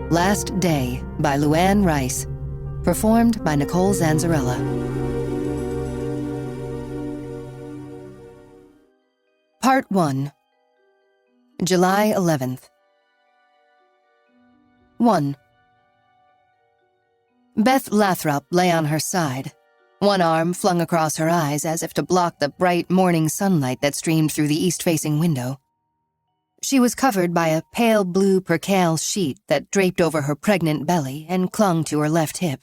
Last Day by Luanne Rice. Performed by Nicole Zanzarella. Part 1. July 11th. 1. Beth Lathrop lay on her side, one arm flung across her eyes as if to block the bright morning sunlight that streamed through the east-facing window. She was covered by a pale blue percale sheet that draped over her pregnant belly and clung to her left hip.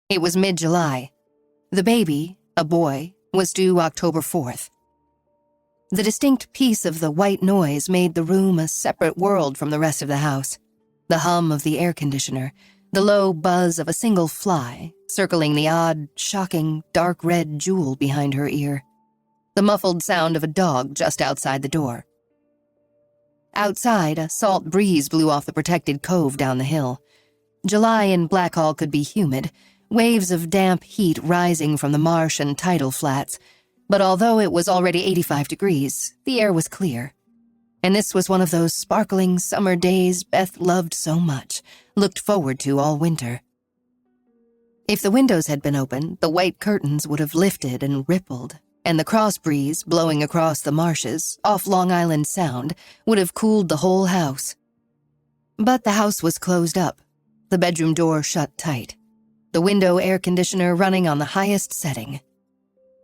It was mid-July. The baby, a boy, was due October 4th. The distinct peace of the white noise made the room a separate world from the rest of the house. The hum of the air conditioner, the low buzz of a single fly, circling the odd, shocking, dark red jewel behind her ear. The muffled sound of a dog just outside the door. Outside, a salt breeze blew off the protected cove down the hill. July in Blackhall could be humid, waves of damp heat rising from the marsh and tidal flats, but although it was already 85 degrees, the air was clear. And this was one of those sparkling summer days Beth loved so much, looked forward to all winter. If the windows had been open, the white curtains would have lifted and rippled, and the cross breeze blowing across the marshes, off Long Island Sound, would have cooled the whole house. But the house was closed up, the bedroom door shut tight, the window air conditioner running on the highest setting.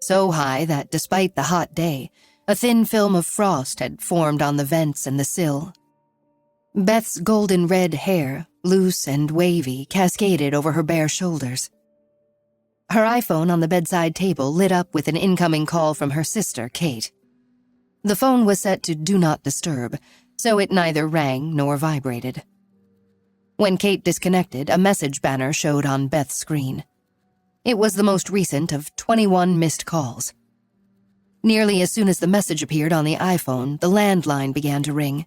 So high that despite the hot day, a thin film of frost had formed on the vents and the sill. Beth's golden red hair, loose and wavy, cascaded over her bare shoulders. Her iPhone on the bedside table lit up with an incoming call from her sister, Kate. The phone was set to Do Not Disturb, so it neither rang nor vibrated. When Kate disconnected, a message banner showed on Beth's screen. It was the most recent of 21 missed calls. Nearly as soon as the message appeared on the iPhone, the landline began to ring.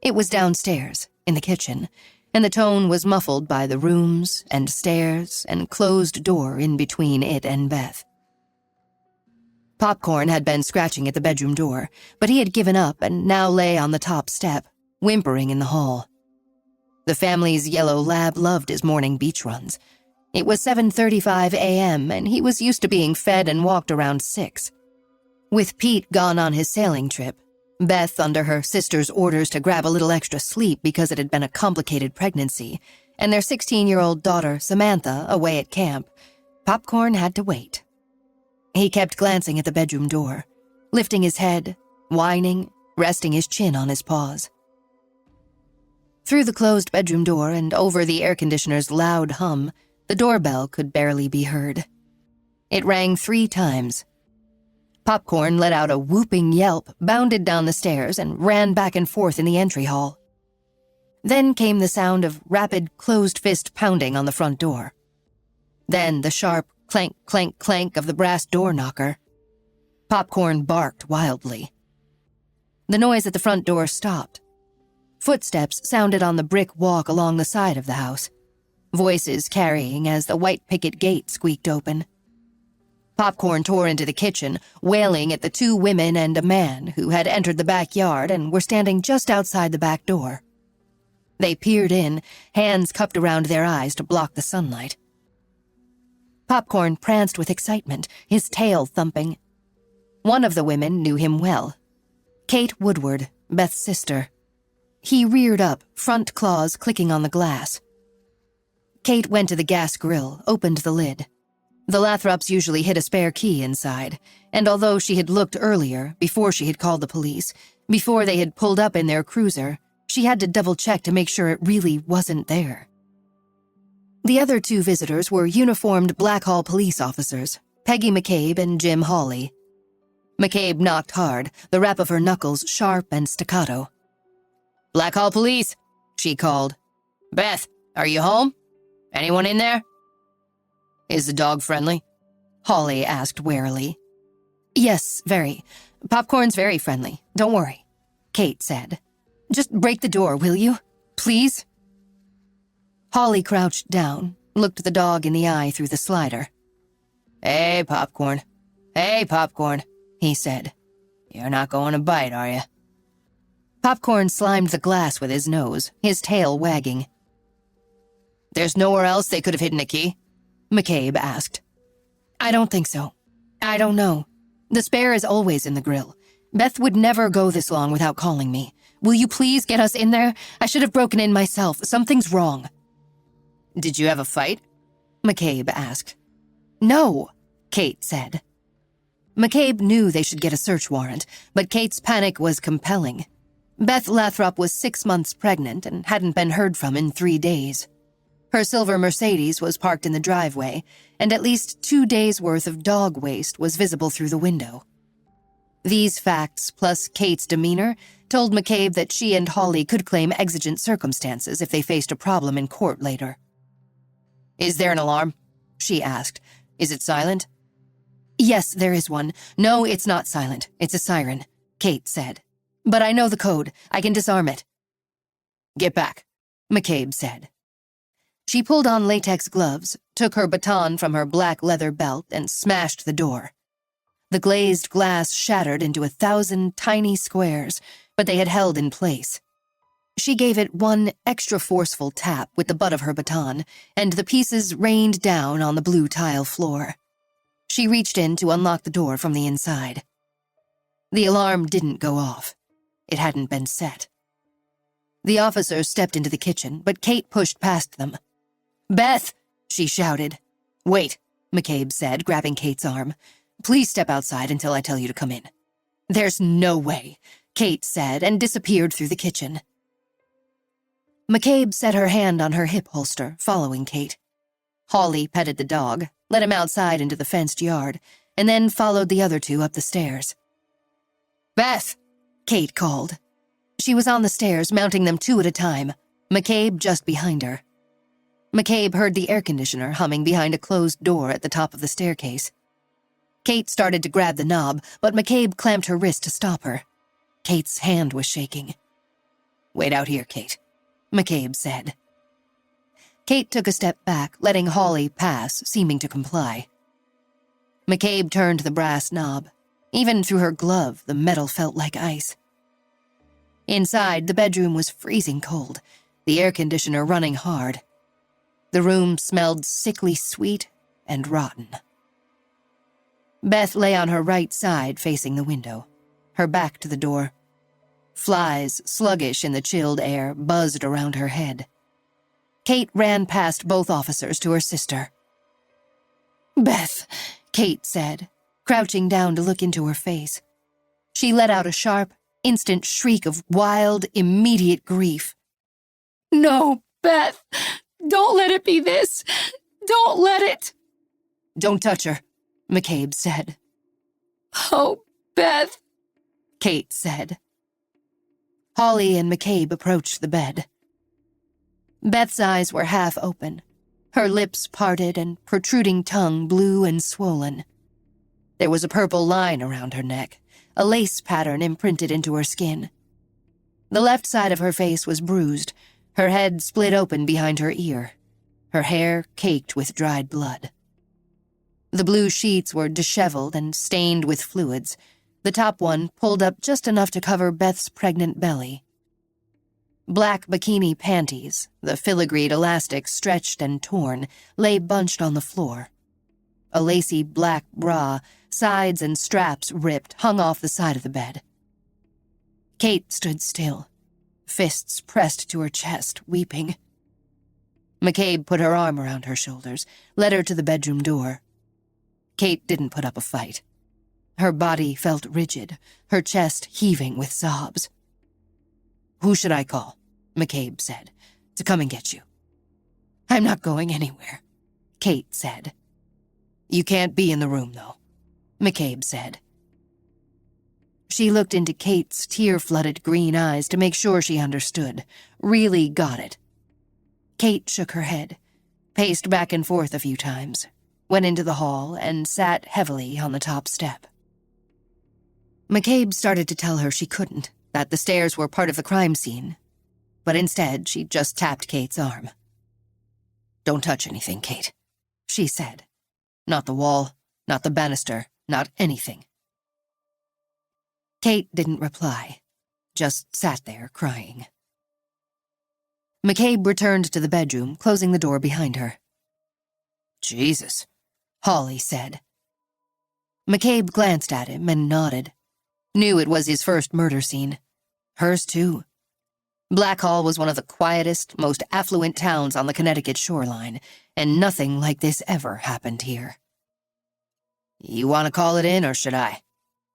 It was downstairs, in the kitchen, and the tone was muffled by the rooms and stairs and closed door in between it and Beth. Popcorn had been scratching at the bedroom door, but he had given up and now lay on the top step, whimpering in the hall. The family's yellow lab loved his morning beach runs. It was 7:35 a.m., and he was used to being fed and walked around 6. With Pete gone on his sailing trip, Beth under her sister's orders to grab a little extra sleep because it had been a complicated pregnancy, and their 16-year-old daughter, Samantha, away at camp, Popcorn had to wait. He kept glancing at the bedroom door, lifting his head, whining, resting his chin on his paws. Through the closed bedroom door and over the air conditioner's loud hum, the doorbell could barely be heard. It rang 3 times. Popcorn let out a whooping yelp, bounded down the stairs, and ran back and forth in the entry hall. Then came the sound of rapid, closed-fist pounding on the front door. Then the sharp clank, clank, clank of the brass door knocker. Popcorn barked wildly. The noise at the front door stopped. Footsteps sounded on the brick walk along the side of the house. Voices carrying as the white picket gate squeaked open. Popcorn tore into the kitchen, wailing at the 2 women and a man who had entered the backyard and were standing just outside the back door. They peered in, hands cupped around their eyes to block the sunlight. Popcorn pranced with excitement, his tail thumping. One of the women knew him well. Kate Woodward, Beth's sister. He reared up, front claws clicking on the glass. Kate went to the gas grill, opened the lid. The Lathrops usually hid a spare key inside, and although she had looked earlier, before she had called the police, before they had pulled up in their cruiser, she had to double-check to make sure it really wasn't there. The other 2 visitors were uniformed Blackhall police officers, Peggy McCabe and Jim Hawley. McCabe knocked hard, the rap of her knuckles sharp and staccato. "Blackhall police," she called. "Beth, are you home? Anyone in there?" "Is the dog friendly?" Hawley asked warily. "Yes, very. Popcorn's very friendly. Don't worry," Kate said. "Just break the door, will you? Please?" Hawley crouched down, looked the dog in the eye through the slider. Hey, Popcorn, he said. "You're not going to bite, are you?" Popcorn slimed the glass with his nose, his tail wagging. There's nowhere else they could have hidden a key? McCabe asked. I don't think so. I don't know. The spare is always in the grill. Beth would never go this long without calling me. Will you please get us in there? I should have broken in myself. Something's wrong. Did you have a fight? McCabe asked. No, Kate said. McCabe knew they should get a search warrant, but Kate's panic was compelling. Beth Lathrop was 6 months pregnant and hadn't been heard from in 3 days. Her silver Mercedes was parked in the driveway, and at least 2 days' worth of dog waste was visible through the window. These facts, plus Kate's demeanor, told McCabe that she and Holly could claim exigent circumstances if they faced a problem in court later. Is there an alarm? She asked. Is it silent? Yes, there is one. No, it's not silent. It's a siren, Kate said. But I know the code. I can disarm it. Get back, McCabe said. She pulled on latex gloves, took her baton from her black leather belt, and smashed the door. The glazed glass shattered into 1,000 tiny squares, but they had held in place. She gave it one extra forceful tap with the butt of her baton, and the pieces rained down on the blue tile floor. She reached in to unlock the door from the inside. The alarm didn't go off. It hadn't been set. The officers stepped into the kitchen, but Kate pushed past them. Beth, she shouted. Wait, McCabe said, grabbing Kate's arm. Please step outside until I tell you to come in. There's no way, Kate said, and disappeared through the kitchen. McCabe set her hand on her hip holster, following Kate. Holly petted the dog, led him outside into the fenced yard, and then followed the other two up the stairs. Beth, Kate called. She was on the stairs, mounting them 2 at a time, McCabe just behind her. McCabe heard the air conditioner humming behind a closed door at the top of the staircase. Kate started to grab the knob, but McCabe clamped her wrist to stop her. Kate's hand was shaking. Wait out here, Kate, McCabe said. Kate took a step back, letting Holly pass, seeming to comply. McCabe turned the brass knob. Even through her glove, the metal felt like ice. Inside, the bedroom was freezing cold, the air conditioner running hard. The room smelled sickly sweet and rotten. Beth lay on her right side facing the window, her back to the door. Flies, sluggish in the chilled air, buzzed around her head. Kate ran past both officers to her sister. Beth, Kate said, crouching down to look into her face. She let out a sharp, instant shriek of wild, immediate grief. No, Beth! Don't let it be this! Don't let it! Don't touch her, McCabe said. Oh, Beth, Kate said. Holly and McCabe approached the bed. Beth's eyes were half open, her lips parted and protruding tongue blue and swollen. There was a purple line around her neck, a lace pattern imprinted into her skin. The left side of her face was bruised, her head split open behind her ear, her hair caked with dried blood. The blue sheets were disheveled and stained with fluids, the top one pulled up just enough to cover Beth's pregnant belly. Black bikini panties, the filigreed elastic stretched and torn, lay bunched on the floor. A lacy black bra, sides and straps ripped, hung off the side of the bed. Kate stood still, fists pressed to her chest, weeping. McCabe put her arm around her shoulders, led her to the bedroom door. Kate didn't put up a fight. Her body felt rigid, her chest heaving with sobs. Who should I call? McCabe said, to come and get you. I'm not going anywhere, Kate said. You can't be in the room, though, McCabe said. She looked into Kate's tear-flooded green eyes to make sure she understood, really got it. Kate shook her head, paced back and forth a few times, went into the hall, and sat heavily on the top step. McCabe started to tell her she couldn't, that the stairs were part of the crime scene, but instead she just tapped Kate's arm. Don't touch anything, Kate, she said. Not the wall, not the banister, not anything. Kate didn't reply, just sat there crying. McCabe returned to the bedroom, closing the door behind her. "Jesus," Holly said. McCabe glanced at him and nodded. Knew it was his first murder scene. Hers too. Blackhall was one of the quietest, most affluent towns on the Connecticut shoreline, and nothing like this ever happened here. "You want to call it in, or should I?"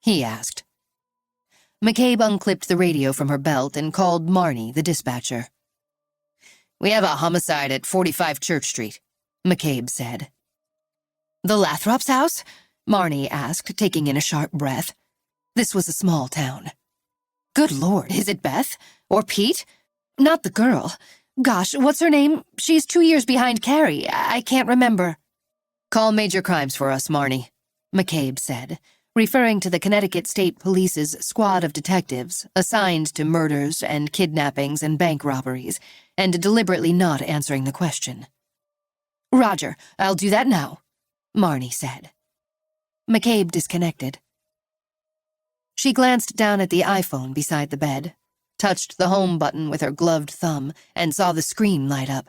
he asked. McCabe unclipped the radio from her belt and called Marnie, the dispatcher. "We have a homicide at 45 Church Street," McCabe said. "The Lathrop's house?" Marnie asked, taking in a sharp breath. This was a small town. "Good Lord, is it Beth? Or Pete? Not the girl. Gosh, what's her name? She's 2 years behind Carrie. I can't remember." "Call Major Crimes for us, Marnie," McCabe said, referring to the Connecticut State Police's squad of detectives assigned to murders and kidnappings and bank robberies, and deliberately not answering the question. "Roger, I'll do that now," Marnie said. McCabe disconnected. She glanced down at the iPhone beside the bed, touched the home button with her gloved thumb, and saw the screen light up.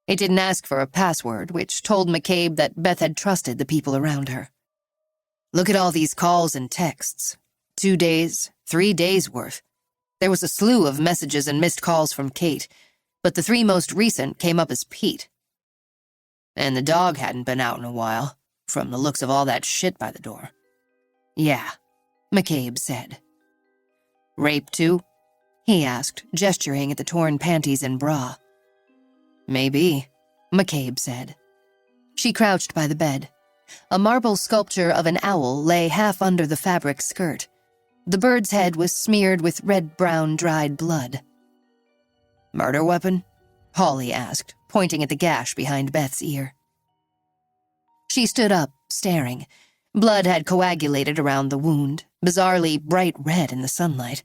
It didn't ask for a password, which told McCabe that Beth had trusted the people around her. Look at all these calls and texts. 2 days, 3 days worth. There was a slew of messages and missed calls from Kate, but the 3 most recent came up as Pete. And the dog hadn't been out in a while, from the looks of all that shit by the door. "Yeah," McCabe said. "Rape too?" he asked, gesturing at the torn panties and bra. "Maybe," McCabe said. She crouched by the bed. A marble sculpture of an owl lay half under the fabric skirt. The bird's head was smeared with red-brown dried blood. "Murder weapon?" Holly asked, pointing at the gash behind Beth's ear. She stood up, staring. Blood had coagulated around the wound, bizarrely bright red in the sunlight.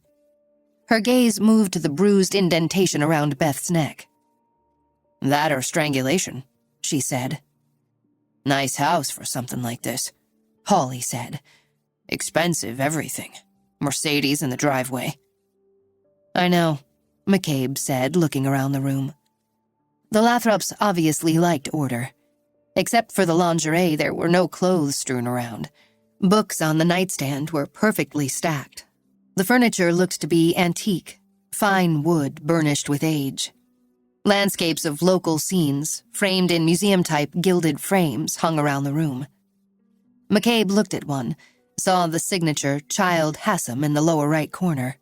Her gaze moved to the bruised indentation around Beth's neck. "That or strangulation," she said. "Nice house for something like this," Holly said. "Expensive everything. Mercedes in the driveway." "I know," McCabe said, looking around the room. The Lathrops obviously liked order. Except for the lingerie, there were no clothes strewn around. Books on the nightstand were perfectly stacked. The furniture looked to be antique, fine wood burnished with age. Landscapes of local scenes, framed in museum-type gilded frames, hung around the room. McCabe looked at one, saw the signature Child Hassam in the lower right corner.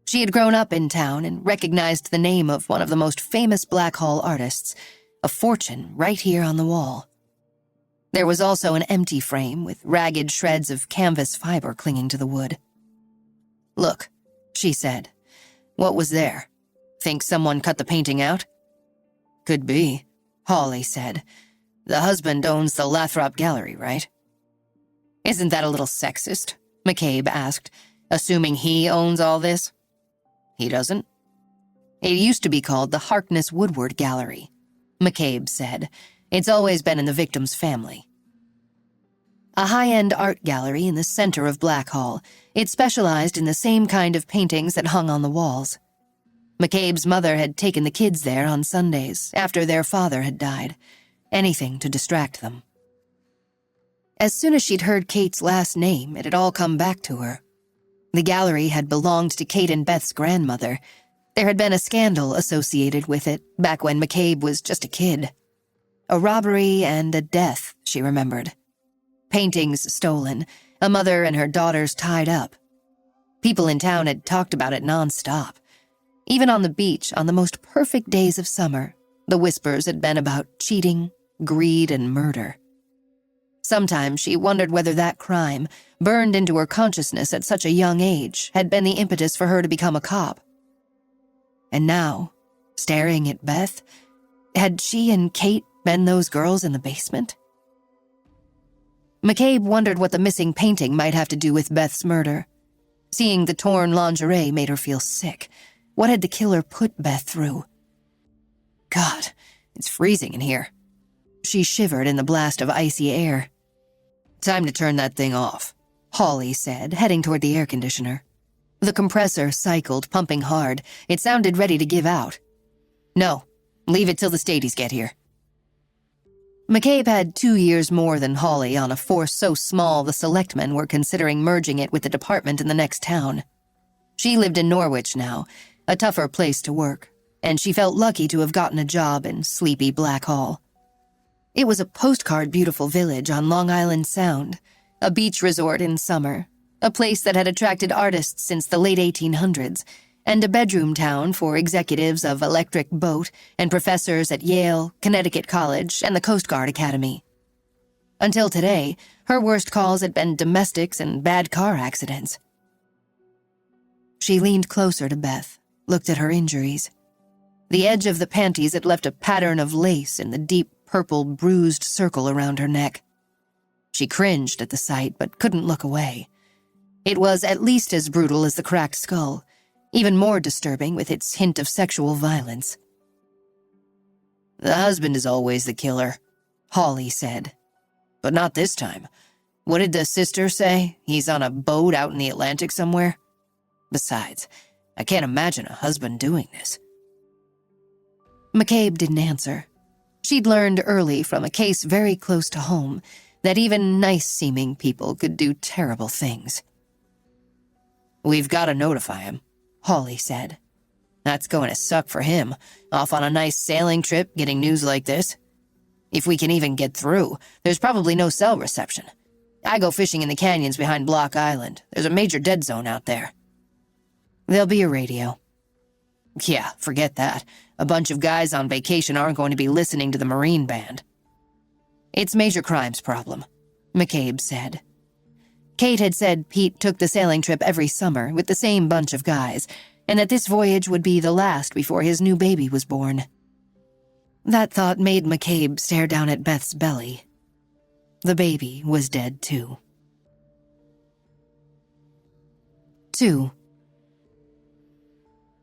She had grown up in town and recognized the name of one of the most famous Blackhall artists, a fortune right here on the wall. There was also an empty frame with ragged shreds of canvas fiber clinging to the wood. "Look," she said. "What was there? Think someone cut the painting out?" "Could be," Holly said. "The husband owns the Lathrop Gallery, right?" "Isn't that a little sexist?" McCabe asked, "assuming he owns all this?" "He doesn't." "It used to be called the Harkness Woodward Gallery," McCabe said. "It's always been in the victim's family." A high-end art gallery in the center of Blackhall, it specialized in the same kind of paintings that hung on the walls. McCabe's mother had taken the kids there on Sundays after their father had died, anything to distract them. As soon as she'd heard Kate's last name, it had all come back to her. The gallery had belonged to Kate and Beth's grandmother. There had been a scandal associated with it back when McCabe was just a kid. A robbery and a death, she remembered. Paintings stolen, a mother and her daughters tied up. People in town had talked about it nonstop. Even on the beach, on the most perfect days of summer, the whispers had been about cheating, greed, and murder. Sometimes she wondered whether that crime, burned into her consciousness at such a young age, had been the impetus for her to become a cop. And now, staring at Beth, had she and Kate been those girls in the basement? McCabe wondered what the missing painting might have to do with Beth's murder. Seeing the torn lingerie made her feel sick. What had the killer put Beth through? God, it's freezing in here. She shivered in the blast of icy air. "Time to turn that thing off," Holly said, heading toward the air conditioner. The compressor cycled, pumping hard. It sounded ready to give out. No, leave it till the Stadies get here. McCabe had 2 years more than Hawley on a force so small the selectmen were considering merging it with the department in the next town. She lived in Norwich now, a tougher place to work, and she felt lucky to have gotten a job in sleepy Black Hall. It was a postcard beautiful village on Long Island Sound, a beach resort in summer, a place that had attracted artists since the late 1800s, and a bedroom town for executives of Electric Boat and professors at Yale, Connecticut College, and the Coast Guard Academy. Until today, her worst calls had been domestics and bad car accidents. She leaned closer to Beth, looked at her injuries. The edge of the panties had left a pattern of lace in the deep purple bruised circle around her neck. She cringed at the sight, but couldn't look away. It was at least as brutal as the cracked skull, even more disturbing with its hint of sexual violence. "The husband is always the killer," Hawley said. "But not this time. What did the sister say? He's on a boat out in the Atlantic somewhere? Besides, I can't imagine a husband doing this." McCabe didn't answer. She'd learned early from a case very close to home that even nice-seeming people could do terrible things. "We've got to notify him," Hawley said. "That's going to suck for him, off on a nice sailing trip getting news like this. If we can even get through, there's probably no cell reception. I go fishing in the canyons behind Block Island. There's a major dead zone out there." "There'll be a radio." "Yeah, forget that. A bunch of guys on vacation aren't going to be listening to the Marine Band." "It's major crimes problem," McCabe said. Kate had said Pete took the sailing trip every summer with the same bunch of guys, and that this voyage would be the last before his new baby was born. That thought made McCabe stare down at Beth's belly. The baby was dead, too. 2.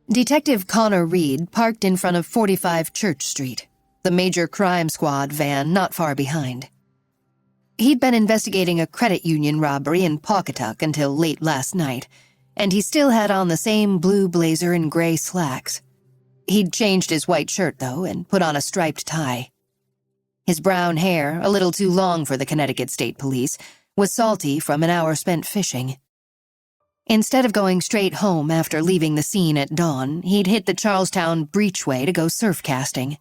Detective Connor Reed parked in front of 45 Church Street, the major crime squad van not far behind. He'd been investigating a credit union robbery in Pawcatuck until late last night, and he still had on the same blue blazer and gray slacks. He'd changed his white shirt, though, and put on a striped tie. His brown hair, a little too long for the Connecticut State Police, was salty from an hour spent fishing. Instead of going straight home after leaving the scene at dawn, he'd hit the Charlestown Breachway to go surf casting.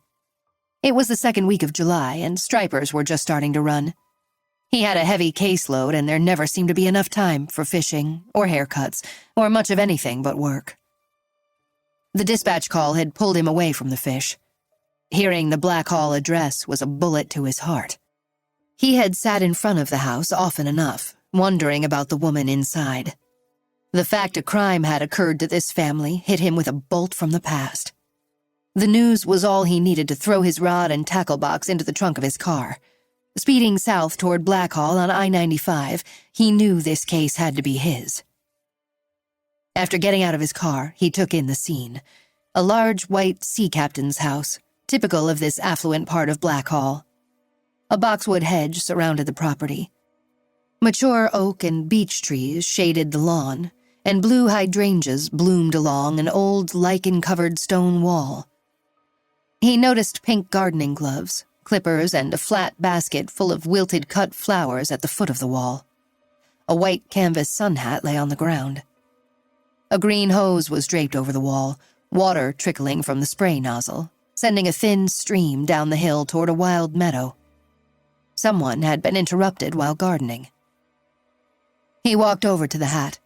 It was the second week of July, and stripers were just starting to run. He had a heavy caseload, and there never seemed to be enough time for fishing, or haircuts, or much of anything but work. The dispatch call had pulled him away from the fish. Hearing the Black Hall address was a bullet to his heart. He had sat in front of the house often enough, wondering about the woman inside. The fact a crime had occurred to this family hit him with a bolt from the past. The news was all he needed to throw his rod and tackle box into the trunk of his car. Speeding south toward Blackhall on I-95, he knew this case had to be his. After getting out of his car, he took in the scene. A large white sea captain's house, typical of this affluent part of Blackhall. A boxwood hedge surrounded the property. Mature oak and beech trees shaded the lawn, and blue hydrangeas bloomed along an old lichen-covered stone wall. He noticed pink gardening gloves, clippers, and a flat basket full of wilted cut flowers at the foot of the wall. A white canvas sun hat lay on the ground. A green hose was draped over the wall, water trickling from the spray nozzle, sending a thin stream down the hill toward a wild meadow. Someone had been interrupted while gardening. He walked over to the hat,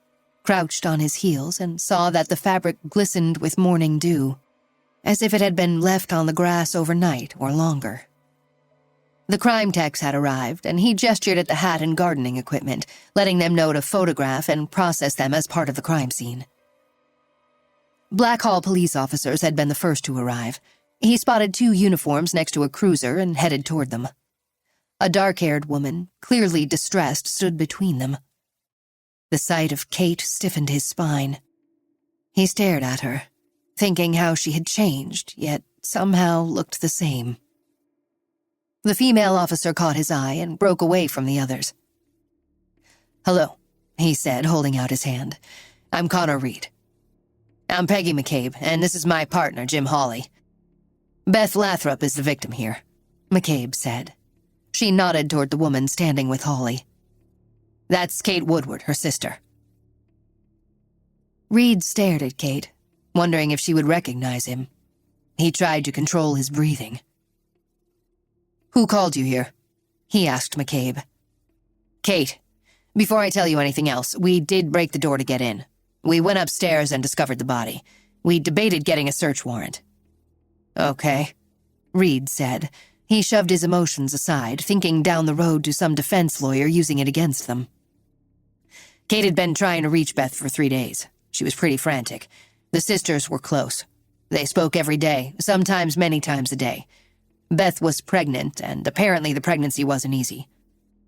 crouched on his heels, and saw that the fabric glistened with morning dew, as if it had been left on the grass overnight or longer. The crime techs had arrived, and he gestured at the hat and gardening equipment, letting them know to photograph and process them as part of the crime scene. Blackhall police officers had been the first to arrive. He spotted 2 uniforms next to a cruiser and headed toward them. A dark-haired woman, clearly distressed, stood between them. The sight of Kate stiffened his spine. He stared at her, thinking how she had changed, yet somehow looked the same. The female officer caught his eye and broke away from the others. "Hello," he said, holding out his hand. "I'm Connor Reed." "I'm Peggy McCabe, and this is my partner, Jim Hawley." Beth Lathrop is the victim here, McCabe said. She nodded toward the woman standing with Holly. That's Kate Woodward, her sister. Reed stared at Kate, wondering if she would recognize him. He tried to control his breathing. Who called you here? He asked McCabe. Kate, before I tell you anything else, we did break the door to get in. We went upstairs and discovered the body. We debated getting a search warrant. Okay, Reed said. He shoved his emotions aside, thinking down the road to some defense lawyer using it against them. Kate had been trying to reach Beth for 3 days. She was pretty frantic. The sisters were close. They spoke every day, sometimes many times a day. Beth was pregnant, and apparently the pregnancy wasn't easy.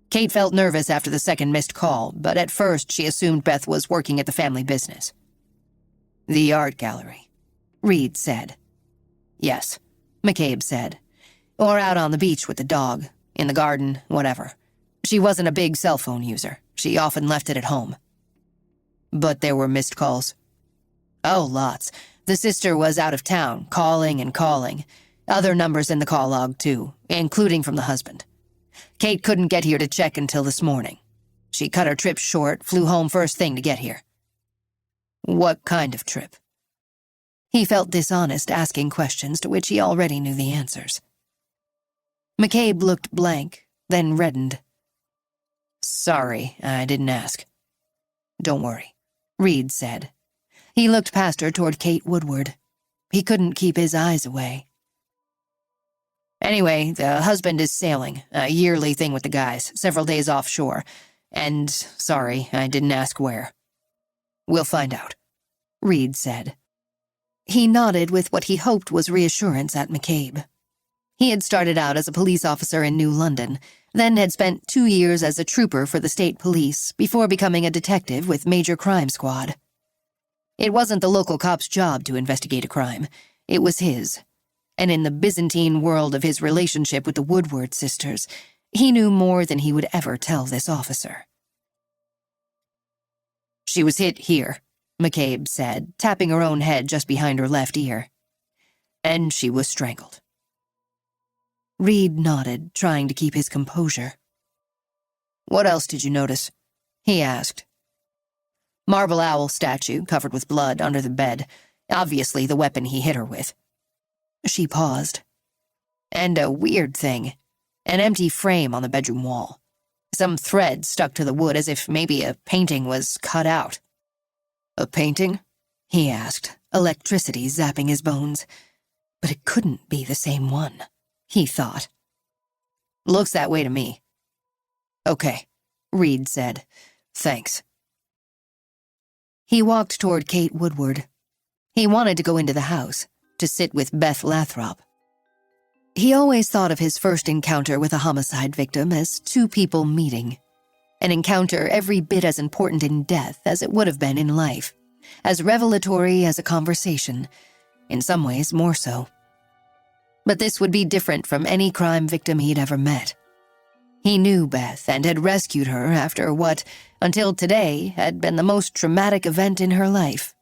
Kate felt nervous after the second missed call, but at first she assumed Beth was working at the family business. The art gallery, Reed said. Yes, McCabe said. Or out on the beach with the dog, in the garden, whatever. She wasn't a big cell phone user. She often left it at home. But there were missed calls. Oh, lots. The sister was out of town, calling and calling. Other numbers in the call log, too, including from the husband. Kate couldn't get here to check until this morning. She cut her trip short, flew home first thing to get here. What kind of trip? He felt dishonest asking questions to which he already knew the answers. McCabe looked blank, then reddened. Sorry, I didn't ask. Don't worry, Reed said. He looked past her toward Kate Woodward. He couldn't keep his eyes away. Anyway, the husband is sailing, a yearly thing with the guys, several days offshore. And, sorry, I didn't ask where. We'll find out, Reed said. He nodded with what he hoped was reassurance at McCabe. He had started out as a police officer in New London, then had spent 2 years as a trooper for the state police before becoming a detective with Major Crime Squad. It wasn't the local cop's job to investigate a crime. It was his. And in the Byzantine world of his relationship with the Woodward sisters, he knew more than he would ever tell this officer. She was hit here, McCabe said, tapping her own head just behind her left ear. And she was strangled. Reed nodded, trying to keep his composure. What else did you notice? He asked. Marble owl statue covered with blood under the bed, obviously the weapon he hit her with. She paused. And a weird thing, an empty frame on the bedroom wall. Some thread stuck to the wood as if maybe a painting was cut out. A painting? He asked, electricity zapping his bones. But it couldn't be the same one, he thought. Looks that way to me. Okay, Reed said. Thanks. He walked toward Kate Woodward. He wanted to go into the house, to sit with Beth Lathrop. He always thought of his first encounter with a homicide victim as two people meeting. An encounter every bit as important in death as it would have been in life, as revelatory as a conversation, in some ways more so. But this would be different from any crime victim he'd ever met. He knew Beth and had rescued her after what, until today, had been the most traumatic event in her life.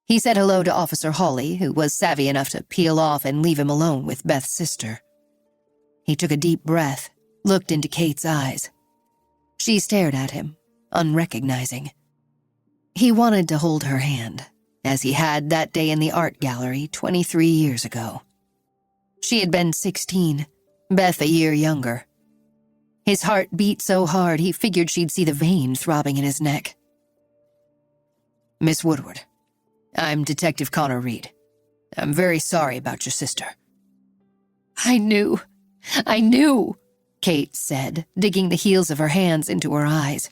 He said hello to Officer Hawley, who was savvy enough to peel off and leave him alone with Beth's sister. He took a deep breath, looked into Kate's eyes. She stared at him, unrecognizing. He wanted to hold her hand, as he had that day in the art gallery 23 years ago. She had been 16, Beth a year younger. His heart beat so hard he figured she'd see the vein throbbing in his neck. Miss Woodward, I'm Detective Connor Reed. I'm very sorry about your sister. I knew, Kate said, digging the heels of her hands into her eyes.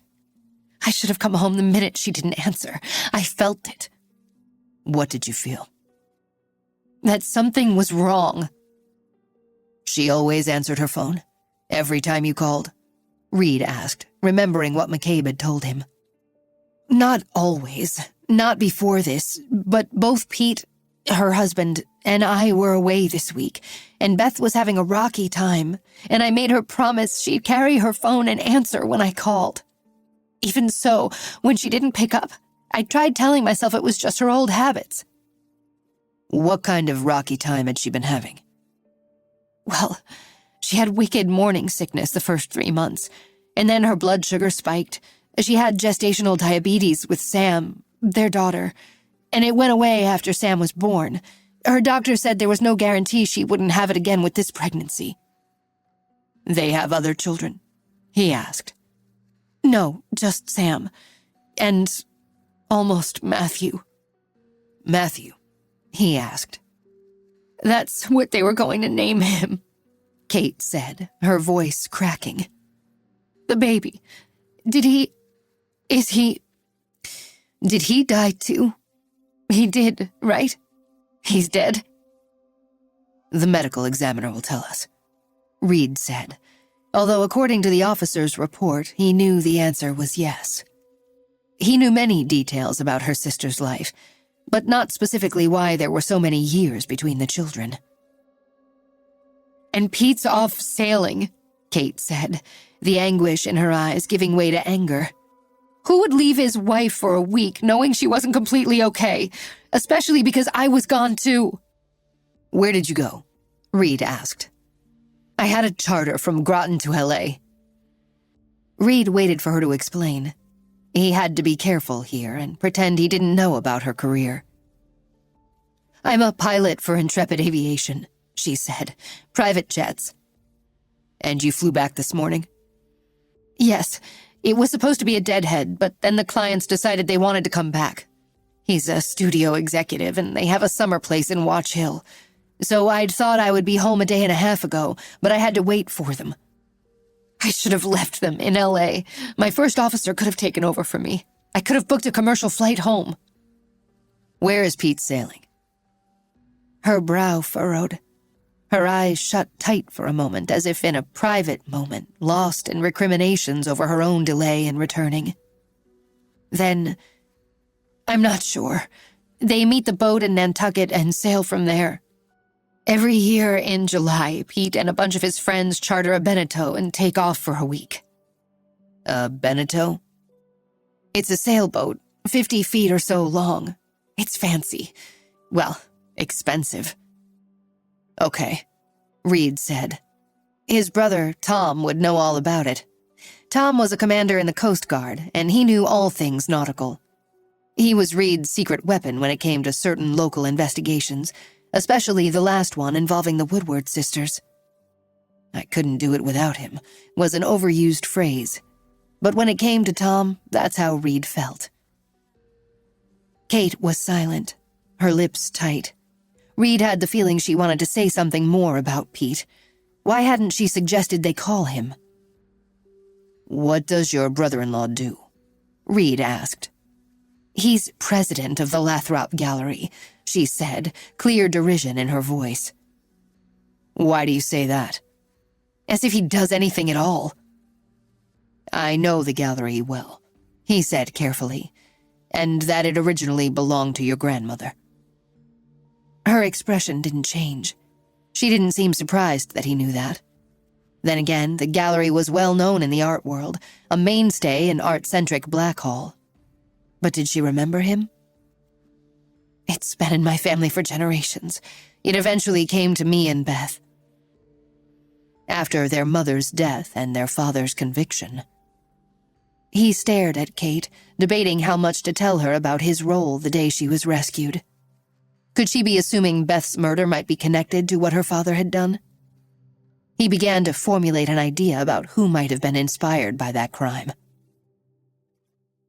I should have come home the minute she didn't answer. I felt it. What did you feel? That something was wrong. She always answered her phone? Every time you called? Reed asked, remembering what McCabe had told him. Not always. Not before this, but both Pete, her husband, and I were away this week, and Beth was having a rocky time, and I made her promise she'd carry her phone and answer when I called. Even so, when she didn't pick up, I tried telling myself it was just her old habits. What kind of rocky time had she been having? Well, she had wicked morning sickness the first 3 months, and then her blood sugar spiked. She had gestational diabetes with Sam, their daughter, and it went away after Sam was born. Her doctor said there was no guarantee she wouldn't have it again with this pregnancy. They have other children? He asked. No, just Sam. And almost Matthew. Matthew? He asked. That's what they were going to name him, Kate said, her voice cracking. The baby. Did he die too? He did, right? He's dead? The medical examiner will tell us, Reed said, although according to the officer's report, he knew the answer was yes. He knew many details about her sister's life, but not specifically why there were so many years between the children. And Pete's off sailing, Kate said, the anguish in her eyes giving way to anger. Who would leave his wife for a week knowing she wasn't completely okay, especially because I was gone too? Where did you go? Reed asked. I had a charter from Groton to LA. Reed waited for her to explain. He had to be careful here and pretend he didn't know about her career. I'm a pilot for Intrepid Aviation, she said. Private jets. And you flew back this morning? Yes. It was supposed to be a deadhead, but then the clients decided they wanted to come back. He's a studio executive, and they have a summer place in Watch Hill. So I'd thought I would be home a day and a half ago, but I had to wait for them. I should have left them in LA. My first officer could have taken over for me. I could have booked a commercial flight home. Where is Pete sailing? Her brow furrowed. Her eyes shut tight for a moment, as if in a private moment, lost in recriminations over her own delay in returning. Then, I'm not sure. They meet the boat in Nantucket and sail from there. Every year in July, Pete and a bunch of his friends charter a Beneteau and take off for a week. A Beneteau? It's a sailboat, 50 feet or so long. It's fancy. Well, expensive. Okay, Reed said. His brother, Tom, would know all about it. Tom was a commander in the Coast Guard, and he knew all things nautical. He was Reed's secret weapon when it came to certain local investigations, especially the last one involving the Woodward sisters. I couldn't do it without him was an overused phrase, but when it came to Tom, that's how Reed felt. Kate was silent, her lips tight. Reed had the feeling she wanted to say something more about Pete. Why hadn't she suggested they call him? What does your brother-in-law do? Reed asked. He's president of the Lathrop Gallery, she said, clear derision in her voice. Why do you say that? As if he does anything at all. I know the gallery well, he said carefully, and that it originally belonged to your grandmother. Her expression didn't change. She didn't seem surprised that he knew that. Then again, the gallery was well known in the art world, a mainstay in art-centric Blackhall. But did she remember him? It's been in my family for generations. It eventually came to me and Beth. After their mother's death and their father's conviction. He stared at Kate, debating how much to tell her about his role the day she was rescued. Could she be assuming Beth's murder might be connected to what her father had done? He began to formulate an idea about who might have been inspired by that crime.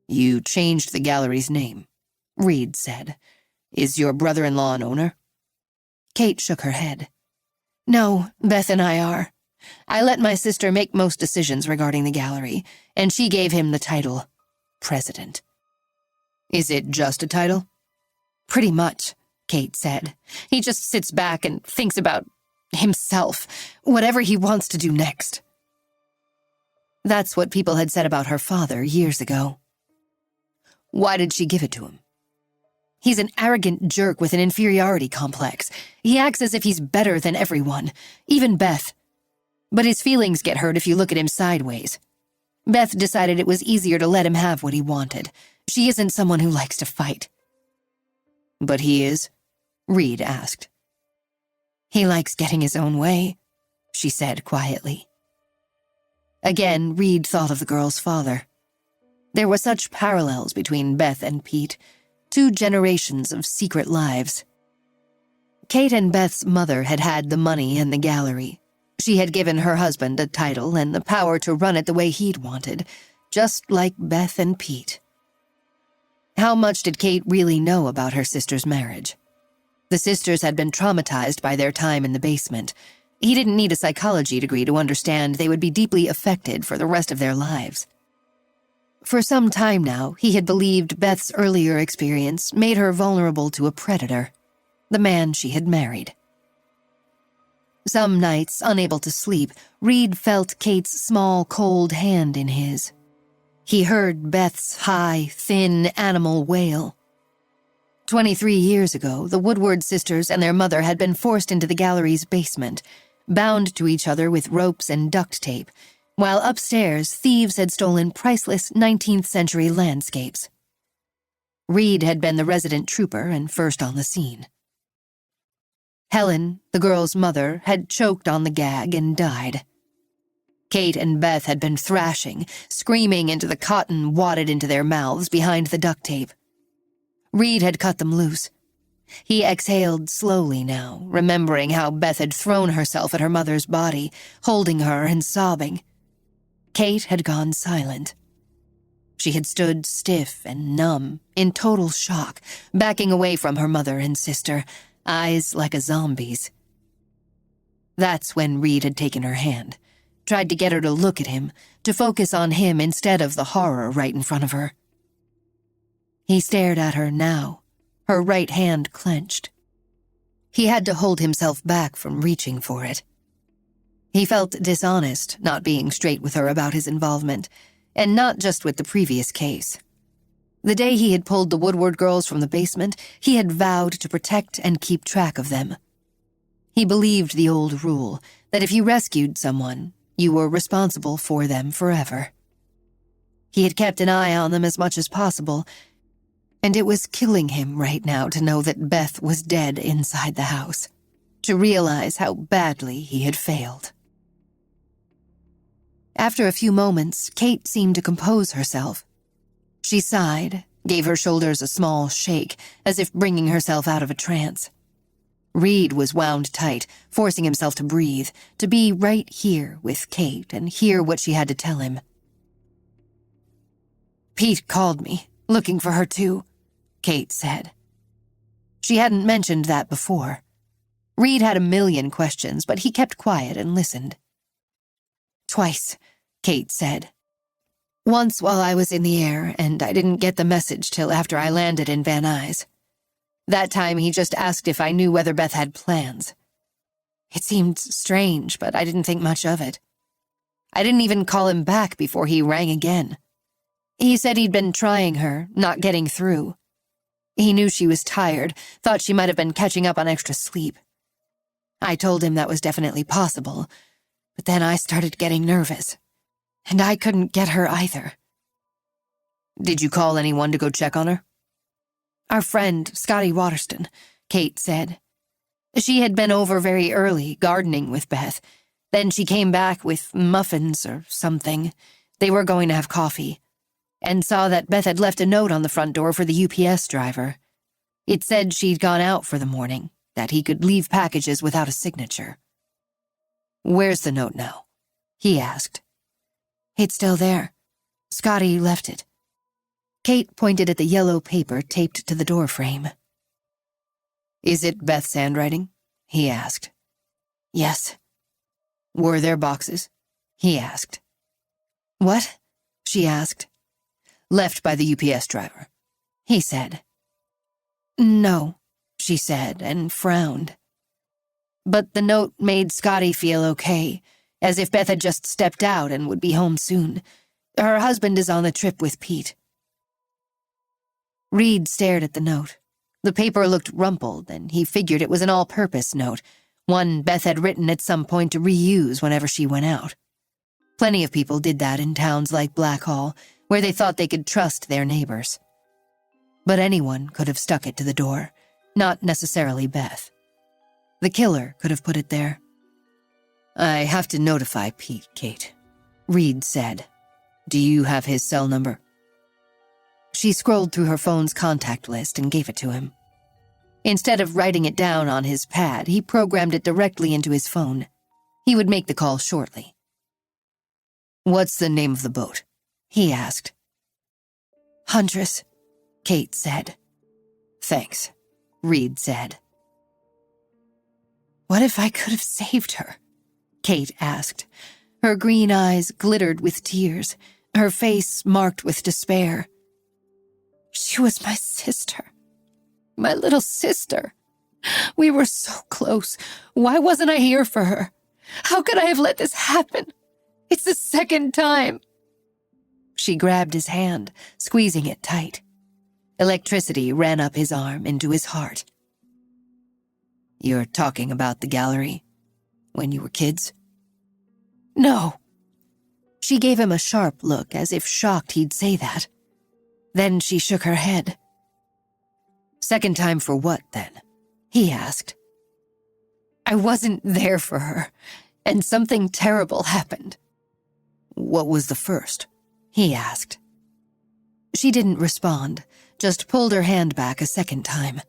You changed the gallery's name, Reed said. Is your brother-in-law an owner? Kate shook her head. No, Beth and I are. I let my sister make most decisions regarding the gallery, and she gave him the title, President. Is it just a title? Pretty much, Kate said. He just sits back and thinks about himself, whatever he wants to do next. That's what people had said about her father years ago. Why did she give it to him? He's an arrogant jerk with an inferiority complex. He acts as if he's better than everyone, even Beth. But his feelings get hurt if you look at him sideways. Beth decided it was easier to let him have what he wanted. She isn't someone who likes to fight. But he is? Reed asked. "He likes getting his own way," she said quietly. Again, Reed thought of the girl's father. There were such parallels between Beth and Pete, 2 generations of secret lives. Kate and Beth's mother had had the money and the gallery. She had given her husband a title and the power to run it the way he'd wanted, just like Beth and Pete. How much did Kate really know about her sister's marriage? The sisters had been traumatized by their time in the basement. He didn't need a psychology degree to understand they would be deeply affected for the rest of their lives. For some time now, he had believed Beth's earlier experience made her vulnerable to a predator, the man she had married. Some nights, unable to sleep, Reed felt Kate's small, cold hand in his. He heard Beth's high, thin animal wail. 23 years ago, the Woodward sisters and their mother had been forced into the gallery's basement, bound to each other with ropes and duct tape, while upstairs thieves had stolen priceless 19th century landscapes. Reed had been the resident trooper and first on the scene. Helen, the girl's mother, had choked on the gag and died. Kate and Beth had been thrashing, screaming into the cotton wadded into their mouths behind the duct tape. Reed had cut them loose. He exhaled slowly now, remembering how Beth had thrown herself at her mother's body, holding her and sobbing. Kate had gone silent. She had stood stiff and numb, in total shock, backing away from her mother and sister, eyes like a zombie's. That's when Reed had taken her hand, tried to get her to look at him, to focus on him instead of the horror right in front of her. He stared at her now, her right hand clenched. He had to hold himself back from reaching for it. He felt dishonest not being straight with her about his involvement, and not just with the previous case. The day he had pulled the Woodward girls from the basement, he had vowed to protect and keep track of them. He believed the old rule that if you rescued someone, you were responsible for them forever. He had kept an eye on them as much as possible, and it was killing him right now to know that Beth was dead inside the house, to realize how badly he had failed. After a few moments, Kate seemed to compose herself. She sighed, gave her shoulders a small shake, as if bringing herself out of a trance. Reed was wound tight, forcing himself to breathe, to be right here with Kate and hear what she had to tell him. "Pete called me, looking for her too," Kate said. She hadn't mentioned that before. Reed had a million questions, but he kept quiet and listened. "Twice," Kate said. "Once while I was in the air, and I didn't get the message till after I landed in Van Nuys. That time he just asked if I knew whether Beth had plans. It seemed strange, but I didn't think much of it. I didn't even call him back before he rang again. He said he'd been trying her, not getting through. He knew she was tired, thought she might have been catching up on extra sleep. I told him that was definitely possible, but then I started getting nervous. And I couldn't get her either." "Did you call anyone to go check on her?" "Our friend, Scotty Waterston," Kate said. "She had been over very early, gardening with Beth. Then she came back with muffins or something. They were going to have coffee. And saw that Beth had left a note on the front door for the UPS driver. It said she'd gone out for the morning, that he could leave packages without a signature." "Where's the note now?" he asked. "It's still there. Scotty left it." Kate pointed at the yellow paper taped to the door frame. "Is it Beth's handwriting?" he asked. "Yes." "Were there boxes?" he asked. "What?" she asked. "Left by the UPS driver," he said. "No," she said, and frowned. But the note made Scotty feel okay, as if Beth had just stepped out and would be home soon. Her husband is on the trip with Pete. Reed stared at the note. The paper looked rumpled, and he figured it was an all-purpose note, one Beth had written at some point to reuse whenever she went out. Plenty of people did that in towns like Blackhall, where they thought they could trust their neighbors. But anyone could have stuck it to the door, not necessarily Beth. The killer could have put it there. "I have to notify Pete, Kate," Reed said. "Do you have his cell number?" She scrolled through her phone's contact list and gave it to him. Instead of writing it down on his pad, he programmed it directly into his phone. He would make the call shortly. "What's the name of the boat?" he asked. "Huntress," Kate said. "Thanks," Reed said. "What if I could have saved her?" Kate asked. Her green eyes glittered with tears, her face marked with despair. "She was my sister. My little sister. We were so close. Why wasn't I here for her? How could I have let this happen? It's the second time." She grabbed his hand, squeezing it tight. Electricity ran up his arm into his heart. "You're talking about the gallery? When you were kids?" "No." She gave him a sharp look, as if shocked he'd say that. Then she shook her head. "Second time for what, then?" he asked. "I wasn't there for her, and something terrible happened." "What was the first?" he asked. She didn't respond, just pulled her hand back a second time.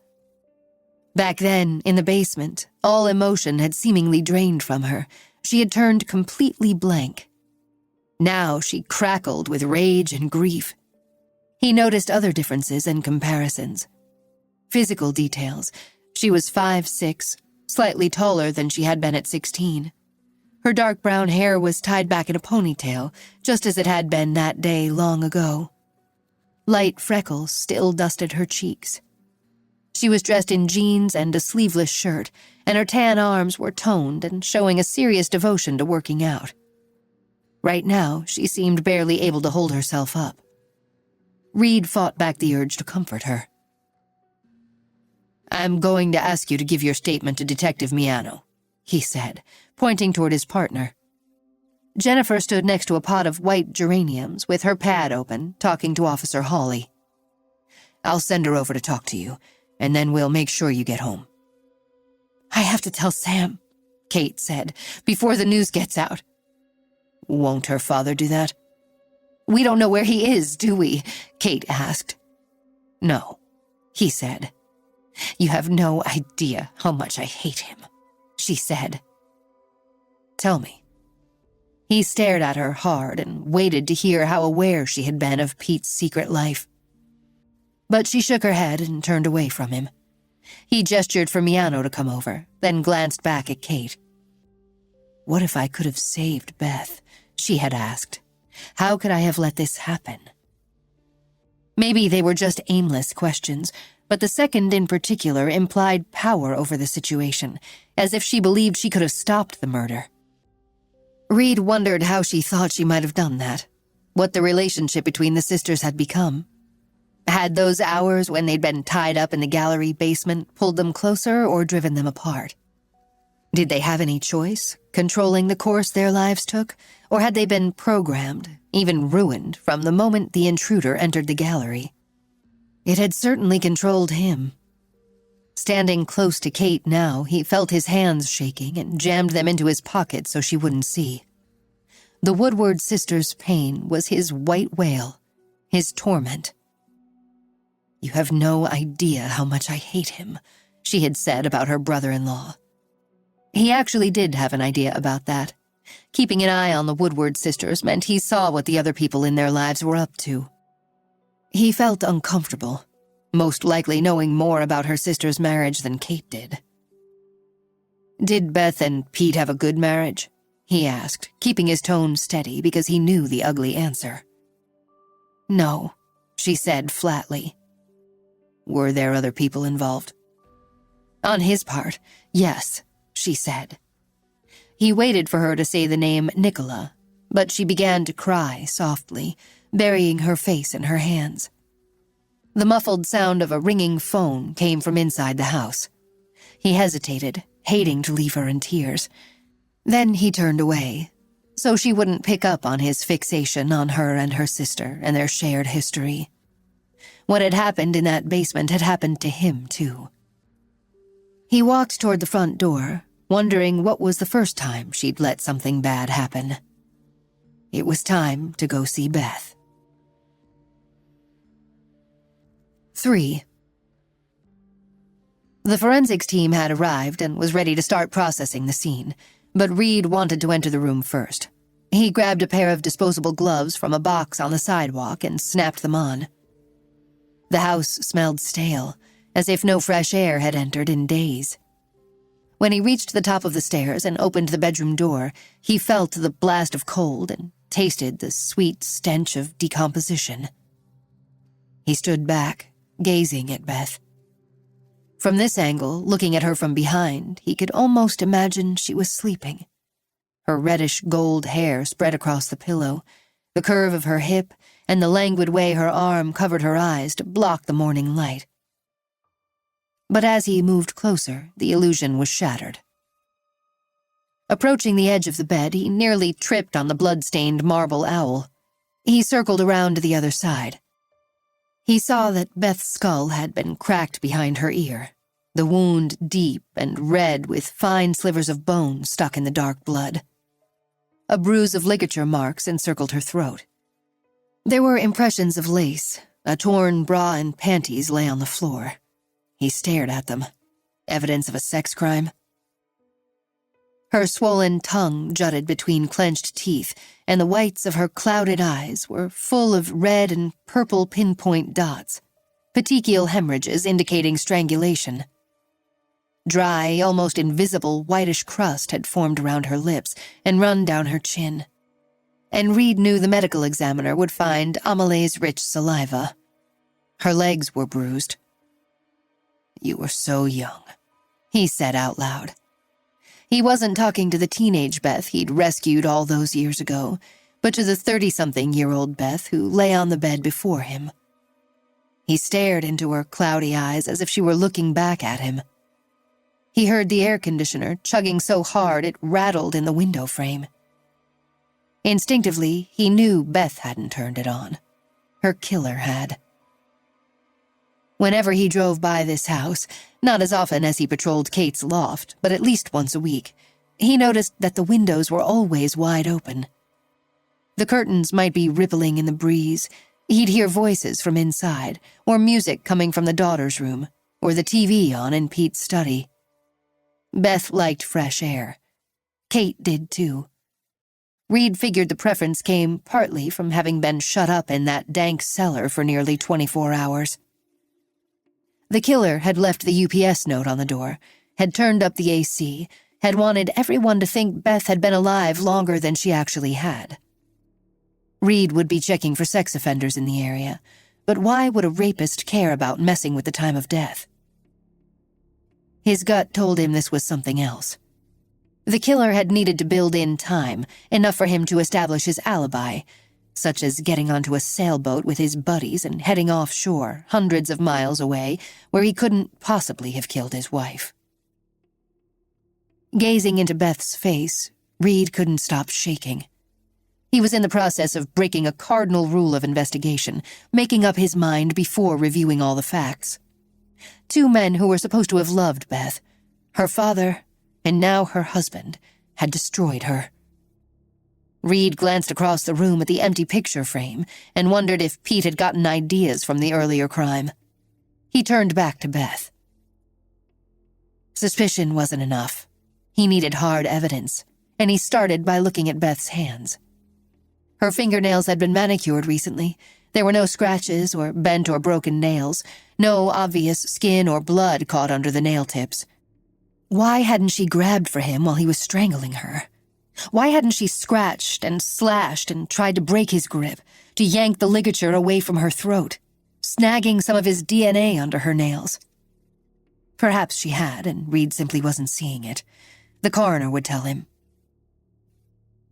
Back then, in the basement, all emotion had seemingly drained from her. She had turned completely blank. Now she crackled with rage and grief. He noticed other differences and comparisons. Physical details. She was 5'6", slightly taller than she had been at 16. Her dark brown hair was tied back in a ponytail, just as it had been that day long ago. Light freckles still dusted her cheeks. She was dressed in jeans and a sleeveless shirt, and her tan arms were toned and showing a serious devotion to working out. Right now, she seemed barely able to hold herself up. Reed fought back the urge to comfort her. "I'm going to ask you to give your statement to Detective Miano," he said, pointing toward his partner. Jennifer stood next to a pot of white geraniums with her pad open, talking to Officer Hawley. "I'll send her over to talk to you, and then we'll make sure you get home." "I have to tell Sam," Kate said, "before the news gets out." "Won't her father do that?" "We don't know where he is, do we?" Kate asked. "No," he said. "You have no idea how much I hate him," she said. "Tell me." He stared at her hard and waited to hear how aware she had been of Pete's secret life. But she shook her head and turned away from him. He gestured for Miano to come over, then glanced back at Kate. "What if I could have saved Beth?" she had asked. "How could I have let this happen?" Maybe they were just aimless questions, but the second in particular implied power over the situation, as if she believed she could have stopped the murder. Reed wondered how she thought she might have done that, what the relationship between the sisters had become. Had those hours when they'd been tied up in the gallery basement pulled them closer or driven them apart? Did they have any choice, controlling the course their lives took, or had they been programmed, even ruined, from the moment the intruder entered the gallery? It had certainly controlled him. Standing close to Kate now, he felt his hands shaking and jammed them into his pocket so she wouldn't see. The Woodward sisters' pain was his white whale, his torment. "You have no idea how much I hate him," she had said about her brother-in-law. He actually did have an idea about that. Keeping an eye on the Woodward sisters meant he saw what the other people in their lives were up to. He felt uncomfortable, most likely knowing more about her sister's marriage than Kate did. "Did Beth and Pete have a good marriage?" he asked, keeping his tone steady because he knew the ugly answer. "No," she said flatly. "Were there other people involved?" "On his part, yes," she said. He waited for her to say the name Nicola, but she began to cry softly, burying her face in her hands. The muffled sound of a ringing phone came from inside the house. He hesitated, hating to leave her in tears. Then he turned away, so she wouldn't pick up on his fixation on her and her sister and their shared history. What had happened in that basement had happened to him, too. He walked toward the front door, wondering what was the first time she'd let something bad happen. It was time to go see Beth. 3. The forensics team had arrived and was ready to start processing the scene, but Reed wanted to enter the room first. He grabbed a pair of disposable gloves from a box on the sidewalk and snapped them on. The house smelled stale, as if no fresh air had entered in days. When he reached the top of the stairs and opened the bedroom door, he felt the blast of cold and tasted the sweet stench of decomposition. He stood back, gazing at Beth. From this angle, looking at her from behind, he could almost imagine she was sleeping. Her reddish gold hair spread across the pillow, the curve of her hip, and the languid way her arm covered her eyes to block the morning light. But as he moved closer, the illusion was shattered. Approaching the edge of the bed, he nearly tripped on the blood-stained marble owl. He circled around to the other side. He saw that Beth's skull had been cracked behind her ear, the wound deep and red with fine slivers of bone stuck in the dark blood. A bruise of ligature marks encircled her throat. There were impressions of lace. A torn bra and panties lay on the floor. He stared at them. Evidence of a sex crime? Her swollen tongue jutted between clenched teeth, and the whites of her clouded eyes were full of red and purple pinpoint dots, petechial hemorrhages indicating strangulation. Dry, almost invisible whitish crust had formed around her lips and run down her chin. And Reed knew the medical examiner would find amylase-rich saliva. Her legs were bruised. "You were so young," he said out loud. He wasn't talking to the teenage Beth he'd rescued all those years ago, but to the 30-something-year-old Beth who lay on the bed before him. He stared into her cloudy eyes as if she were looking back at him. He heard the air conditioner chugging so hard it rattled in the window frame. Instinctively, he knew Beth hadn't turned it on. Her killer had. Whenever he drove by this house, not as often as he patrolled Kate's loft, but at least once a week, he noticed that the windows were always wide open. The curtains might be rippling in the breeze. He'd hear voices from inside, or music coming from the daughter's room, or the TV on in Pete's study. Beth liked fresh air. Kate did too. Reed figured the preference came partly from having been shut up in that dank cellar for nearly 24 hours. The killer had left the UPS note on the door, had turned up the AC, had wanted everyone to think Beth had been alive longer than she actually had. Reed would be checking for sex offenders in the area, but why would a rapist care about messing with the time of death? His gut told him this was something else. The killer had needed to build in time, enough for him to establish his alibi, such as getting onto a sailboat with his buddies and heading offshore, hundreds of miles away, where he couldn't possibly have killed his wife. Gazing into Beth's face, Reed couldn't stop shaking. He was in the process of breaking a cardinal rule of investigation, making up his mind before reviewing all the facts. Two men who were supposed to have loved Beth, her father, and now her husband, had destroyed her. Reed glanced across the room at the empty picture frame and wondered if Pete had gotten ideas from the earlier crime. He turned back to Beth. Suspicion wasn't enough. He needed hard evidence, and he started by looking at Beth's hands. Her fingernails had been manicured recently. There were no scratches or bent or broken nails, no obvious skin or blood caught under the nail tips. Why hadn't she grabbed for him while he was strangling her? Why hadn't she scratched and slashed and tried to break his grip, to yank the ligature away from her throat, snagging some of his DNA under her nails? Perhaps she had, and Reed simply wasn't seeing it. The coroner would tell him.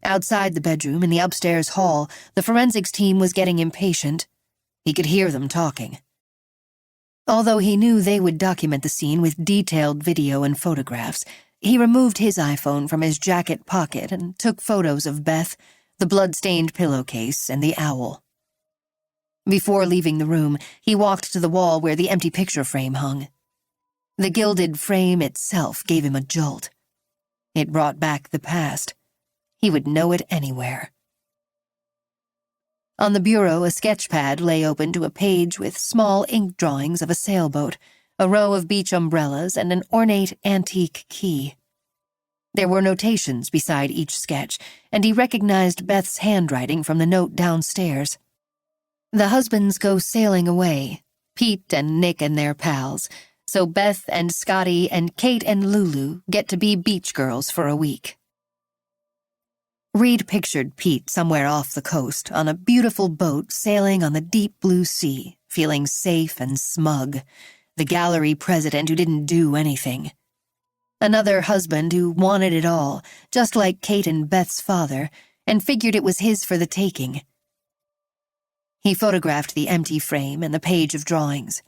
Outside the bedroom, in the upstairs hall, the forensics team was getting impatient. He could hear them talking. Although he knew they would document the scene with detailed video and photographs, he removed his iPhone from his jacket pocket and took photos of Beth, the blood-stained pillowcase, and the owl. Before leaving the room, he walked to the wall where the empty picture frame hung. The gilded frame itself gave him a jolt. It brought back the past. He would know it anywhere. On the bureau, a sketch pad lay open to a page with small ink drawings of a sailboat, a row of beach umbrellas, and an ornate antique key. There were notations beside each sketch, and he recognized Beth's handwriting from the note downstairs. The husbands go sailing away, Pete and Nick and their pals, so Beth and Scotty and Kate and Lulu get to be beach girls for a week. Reed pictured Pete somewhere off the coast on a beautiful boat sailing on the deep blue sea, feeling safe and smug, the gallery president who didn't do anything. Another husband who wanted it all, just like Kate and Beth's father, and figured it was his for the taking. He photographed the empty frame and the page of drawings.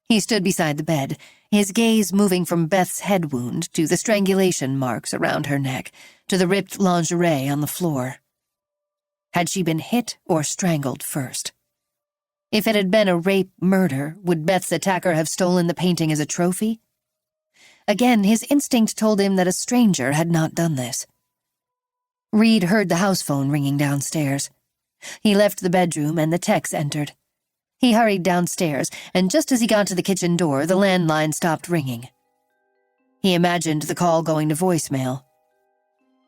He stood beside the bed, his gaze moving from Beth's head wound to the strangulation marks around her neck, to the ripped lingerie on the floor. Had she been hit or strangled first? If it had been a rape murder, would Beth's attacker have stolen the painting as a trophy? Again, his instinct told him that a stranger had not done this. Reed heard the house phone ringing downstairs. He left the bedroom and the techs entered. He hurried downstairs, and just as he got to the kitchen door, the landline stopped ringing. He imagined the call going to voicemail.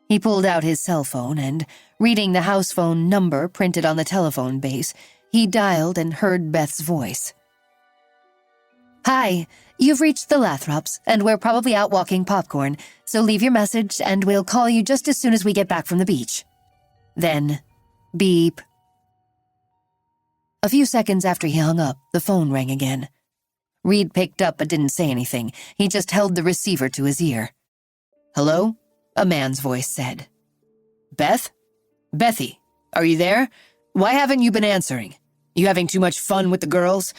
He pulled out his cell phone and, reading the house phone number printed on the telephone base, he dialed and heard Beth's voice. "Hi, you've reached the Lathrops, and we're probably out walking popcorn, so leave your message and we'll call you just as soon as we get back from the beach." Then, beep. A few seconds after he hung up, the phone rang again. Reed picked up but didn't say anything. He just held the receiver to his ear. "Hello?" a man's voice said. "Beth? Bethy, are you there? Why haven't you been answering? You having too much fun with the girls?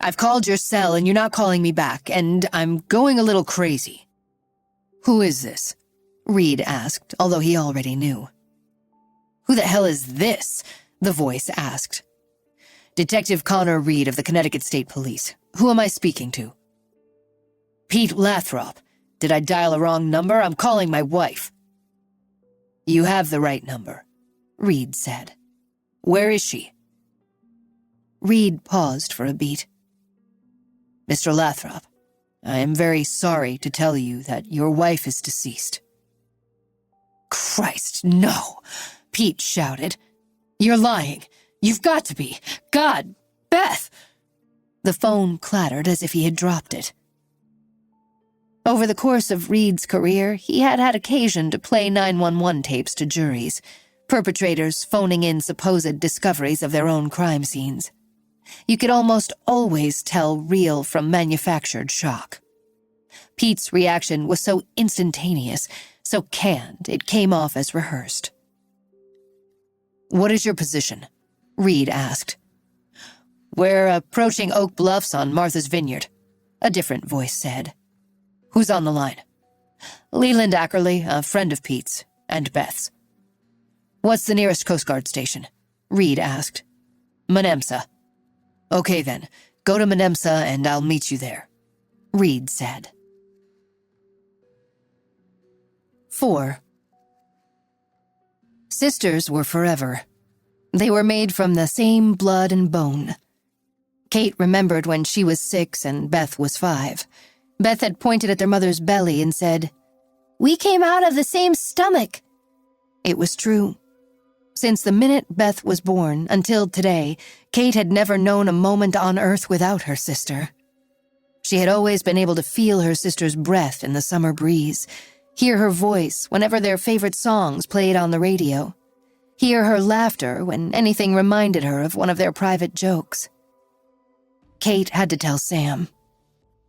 I've called your cell and you're not calling me back, and I'm going a little crazy." "Who is this?" Reed asked, although he already knew. "Who the hell is this?" the voice asked. "Detective Connor Reed of the Connecticut State Police. Who am I speaking to?" "Pete Lathrop. Did I dial a wrong number? I'm calling my wife." "You have the right number," Reed said. "Where is she?" Reed paused for a beat. "Mr. Lathrop, I am very sorry to tell you that your wife is deceased." "Christ, no!" Pete shouted. "You're lying. You've got to be. God, Beth!" The phone clattered as if he had dropped it. Over the course of Reed's career, he had had occasion to play 911 tapes to juries, perpetrators phoning in supposed discoveries of their own crime scenes. You could almost always tell real from manufactured shock. Pete's reaction was so instantaneous, so canned, it came off as rehearsed. "What is your position?" Reed asked. "We're approaching Oak Bluffs on Martha's Vineyard," a different voice said. "Who's on the line?" "Leland Ackerley, a friend of Pete's, and Beth's." "What's the nearest Coast Guard station?" Reed asked. "Menemsa." "Okay then, go to Menemsa and I'll meet you there," Reed said. 4. Sisters were forever. They were made from the same blood and bone. Kate remembered when she was 6 and Beth was 5. Beth had pointed at their mother's belly and said, "We came out of the same stomach." It was true. Since the minute Beth was born until today, Kate had never known a moment on earth without her sister. She had always been able to feel her sister's breath in the summer breeze, hear her voice whenever their favorite songs played on the radio, hear her laughter when anything reminded her of one of their private jokes. Kate had to tell Sam.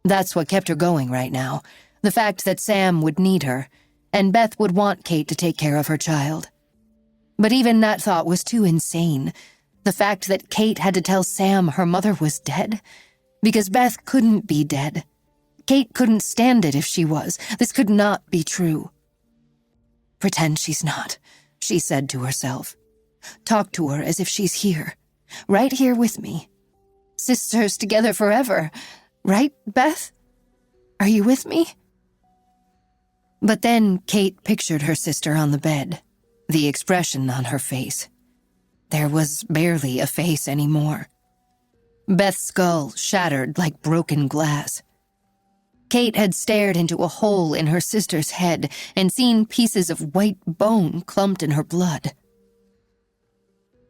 That's what kept her going right now, the fact that Sam would need her, and Beth would want Kate to take care of her child. But even that thought was too insane. The fact that Kate had to tell Sam her mother was dead? Because Beth couldn't be dead. Kate couldn't stand it if she was. This could not be true. "Pretend she's not," she said to herself. "Talk to her as if she's here, right here with me. Sisters together forever, right, Beth?" Are you with me?" But then Kate pictured her sister on the bed, the expression on her face. There was barely a face anymore. Beth's skull shattered like broken glass. Kate had stared into a hole in her sister's head and seen pieces of white bone clumped in her blood.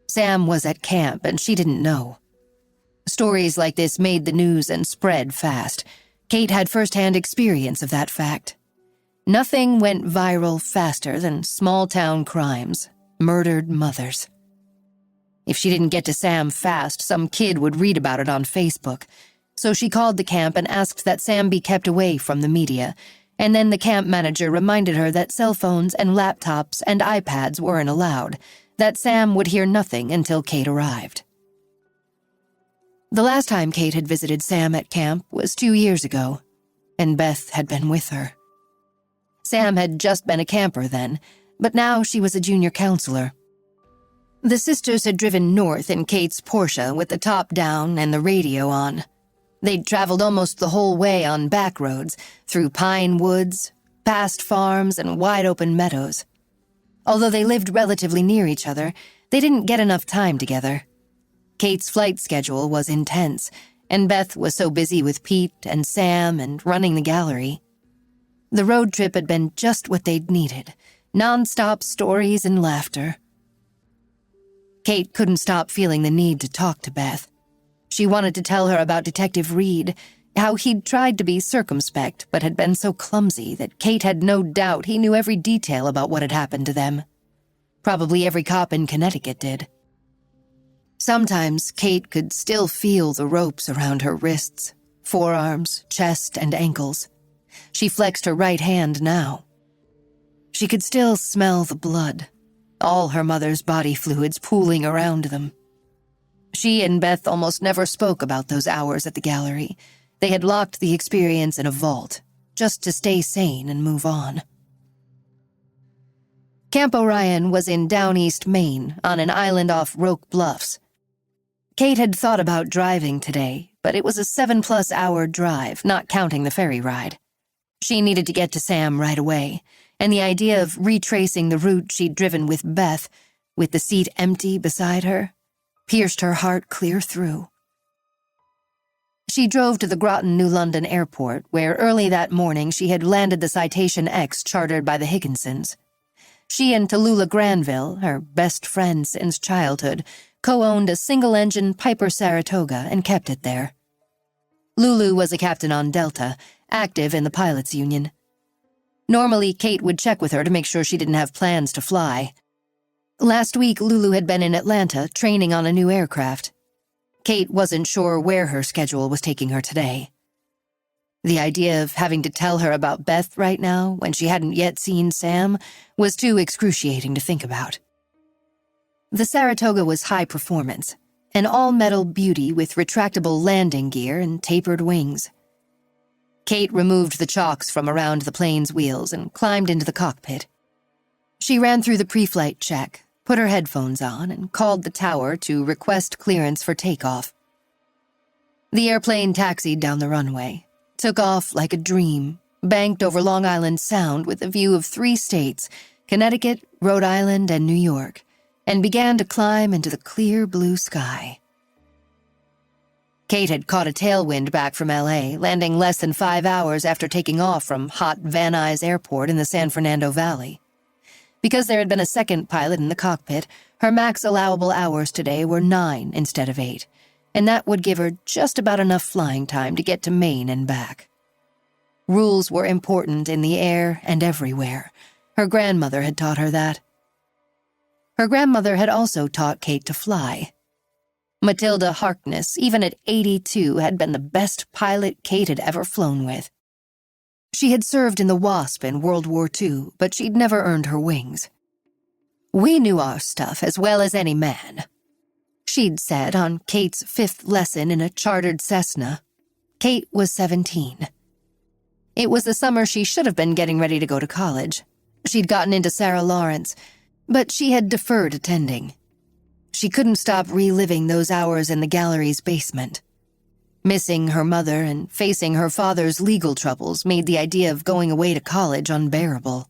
Sam was at camp and she didn't know. Stories like this made the news and spread fast. Kate had first-hand experience of that fact. Nothing went viral faster than small-town crimes, murdered mothers. If she didn't get to Sam fast, some kid would read about it on Facebook. So she called the camp and asked that Sam be kept away from the media, and then the camp manager reminded her that cell phones and laptops and iPads weren't allowed, that Sam would hear nothing until Kate arrived. The last time Kate had visited Sam at camp was 2 years ago, and Beth had been with her. Sam had just been a camper then, but now she was a junior counselor. The sisters had driven north in Kate's Porsche with the top down and the radio on. They'd traveled almost the whole way on back roads, through pine woods, past farms and wide-open meadows. Although they lived relatively near each other, they didn't get enough time together. Kate's flight schedule was intense, and Beth was so busy with Pete and Sam and running the gallery. The road trip had been just what they'd needed, non-stop stories and laughter. Kate couldn't stop feeling the need to talk to Beth. She wanted to tell her about Detective Reed, how he'd tried to be circumspect but had been so clumsy that Kate had no doubt he knew every detail about what had happened to them. Probably every cop in Connecticut did. Sometimes Kate could still feel the ropes around her wrists, forearms, chest, and ankles. She flexed her right hand now. She could still smell the blood, all her mother's body fluids pooling around them. She and Beth almost never spoke about those hours at the gallery. They had locked the experience in a vault, just to stay sane and move on. Camp Orion was in Down East Maine, on an island off Roque Bluffs. Kate had thought about driving today, but it was a 7+ hour drive, not counting the ferry ride. She needed to get to Sam right away, and the idea of retracing the route she'd driven with Beth, with the seat empty beside her, pierced her heart clear through. She drove to the Groton New London airport, where early that morning she had landed the Citation X chartered by the Higginsons. She and Tallulah Granville, her best friend since childhood, co-owned a single-engine Piper Saratoga and kept it there. Lulu was a captain on Delta, active in the pilots' union. Normally, Kate would check with her to make sure she didn't have plans to fly. Last week, Lulu had been in Atlanta training on a new aircraft. Kate wasn't sure where her schedule was taking her today. The idea of having to tell her about Beth right now, when she hadn't yet seen Sam, was too excruciating to think about. The Saratoga was high performance, an all-metal beauty with retractable landing gear and tapered wings. Kate removed the chocks from around the plane's wheels and climbed into the cockpit. She ran through the pre-flight check, put her headphones on, and called the tower to request clearance for takeoff. The airplane taxied down the runway, took off like a dream, banked over Long Island Sound with a view of 3 states, Connecticut, Rhode Island, and New York, and began to climb into the clear blue sky. Kate had caught a tailwind back from L.A., landing less than 5 hours after taking off from hot Van Nuys Airport in the San Fernando Valley. Because there had been a second pilot in the cockpit, her max allowable hours today were 9 instead of 8, and that would give her just about enough flying time to get to Maine and back. Rules were important in the air and everywhere. Her grandmother had taught her that. Her grandmother had also taught Kate to fly. Matilda Harkness, even at 82, had been the best pilot Kate had ever flown with. She had served in the Wasp in World War II, but she'd never earned her wings. "We knew our stuff as well as any man," she'd said on Kate's 5th lesson in a chartered Cessna. Kate was 17. It was the summer she should have been getting ready to go to college. She'd gotten into Sarah Lawrence, but she had deferred attending. She couldn't stop reliving those hours in the gallery's basement. Missing her mother and facing her father's legal troubles made the idea of going away to college unbearable.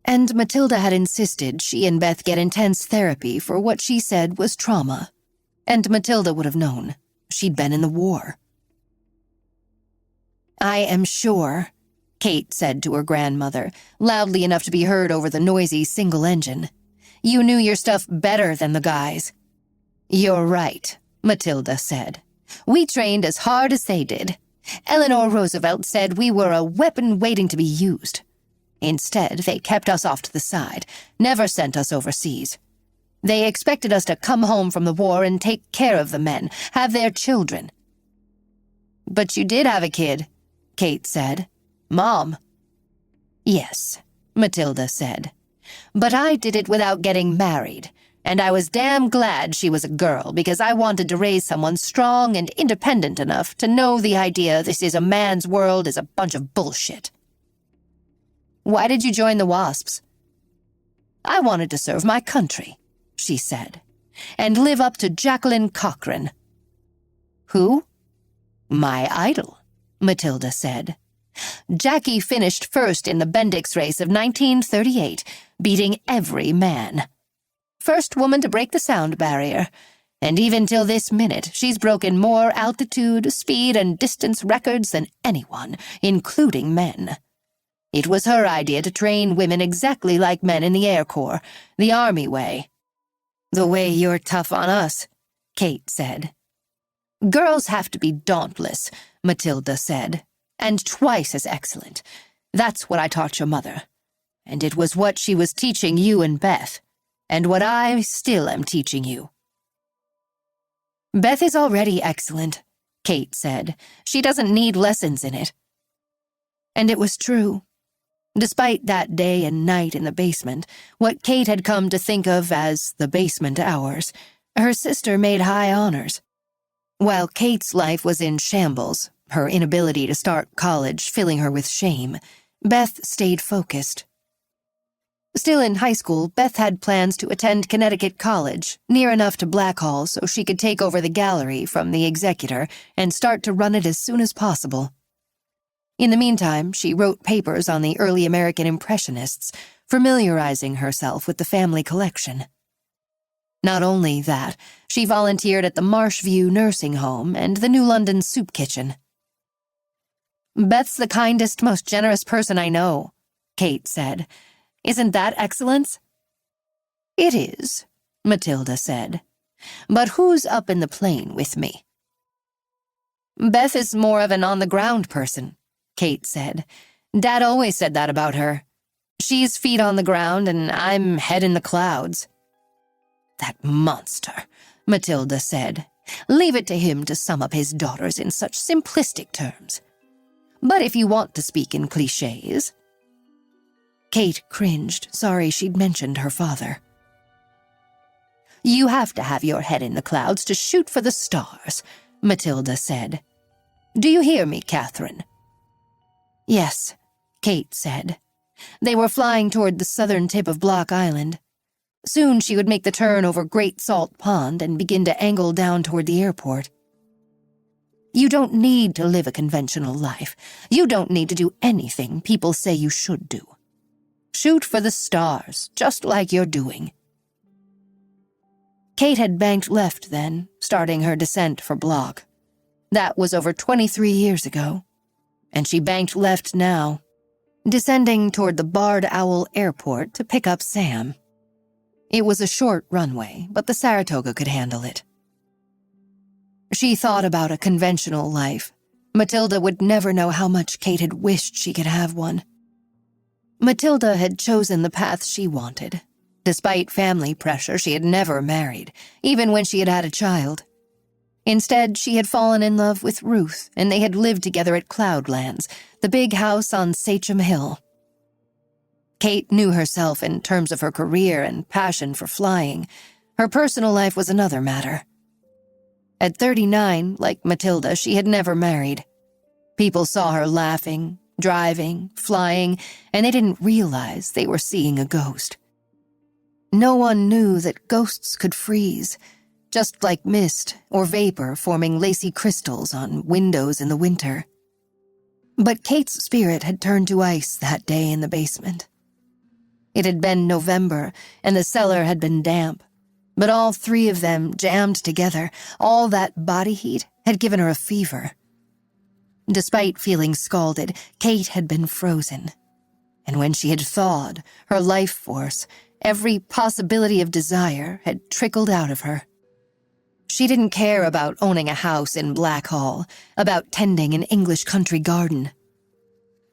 And Matilda had insisted she and Beth get intense therapy for what she said was trauma. And Matilda would have known. She'd been in the war. "I am sure," Kate said to her grandmother, loudly enough to be heard over the noisy single engine. "You knew your stuff better than the guys." "You're right," Matilda said. "We trained as hard as they did. Eleanor Roosevelt said we were a weapon waiting to be used. Instead, they kept us off to the side, never sent us overseas. They expected us to come home from the war and take care of the men, have their children." "But you did have a kid," Kate said. "Mom." "Yes," Matilda said. "But I did it without getting married. And I was damn glad she was a girl because I wanted to raise someone strong and independent enough to know the idea this is a man's world is a bunch of bullshit." "Why did you join the Wasps?" "I wanted to serve my country," she said, "and live up to Jacqueline Cochran." "Who?" "My idol," Matilda said. "Jackie finished first in the Bendix race of 1938, beating every man. First woman to break the sound barrier, and even till this minute she's broken more altitude, speed, and distance records than anyone, including men. It was her idea to train women exactly like men in the Air Corps, the Army way." "The way you're tough on us," Kate said. "Girls have to be dauntless," Matilda said, "and twice as excellent. That's what I taught your mother. And it was what she was teaching you and Beth. And what I still am teaching you." "Beth is already excellent," Kate said. "She doesn't need lessons in it." And it was true. Despite that day and night in the basement, what Kate had come to think of as the basement hours, her sister made high honors. While Kate's life was in shambles, her inability to start college filling her with shame, Beth stayed focused. Still in high school, Beth had plans to attend Connecticut College, near enough to Blackhall so she could take over the gallery from the executor and start to run it as soon as possible. In the meantime, she wrote papers on the early American Impressionists, familiarizing herself with the family collection. Not only that, she volunteered at the Marshview Nursing Home and the New London Soup Kitchen. "Beth's the kindest, most generous person I know," Kate said. "Isn't that excellence?" "It is," Matilda said. "But who's up in the plane with me?" "Beth is more of an on-the-ground person," Kate said. "Dad always said that about her. She's feet on the ground and I'm head in the clouds." "That monster," Matilda said. "Leave it to him to sum up his daughters in such simplistic terms. But if you want to speak in cliches—" Kate cringed, sorry she'd mentioned her father. "You have to have your head in the clouds to shoot for the stars," Matilda said. "Do you hear me, Catherine?" "Yes," Kate said. They were flying toward the southern tip of Block Island. Soon she would make the turn over Great Salt Pond and begin to angle down toward the airport. "You don't need to live a conventional life. You don't need to do anything people say you should do. Shoot for the stars, just like you're doing." Kate had banked left then, starting her descent for Block. That was over 23 years ago. And she banked left now, descending toward the Barred Owl Airport to pick up Sam. It was a short runway, but the Saratoga could handle it. She thought about a conventional life. Matilda would never know how much Kate had wished she could have one. Matilda had chosen the path she wanted. Despite family pressure, she had never married, even when she had had a child. Instead, she had fallen in love with Ruth, and they had lived together at Cloudlands, the big house on Sachem Hill. Kate knew herself in terms of her career and passion for flying. Her personal life was another matter. At 39, like Matilda, she had never married. People saw her laughing, driving, flying, and they didn't realize they were seeing a ghost. No one knew that ghosts could freeze, just like mist or vapor forming lacy crystals on windows in the winter. But Kate's spirit had turned to ice that day in the basement. It had been November, and the cellar had been damp, but all three of them jammed together, all that body heat had given her a fever. Despite feeling scalded, Kate had been frozen. And when she had thawed, her life force, every possibility of desire, had trickled out of her. She didn't care about owning a house in Blackhall, about tending an English country garden.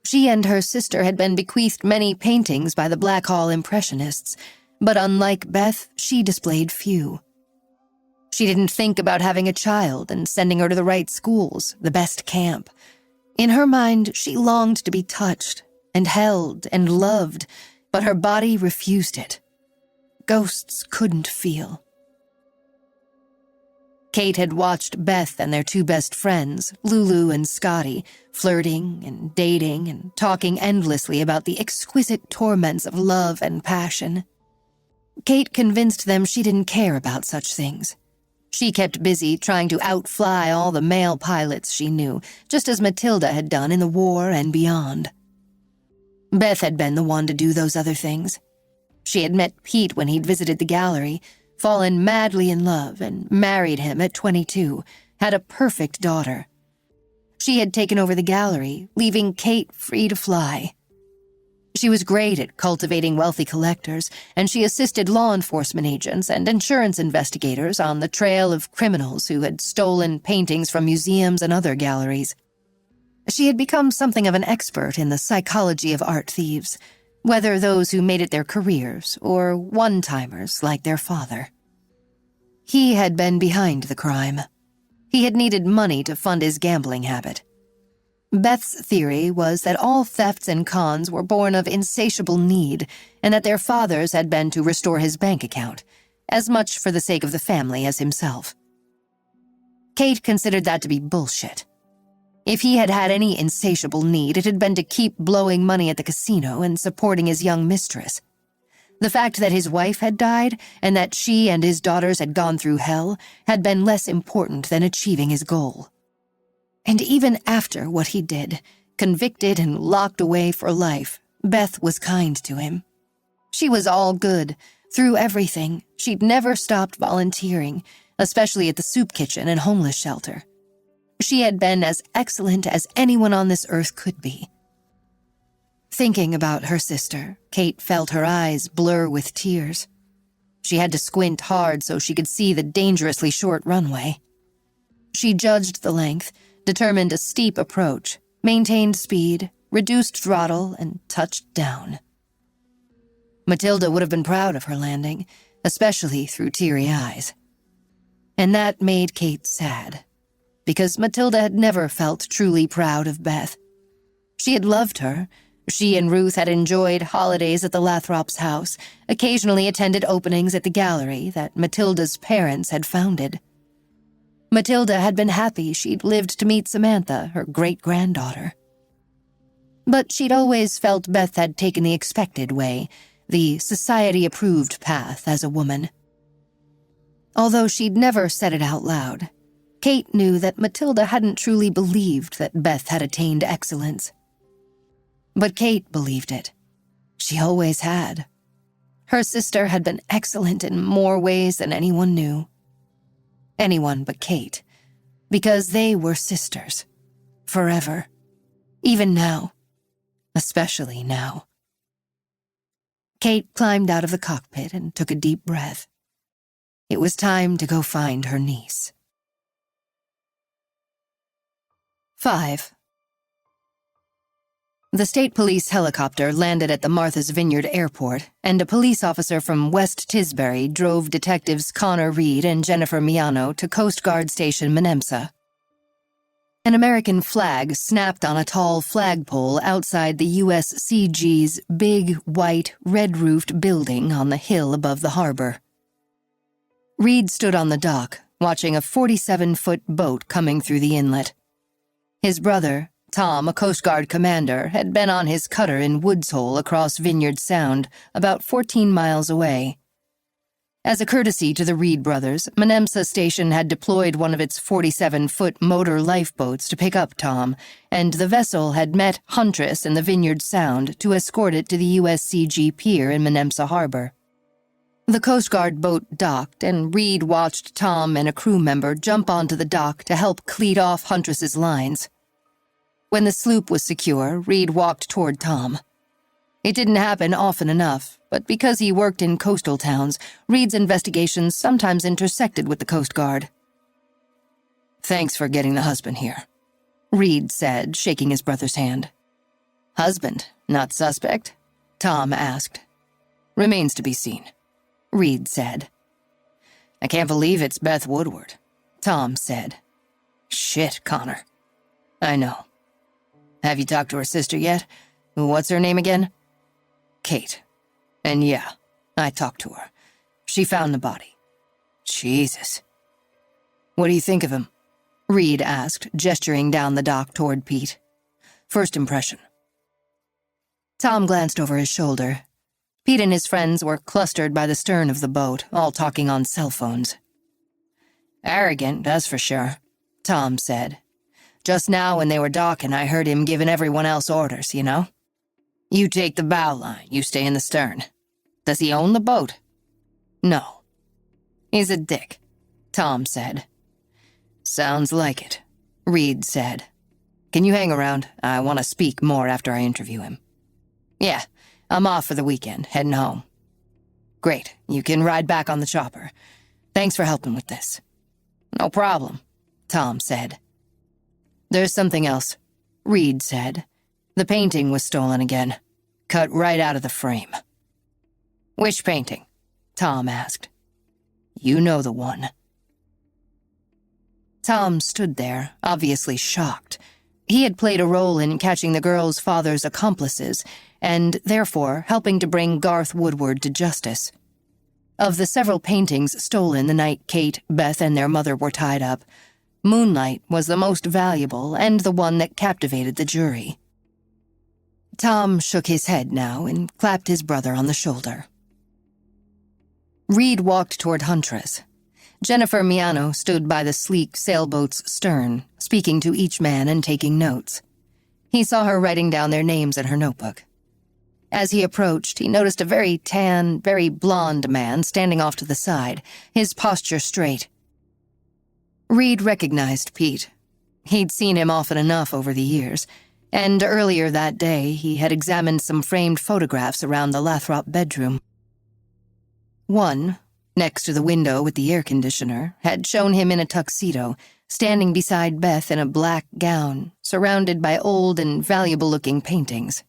She and her sister had been bequeathed many paintings by the Blackhall Impressionists, but unlike Beth, she displayed few. She didn't think about having a child and sending her to the right schools, the best camp. In her mind, she longed to be touched and held and loved, but her body refused it. Ghosts couldn't feel. Kate had watched Beth and their two best friends, Lulu and Scotty, flirting and dating and talking endlessly about the exquisite torments of love and passion. Kate convinced them she didn't care about such things. She kept busy trying to outfly all the male pilots she knew, just as Matilda had done in the war and beyond. Beth had been the one to do those other things. She had met Pete when he'd visited the gallery, fallen madly in love, and married him at 22, had a perfect daughter. She had taken over the gallery, leaving Kate free to fly. She was great at cultivating wealthy collectors, and she assisted law enforcement agents and insurance investigators on the trail of criminals who had stolen paintings from museums and other galleries. She had become something of an expert in the psychology of art thieves, whether those who made it their careers or one-timers like their father. He had been behind the crime. He had needed money to fund his gambling habit. Beth's theory was that all thefts and cons were born of insatiable need, and that their father's had been to restore his bank account, as much for the sake of the family as himself. Kate considered that to be bullshit. If he had had any insatiable need, it had been to keep blowing money at the casino and supporting his young mistress. The fact that his wife had died, and that she and his daughters had gone through hell, had been less important than achieving his goal. And even after what he did, convicted and locked away for life, Beth was kind to him. She was all good. Through everything, she'd never stopped volunteering, especially at the soup kitchen and homeless shelter. She had been as excellent as anyone on this earth could be. Thinking about her sister, Kate felt her eyes blur with tears. She had to squint hard so she could see the dangerously short runway. She judged the length, determined a steep approach, maintained speed, reduced throttle, and touched down. Matilda would have been proud of her landing, especially through teary eyes. And that made Kate sad, because Matilda had never felt truly proud of Beth. She had loved her. She and Ruth had enjoyed holidays at the Lathrop's house, occasionally attended openings at the gallery that Matilda's parents had founded. Matilda had been happy she'd lived to meet Samantha, her great-granddaughter. But she'd always felt Beth had taken the expected way, the society-approved path as a woman. Although she'd never said it out loud, Kate knew that Matilda hadn't truly believed that Beth had attained excellence. But Kate believed it. She always had. Her sister had been excellent in more ways than anyone knew. Anyone but Kate, because they were sisters. Forever. Even now. Especially now. Kate climbed out of the cockpit and took a deep breath. It was time to go find her niece. 5. The state police helicopter landed at the Martha's Vineyard Airport, and a police officer from West Tisbury drove detectives Connor Reed and Jennifer Miano to Coast Guard Station Menemsa. An American flag snapped on a tall flagpole outside the USCG's big, white, red-roofed building on the hill above the harbor. Reed stood on the dock, watching a 47-foot boat coming through the inlet. His brother, Tom, a Coast Guard commander, had been on his cutter in Woods Hole across Vineyard Sound, about 14 miles away. As a courtesy to the Reed brothers, Menemsa Station had deployed one of its 47-foot motor lifeboats to pick up Tom, and the vessel had met Huntress in the Vineyard Sound to escort it to the USCG pier in Menemsa Harbor. The Coast Guard boat docked, and Reed watched Tom and a crew member jump onto the dock to help cleat off Huntress's lines. When the sloop was secure, Reed walked toward Tom. It didn't happen often enough, but because he worked in coastal towns, Reed's investigations sometimes intersected with the Coast Guard. "Thanks for getting the husband here," Reed said, shaking his brother's hand. "Husband, not suspect?" Tom asked. "Remains to be seen," Reed said. "I can't believe it's Beth Woodward," Tom said. "Shit, Connor." "I know. Have you talked to her sister yet? What's her name again?" "Kate. And yeah, I talked to her. She found the body." "Jesus." "What do you think of him?" Reed asked, gesturing down the dock toward Pete. "First impression." Tom glanced over his shoulder. Pete and his friends were clustered by the stern of the boat, all talking on cell phones. "Arrogant, that's for sure," Tom said. "Just now when they were docking, I heard him giving everyone else orders, you know? You take the bow line, you stay in the stern. Does he own the boat?" "No." "He's a dick," Tom said. "Sounds like it," Reed said. "Can you hang around? I want to speak more after I interview him." "Yeah, I'm off for the weekend, heading home." "Great, you can ride back on the chopper. Thanks for helping with this." "No problem," Tom said. "There's something else," Reed said. "The painting was stolen again. Cut right out of the frame." "Which painting?" Tom asked. "You know the one." Tom stood there, obviously shocked. He had played a role in catching the girl's father's accomplices, and therefore helping to bring Garth Woodward to justice. Of the several paintings stolen the night Kate, Beth, and their mother were tied up, Moonlight was the most valuable and the one that captivated the jury. Tom shook his head now and clapped his brother on the shoulder. Reed walked toward Huntress. Jennifer Miano stood by the sleek sailboat's stern, speaking to each man and taking notes. He saw her writing down their names in her notebook. As he approached, he noticed a very tan, very blond man standing off to the side, his posture straight. Reed recognized Pete. He'd seen him often enough over the years, and earlier that day he had examined some framed photographs around the Lathrop bedroom. One, next to the window with the air conditioner, had shown him in a tuxedo, standing beside Beth in a black gown, surrounded by old and valuable-looking paintings.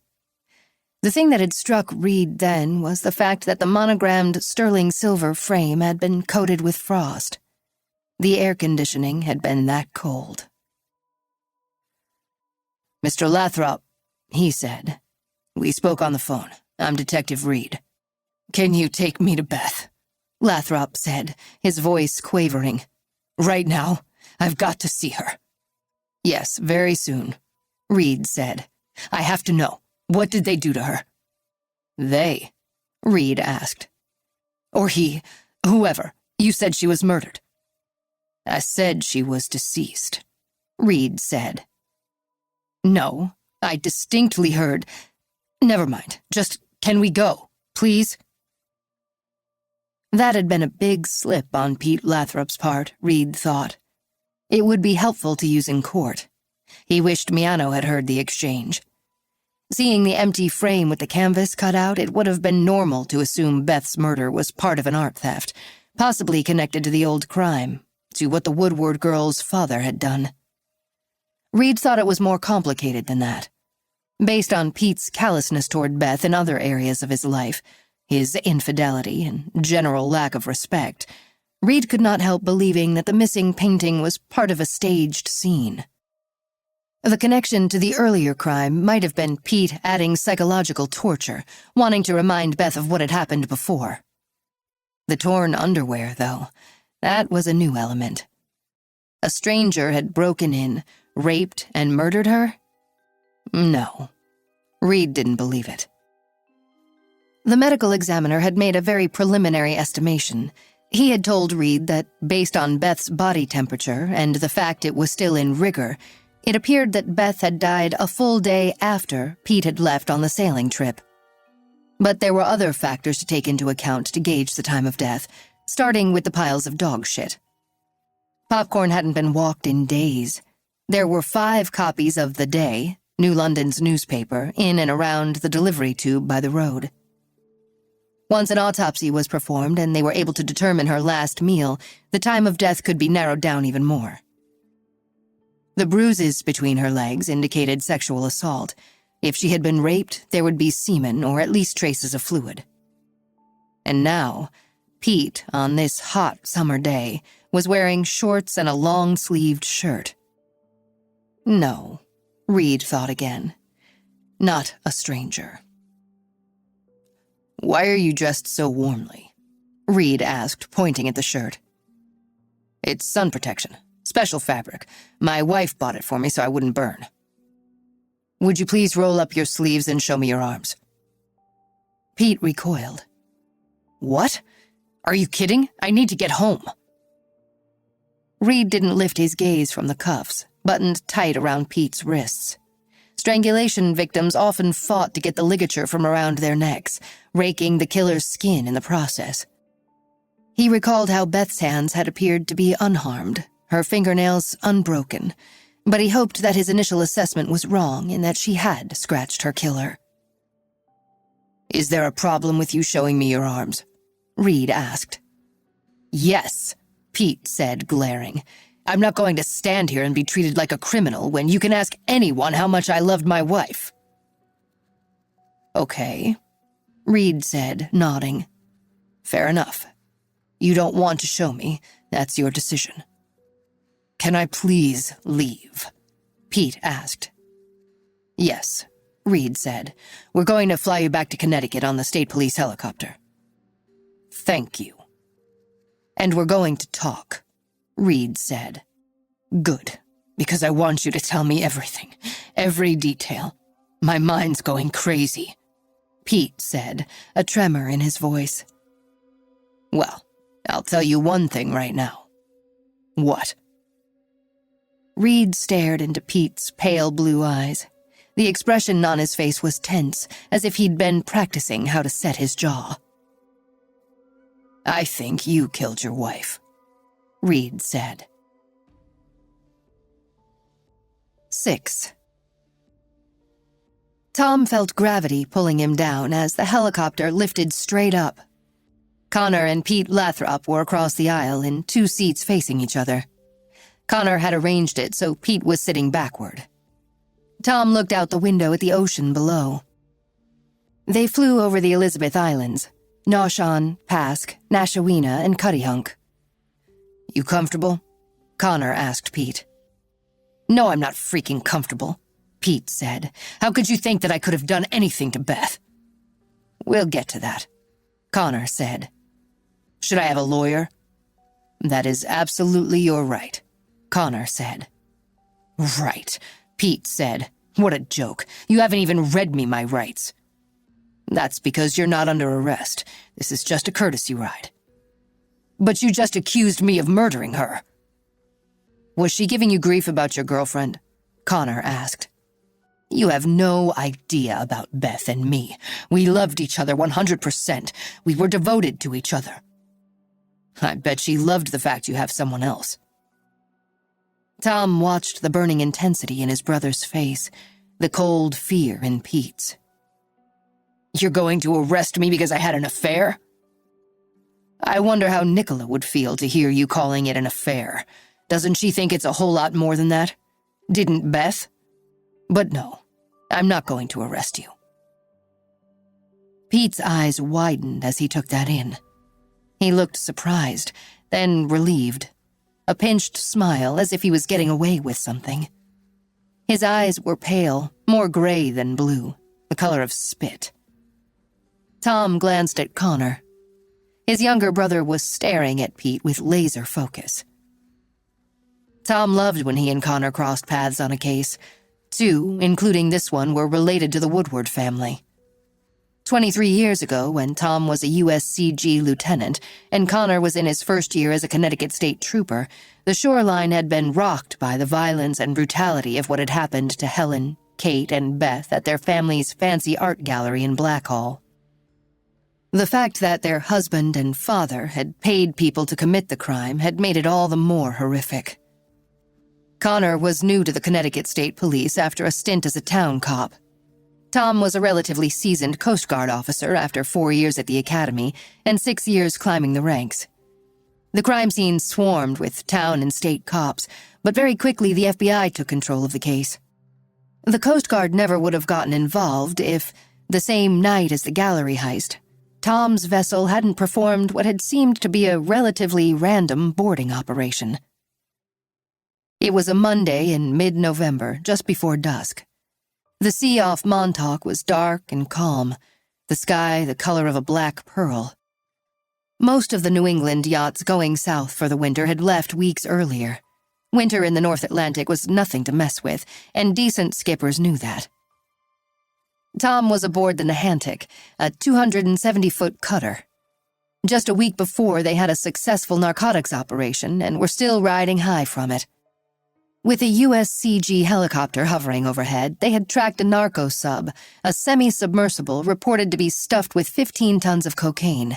The thing that had struck Reed then was the fact that the monogrammed sterling silver frame had been coated with frost. The air conditioning had been that cold. "Mr. Lathrop," he said. "We spoke on the phone. I'm Detective Reed." "Can you take me to Beth?" Lathrop said, his voice quavering. "Right now, I've got to see her." "Yes, very soon," Reed said. "I have to know. What did they do to her?" "They?" Reed asked. "Or he, whoever. You said she was murdered." "I said she was deceased," Reed said. "No, I distinctly heard. Never mind, just can we go, please?" That had been a big slip on Pete Lathrop's part, Reed thought. It would be helpful to use in court. He wished Miano had heard the exchange. Seeing the empty frame with the canvas cut out, it would have been normal to assume Beth's murder was part of an art theft, possibly connected to the old crime, to what the Woodward girl's father had done. Reed thought it was more complicated than that. Based on Pete's callousness toward Beth in other areas of his life, his infidelity and general lack of respect, Reed could not help believing that the missing painting was part of a staged scene. The connection to the earlier crime might have been Pete adding psychological torture, wanting to remind Beth of what had happened before. The torn underwear, though, that was a new element. A stranger had broken in, raped, and murdered her? No. Reed didn't believe it. The medical examiner had made a very preliminary estimation. He had told Reed that, based on Beth's body temperature and the fact it was still in rigor, it appeared that Beth had died a full day after Pete had left on the sailing trip. But there were other factors to take into account to gauge the time of death, starting with the piles of dog shit. Popcorn hadn't been walked in days. There were 5 copies of The Day, New London's newspaper, in and around the delivery tube by the road. Once an autopsy was performed and they were able to determine her last meal, the time of death could be narrowed down even more. The bruises between her legs indicated sexual assault. If she had been raped, there would be semen or at least traces of fluid. And now, Pete, on this hot summer day, was wearing shorts and a long-sleeved shirt. No, Reed thought again. Not a stranger. "Why are you dressed so warmly?" Reed asked, pointing at the shirt. "It's sun protection. Special fabric. My wife bought it for me so I wouldn't burn." "Would you please roll up your sleeves and show me your arms?" Pete recoiled. "What? Are you kidding? I need to get home." Reed didn't lift his gaze from the cuffs, buttoned tight around Pete's wrists. Strangulation victims often fought to get the ligature from around their necks, raking the killer's skin in the process. He recalled how Beth's hands had appeared to be unharmed, her fingernails unbroken, but he hoped that his initial assessment was wrong and that she had scratched her killer. "Is there a problem with you showing me your arms?" Reed asked. "Yes," Pete said, glaring. "I'm not going to stand here and be treated like a criminal when you can ask anyone how much I loved my wife." "Okay," Reed said, nodding. "Fair enough. You don't want to show me. That's your decision." "Can I please leave?" Pete asked. "Yes," Reed said. "We're going to fly you back to Connecticut on the state police helicopter." "Thank you." "And we're going to talk," Reed said. "Good, because I want you to tell me everything, every detail. My mind's going crazy," Pete said, a tremor in his voice. "Well, I'll tell you one thing right now." "What?" Reed stared into Pete's pale blue eyes. The expression on his face was tense, as if he'd been practicing how to set his jaw. "I think you killed your wife," Reed said. 6. Tom felt gravity pulling him down as the helicopter lifted straight up. Connor and Pete Lathrop were across the aisle in 2 seats facing each other. Connor had arranged it so Pete was sitting backward. Tom looked out the window at the ocean below. They flew over the Elizabeth Islands, Noshawn, Pask, Nashawena, and Cuttyhunk. "You comfortable?" Connor asked Pete. "No, I'm not freaking comfortable," Pete said. "How could you think that I could have done anything to Beth?" "We'll get to that," Connor said. "Should I have a lawyer?" "That is absolutely your right," Connor said. "Right," Pete said. "What a joke. You haven't even read me my rights." "That's because you're not under arrest. This is just a courtesy ride." "But you just accused me of murdering her." "Was she giving you grief about your girlfriend?" Connor asked. "You have no idea about Beth and me. We loved each other 100%. We were devoted to each other." "I bet she loved the fact you have someone else." Tom watched the burning intensity in his brother's face, the cold fear in Pete's. "You're going to arrest me because I had an affair?" "I wonder how Nicola would feel to hear you calling it an affair. Doesn't she think it's a whole lot more than that? Didn't Beth? But no, I'm not going to arrest you." Pete's eyes widened as he took that in. He looked surprised, then relieved. A pinched smile as if he was getting away with something. His eyes were pale, more gray than blue, the color of spit. Tom glanced at Connor. His younger brother was staring at Pete with laser focus. Tom loved when he and Connor crossed paths on a case. 2, including this one, were related to the Woodward family. 23 years ago, when Tom was a USCG lieutenant and Connor was in his first year as a Connecticut state trooper, the shoreline had been rocked by the violence and brutality of what had happened to Helen, Kate, and Beth at their family's fancy art gallery in Blackhall. The fact that their husband and father had paid people to commit the crime had made it all the more horrific. Connor was new to the Connecticut State Police after a stint as a town cop. Tom was a relatively seasoned Coast Guard officer after 4 years at the academy and 6 years climbing the ranks. The crime scene swarmed with town and state cops, but very quickly the FBI took control of the case. The Coast Guard never would have gotten involved if, the same night as the gallery heist, Tom's vessel hadn't performed what had seemed to be a relatively random boarding operation. It was a Monday in mid-November, just before dusk. The sea off Montauk was dark and calm, the sky the color of a black pearl. Most of the New England yachts going south for the winter had left weeks earlier. Winter in the North Atlantic was nothing to mess with, and decent skippers knew that. Tom was aboard the Nahantec, a 270-foot cutter. Just a week before, they had a successful narcotics operation and were still riding high from it. With a USCG helicopter hovering overhead, they had tracked a narco sub, a semi-submersible reported to be stuffed with 15 tons of cocaine.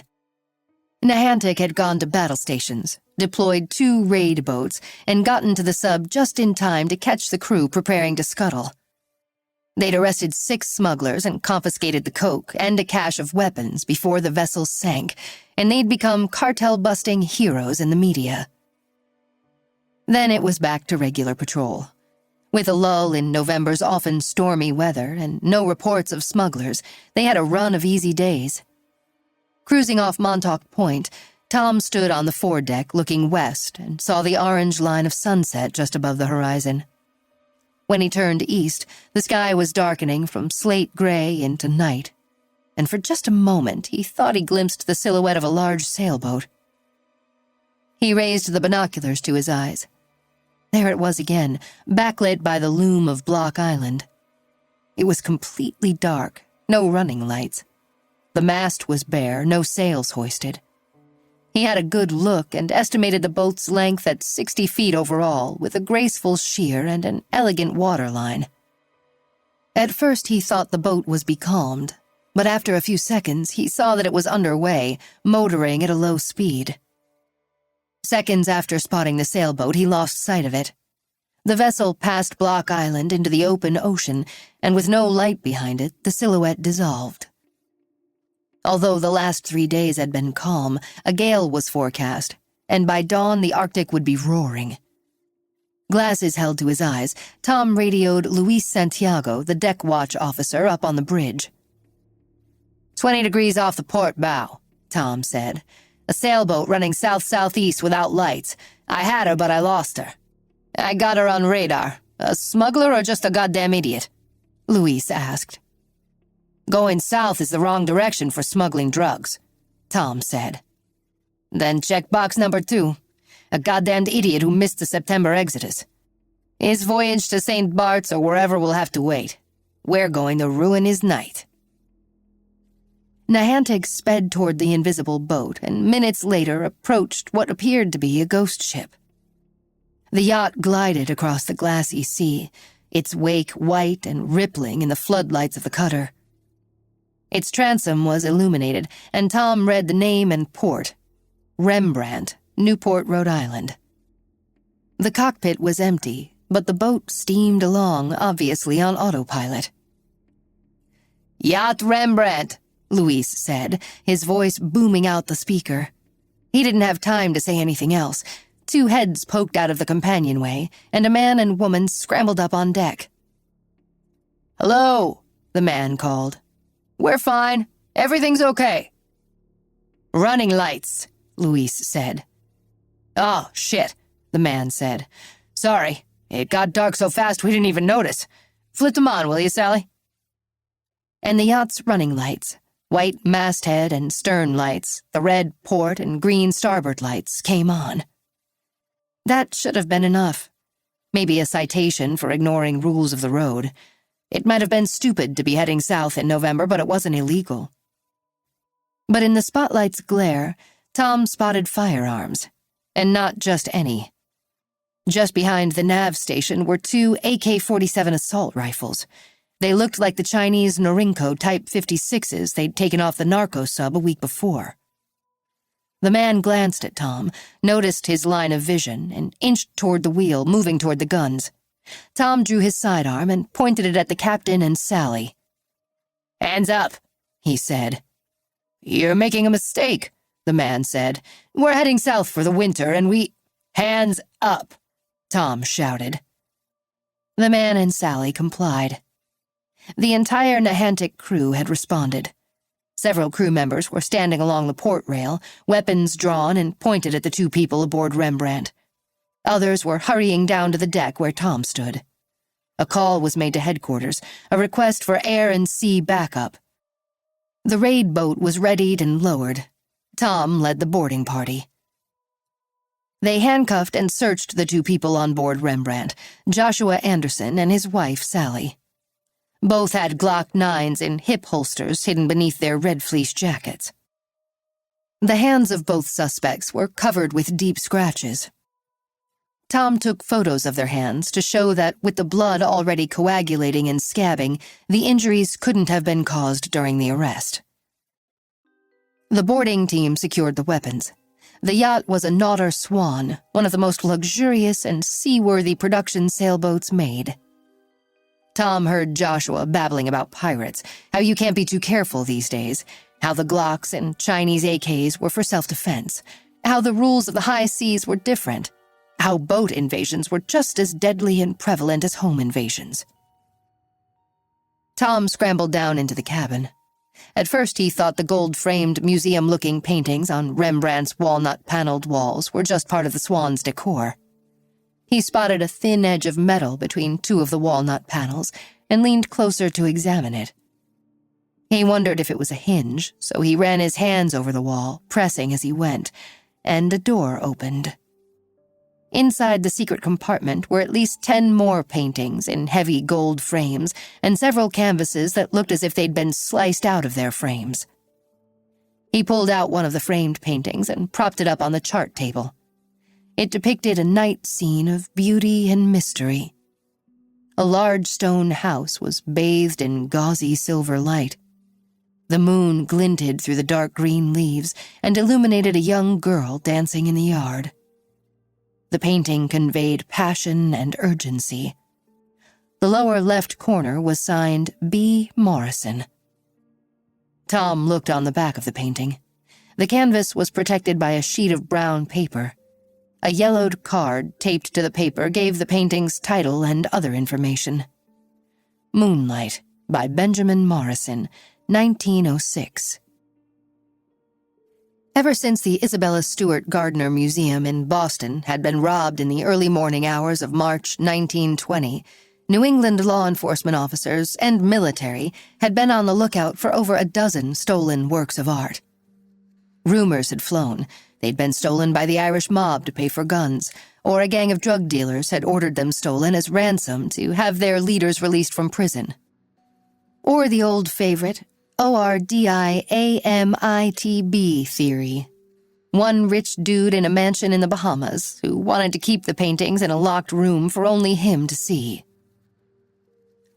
Nahantec had gone to battle stations, deployed 2 raid boats, and gotten to the sub just in time to catch the crew preparing to scuttle. They'd arrested 6 smugglers and confiscated the coke and a cache of weapons before the vessel sank, and they'd become cartel-busting heroes in the media. Then it was back to regular patrol. With a lull in November's often stormy weather and no reports of smugglers, they had a run of easy days. Cruising off Montauk Point, Tom stood on the foredeck looking west and saw the orange line of sunset just above the horizon. When he turned east, the sky was darkening from slate gray into night, and for just a moment he thought he glimpsed the silhouette of a large sailboat. He raised the binoculars to his eyes. There it was again, backlit by the loom of Block Island. It was completely dark, no running lights. The mast was bare, no sails hoisted. He had a good look and estimated the boat's length at 60 feet overall, with a graceful sheer and an elegant waterline. At first he thought the boat was becalmed, but after a few seconds he saw that it was underway, motoring at a low speed. Seconds after spotting the sailboat, he lost sight of it. The vessel passed Block Island into the open ocean, and with no light behind it, the silhouette dissolved. Although the last 3 days had been calm, a gale was forecast, and by dawn the Arctic would be roaring. Glasses held to his eyes, Tom radioed Luis Santiago, the deck watch officer, up on the bridge. 20 degrees off the port bow, Tom said. A sailboat running south-southeast without lights. I had her, but I lost her. I got her on radar. A smuggler or just a goddamn idiot? Luis asked. Going south is the wrong direction for smuggling drugs, Tom said. Then check box number 2. A goddamned idiot who missed the September exodus. His voyage to St. Bart's or wherever will have to wait. We're going to ruin his night. Nahantec sped toward the invisible boat and minutes later approached what appeared to be a ghost ship. The yacht glided across the glassy sea, its wake white and rippling in the floodlights of the cutter. Its transom was illuminated, and Tom read the name and port. Rembrandt, Newport, Rhode Island. The cockpit was empty, but the boat steamed along, obviously on autopilot. Yacht Rembrandt, Luis said, his voice booming out the speaker. He didn't have time to say anything else. 2 heads poked out of the companionway, and a man and woman scrambled up on deck. Hello, the man called. We're fine. Everything's okay. Running lights, Luis said. Oh, shit, the man said. Sorry, it got dark so fast we didn't even notice. Flip them on, will you, Sally? And the yacht's running lights, white masthead and stern lights, the red port and green starboard lights, came on. That should have been enough. Maybe a citation for ignoring rules of the road. It might have been stupid to be heading south in November, but it wasn't illegal. But in the spotlight's glare, Tom spotted firearms, and not just any. Just behind the nav station were two AK-47 assault rifles. They looked like the Chinese Norinco Type 56s they'd taken off the narco sub a week before. The man glanced at Tom, noticed his line of vision, and inched toward the wheel, moving toward the guns. Tom drew his sidearm and pointed it at the captain and Sally. "Hands up," he said. "You're making a mistake," the man said. "We're heading south for the winter, and we—" "Hands up," Tom shouted. The man and Sally complied. The entire Nahantic crew had responded. Several crew members were standing along the port rail, weapons drawn and pointed at the two people aboard Rembrandt. Others were hurrying down to the deck where Tom stood. A call was made to headquarters, a request for air and sea backup. The raid boat was readied and lowered. Tom led the boarding party. They handcuffed and searched the two people on board Rembrandt, Joshua Anderson and his wife, Sally. Both had Glock 9s in hip holsters hidden beneath their red fleece jackets. The hands of both suspects were covered with deep scratches. Tom took photos of their hands to show that, with the blood already coagulating and scabbing, the injuries couldn't have been caused during the arrest. The boarding team secured the weapons. The yacht was a Naughter Swan, one of the most luxurious and seaworthy production sailboats made. Tom heard Joshua babbling about pirates, how you can't be too careful these days, how the Glocks and Chinese AKs were for self-defense, how the rules of the high seas were different, how boat invasions were just as deadly and prevalent as home invasions. Tom scrambled down into the cabin. At first he thought the gold-framed, museum-looking paintings on Rembrandt's walnut-paneled walls were just part of the Swan's decor. He spotted a thin edge of metal between two of the walnut panels and leaned closer to examine it. He wondered if it was a hinge, so he ran his hands over the wall, pressing as he went, and a door opened. Inside the secret compartment were at least 10 more paintings in heavy gold frames and several canvases that looked as if they'd been sliced out of their frames. He pulled out one of the framed paintings and propped it up on the chart table. It depicted a night scene of beauty and mystery. A large stone house was bathed in gauzy silver light. The moon glinted through the dark green leaves and illuminated a young girl dancing in the yard. The painting conveyed passion and urgency. The lower left corner was signed B. Morrison. Tom looked on the back of the painting. The canvas was protected by a sheet of brown paper. A yellowed card taped to the paper gave the painting's title and other information. Moonlight, by Benjamin Morrison, 1906. Ever since the Isabella Stewart Gardner Museum in Boston had been robbed in the early morning hours of March 1920, New England law enforcement officers and military had been on the lookout for over a dozen stolen works of art. Rumors had flown. They'd been stolen by the Irish mob to pay for guns, or a gang of drug dealers had ordered them stolen as ransom to have their leaders released from prison. Or the old favorite, ORDIAMITB theory. One rich dude in a mansion in the Bahamas who wanted to keep the paintings in a locked room for only him to see.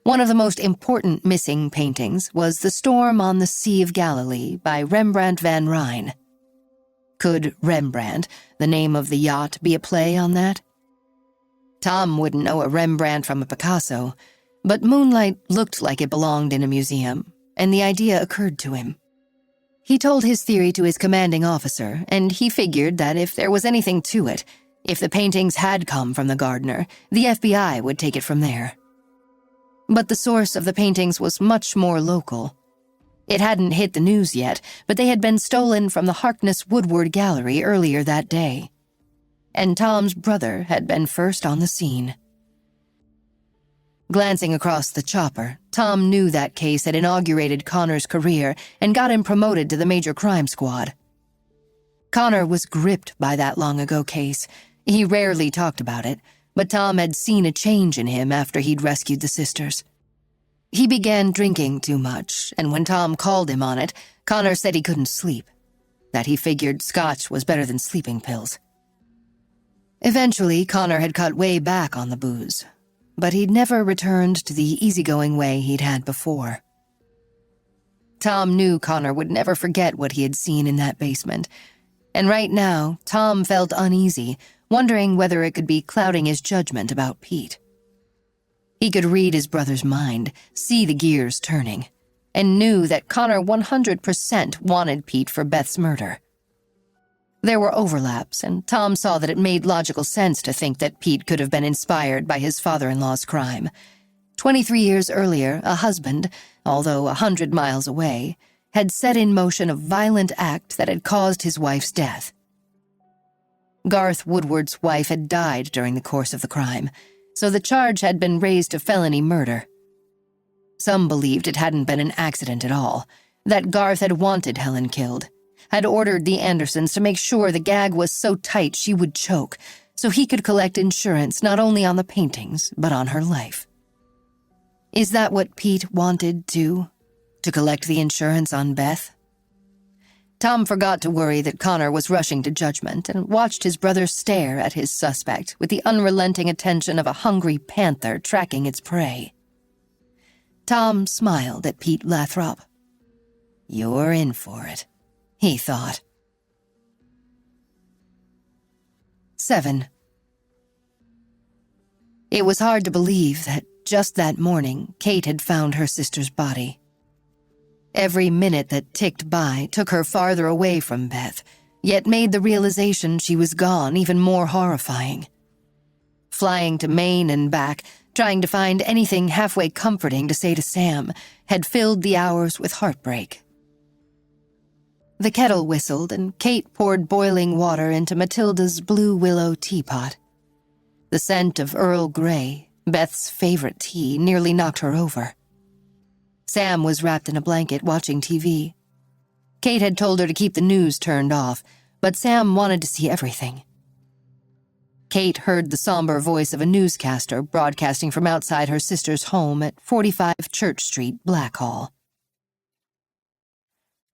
One of the most important missing paintings was The Storm on the Sea of Galilee by Rembrandt van Rijn. Could Rembrandt, the name of the yacht, be a play on that? Tom wouldn't know a Rembrandt from a Picasso, but Moonlight looked like it belonged in a museum, and the idea occurred to him. He told his theory to his commanding officer, and he figured that if there was anything to it, if the paintings had come from the Gardner, the FBI would take it from there. But the source of the paintings was much more local. It hadn't hit the news yet, but they had been stolen from the Harkness Woodward Gallery earlier that day. And Tom's brother had been first on the scene. Glancing across the chopper, Tom knew that case had inaugurated Connor's career and got him promoted to the Major Crime Squad. Connor was gripped by that long-ago case. He rarely talked about it, but Tom had seen a change in him after he'd rescued the sisters. He began drinking too much, and when Tom called him on it, Connor said he couldn't sleep, that he figured scotch was better than sleeping pills. Eventually, Connor had cut way back on the booze, but he'd never returned to the easygoing way he'd had before. Tom knew Connor would never forget what he had seen in that basement, and right now, Tom felt uneasy, wondering whether it could be clouding his judgment about Pete. He could read his brother's mind, see the gears turning, and knew that Connor 100% wanted Pete for Beth's murder. There were overlaps, and Tom saw that it made logical sense to think that Pete could have been inspired by his father-in-law's crime. 23 years earlier, a husband, although 100 miles away, had set in motion a violent act that had caused his wife's death. Garth Woodward's wife had died during the course of the crime, so the charge had been raised to felony murder. Some believed it hadn't been an accident at all, that Garth had wanted Helen killed, had ordered the Andersons to make sure the gag was so tight she would choke, so he could collect insurance not only on the paintings, but on her life. Is that what Pete wanted, too? To collect the insurance on Beth? Tom forgot to worry that Connor was rushing to judgment and watched his brother stare at his suspect with the unrelenting attention of a hungry panther tracking its prey. Tom smiled at Pete Lathrop. "You're in for it," he thought. 7. It was hard to believe that just that morning, Kate had found her sister's body. Every minute that ticked by took her farther away from Beth, yet made the realization she was gone even more horrifying. Flying to Maine and back, trying to find anything halfway comforting to say to Sam, had filled the hours with heartbreak. The kettle whistled, and Kate poured boiling water into Matilda's blue willow teapot. The scent of Earl Grey, Beth's favorite tea, nearly knocked her over. Sam was wrapped in a blanket watching TV. Kate had told her to keep the news turned off, but Sam wanted to see everything. Kate heard the somber voice of a newscaster broadcasting from outside her sister's home at 45 Church Street, Blackhall.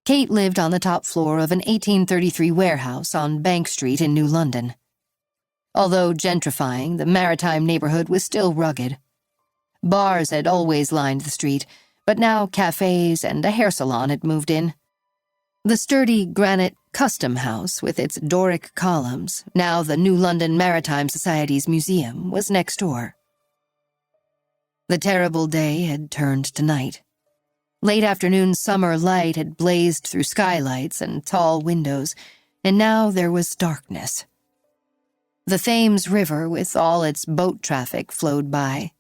Kate lived on the top floor of an 1833 warehouse on Bank Street in New London. Although gentrifying, the maritime neighborhood was still rugged. Bars had always lined the street, but now cafes and a hair salon had moved in. The sturdy granite Custom House with its Doric columns, now the New London Maritime Society's museum, was next door. The terrible day had turned to night. Late afternoon summer light had blazed through skylights and tall windows, and now there was darkness. The Thames River, with all its boat traffic, flowed by.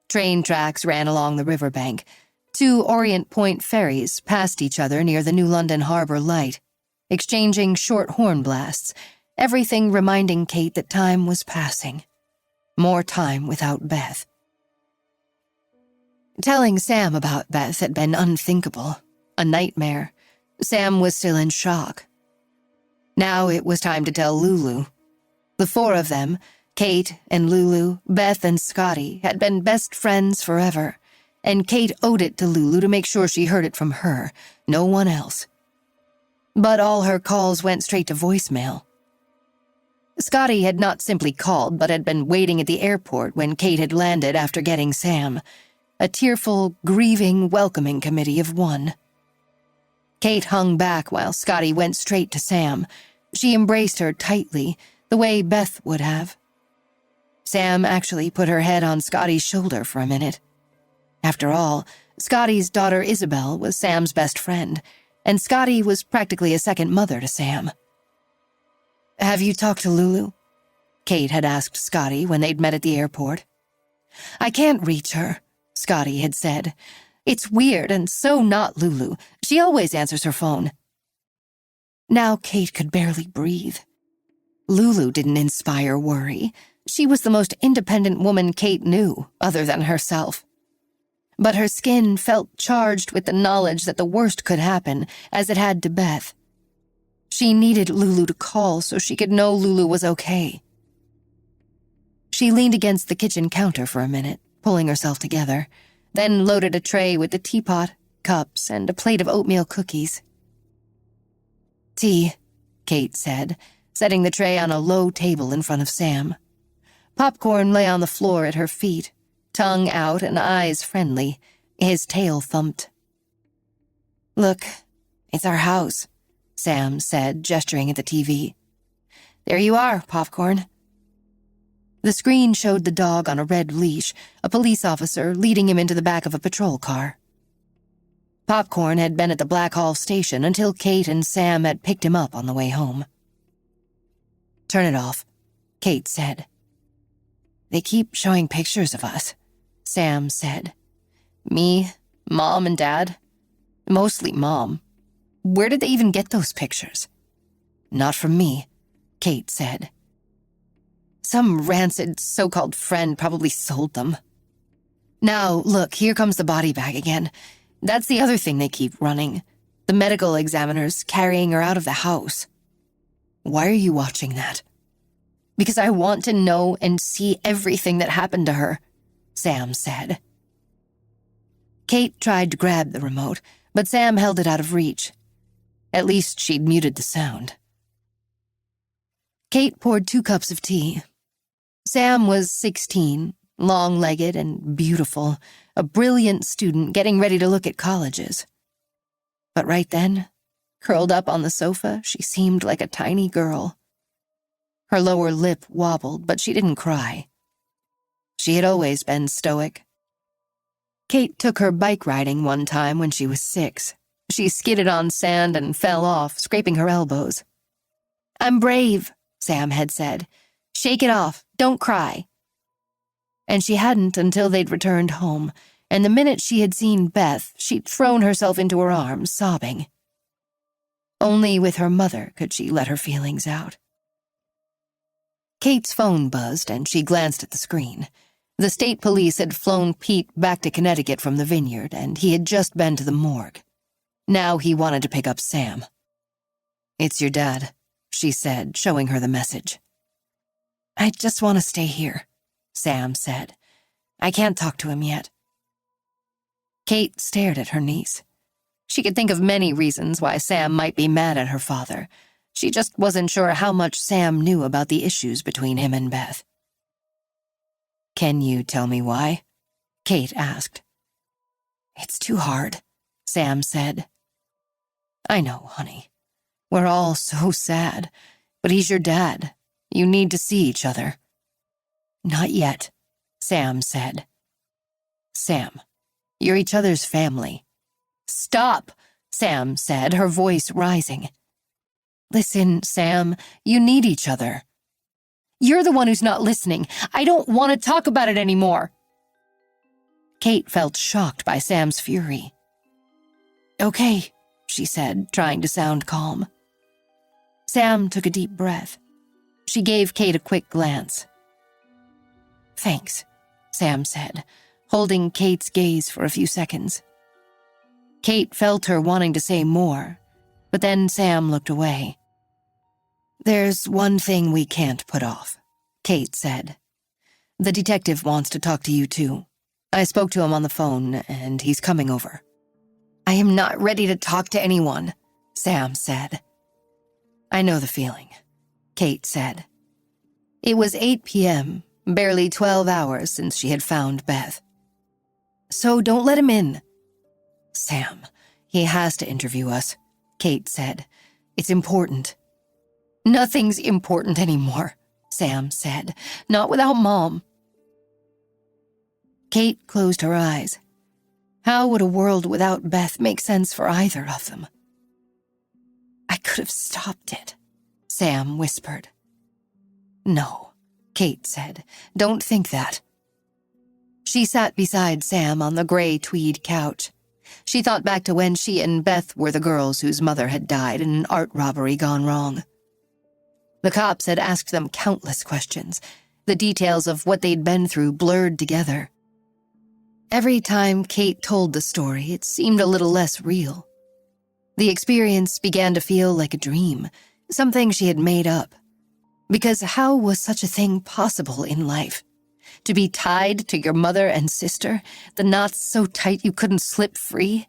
Train tracks ran along the riverbank. 2 Orient Point ferries passed each other near the New London Harbor light, exchanging short horn blasts, everything reminding Kate that time was passing. More time without Beth. Telling Sam about Beth had been unthinkable, a nightmare. Sam was still in shock. Now it was time to tell Lulu. The 4 of them, Kate and Lulu, Beth and Scotty, had been best friends forever, and Kate owed it to Lulu to make sure she heard it from her, no one else. But all her calls went straight to voicemail. Scotty had not simply called, but had been waiting at the airport when Kate had landed after getting Sam, a tearful, grieving, welcoming committee of 1. Kate hung back while Scotty went straight to Sam. She embraced her tightly, the way Beth would have. Sam actually put her head on Scotty's shoulder for a minute. After all, Scotty's daughter Isabel was Sam's best friend, and Scotty was practically a second mother to Sam. "Have you talked to Lulu?" Kate had asked Scotty when they'd met at the airport. "I can't reach her," Scotty had said. "It's weird and so not Lulu. She always answers her phone." Now Kate could barely breathe. Lulu didn't inspire worry. She was the most independent woman Kate knew, other than herself. But her skin felt charged with the knowledge that the worst could happen, as it had to Beth. She needed Lulu to call so she could know Lulu was okay. She leaned against the kitchen counter for a minute, pulling herself together, then loaded a tray with the teapot, cups, and a plate of oatmeal cookies. Tea, Kate said, setting the tray on a low table in front of Sam. Popcorn lay on the floor at her feet, tongue out and eyes friendly. His tail thumped. "Look, it's our house," Sam said, gesturing at the TV. "There you are, Popcorn." The screen showed the dog on a red leash, a police officer leading him into the back of a patrol car. Popcorn had been at the Blackhall station until Kate and Sam had picked him up on the way home. "Turn it off," Kate said. "They keep showing pictures of us," Sam said. "Me, Mom, and Dad. Mostly Mom. Where did they even get those pictures?" "Not from me," Kate said. "Some rancid so-called friend probably sold them." "Now, look, here comes the body bag again. That's the other thing they keep running. The medical examiners carrying her out of the house." "Why are you watching that?" "Because I want to know and see everything that happened to her," Sam said. Kate tried to grab the remote, but Sam held it out of reach. At least she'd muted the sound. Kate poured 2 cups of tea. Sam was 16, long-legged and beautiful, a brilliant student getting ready to look at colleges. But right then, curled up on the sofa, she seemed like a tiny girl. Her lower lip wobbled, but she didn't cry. She had always been stoic. Kate took her bike riding one time when she was 6. She skidded on sand and fell off, scraping her elbows. "I'm brave," Sam had said. "Shake it off. Don't cry." And she hadn't until they'd returned home, and the minute she had seen Beth, she'd thrown herself into her arms, sobbing. Only with her mother could she let her feelings out. Kate's phone buzzed, and she glanced at the screen. The state police had flown Pete back to Connecticut from the vineyard, and he had just been to the morgue. Now he wanted to pick up Sam. "It's your dad," she said, showing her the message. "I just want to stay here," Sam said. "I can't talk to him yet." Kate stared at her niece. She could think of many reasons why Sam might be mad at her father. She just wasn't sure how much Sam knew about the issues between him and Beth. "Can you tell me why?" Kate asked. "It's too hard," Sam said. "I know, honey. We're all so sad, but he's your dad. You need to see each other." "Not yet," Sam said. "Sam, you're each other's family." "Stop," Sam said, her voice rising. "Listen, Sam, you need each other." "You're the one who's not listening. I don't want to talk about it anymore." Kate felt shocked by Sam's fury. "Okay," she said, trying to sound calm. Sam took a deep breath. She gave Kate a quick glance. "Thanks," Sam said, holding Kate's gaze for a few seconds. Kate felt her wanting to say more, but then Sam looked away. "There's one thing we can't put off," Kate said. "The detective wants to talk to you too. I spoke to him on the phone, and he's coming over." "I am not ready to talk to anyone," Sam said. "I know the feeling," Kate said. It was 8 p.m., barely 12 hours since she had found Beth. "So don't let him in." "Sam, he has to interview us," Kate said. "It's important." "Nothing's important anymore," Sam said. "Not without Mom." Kate closed her eyes. How would a world without Beth make sense for either of them? "I could have stopped it," Sam whispered. "No," Kate said. "Don't think that." She sat beside Sam on the gray tweed couch. She thought back to when she and Beth were the girls whose mother had died in an art robbery gone wrong. The cops had asked them countless questions, the details of what they'd been through blurred together. Every time Kate told the story, it seemed a little less real. The experience began to feel like a dream, something she had made up. Because how was such a thing possible in life? To be tied to your mother and sister, the knots so tight you couldn't slip free?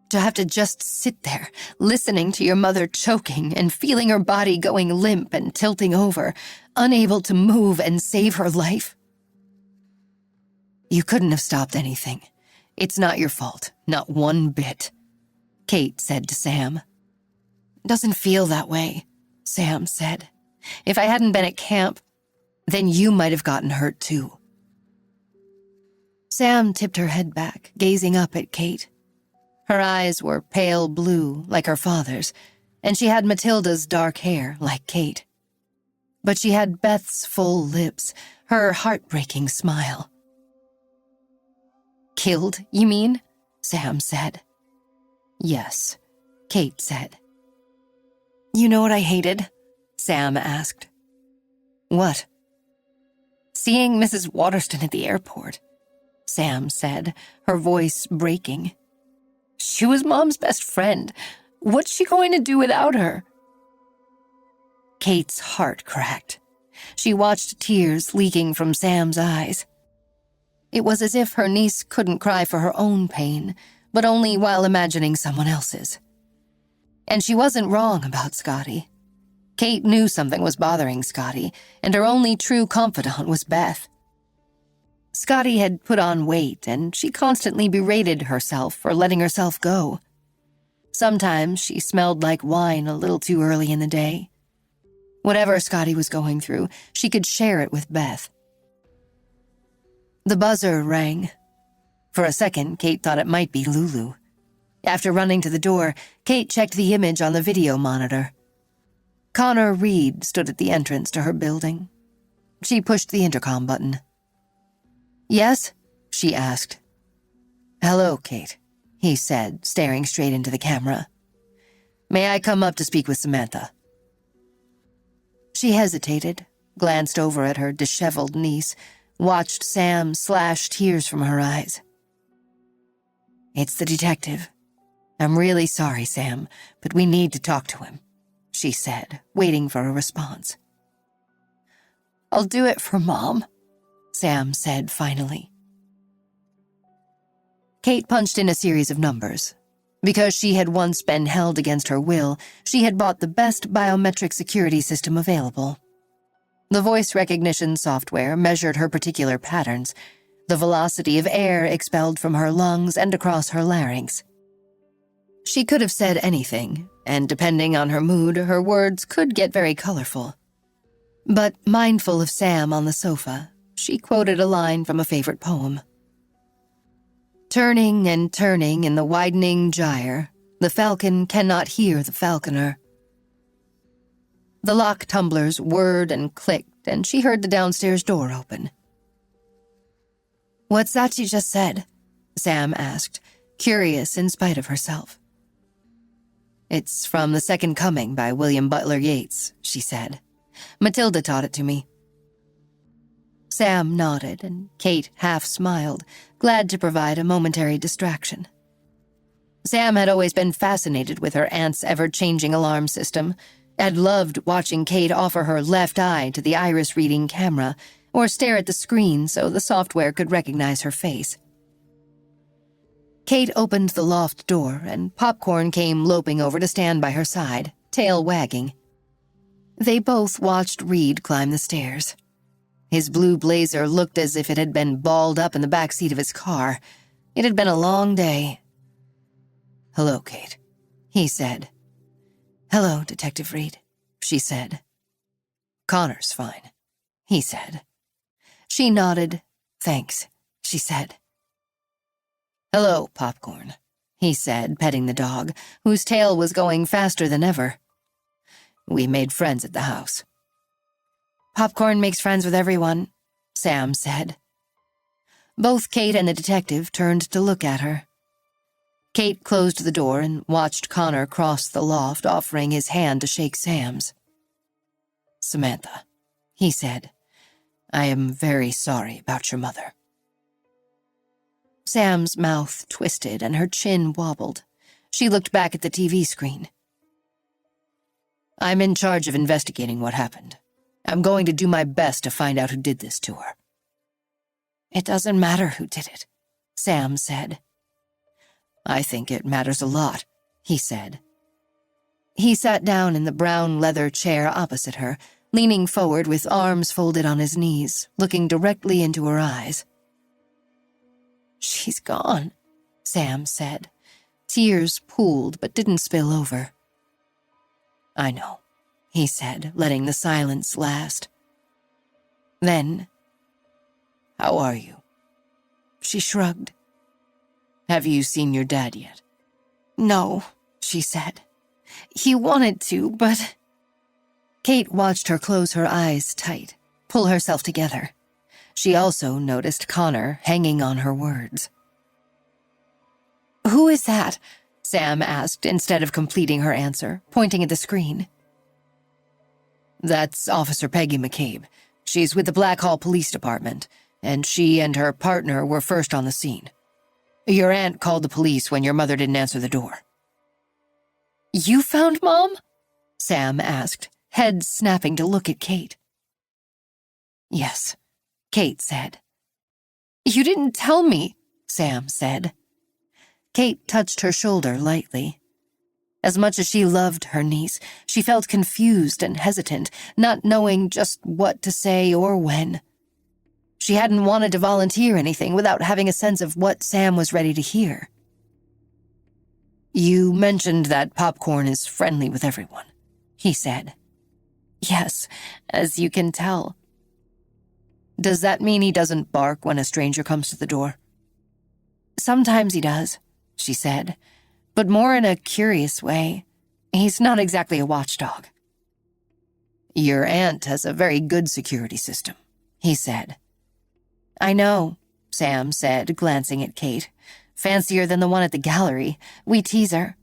To have to just sit there, listening to your mother choking and feeling her body going limp and tilting over, unable to move and save her life. You couldn't have stopped anything. It's not your fault, not one bit, Kate said to Sam. Doesn't feel that way, Sam said. If I hadn't been at camp, then you might have gotten hurt too. Sam tipped her head back, gazing up at Kate. Her eyes were pale blue, like her father's, and she had Matilda's dark hair, like Kate. But she had Beth's full lips, her heartbreaking smile. Killed, you mean? Sam said. Yes, Kate said. You know what I hated? Sam asked. What? Seeing Mrs. Waterston at the airport, Sam said, her voice breaking. She was Mom's best friend. What's she going to do without her? Kate's heart cracked. She watched tears leaking from Sam's eyes. It was as if her niece couldn't cry for her own pain, but only while imagining someone else's. And she wasn't wrong about Scotty. Kate knew something was bothering Scotty, and her only true confidant was Beth. Scotty had put on weight, and she constantly berated herself for letting herself go. Sometimes she smelled like wine a little too early in the day. Whatever Scotty was going through, she could share it with Beth. The buzzer rang. For a second, Kate thought it might be Lulu. After running to the door, Kate checked the image on the video monitor. Connor Reed stood at the entrance to her building. She pushed the intercom button. Yes? She asked. Hello, Kate, he said, staring straight into the camera. May I come up to speak with Samantha? She hesitated, glanced over at her disheveled niece, watched Sam slash tears from her eyes. It's the detective. I'm really sorry, Sam, but we need to talk to him, she said, waiting for a response. I'll do it for Mom, Sam said finally. Kate punched in a series of numbers. Because she had once been held against her will, she had bought the best biometric security system available. The voice recognition software measured her particular patterns, the velocity of air expelled from her lungs and across her larynx. She could have said anything, and depending on her mood, her words could get very colorful. But mindful of Sam on the sofa, she quoted a line from a favorite poem. Turning and turning in the widening gyre, the falcon cannot hear the falconer. The lock tumblers whirred and clicked, and she heard the downstairs door open. What's that you just said? Sam asked, curious in spite of herself. It's from The Second Coming by William Butler Yeats, she said. Matilda taught it to me. Sam nodded, and Kate half smiled, glad to provide a momentary distraction. Sam had always been fascinated with her aunt's ever-changing alarm system, had loved watching Kate offer her left eye to the iris-reading camera, or stare at the screen so the software could recognize her face. Kate opened the loft door, and Popcorn came loping over to stand by her side, tail wagging. They both watched Reed climb the stairs. His blue blazer looked as if it had been balled up in the back seat of his car. It had been a long day. Hello, Kate, he said. Hello, Detective Reed, she said. Connor's fine, he said. She nodded. Thanks, she said. Hello, Popcorn, he said, petting the dog, whose tail was going faster than ever. We made friends at the house. Popcorn makes friends with everyone, Sam said. Both Kate and the detective turned to look at her. Kate closed the door and watched Connor cross the loft, offering his hand to shake Sam's. Samantha, he said, I am very sorry about your mother. Sam's mouth twisted and her chin wobbled. She looked back at the TV screen. I'm in charge of investigating what happened. I'm going to do my best to find out who did this to her. It doesn't matter who did it, Sam said. I think it matters a lot, he said. He sat down in the brown leather chair opposite her, leaning forward with arms folded on his knees, looking directly into her eyes. She's gone, Sam said. Tears pooled but didn't spill over. I know, he said, letting the silence last. Then, how are you? She shrugged. Have you seen your dad yet? No, she said. He wanted to, but... Kate watched her close her eyes tight, pull herself together. She also noticed Connor hanging on her words. Who is that? Sam asked instead of completing her answer, pointing at the screen. That's Officer Peggy McCabe. She's with the Blackhall Police Department, and she and her partner were first on the scene. Your aunt called the police when your mother didn't answer the door. You found Mom? Sam asked, head snapping to look at Kate. Yes, Kate said. You didn't tell me, Sam said. Kate touched her shoulder lightly. As much as she loved her niece, she felt confused and hesitant, not knowing just what to say or when. She hadn't wanted to volunteer anything without having a sense of what Sam was ready to hear. You mentioned that Popcorn is friendly with everyone, he said. Yes, as you can tell. Does that mean he doesn't bark when a stranger comes to the door? Sometimes he does, she said, but more in a curious way. He's not exactly a watchdog. Your aunt has a very good security system, he said. I know, Sam said, glancing at Kate. Fancier than the one at the gallery. We tease her.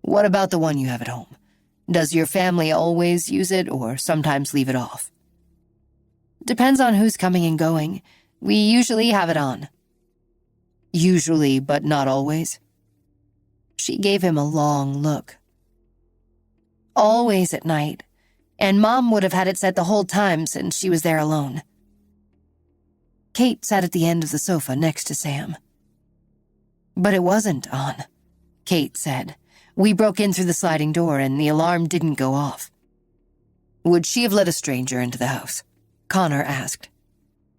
What about the one you have at home? Does your family always use it or sometimes leave it off? Depends on who's coming and going. We usually have it on. Usually, but not always? She gave him a long look. Always at night, and Mom would have had it set the whole time since she was there alone. Kate sat at the end of the sofa next to Sam. But it wasn't on, Kate said. We broke in through the sliding door and the alarm didn't go off. Would she have let a stranger into the house? Connor asked.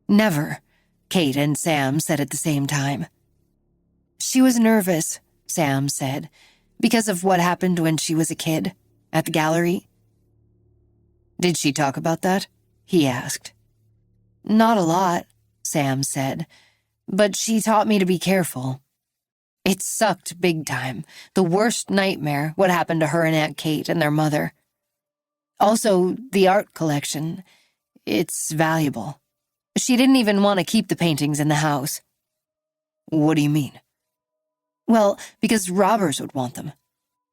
Never, Kate and Sam said at the same time. She was nervous, Sam said, because of what happened when she was a kid, at the gallery. Did she talk about that? He asked. Not a lot, Sam said, but she taught me to be careful. It sucked big time. The worst nightmare, what happened to her and Aunt Kate and their mother. Also, the art collection. It's valuable. She didn't even want to keep the paintings in the house. What do you mean? Well, because robbers would want them.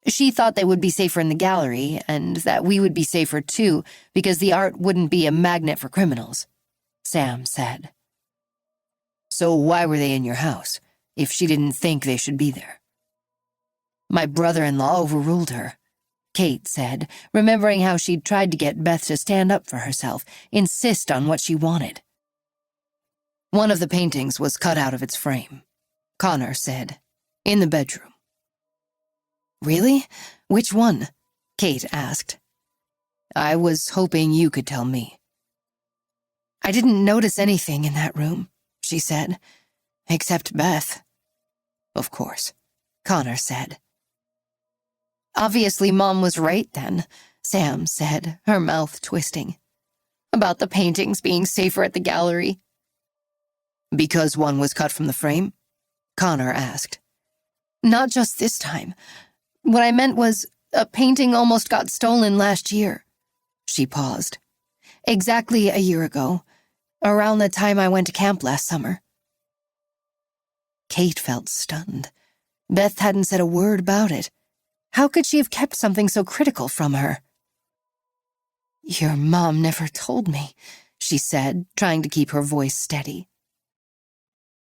She thought they would be safer in the gallery, and that we would be safer too, because the art wouldn't be a magnet for criminals, Sam said. So why were they in your house, if she didn't think they should be there? My brother-in-law overruled her, Kate said, remembering how she'd tried to get Beth to stand up for herself, insist on what she wanted. One of the paintings was cut out of its frame, Connor said, in the bedroom. Really? Which one? Kate asked. I was hoping you could tell me. I didn't notice anything in that room, she said, except Beth. Of course, Connor said. Obviously, Mom was right then, Sam said, her mouth twisting. About the paintings being safer at the gallery. Because one was cut from the frame? Connor asked. Not just this time. What I meant was, a painting almost got stolen last year. She paused. Exactly a year ago, around the time I went to camp last summer. Kate felt stunned. Beth hadn't said a word about it. How could she have kept something so critical from her? Your mom never told me, she said, trying to keep her voice steady.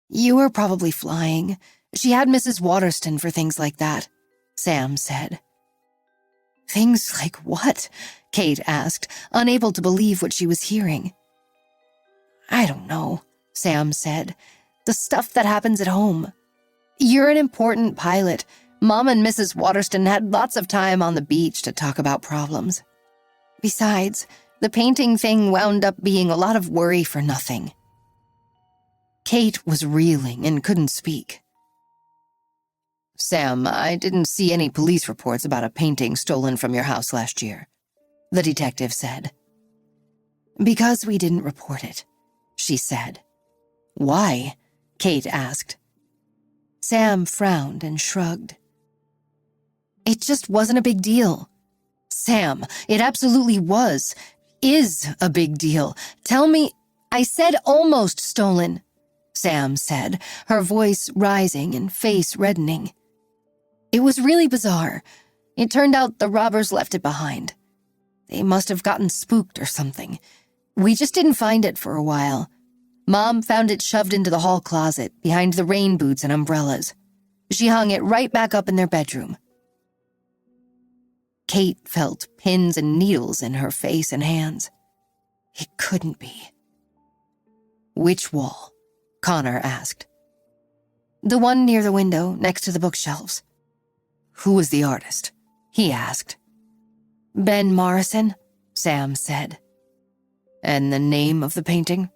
You were probably flying. She had Mrs. Waterston for things like that, Sam said. Things like what? Kate asked, unable to believe what she was hearing. I don't know, Sam said. The stuff that happens at home. You're an important pilot. Mom and Mrs. Waterston had lots of time on the beach to talk about problems. Besides, the painting thing wound up being a lot of worry for nothing." Kate was reeling and couldn't speak. "Sam, I didn't see any police reports about a painting stolen from your house last year," the detective said. "Because we didn't report it," she said. "Why?" Kate asked. Sam frowned and shrugged. "It just wasn't a big deal." "Sam, it absolutely is a big deal. Tell me—" "I said almost stolen," Sam said, her voice rising and face reddening. "It was really bizarre. It turned out the robbers left it behind. They must have gotten spooked or something. We just didn't find it for a while. Mom found it shoved into the hall closet behind the rain boots and umbrellas. She hung it right back up in their bedroom." Kate felt pins and needles in her face and hands. It couldn't be. "Which wall?" Connor asked. "The one near the window, next to the bookshelves." "Who was the artist?" he asked. "Ben Morrison," Sam said. "And the name of the painting?"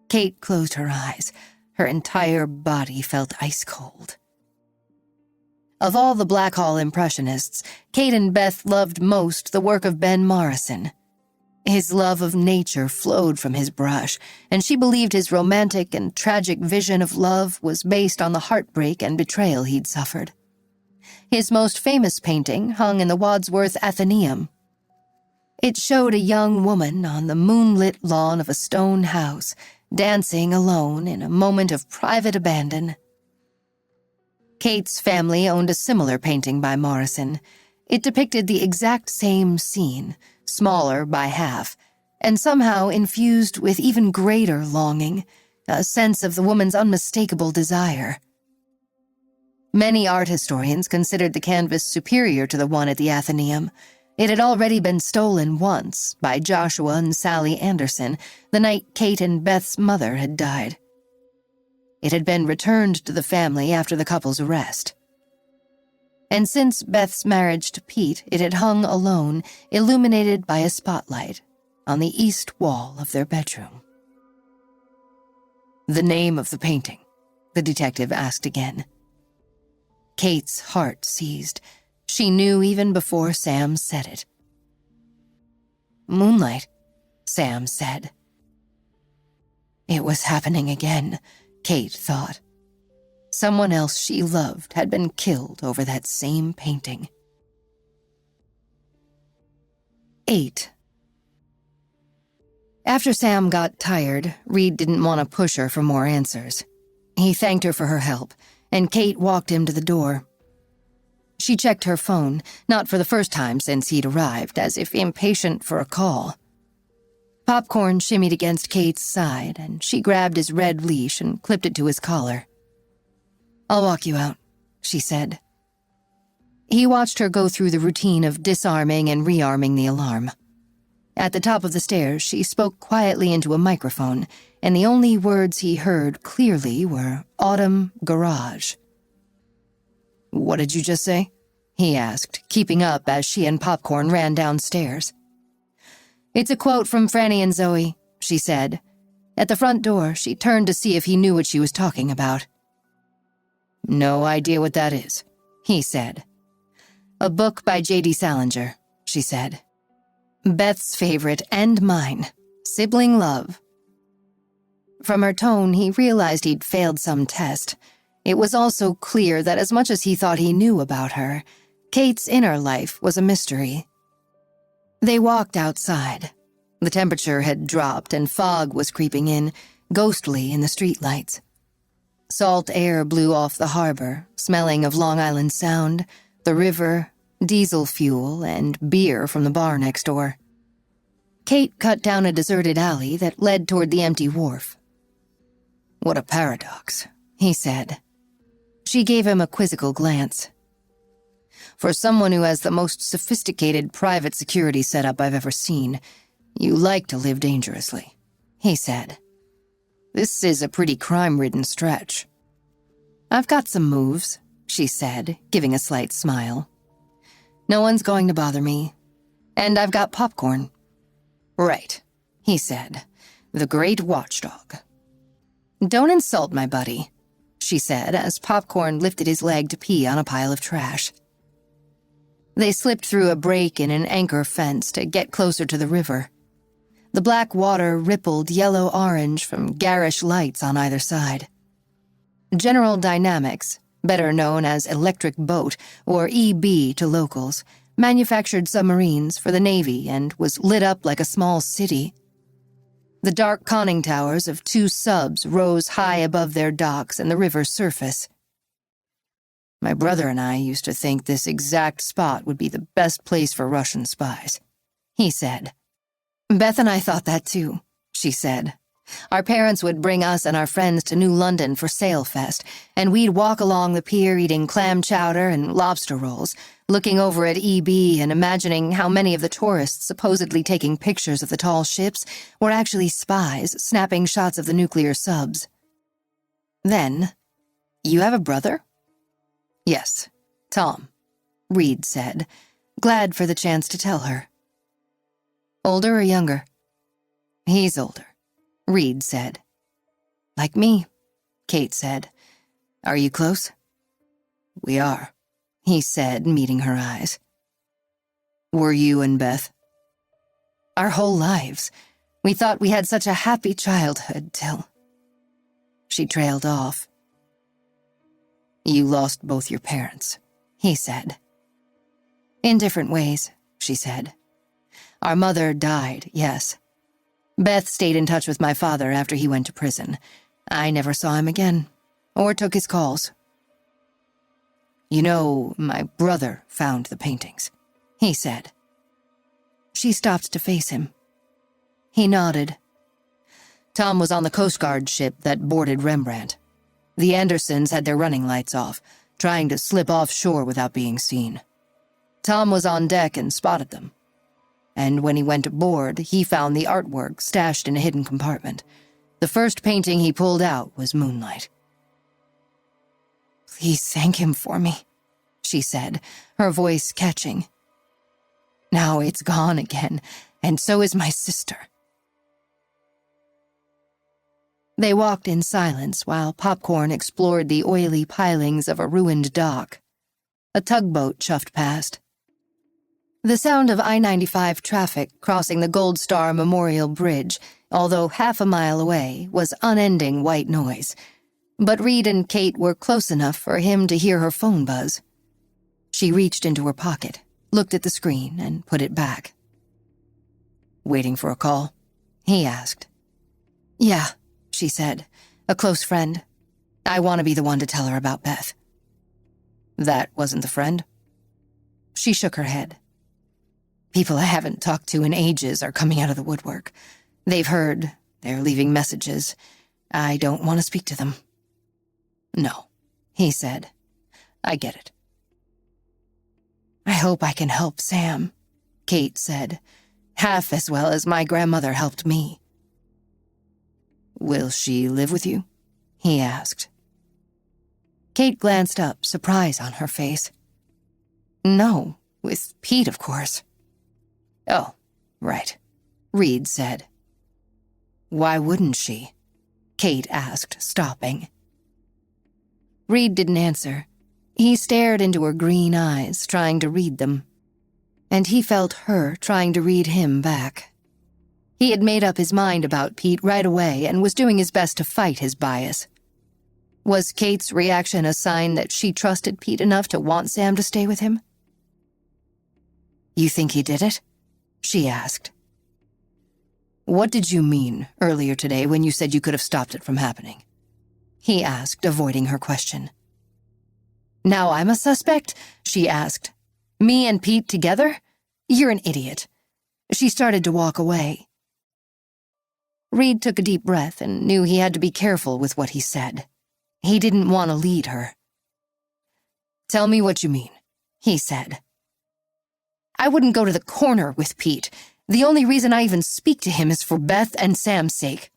Kate closed her eyes. Her entire body felt ice cold. Of all the Blackhall Impressionists, Kate and Beth loved most the work of Ben Morrison. His love of nature flowed from his brush, and she believed his romantic and tragic vision of love was based on the heartbreak and betrayal he'd suffered. His most famous painting hung in the Wadsworth Athenaeum. It showed a young woman on the moonlit lawn of a stone house, dancing alone in a moment of private abandon. Kate's family owned a similar painting by Morrison. It depicted the exact same scene, smaller by half, and somehow infused with even greater longing, a sense of the woman's unmistakable desire. Many art historians considered the canvas superior to the one at the Athenaeum. It had already been stolen once by Joshua and Sally Anderson the night Kate and Beth's mother had died. It had been returned to the family after the couple's arrest. And since Beth's marriage to Pete, it had hung alone, illuminated by a spotlight, on the east wall of their bedroom. "The name of the painting?" the detective asked again. Kate's heart seized. She knew even before Sam said it. "Moonlight," Sam said. It was happening again, Kate thought. Someone else she loved had been killed over that same painting. 8. After Sam got tired, Reed didn't want to push her for more answers. He thanked her for her help, and Kate walked him to the door. She checked her phone, not for the first time since he'd arrived, as if impatient for a call. Popcorn shimmied against Kate's side, and she grabbed his red leash and clipped it to his collar. "I'll walk you out," she said. He watched her go through the routine of disarming and rearming the alarm. At the top of the stairs, she spoke quietly into a microphone, and the only words he heard clearly were Autumn Garage. "What did you just say?" he asked, keeping up as she and Popcorn ran downstairs. "It's a quote from Franny and Zoe," she said. At the front door, she turned to see if he knew what she was talking about. "No idea what that is," he said. "A book by J.D. Salinger," she said. "Beth's favorite and mine. Sibling love." From her tone, he realized he'd failed some test. It was also clear that as much as he thought he knew about her, Kate's inner life was a mystery. They walked outside. The temperature had dropped and fog was creeping in, ghostly in the streetlights. Salt air blew off the harbor, smelling of Long Island Sound, the river, diesel fuel, and beer from the bar next door. Kate cut down a deserted alley that led toward the empty wharf. "What a paradox," he said. She gave him a quizzical glance. "For someone who has the most sophisticated private security setup I've ever seen, you like to live dangerously," he said. "This is a pretty crime-ridden stretch." "I've got some moves," she said, giving a slight smile. "No one's going to bother me. And I've got popcorn." "Right," he said, "the great watchdog." "Don't insult my buddy," she said as Popcorn lifted his leg to pee on a pile of trash. They slipped through a break in an anchor fence to get closer to the river. The black water rippled yellow-orange from garish lights on either side. General Dynamics, better known as Electric Boat, or EB to locals, manufactured submarines for the Navy and was lit up like a small city. The dark conning towers of 2 subs rose high above their docks and the river's surface. "My brother and I used to think this exact spot would be the best place for Russian spies," he said. "Beth and I thought that too," she said. "Our parents would bring us and our friends to New London for Sailfest, and we'd walk along the pier eating clam chowder and lobster rolls, looking over at EB and imagining how many of the tourists supposedly taking pictures of the tall ships were actually spies snapping shots of the nuclear subs." Then, "You have a brother?" "Yes, Tom," Reed said, glad for the chance to tell her. "Older or younger?" "He's older," Reed said. "Like me," Kate said. "Are you close?" "We are," he said, meeting her eyes. "Were you and Beth?" "Our whole lives. We thought we had such a happy childhood till—" She trailed off. "You lost both your parents," he said. "In different ways," she said. "Our mother died, yes. Beth stayed in touch with my father after he went to prison. I never saw him again, or took his calls." "You know, my brother found the paintings," he said. She stopped to face him. He nodded. "Tom was on the Coast Guard ship that boarded Rembrandt. The Andersons had their running lights off, trying to slip offshore without being seen. Tom was on deck and spotted them. And when he went aboard, he found the artwork stashed in a hidden compartment. The first painting he pulled out was Moonlight." "Please thank him for me," she said, her voice catching. "Now it's gone again, and so is my sister." They walked in silence while Popcorn explored the oily pilings of a ruined dock. A tugboat chuffed past. The sound of I-95 traffic crossing the Gold Star Memorial Bridge, although half a mile away, was unending white noise. But Reed and Kate were close enough for him to hear her phone buzz. She reached into her pocket, looked at the screen, and put it back. "Waiting for a call?" he asked. "Yeah," she said. "A close friend. I want to be the one to tell her about Beth." "That wasn't the friend?" She shook her head. "People I haven't talked to in ages are coming out of the woodwork. They've heard. They're leaving messages. I don't want to speak to them." "No," he said. "I get it." "I hope I can help Sam," Kate said, "half as well as my grandmother helped me." "Will she live with you?" he asked. Kate glanced up, surprise on her face. "No, with Pete, of course." "Oh, right," Reed said. "Why wouldn't she?" Kate asked, stopping. Reed didn't answer. He stared into her green eyes, trying to read them. And he felt her trying to read him back. He had made up his mind about Pete right away and was doing his best to fight his bias. Was Kate's reaction a sign that she trusted Pete enough to want Sam to stay with him? "You think he did it?" she asked. "What did you mean earlier today when you said you could have stopped it from happening?" he asked, avoiding her question. "Now I'm a suspect?" she asked. "Me and Pete together? You're an idiot." She started to walk away. Reed took a deep breath and knew he had to be careful with what he said. He didn't want to lead her. "Tell me what you mean," he said. "I wouldn't go to the corner with Pete. The only reason I even speak to him is for Beth and Sam's sake."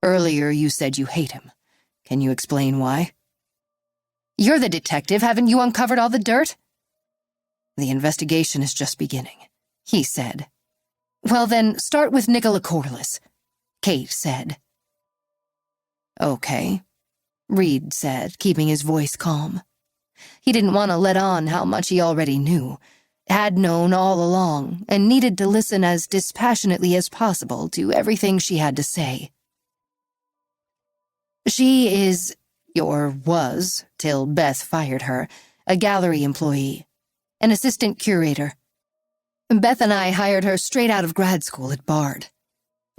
"Earlier you said you hate him. Can you explain why? You're the detective. Haven't you uncovered all the dirt? The investigation is just beginning, he said. Well then, start with Nicola Corliss, Kate said. Okay, Reed said, keeping his voice calm. He didn't want to let on how much he already knew, had known all along, and needed to listen as dispassionately as possible to everything she had to say. She is, or was, till Beth fired her, a gallery employee, an assistant curator. Beth and I hired her straight out of grad school at Bard.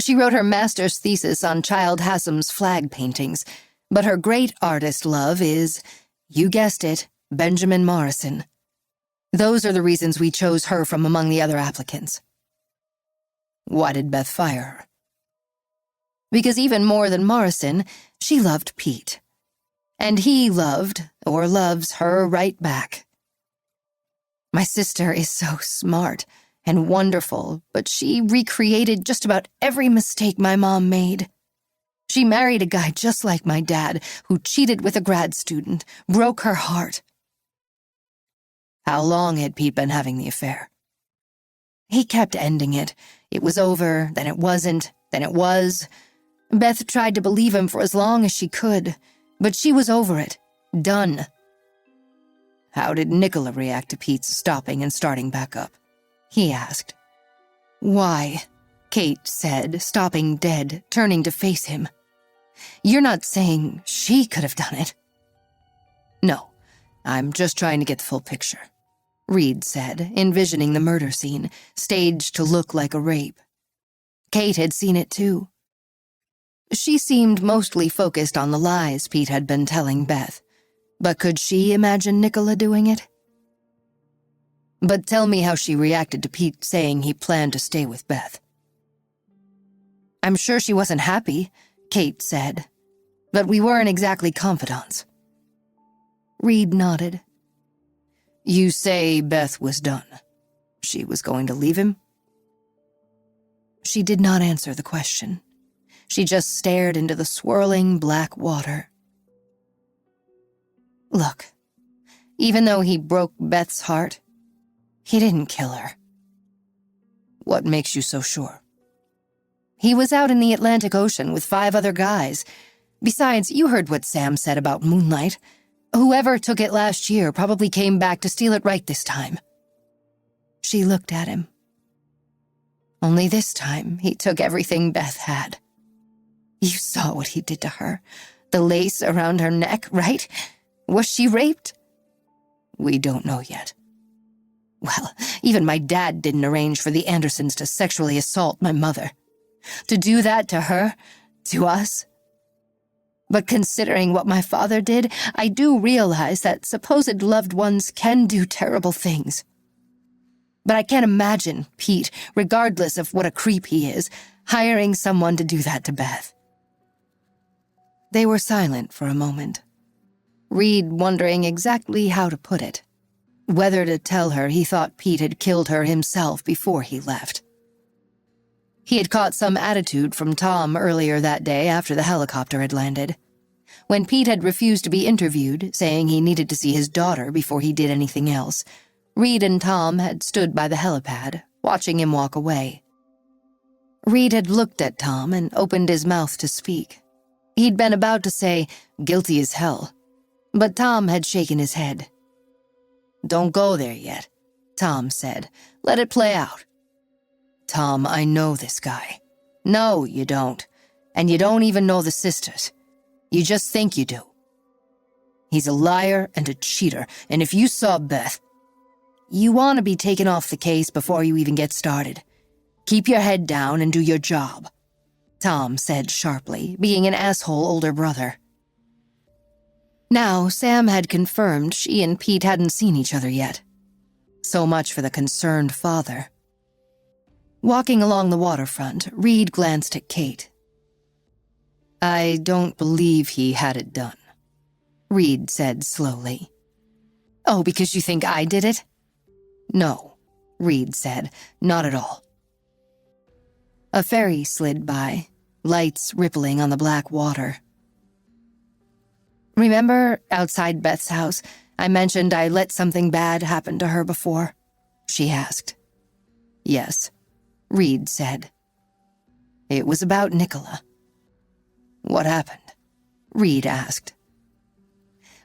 She wrote her master's thesis on Childe Hassam's flag paintings, but her great artist love is, you guessed it, Benjamin Morrison. Those are the reasons we chose her from among the other applicants. Why did Beth fire her? Because even more than Morrison, she loved Pete. And he loved, or loves, her right back. My sister is so smart and wonderful, but she recreated just about every mistake my mom made. She married a guy just like my dad, who cheated with a grad student, broke her heart. How long had Pete been having the affair? He kept ending it. It was over, then it wasn't, then it was. Beth tried to believe him for as long as she could, but she was over it. Done. How did Nicola react to Pete's stopping and starting back up? He asked. Why? Kate said, stopping dead, turning to face him. You're not saying she could have done it? No, I'm just trying to get the full picture, Reed said, envisioning the murder scene, staged to look like a rape. Kate had seen it too. She seemed mostly focused on the lies Pete had been telling Beth, but could she imagine Nicola doing it? But tell me how she reacted to Pete saying he planned to stay with Beth. I'm sure she wasn't happy, Kate said, but we weren't exactly confidants. Reed nodded. You say Beth was done. She was going to leave him? She did not answer the question. She just stared into the swirling black water. Look, even though he broke Beth's heart, he didn't kill her. What makes you so sure? He was out in the Atlantic Ocean with 5 other guys. Besides, you heard what Sam said about Moonlight. Whoever took it last year probably came back to steal it right this time. She looked at him. Only this time, he took everything Beth had. You saw what he did to her. The lace around her neck, right? Was she raped? We don't know yet. Well, even my dad didn't arrange for the Andersons to sexually assault my mother. To do that to her, to us. But considering what my father did, I do realize that supposed loved ones can do terrible things. But I can't imagine Pete, regardless of what a creep he is, hiring someone to do that to Beth. They were silent for a moment, Reed wondering exactly how to put it, whether to tell her he thought Pete had killed her himself before he left. He had caught some attitude from Tom earlier that day after the helicopter had landed, when Pete had refused to be interviewed, saying he needed to see his daughter before he did anything else. Reed and Tom had stood by the helipad, watching him walk away. Reed had looked at Tom and opened his mouth to speak. He'd been about to say, guilty as hell, but Tom had shaken his head. Don't go there yet, Tom said. Let it play out. Tom, I know this guy. No, you don't. And you don't even know the sisters. You just think you do. He's a liar and a cheater, and if you saw Beth, you want to be taken off the case before you even get started. Keep your head down and do your job, Tom said sharply, being an asshole older brother. Now, Sam had confirmed she and Pete hadn't seen each other yet. So much for the concerned father. Walking along the waterfront, Reed glanced at Kate. I don't believe he had it done, Reed said slowly. Oh, because you think I did it? No, Reed said, not at all. A ferry slid by, lights rippling on the black water. Remember outside Beth's house, I mentioned I let something bad happen to her before? She asked. Yes, Reed said. It was about Nicola. What happened? Reed asked.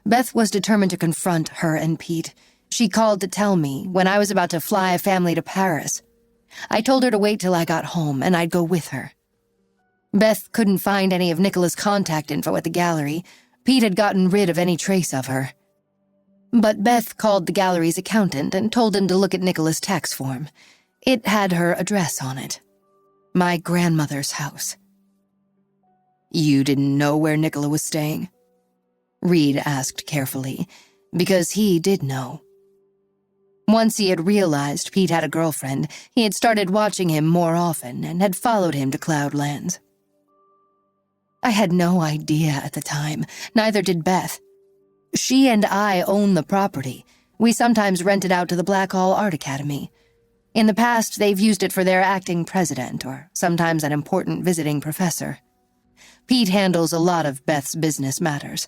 Beth was determined to confront her and Pete. She called to tell me when I was about to fly a family to Paris. I told her to wait till I got home and I'd go with her. Beth couldn't find any of Nicola's contact info at the gallery. Pete had gotten rid of any trace of her. But Beth called the gallery's accountant and told him to look at Nicola's tax form. It had her address on it. My grandmother's house. You didn't know where Nicola was staying? Reed asked carefully, because he did know. Once he had realized Pete had a girlfriend, he had started watching him more often and had followed him to Cloudlands. I had no idea at the time, neither did Beth. She and I own the property. We sometimes rent it out to the Blackhall Art Academy. In the past, they've used it for their acting president or sometimes an important visiting professor. Pete handles a lot of Beth's business matters.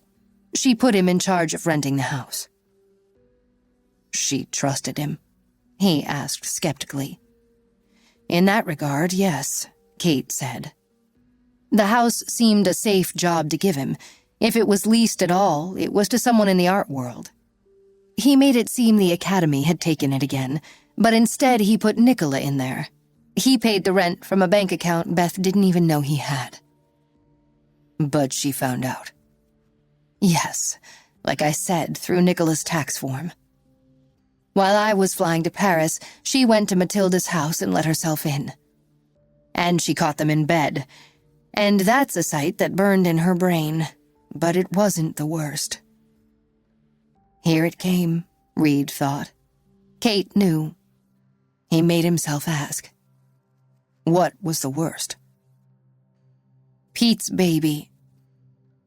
She put him in charge of renting the house. She trusted him? He asked skeptically. In that regard, yes, Kate said. The house seemed a safe job to give him. If it was leased at all, it was to someone in the art world. He made it seem the academy had taken it again, but instead he put Nicola in there. He paid the rent from a bank account Beth didn't even know he had. But she found out. Yes, like I said, through Nicola's tax form. While I was flying to Paris, she went to Matilda's house and let herself in. And she caught them in bed. And that's a sight that burned in her brain, but it wasn't the worst. Here it came, Reed thought. Kate knew. He made himself ask. What was the worst? Pete's baby.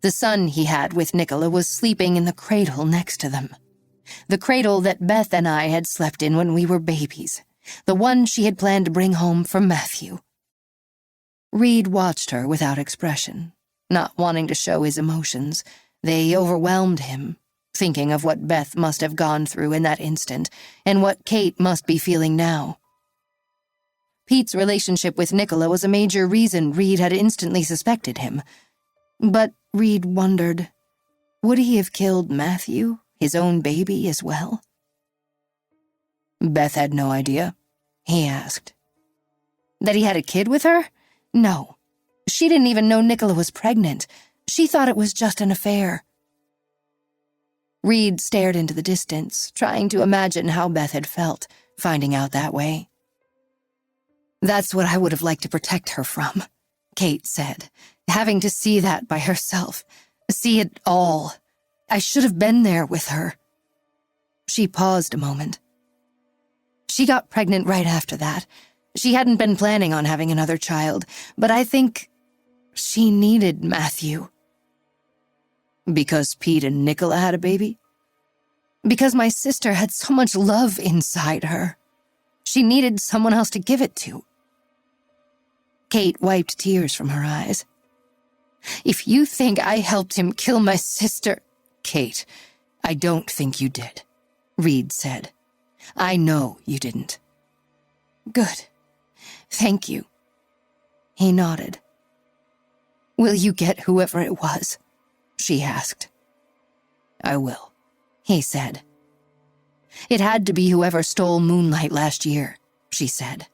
The son he had with Nicola was sleeping in the cradle next to them. The cradle that Beth and I had slept in when we were babies. The one she had planned to bring home from Matthew. Reed watched her without expression, not wanting to show his emotions. They overwhelmed him, thinking of what Beth must have gone through in that instant and what Kate must be feeling now. Pete's relationship with Nicola was a major reason Reed had instantly suspected him. But Reed wondered, would he have killed Matthew, his own baby, as well? Beth had no idea, he asked. That he had a kid with her? No. She didn't even know Nicola was pregnant. She thought it was just an affair. Reed stared into the distance, trying to imagine how Beth had felt, finding out that way. That's what I would have liked to protect her from, Kate said, having to see that by herself, see it all. I should have been there with her. She paused a moment. She got pregnant right after that. She hadn't been planning on having another child, but I think she needed Matthew. Because Pete and Nicola had a baby? Because my sister had so much love inside her. She needed someone else to give it to. Kate wiped tears from her eyes. If you think I helped him kill my sister... Kate, I don't think you did, Reed said. I know you didn't. Good. Thank you. He nodded. Will you get whoever it was? She asked. I will, he said. It had to be whoever stole Moonlight last year, she said.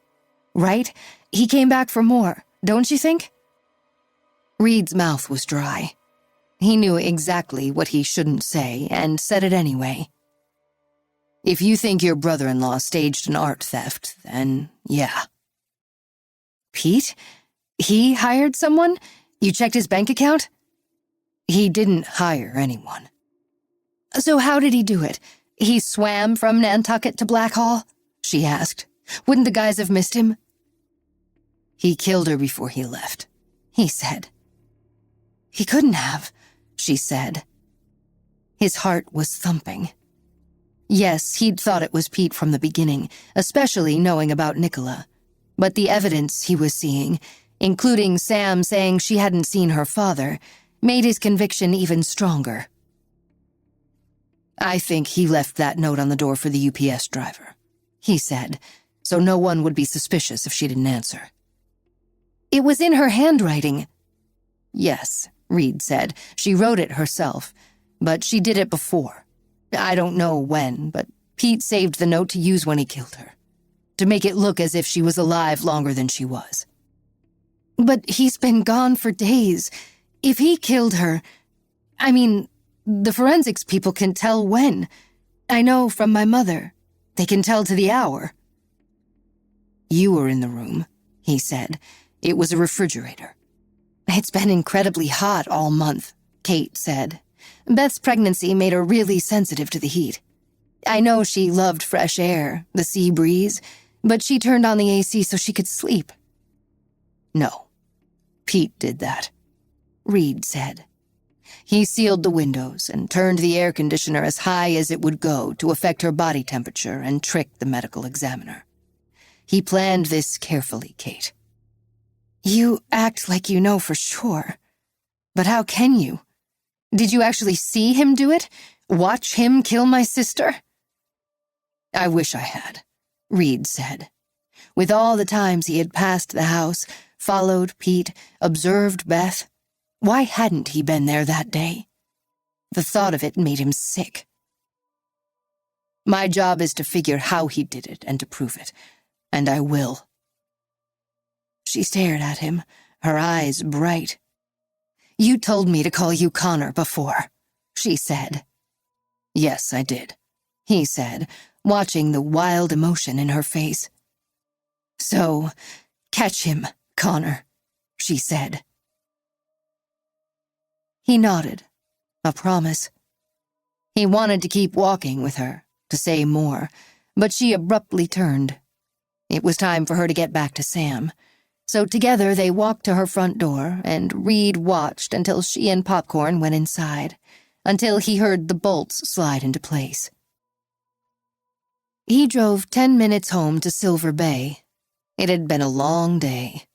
Right? He came back for more, don't you think? Reed's mouth was dry. He knew exactly what he shouldn't say and said it anyway. If you think your brother-in-law staged an art theft, then yeah. Pete? He hired someone? You checked his bank account? He didn't hire anyone. So how did he do it? He swam from Nantucket to Blackhall? She asked. Wouldn't the guys have missed him? He killed her before he left, he said. He couldn't have, she said. His heart was thumping. Yes, he'd thought it was Pete from the beginning, especially knowing about Nicola. But the evidence he was seeing, including Sam saying she hadn't seen her father, made his conviction even stronger. "I think he left that note on the door for the UPS driver," he said, so no one would be suspicious if she didn't answer. "It was in her handwriting." "Yes," Reed said. "She wrote it herself, but she did it before. I don't know when, but Pete saved the note to use when he killed her, to make it look as if she was alive longer than she was." "But he's been gone for days. If he killed her... I mean, the forensics people can tell when. I know from my mother. They can tell to the hour." "You were in the room," he said. "It was a refrigerator." "It's been incredibly hot all month," Kate said. "Beth's pregnancy made her really sensitive to the heat. I know she loved fresh air, the sea breeze, but she turned on the AC so she could sleep." "No, Pete did that," Reed said. "He sealed the windows and turned the air conditioner as high as it would go to affect her body temperature and trick the medical examiner. He planned this carefully, Kate." "You act like you know for sure. But how can you? Did you actually see him do it? Watch him kill my sister?" "I wish I had," Reed said. With all the times he had passed the house, followed Pete, observed Beth, why hadn't he been there that day? The thought of it made him sick. "My job is to figure how he did it and to prove it, and I will." She stared at him, her eyes bright. "You told me to call you Connor before," she said. "Yes, I did," he said, watching the wild emotion in her face. "So, catch him, Connor," she said. He nodded, a promise. He wanted to keep walking with her, to say more, but she abruptly turned. It was time for her to get back to Sam. So together they walked to her front door, and Reed watched until she and Popcorn went inside, until he heard the bolts slide into place. He drove 10 minutes home to Silver Bay. It had been a long day.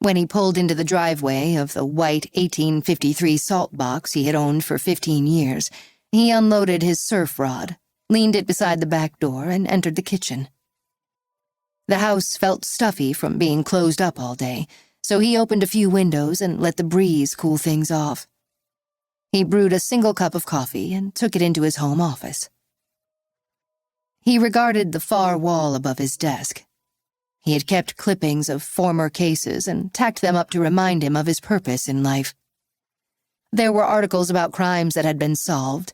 When he pulled into the driveway of the white 1853 salt box he had owned for 15 years, he unloaded his surf rod, leaned it beside the back door, and entered the kitchen. The house felt stuffy from being closed up all day, so he opened a few windows and let the breeze cool things off. He brewed a single cup of coffee and took it into his home office. He regarded the far wall above his desk. He had kept clippings of former cases and tacked them up to remind him of his purpose in life. There were articles about crimes that had been solved,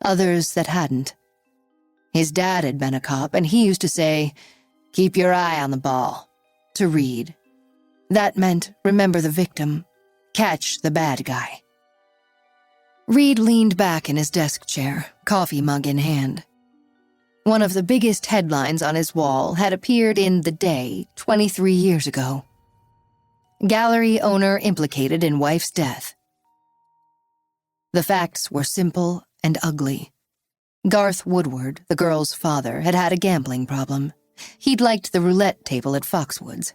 others that hadn't. His dad had been a cop, and he used to say, "Keep your eye on the ball," to Reed. That meant remember the victim, catch the bad guy. Reed leaned back in his desk chair, coffee mug in hand. One of the biggest headlines on his wall had appeared in The Day 23 years ago. Gallery owner implicated in wife's death. The facts were simple and ugly. Garth Woodward, the girl's father, had had a gambling problem. He'd liked the roulette table at Foxwoods.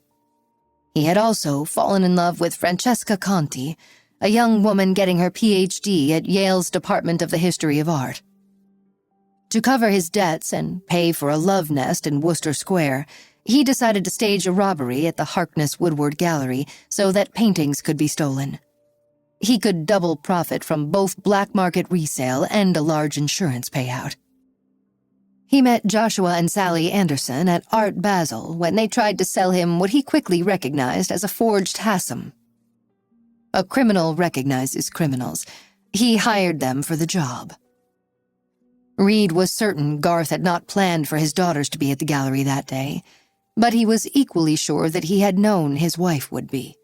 He had also fallen in love with Francesca Conti, a young woman getting her PhD at Yale's Department of the History of Art. To cover his debts and pay for a love nest in Worcester Square, he decided to stage a robbery at the Harkness Woodward Gallery so that paintings could be stolen. He could double profit from both black market resale and a large insurance payout. He met Joshua and Sally Anderson at Art Basel when they tried to sell him what he quickly recognized as a forged Hassom. A criminal recognizes criminals. He hired them for the job. Reed was certain Garth had not planned for his daughters to be at the gallery that day, but he was equally sure that he had known his wife would be.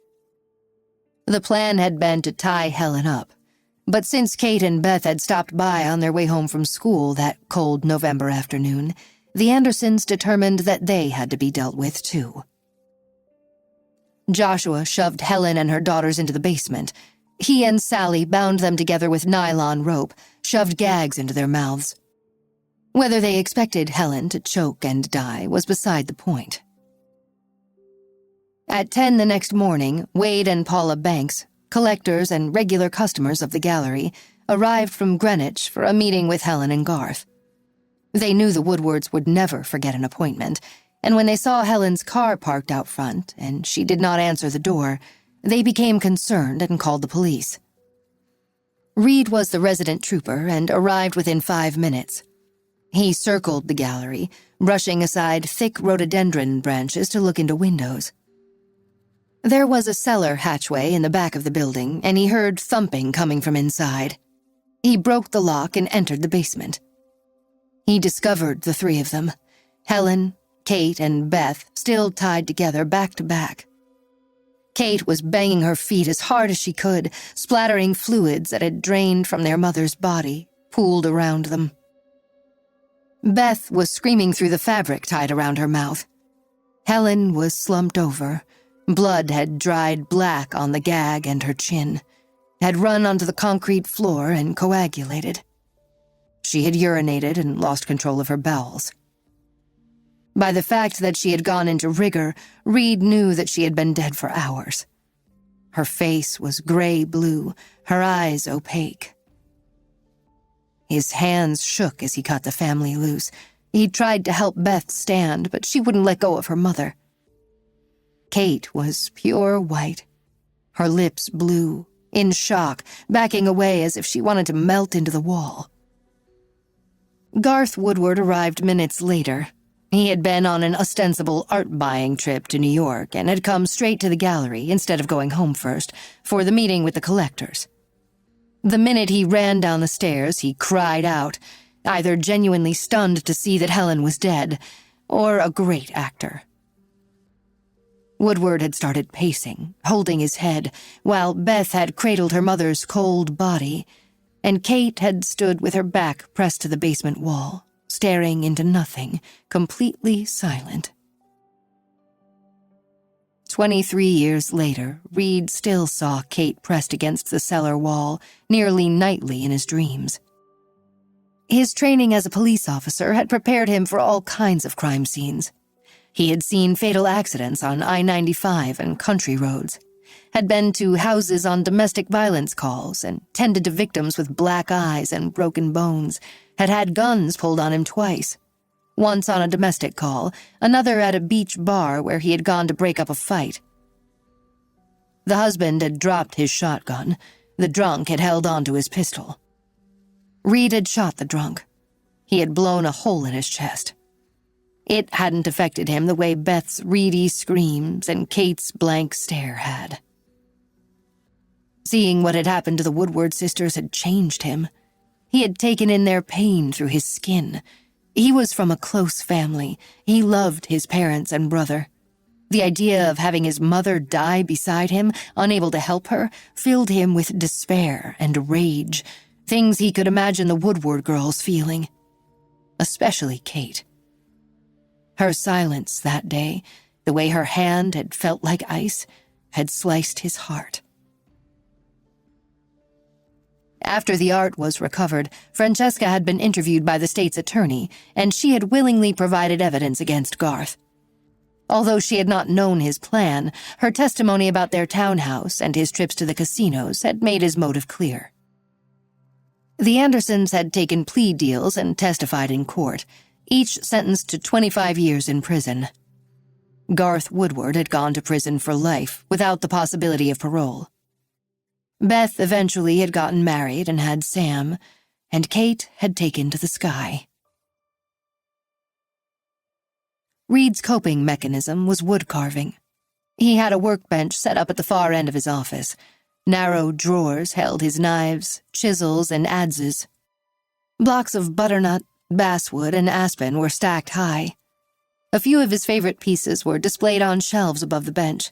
The plan had been to tie Helen up, but since Kate and Beth had stopped by on their way home from school that cold November afternoon, the Andersons determined that they had to be dealt with too. Joshua shoved Helen and her daughters into the basement. He and Sally bound them together with nylon rope, shoved gags into their mouths. Whether they expected Helen to choke and die was beside the point. At 10 the next morning, Wade and Paula Banks, collectors and regular customers of the gallery, arrived from Greenwich for a meeting with Helen and Garth. They knew the Woodwards would never forget an appointment, and when they saw Helen's car parked out front and she did not answer the door, they became concerned and called the police. Reed was the resident trooper and arrived within 5 minutes. He circled the gallery, brushing aside thick rhododendron branches to look into windows. There was a cellar hatchway in the back of the building, and he heard thumping coming from inside. He broke the lock and entered the basement. He discovered the 3 of them, Helen, Kate, and Beth, still tied together back to back. Kate was banging her feet as hard as she could, splattering fluids that had drained from their mother's body, pooled around them. Beth was screaming through the fabric tied around her mouth. Helen was slumped over. Blood had dried black on the gag and her chin, had run onto the concrete floor and coagulated. She had urinated and lost control of her bowels. By the fact that she had gone into rigor, Reed knew that she had been dead for hours. Her face was gray-blue, her eyes opaque. His hands shook as he cut the family loose. He tried to help Beth stand, but she wouldn't let go of her mother. Kate was pure white, her lips blue, in shock, backing away as if she wanted to melt into the wall. Garth Woodward arrived minutes later. He had been on an ostensible art-buying trip to New York and had come straight to the gallery instead of going home first for the meeting with the collectors. The minute he ran down the stairs, he cried out, either genuinely stunned to see that Helen was dead, or a great actor. Woodward had started pacing, holding his head, while Beth had cradled her mother's cold body, and Kate had stood with her back pressed to the basement wall, staring into nothing, completely silent. 23 years later, Reed still saw Kate pressed against the cellar wall, nearly nightly in his dreams. His training as a police officer had prepared him for all kinds of crime scenes. He had seen fatal accidents on I-95 and country roads, had been to houses on domestic violence calls and tended to victims with black eyes and broken bones, had had guns pulled on him twice. Once on a domestic call, another at a beach bar where he had gone to break up a fight. The husband had dropped his shotgun. The drunk had held on to his pistol. Reed had shot the drunk. He had blown a hole in his chest. It hadn't affected him the way Beth's reedy screams and Kate's blank stare had. Seeing what had happened to the Woodward sisters had changed him. He had taken in their pain through his skin. He was from a close family. He loved his parents and brother. The idea of having his mother die beside him, unable to help her, filled him with despair and rage, things he could imagine the Woodward girls feeling. Especially Kate. Her silence that day, the way her hand had felt like ice, had sliced his heart. After the art was recovered, Francesca had been interviewed by the state's attorney, and she had willingly provided evidence against Garth. Although she had not known his plan, her testimony about their townhouse and his trips to the casinos had made his motive clear. The Andersons had taken plea deals and testified in court, each sentenced to 25 years in prison. Garth Woodward had gone to prison for life, without the possibility of parole. Beth eventually had gotten married and had Sam, and Kate had taken to the sky. Reed's coping mechanism was wood carving. He had a workbench set up at the far end of his office. Narrow drawers held his knives, chisels, and adzes. Blocks of butternut, basswood, and aspen were stacked high. A few of his favorite pieces were displayed on shelves above the bench.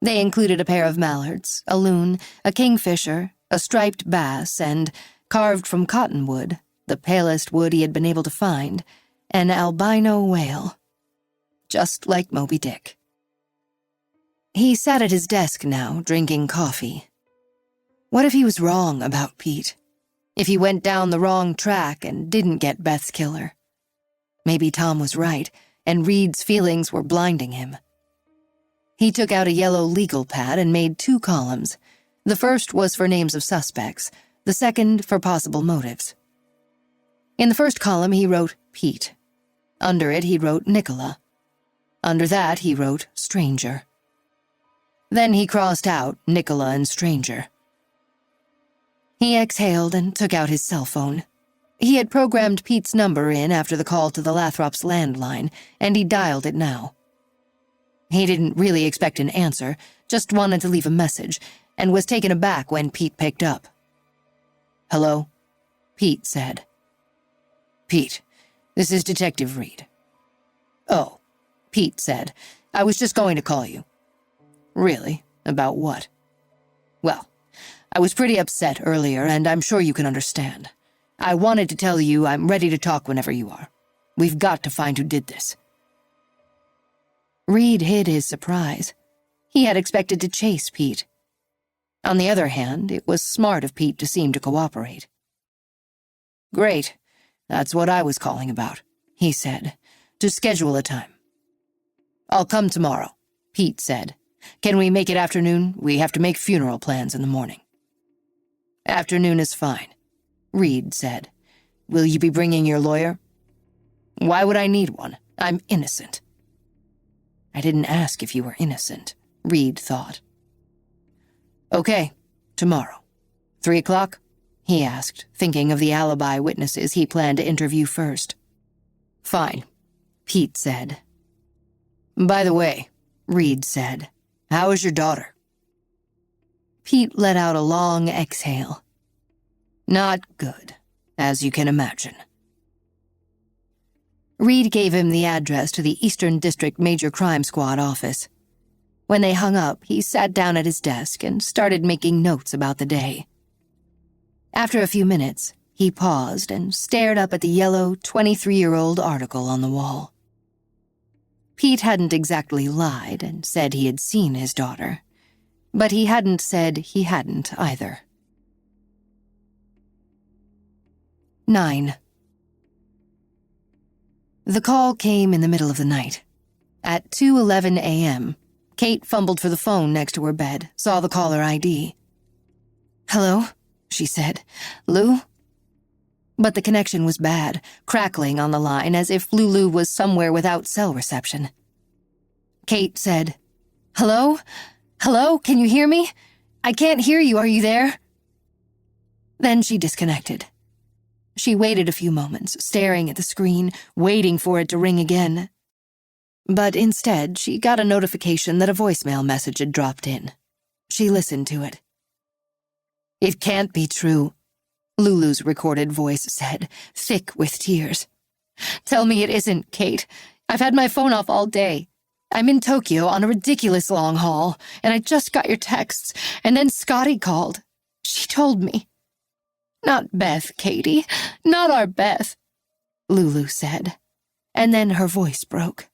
They included a pair of mallards, a loon, a kingfisher, a striped bass, and, carved from cottonwood, the palest wood he had been able to find, an albino whale. Just like Moby Dick. He sat at his desk now, drinking coffee. What if he was wrong about Pete? If he went down the wrong track and didn't get Beth's killer? Maybe Tom was right, and Reed's feelings were blinding him. He took out a yellow legal pad and made 2 columns. The first was for names of suspects, the second for possible motives. In the first column, he wrote Pete. Under it, he wrote Nicola. Under that, he wrote stranger. Then he crossed out Nicola and stranger. He exhaled and took out his cell phone. He had programmed Pete's number in after the call to the Lathrop's landline, and he dialed it now. He didn't really expect an answer, just wanted to leave a message, and was taken aback when Pete picked up. "Hello?" Pete said. "Pete, this is Detective Reed." "Oh," Pete said. "I was just going to call you." "Really? About what?" "Well, I was pretty upset earlier, and I'm sure you can understand. I wanted to tell you I'm ready to talk whenever you are. We've got to find who did this." Reed hid his surprise. He had expected to chase Pete. On the other hand, it was smart of Pete to seem to cooperate. "Great. That's what I was calling about," he said. "To schedule a time." "I'll come tomorrow," Pete said. "Can we make it afternoon? We have to make funeral plans in the morning." "Afternoon is fine," Reed said. "Will you be bringing your lawyer?" "Why would I need one? I'm innocent." I didn't ask if you were innocent, Reed thought. "Okay, tomorrow. 3 o'clock?" he asked, thinking of the alibi witnesses he planned to interview first. "Fine," Pete said. "By the way," Reed said, "how is your daughter?" Pete let out a long exhale. "Not good, as you can imagine." Reed gave him the address to the Eastern District Major Crime Squad office. When they hung up, he sat down at his desk and started making notes about the day. After a few minutes, he paused and stared up at the yellow 23-year-old article on the wall. Pete hadn't exactly lied and said he had seen his daughter, but he hadn't said he hadn't either. 9. The call came in the middle of the night. At 2:11 a.m., Kate fumbled for the phone next to her bed, saw the caller ID. "Hello?" she said. "Lou?" But the connection was bad, crackling on the line as if Lulu was somewhere without cell reception. Kate said, "Hello? Hello? Can you hear me? I can't hear you. Are you there?" Then she disconnected. She waited a few moments, staring at the screen, waiting for it to ring again. But instead, she got a notification that a voicemail message had dropped in. She listened to it. "It can't be true," Lulu's recorded voice said, thick with tears. "Tell me it isn't, Kate. I've had my phone off all day. I'm in Tokyo on a ridiculous long haul, and I just got your texts, and then Scotty called. She told me." "Not Beth, Katie. Not our Beth," Lulu said, and then her voice broke.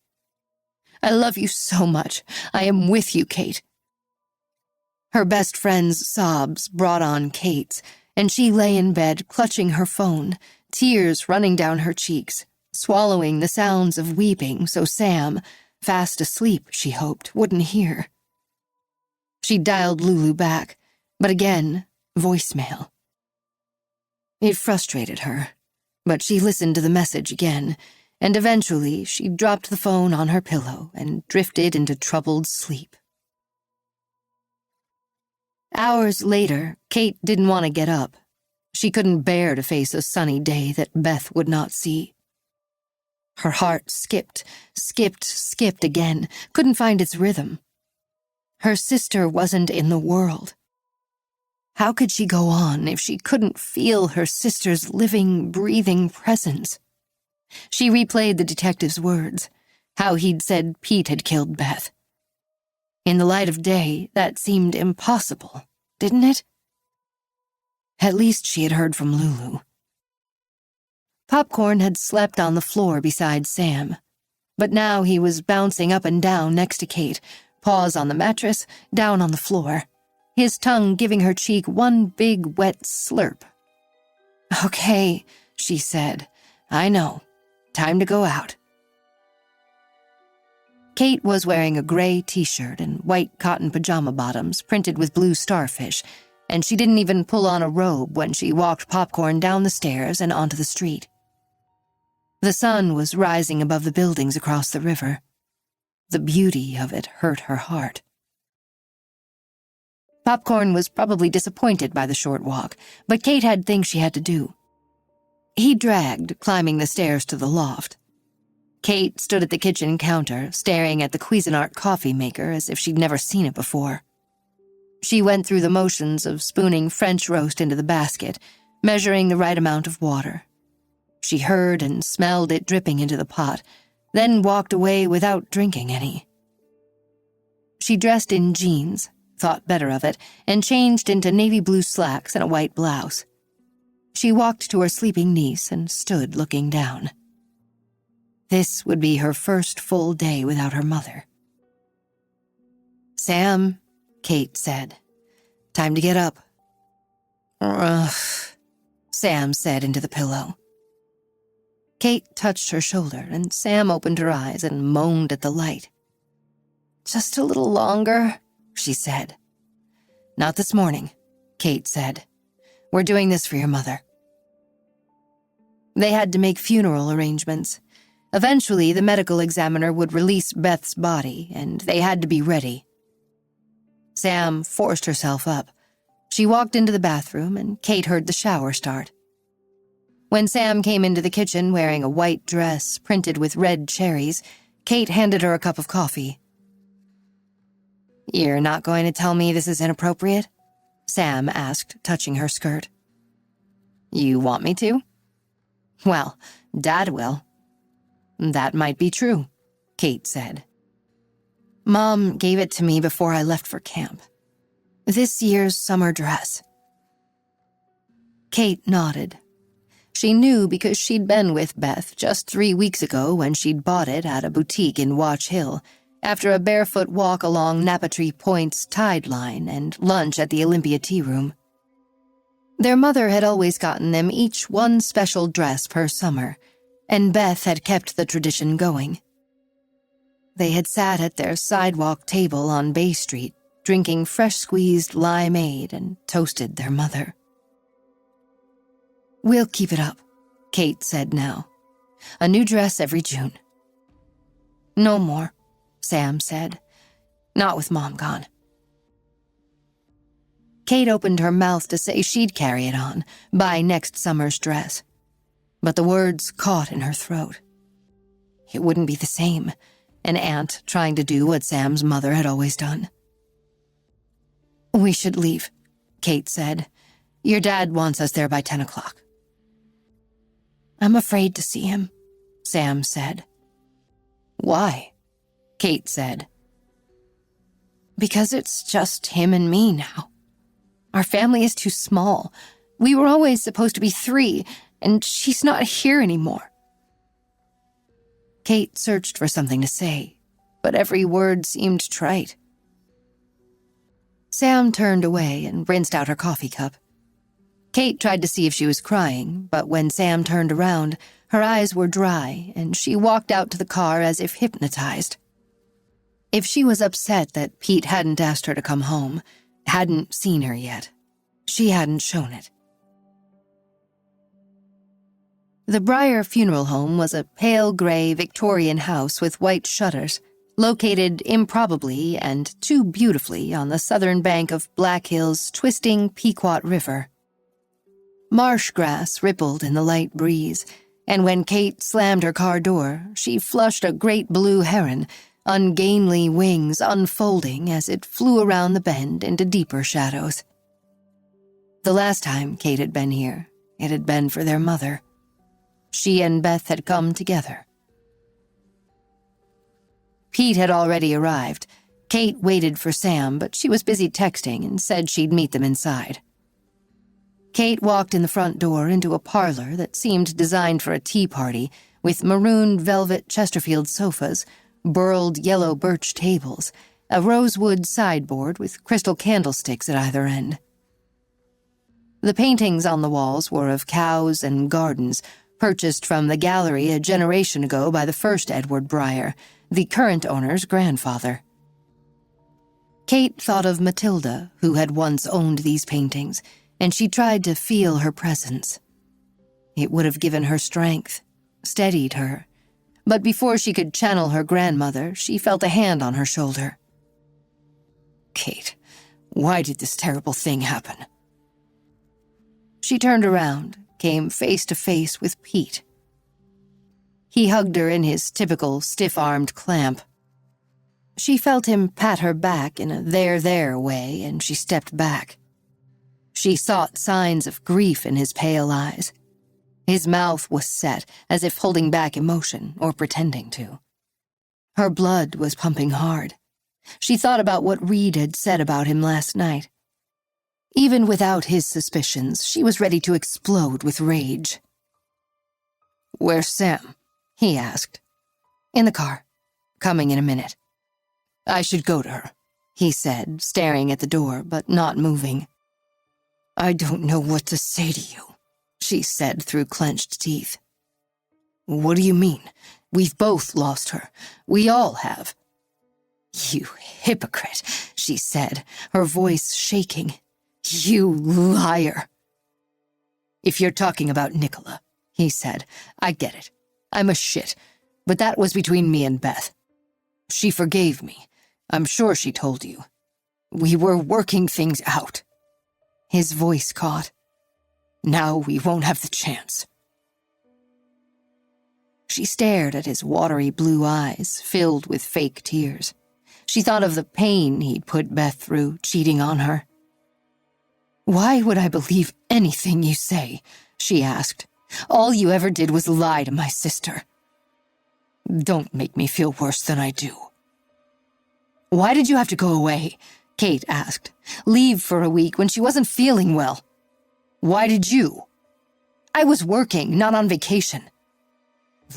"I love you so much. I am with you, Kate." Her best friend's sobs brought on Kate's, and she lay in bed clutching her phone, tears running down her cheeks, swallowing the sounds of weeping so Sam, fast asleep, she hoped, wouldn't hear. She dialed Lulu back, but again, voicemail. It frustrated her, but she listened to the message again, and eventually she dropped the phone on her pillow and drifted into troubled sleep. Hours later, Kate didn't want to get up. She couldn't bear to face a sunny day that Beth would not see. Her heart skipped again, couldn't find its rhythm. Her sister wasn't in the world. How could she go on if she couldn't feel her sister's living, breathing presence? She replayed the detective's words, how he'd said Pete had killed Beth. In the light of day, that seemed impossible, didn't it? At least she had heard from Lulu. Popcorn had slept on the floor beside Sam, but now he was bouncing up and down next to Kate, paws on the mattress, down on the floor, his tongue giving her cheek one big wet slurp. "Okay," she said. "I know. Time to go out." Kate was wearing a gray t-shirt and white cotton pajama bottoms printed with blue starfish, and she didn't even pull on a robe when she walked Popcorn down the stairs and onto the street. The sun was rising above the buildings across the river. The beauty of it hurt her heart. Popcorn was probably disappointed by the short walk, but Kate had things she had to do. He dragged, climbing the stairs to the loft. Kate stood at the kitchen counter, staring at the Cuisinart coffee maker as if she'd never seen it before. She went through the motions of spooning French roast into the basket, measuring the right amount of water. She heard and smelled it dripping into the pot, then walked away without drinking any. She dressed in jeans, thought better of it, and changed into navy blue slacks and a white blouse. She walked to her sleeping niece and stood looking down. This would be her first full day without her mother. "Sam," Kate said. "Time to get up." "Ugh," Sam said into the pillow. Kate touched her shoulder, and Sam opened her eyes and moaned at the light. "Just a little longer," she said. "Not this morning," Kate said. "We're doing this for your mother." They had to make funeral arrangements. Eventually, the medical examiner would release Beth's body, and they had to be ready. Sam forced herself up. She walked into the bathroom, and Kate heard the shower start. When Sam came into the kitchen wearing a white dress printed with red cherries, Kate handed her a cup of coffee. "You're not going to tell me this is inappropriate?" Sam asked, touching her skirt. "You want me to?" "Well, Dad will." "That might be true," Kate said. "Mom gave it to me before I left for camp. This year's summer dress." Kate nodded. She knew because she'd been with Beth just 3 weeks ago when she'd bought it at a boutique in Watch Hill, after a barefoot walk along Napatree Point's tide line and lunch at the Olympia Tea Room. Their mother had always gotten them each one special dress per summer, and Beth had kept the tradition going. They had sat at their sidewalk table on Bay Street, drinking fresh-squeezed limeade and toasted their mother. "We'll keep it up," Kate said now. "A new dress every June." "No more," Sam said. "Not with Mom gone." Kate opened her mouth to say she'd carry it on, buy next summer's dress. But the words caught in her throat. It wouldn't be the same, an aunt trying to do what Sam's mother had always done. "We should leave," Kate said. "Your dad wants us there by 10 o'clock. "I'm afraid to see him," Sam said. "Why?" Kate said. "Because it's just him and me now. Our family is too small. We were always supposed to be 3, and she's not here anymore." Kate searched for something to say, but every word seemed trite. Sam turned away and rinsed out her coffee cup. Kate tried to see if she was crying, but when Sam turned around, her eyes were dry, and she walked out to the car as if hypnotized. If she was upset that Pete hadn't asked her to come home, hadn't seen her yet, she hadn't shown it. The Breyer Funeral Home was a pale gray Victorian house with white shutters, located improbably and too beautifully on the southern bank of Black Hill's twisting Pequot River. Marsh grass rippled in the light breeze, and when Kate slammed her car door, she flushed a great blue heron, ungainly wings unfolding as it flew around the bend into deeper shadows. The last time Kate had been here, it had been for their mother. She and Beth had come together. Pete had already arrived. Kate waited for Sam, but she was busy texting and said she'd meet them inside. Kate walked in the front door into a parlor that seemed designed for a tea party, with maroon velvet Chesterfield sofas, burled yellow birch tables, a rosewood sideboard with crystal candlesticks at either end. The paintings on the walls were of cows and gardens, purchased from the gallery a generation ago by the first Edward Breyer, the current owner's grandfather. Kate thought of Matilda, who had once owned these paintings, and she tried to feel her presence. It would have given her strength, steadied her, but before she could channel her grandmother, she felt a hand on her shoulder. "Kate, why did this terrible thing happen?" She turned around, came face to face with Pete. He hugged her in his typical stiff-armed clamp. She felt him pat her back in a there way, and she stepped back. She sought signs of grief in his pale eyes. His mouth was set, as if holding back emotion or pretending to. Her blood was pumping hard. She thought about what Reed had said about him last night. Even without his suspicions, she was ready to explode with rage. "Where's Sam?" he asked. "In the car. Coming in a minute." "I should go to her," he said, staring at the door, but not moving. "I don't know what to say to you," she said through clenched teeth. "What do you mean? We've both lost her. We all have." "You hypocrite," she said, her voice shaking. "You liar." "If you're talking about Nicola," he said, "I get it. I'm a shit, but that was between me and Beth. She forgave me. I'm sure she told you. We were working things out." His voice caught. "Now we won't have the chance." She stared at his watery blue eyes, filled with fake tears. She thought of the pain he'd put Beth through, cheating on her. "Why would I believe anything you say?" she asked. "All you ever did was lie to my sister." "Don't make me feel worse than I do." "Why did you have to go away?" Kate asked. "Leave for a week when she wasn't feeling well." "Why did you?" "I was working, not on vacation."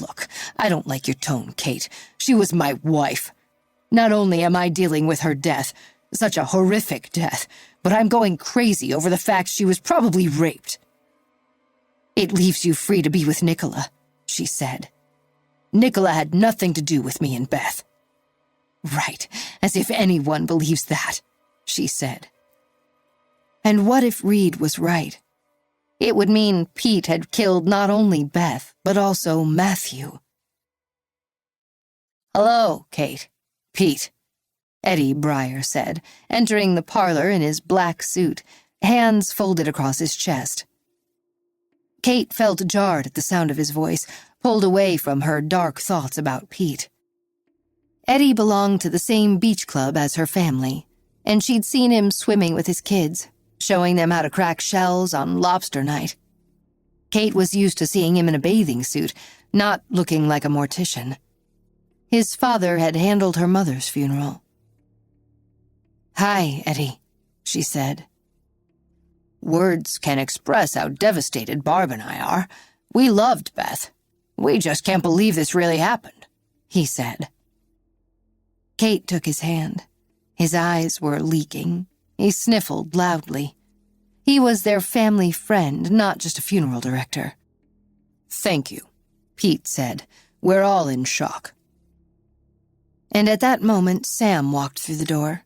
"Look, I don't like your tone, Kate. She was my wife. Not only am I dealing with her death, such a horrific death, but I'm going crazy over the fact she was probably raped." "It leaves you free to be with Nicola," she said. "Nicola had nothing to do with me and Beth." "Right, as if anyone believes that," she said. And what if Reed was right? It would mean Pete had killed not only Beth, but also Matthew. "Hello, Kate. Pete," Eddie Breyer said, entering the parlor in his black suit, hands folded across his chest. Kate felt jarred at the sound of his voice, pulled away from her dark thoughts about Pete. Eddie belonged to the same beach club as her family, and she'd seen him swimming with his kids, showing them how to crack shells on lobster night. Kate was used to seeing him in a bathing suit, not looking like a mortician. His father had handled her mother's funeral. "Hi, Eddie," she said. "Words can express how devastated Barb and I are. We loved Beth. We just can't believe this really happened," he said. Kate took his hand. His eyes were leaking. He sniffled loudly. He was their family friend, not just a funeral director. "Thank you," Pete said. "We're all in shock." And at that moment, Sam walked through the door.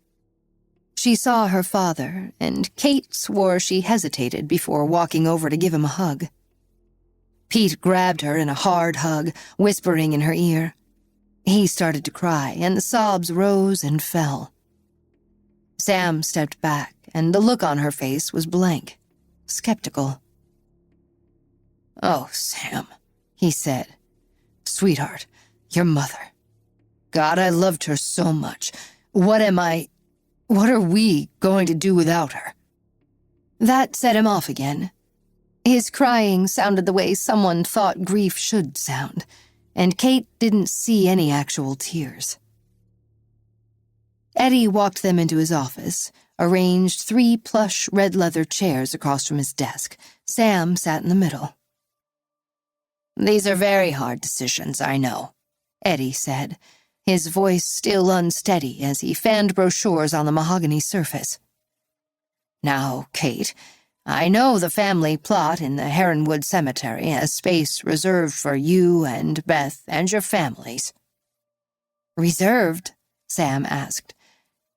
She saw her father, and Kate swore she hesitated before walking over to give him a hug. Pete grabbed her in a hard hug, whispering in her ear. He started to cry, and the sobs rose and fell. Sam stepped back, and the look on her face was blank, skeptical. "Oh, Sam," he said. "Sweetheart, your mother. God, I loved her so much. What are we going to do without her?" That set him off again. His crying sounded the way someone thought grief should sound, and Kate didn't see any actual tears. Eddie walked them into his office, arranged 3 plush red leather chairs across from his desk. Sam sat in the middle. "These are very hard decisions, I know," Eddie said, his voice still unsteady as he fanned brochures on the mahogany surface. "Now, Kate, I know the family plot in the Heronwood Cemetery has space reserved for you and Beth and your families." "Reserved?" Sam asked.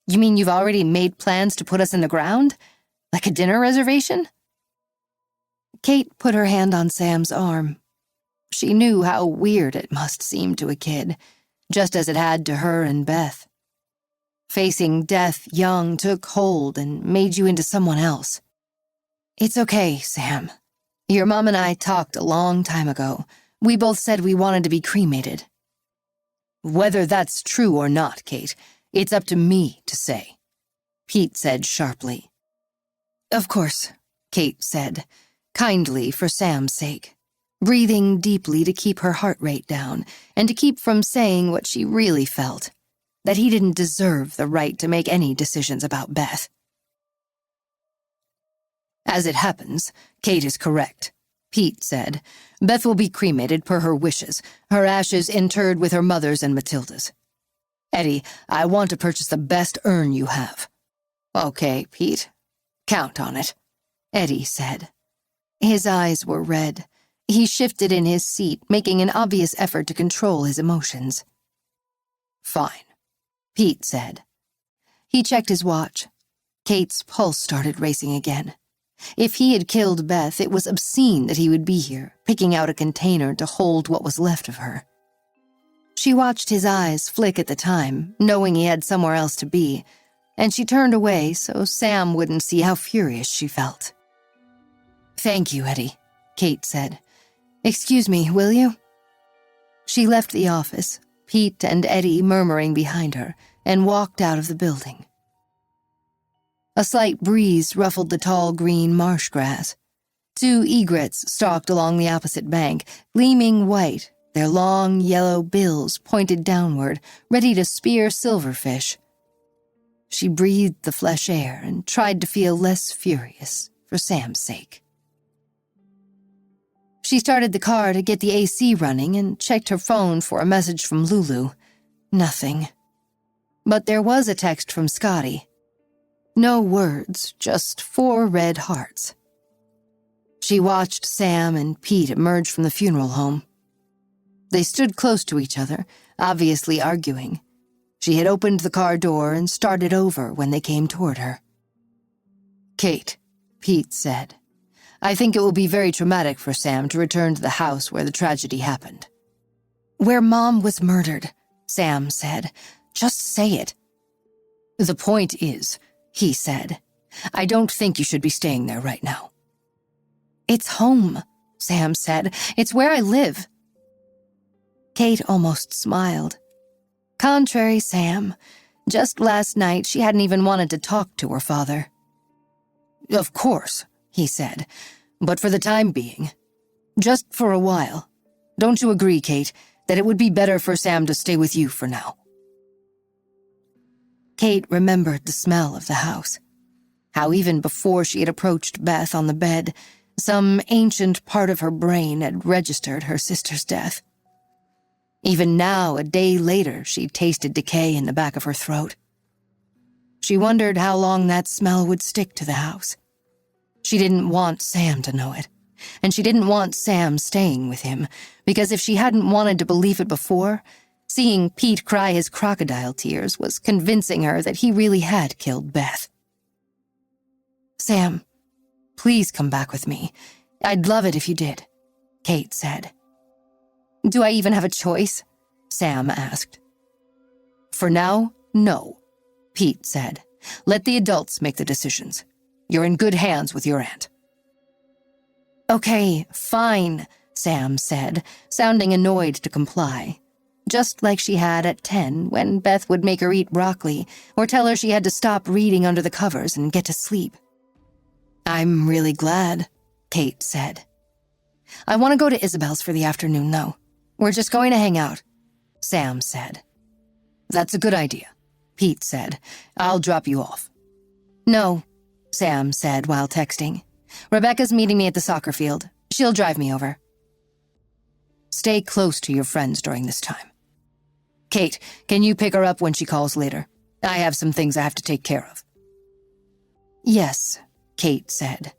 You mean you've already made plans to put us in the ground? Like a dinner reservation? Kate put her hand on Sam's arm. She knew how weird it must seem to a kid, just as it had to her and Beth. Facing death young took hold and made you into someone else. It's okay, Sam. Your mom and I talked a long time ago. We both said we wanted to be cremated. Whether that's true or not, Kate, it's up to me to say, Pete said sharply. Of course, Kate said, kindly for Sam's sake, breathing deeply to keep her heart rate down and to keep from saying what she really felt, that he didn't deserve the right to make any decisions about Beth. As it happens, Kate is correct, Pete said. Beth will be cremated per her wishes, her ashes interred with her mother's and Matilda's. Eddie, I want to purchase the best urn you have. Okay, Pete. Count on it, Eddie said. His eyes were red. He shifted in his seat, making an obvious effort to control his emotions. Fine, Pete said. He checked his watch. Kate's pulse started racing again. If he had killed Beth, it was obscene that he would be here, picking out a container to hold what was left of her. She watched his eyes flick at the time, knowing he had somewhere else to be, and she turned away so Sam wouldn't see how furious she felt. Thank you, Eddie, Kate said. Excuse me, will you? She left the office, Pete and Eddie murmuring behind her, and walked out of the building. A slight breeze ruffled the tall green marsh grass. 2 egrets stalked along the opposite bank, gleaming white, their long yellow bills pointed downward, ready to spear silverfish. She breathed the fresh air and tried to feel less furious for Sam's sake. She started the car to get the AC running and checked her phone for a message from Lulu. Nothing. But there was a text from Scotty. No words, just 4 red hearts. She watched Sam and Pete emerge from the funeral home. They stood close to each other, obviously arguing. She had opened the car door and started over when they came toward her. Kate, Pete said, I think it will be very traumatic for Sam to return to the house where the tragedy happened. Where Mom was murdered, Sam said. Just say it. The point is, he said, I don't think you should be staying there right now. It's home, Sam said. It's where I live. Kate almost smiled. Contrary, Sam. Just last night, she hadn't even wanted to talk to her father. Of course, he said, but for the time being. Just for a while. Don't you agree, Kate, that it would be better for Sam to stay with you for now? Kate remembered the smell of the house. How even before she had approached Beth on the bed, some ancient part of her brain had registered her sister's death. Even now, a day later, she tasted decay in the back of her throat. She wondered how long that smell would stick to the house. She didn't want Sam to know it, and she didn't want Sam staying with him, because if she hadn't wanted to believe it before, seeing Pete cry his crocodile tears was convincing her that he really had killed Beth. Sam, please come back with me. I'd love it if you did, Kate said. Do I even have a choice? Sam asked. For now, no, Pete said. Let the adults make the decisions. You're in good hands with your aunt. Okay, fine, Sam said, sounding annoyed to comply. Just like she had at 10 when Beth would make her eat broccoli or tell her she had to stop reading under the covers and get to sleep. I'm really glad, Kate said. I want to go to Isabel's for the afternoon, though. We're just going to hang out, Sam said. That's a good idea, Pete said. I'll drop you off. No, Sam said while texting. Rebecca's meeting me at the soccer field. She'll drive me over. Stay close to your friends during this time. Kate, can you pick her up when she calls later? I have some things I have to take care of. Yes, Kate said.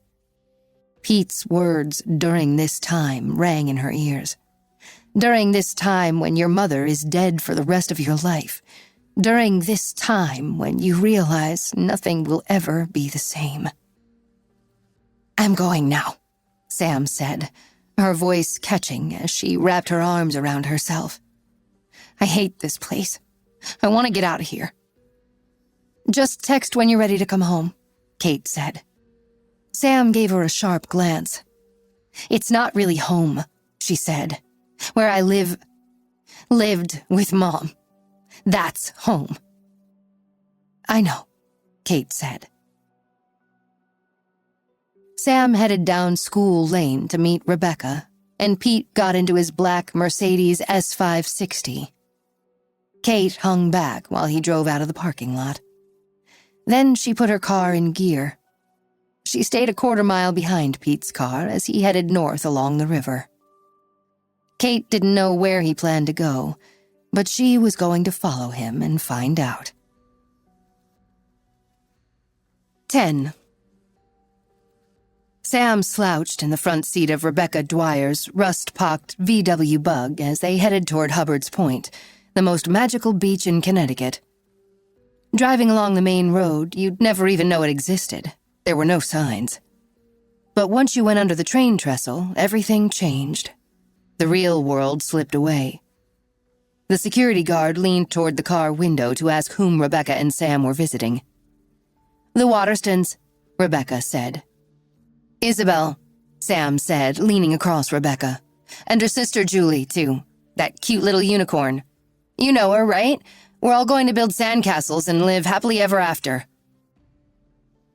Pete's words during this time rang in her ears. During this time when your mother is dead for the rest of your life. during this time when you realize nothing will ever be the same. "I'm going now," Sam said, her voice catching as she wrapped her arms around herself. "I hate this place. I want to get out of here." "Just text when you're ready to come home," Kate said. Sam gave her a sharp glance. "It's not really home," she said. "Where I lived with Mom. That's home." "I know," Kate said. Sam headed down School Lane to meet Rebecca, and Pete got into his black Mercedes S560. Kate hung back while he drove out of the parking lot. Then she put her car in gear. She stayed a quarter-mile behind Pete's car as he headed north along the river. Kate didn't know where he planned to go, but she was going to follow him and find out. 10. Sam slouched in the front seat of Rebecca Dwyer's rust-pocked VW Bug as they headed toward Hubbard's Point, the most magical beach in Connecticut. Driving along the main road, you'd never even know it existed. There were no signs. But once you went under the train trestle, everything changed. The real world slipped away. The security guard leaned toward the car window to ask whom Rebecca and Sam were visiting. "The Waterstons," Rebecca said. "Isabel," Sam said, leaning across Rebecca. "And her sister Julie, too. That cute little unicorn. You know her, right? We're all going to build sandcastles and live happily ever after."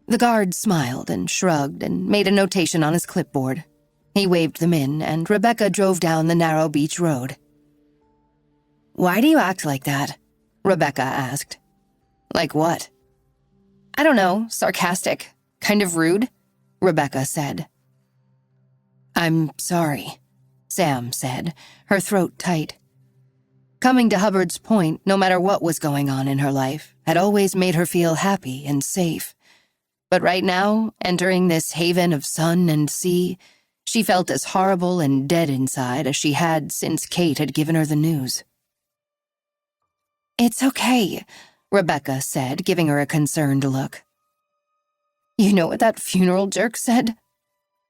The guard smiled and shrugged and made a notation on his clipboard. He waved them in, and Rebecca drove down the narrow beach road. "Why do you act like that?" Rebecca asked. "Like what?" "I don't know, sarcastic, kind of rude," Rebecca said. "I'm sorry," Sam said, her throat tight. Coming to Hubbard's Point, no matter what was going on in her life, had always made her feel happy and safe. But right now, entering this haven of sun and sea, she felt as horrible and dead inside as she had since Kate had given her the news. "It's okay," Rebecca said, giving her a concerned look. "You know what that funeral jerk said?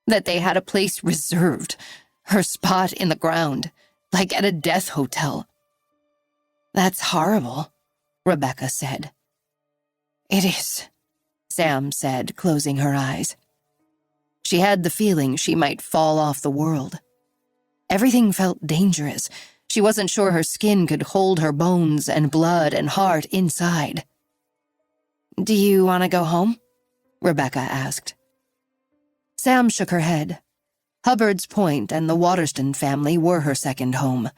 That they had a place reserved, her spot in the ground, like at a death hotel." "That's horrible," Rebecca said. "It is," Sam said, closing her eyes. She had the feeling she might fall off the world. Everything felt dangerous. She wasn't sure her skin could hold her bones and blood and heart inside. "Do you want to go home?" Rebecca asked. Sam shook her head. Hubbard's Point and the Waterston family were her second home.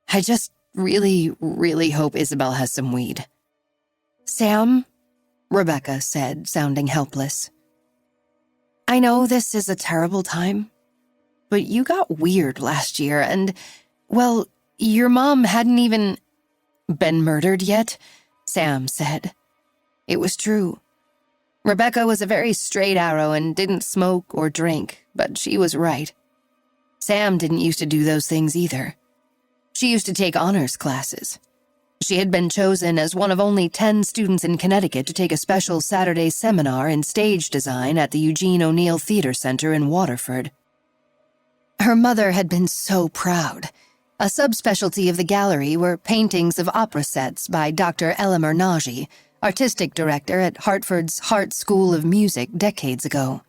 "I just really, really hope Isabel has some weed." "Sam," Rebecca said, sounding helpless. "I know this is a terrible time, but you got weird last year and, well, your mom hadn't even been murdered yet," Sam said. It was true. Rebecca was a very straight arrow and didn't smoke or drink, but she was right. Sam didn't used to do those things either. She used to take honors classes. She had been chosen as one of only 10 students in Connecticut to take a special Saturday seminar in stage design at the Eugene O'Neill Theater Center in Waterford. Her mother had been so proud. A subspecialty of the gallery were paintings of opera sets by Dr. Eleanor Nagy, artistic director at Hartford's Hart School of Music decades ago.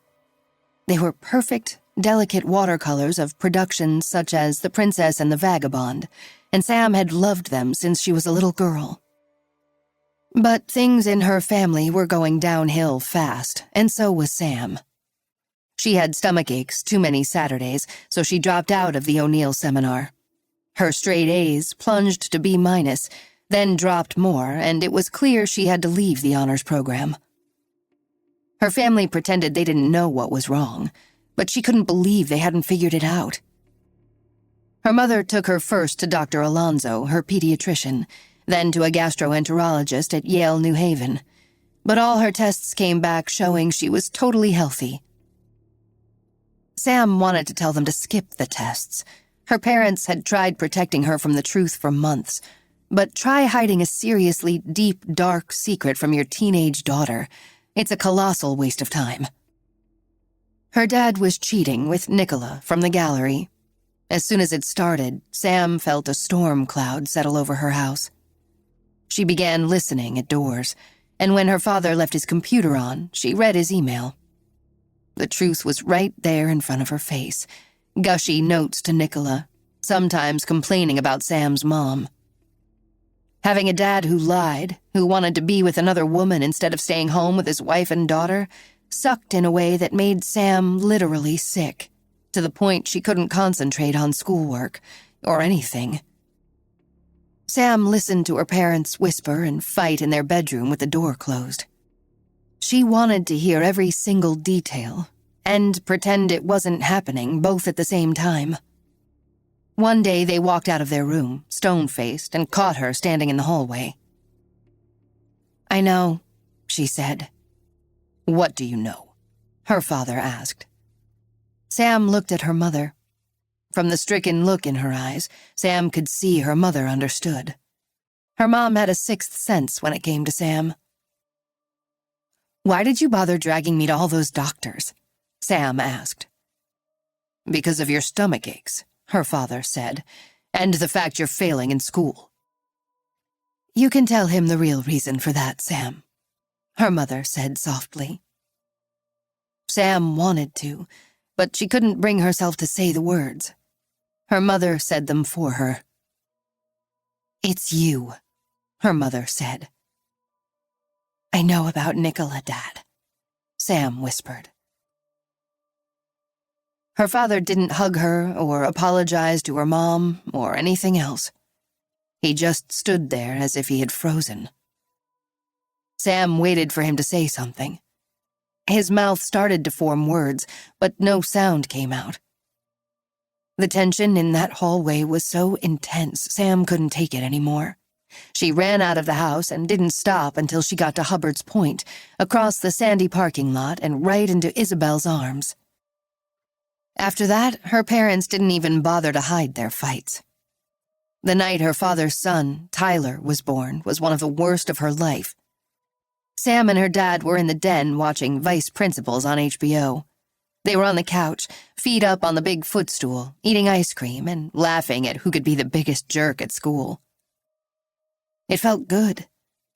They were perfect, delicate watercolors of productions such as The Princess and the Vagabond, and Sam had loved them since she was a little girl. But things in her family were going downhill fast, and so was Sam. She had stomach aches too many Saturdays, so she dropped out of the O'Neill seminar. Her straight A's plunged to B-, then dropped more, and it was clear she had to leave the honors program. Her family pretended they didn't know what was wrong, but she couldn't believe they hadn't figured it out. Her mother took her first to Dr. Alonzo, her pediatrician, then to a gastroenterologist at Yale New Haven, but all her tests came back showing she was totally healthy. Sam wanted to tell them to skip the tests. Her parents had tried protecting her from the truth for months. but try hiding a seriously deep, dark secret from your teenage daughter. It's a colossal waste of time. Her dad was cheating with Nicola from the gallery. As soon as it started, Sam felt a storm cloud settle over her house. She began listening at doors, and when her father left his computer on, she read his email. The truth was right there in front of her face. Gushy notes to Nicola, sometimes complaining about Sam's mom. Having a dad who lied, who wanted to be with another woman instead of staying home with his wife and daughter, sucked in a way that made Sam literally sick, to the point she couldn't concentrate on schoolwork or anything. Sam listened to her parents whisper and fight in their bedroom with the door closed. She wanted to hear every single detail and pretend it wasn't happening both at the same time. One day they walked out of their room, stone-faced, and caught her standing in the hallway. "I know," she said. "What do you know?" her father asked. Sam looked at her mother. From the stricken look in her eyes, Sam could see her mother understood. Her mom had a sixth sense when it came to Sam. "Why did you bother dragging me to all those doctors?" Sam asked. "Because of your stomach aches," her father said, "and the fact you're failing in school." "You can tell him the real reason for that, Sam," her mother said softly. Sam wanted to, but she couldn't bring herself to say the words. Her mother said them for her. "It's you," her mother said. "I know about Nicola, Dad," Sam whispered. Her father didn't hug her or apologize to her mom or anything else. He just stood there as if he had frozen. Sam waited for him to say something. His mouth started to form words, but no sound came out. The tension in that hallway was so intense, Sam couldn't take it anymore. She ran out of the house and didn't stop until she got to Hubbard's Point, across the sandy parking lot and right into Isabel's arms. After that, her parents didn't even bother to hide their fights. The night her father's son, Tyler, was born was one of the worst of her life. Sam and her dad were in the den watching Vice Principals on HBO. They were on the couch, feet up on the big footstool, eating ice cream and laughing at who could be the biggest jerk at school. It felt good,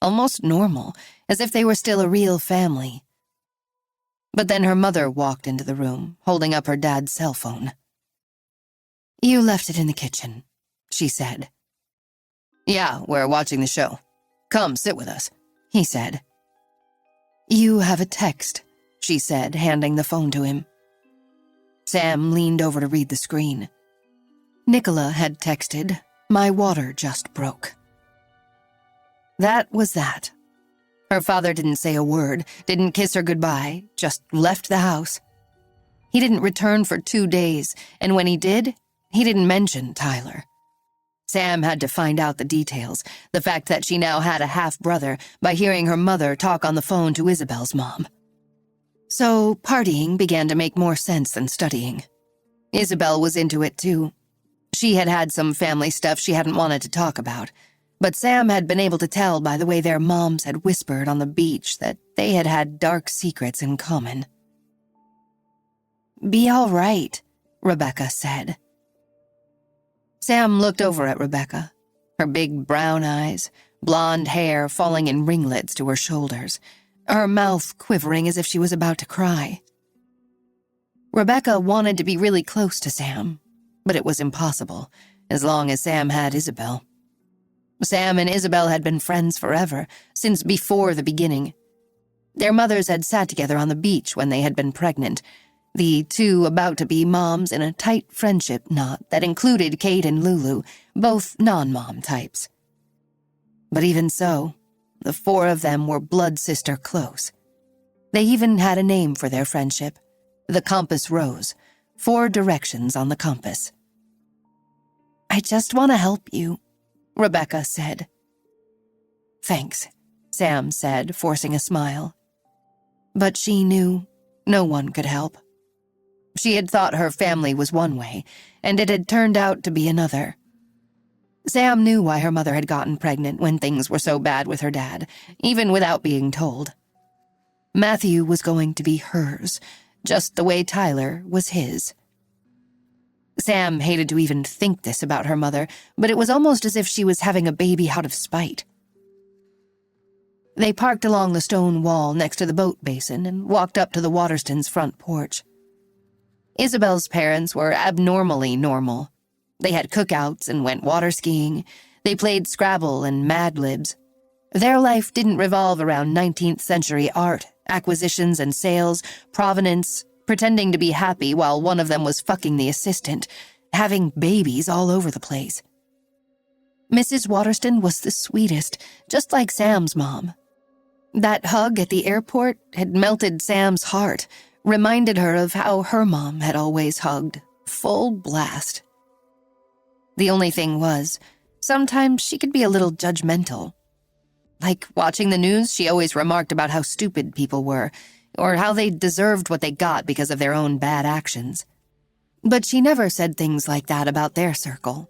almost normal, as if they were still a real family. But then her mother walked into the room, holding up her dad's cell phone. "You left it in the kitchen," she said. "Yeah, we're watching the show. Come, sit with us," he said. "You have a text," she said, handing the phone to him. Sam leaned over to read the screen. Nicola had texted, "My water just broke." That was that. Her father didn't say a word, didn't kiss her goodbye, just left the house. He didn't return for 2 days, and when he did, he didn't mention Tyler. Sam had to find out the details, the fact that she now had a half-brother, by hearing her mother talk on the phone to Isabel's mom. So partying began to make more sense than studying. Isabel was into it too. She had had some family stuff she hadn't wanted to talk about, but Sam had been able to tell by the way their moms had whispered on the beach that they had had dark secrets in common. "Be all right," Rebecca said. Sam looked over at Rebecca, her big brown eyes, blonde hair falling in ringlets to her shoulders, her mouth quivering as if she was about to cry. Rebecca wanted to be really close to Sam, but it was impossible, as long as Sam had Isabel. Sam and Isabel had been friends forever, since before the beginning. Their mothers had sat together on the beach when they had been pregnant, the two about to be moms in a tight friendship knot that included Kate and Lulu, both non-mom types. But even so, the 4 of them were blood sister close. They even had a name for their friendship, the Compass Rose, 4 directions on the compass. "I just want to help you," Rebecca said. "Thanks," Sam said, forcing a smile. But she knew no one could help. She had thought her family was one way, and it had turned out to be another. Sam knew why her mother had gotten pregnant when things were so bad with her dad, even without being told. Matthew was going to be hers, just the way Tyler was his. Sam hated to even think this about her mother, but it was almost as if she was having a baby out of spite. They parked along the stone wall next to the boat basin and walked up to the Waterstons' front porch. Isabel's parents were abnormally normal. They had cookouts and went water skiing. They played Scrabble and Mad Libs. Their life didn't revolve around 19th century art, acquisitions and sales, provenance, pretending to be happy while one of them was fucking the assistant, having babies all over the place. Mrs. Waterston was the sweetest, just like Sam's mom. That hug at the airport had melted Sam's heart, reminded her of how her mom had always hugged, full blast. The only thing was, sometimes she could be a little judgmental. Like watching the news, she always remarked about how stupid people were, or how they deserved what they got because of their own bad actions. But she never said things like that about their circle.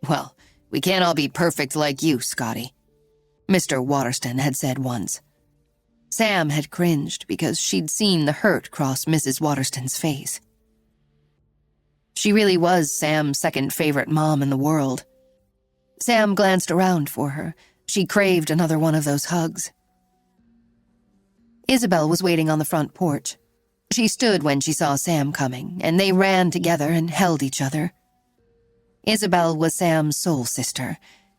"Well, we can't all be perfect like you, Scotty," Mr. Waterston had said once. Sam had cringed because she'd seen the hurt cross Mrs. Waterston's face. She really was Sam's second favorite mom in the world. Sam glanced around for her. She craved another one of those hugs. Isabel was waiting on the front porch. She stood when she saw Sam coming, and they ran together and held each other. Isabel was Sam's soul sister,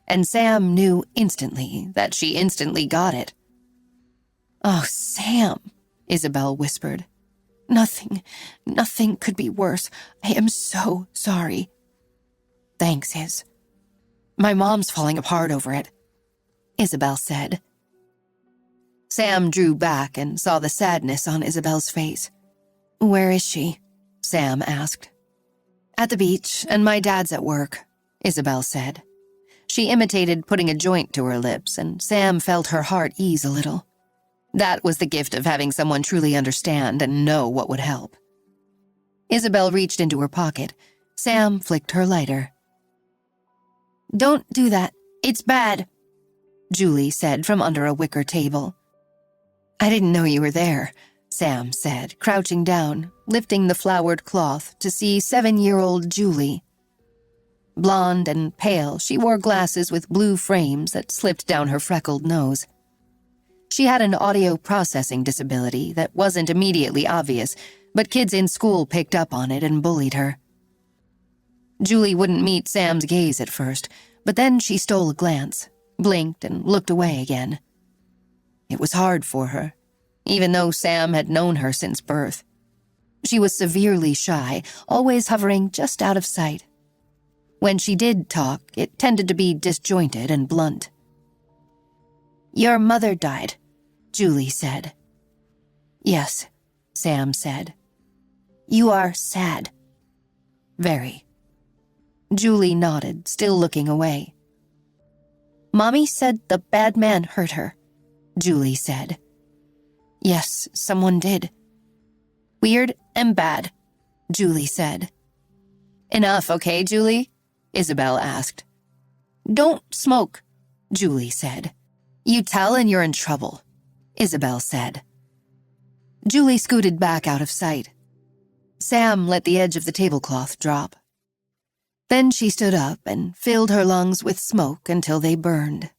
and Sam knew instantly that she instantly got it. "Oh, Sam," Isabel whispered. Nothing could be worse. I am so sorry." "Thanks, Is. My mom's falling apart over it," Isabel said. Sam drew back and saw the sadness on Isabel's face. "Where is she?" Sam asked. "At the beach, and my dad's at work," Isabel said. She imitated putting a joint to her lips, and Sam felt her heart ease a little. That was the gift of having someone truly understand and know what would help. Isabel reached into her pocket. Sam flicked her lighter. "Don't do that. It's bad," Julie said from under a wicker table. "I didn't know you were there," Sam said, crouching down, lifting the flowered cloth to see 7-year-old Julie. Blonde and pale, she wore glasses with blue frames that slipped down her freckled nose. She had an audio processing disability that wasn't immediately obvious, but kids in school picked up on it and bullied her. Julie wouldn't meet Sam's gaze at first, but then she stole a glance, blinked, and looked away again. It was hard for her, even though Sam had known her since birth. She was severely shy, always hovering just out of sight. When she did talk, it tended to be disjointed and blunt. "Your mother died," Julie said. "Yes," Sam said. "You are sad." "Very." Julie nodded, still looking away. "Mommy said the bad man hurt her," Julie said. "Yes, someone did." "Weird and bad," Julie said. "Enough, okay, Julie?" Isabel asked. "Don't smoke," Julie said. "You tell and you're in trouble," Isabel said. Julie scooted back out of sight. Sam let the edge of the tablecloth drop. Then she stood up and filled her lungs with smoke until they burned.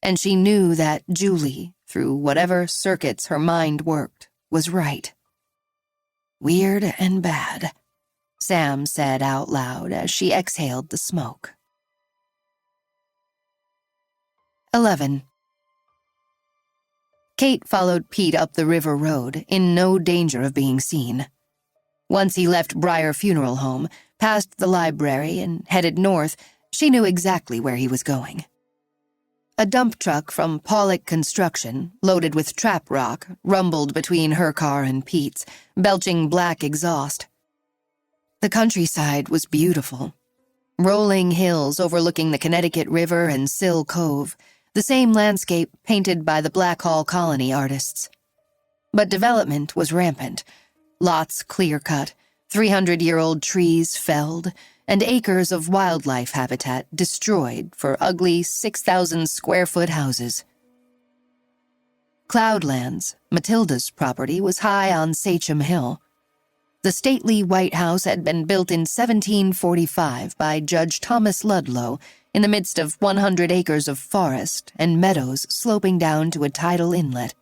And she knew that Julie, through whatever circuits her mind worked, was right. "Weird and bad," Sam said out loud as she exhaled the smoke. 11. Kate followed Pete up the river road, in no danger of being seen. Once he left Briar Funeral Home, passed the library, and headed north, she knew exactly where he was going. A dump truck from Pollock Construction, loaded with trap rock, rumbled between her car and Pete's, belching black exhaust. The countryside was beautiful. Rolling hills overlooking the Connecticut River and Sill Cove, the same landscape painted by the Blackhall Colony artists. But development was rampant. Lots clear-cut, 300-year-old trees felled, and acres of wildlife habitat destroyed for ugly 6,000-square-foot houses. Cloudlands, Matilda's property, was high on Sachem Hill. The stately White House had been built in 1745 by Judge Thomas Ludlow in the midst of 100 acres of forest and meadows sloping down to a tidal inlet.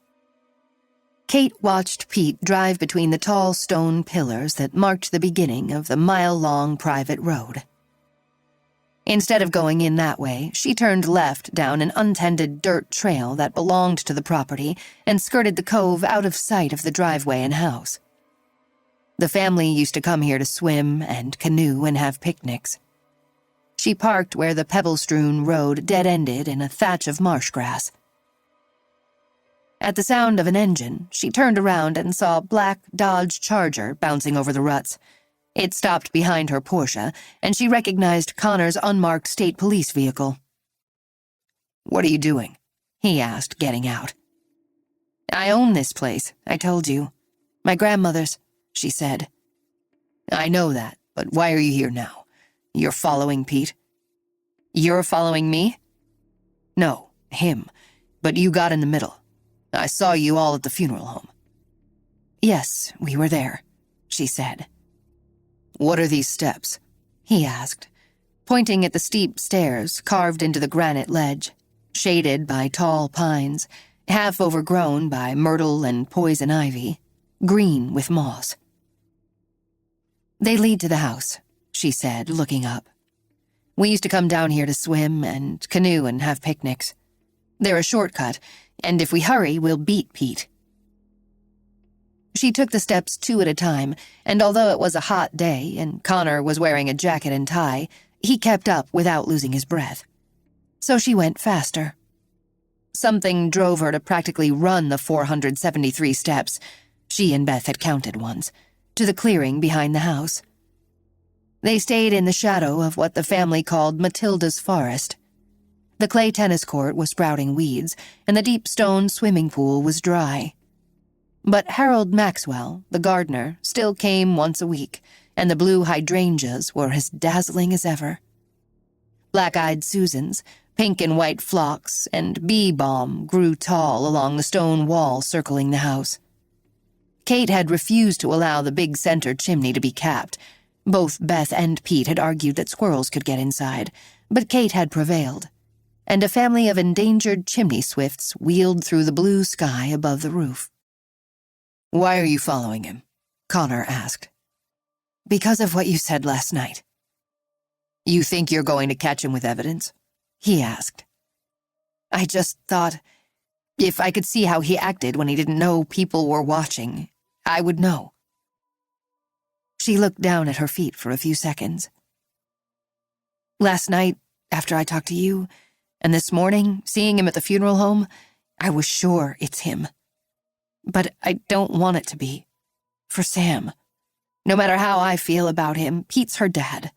Kate watched Pete drive between the tall stone pillars that marked the beginning of the mile-long private road. Instead of going in that way, she turned left down an untended dirt trail that belonged to the property and skirted the cove out of sight of the driveway and house. The family used to come here to swim and canoe and have picnics. She parked where the pebble-strewn road dead-ended in a thatch of marsh grass. At the sound of an engine, she turned around and saw a black Dodge Charger bouncing over the ruts. It stopped behind her Porsche, and she recognized Connor's unmarked state police vehicle. "What are you doing?" he asked, getting out. "I own this place, I told you. My grandmother's," she said. "I know that, but why are you here now? You're following Pete?" "You're following me?" "No, him. But you got in the middle. I saw you all at the funeral home." "Yes, we were there," she said. "What are these steps?" he asked, pointing at the steep stairs carved into the granite ledge, shaded by tall pines, half overgrown by myrtle and poison ivy, green with moss. "They lead to the house," she said, looking up. "We used to come down here to swim and canoe and have picnics. They're a shortcut, and if we hurry, we'll beat Pete." She took the steps 2 at a time, and although it was a hot day and Connor was wearing a jacket and tie, he kept up without losing his breath. So she went faster. Something drove her to practically run the 473 steps, she and Beth had counted once, to the clearing behind the house. They stayed in the shadow of what the family called Matilda's forest. The clay tennis court was sprouting weeds, and the deep stone swimming pool was dry. But Harold Maxwell, the gardener, still came once a week, and the blue hydrangeas were as dazzling as ever. Black-eyed Susans, pink and white phlox, and bee balm grew tall along the stone wall circling the house. Kate had refused to allow the big center chimney to be capped. Both Beth and Pete had argued that squirrels could get inside, but Kate had prevailed, and a family of endangered chimney swifts wheeled through the blue sky above the roof. "Why are you following him?" Connor asked. "Because of what you said last night." "You think you're going to catch him with evidence?" he asked. "I just thought, if I could see how he acted when he didn't know people were watching, I would know." She looked down at her feet for a few seconds. "Last night, after I talked to you, and this morning, seeing him at the funeral home, I was sure it's him. But I don't want it to be. For Sam. No matter how I feel about him, Pete's her dad."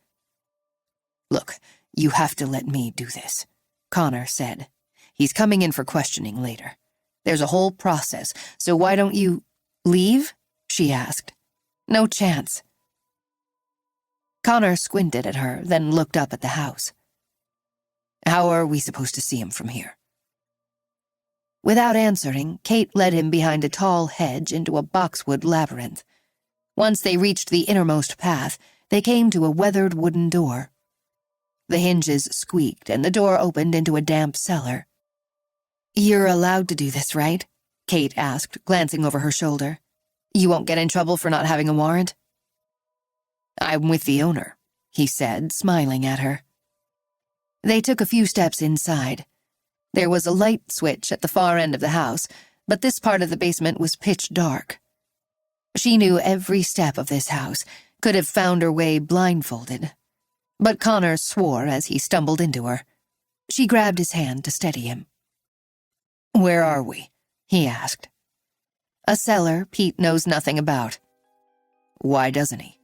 "Look, you have to let me do this," Connor said. "He's coming in for questioning later. There's a whole process, so why don't you—" "Leave?" she asked. "No chance." Connor squinted at her, then looked up at the house. "How are we supposed to see him from here?" Without answering, Kate led him behind a tall hedge into a boxwood labyrinth. Once they reached the innermost path, they came to a weathered wooden door. The hinges squeaked, and the door opened into a damp cellar. "You're allowed to do this, right?" Kate asked, glancing over her shoulder. "You won't get in trouble for not having a warrant?" "I'm with the owner," he said, smiling at her. They took a few steps inside. There was a light switch at the far end of the house, but this part of the basement was pitch dark. She knew every step of this house, could have found her way blindfolded. But Connor swore as he stumbled into her. She grabbed his hand to steady him. "Where are we?" he asked. "A cellar Pete knows nothing about." "Why doesn't he?"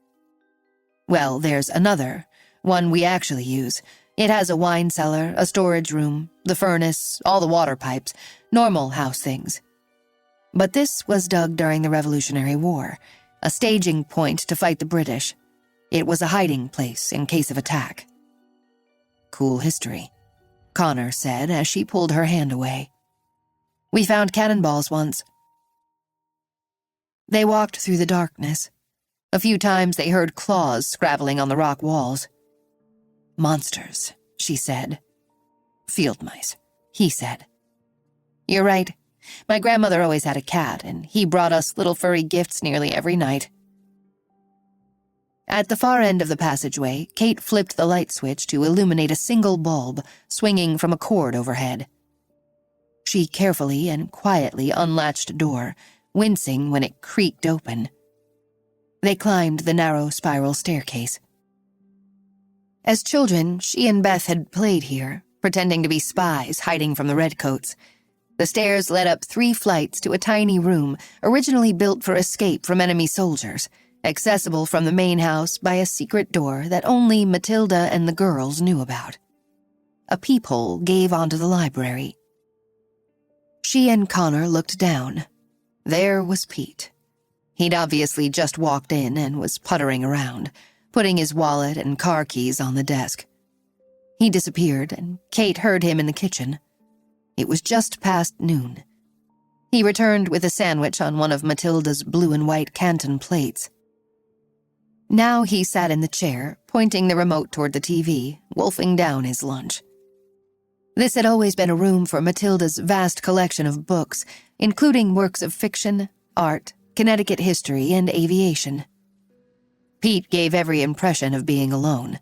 "Well, there's another, one we actually use. It has a wine cellar, a storage room, the furnace, all the water pipes, normal house things. But this was dug during the Revolutionary War, a staging point to fight the British. It was a hiding place in case of attack. Cool history, Connor said as she pulled her hand away. We found cannonballs once. They walked through the darkness. A few times they heard claws scrabbling on the rock walls. Monsters, she said. Field mice, he said. You're right. My grandmother always had a cat, and he brought us little furry gifts nearly every night. At the far end of the passageway, Kate flipped the light switch to illuminate a single bulb swinging from a cord overhead. She carefully and quietly unlatched a door, wincing when it creaked open. They climbed the narrow spiral staircase. As children, she and Beth had played here, pretending to be spies hiding from the redcoats. The stairs led up 3 flights to a tiny room originally built for escape from enemy soldiers, accessible from the main house by a secret door that only Matilda and the girls knew about. A peephole gave onto the library. She and Connor looked down. There was Pete. He'd obviously just walked in and was puttering around, putting his wallet and car keys on the desk. He disappeared, and Kate heard him in the kitchen. It was just past noon. He returned with a sandwich on one of Matilda's blue and white Canton plates. Now he sat in the chair, pointing the remote toward the TV, wolfing down his lunch. This had always been a room for Matilda's vast collection of books, including works of fiction, art, Connecticut history, and aviation. Pete gave every impression of being alone.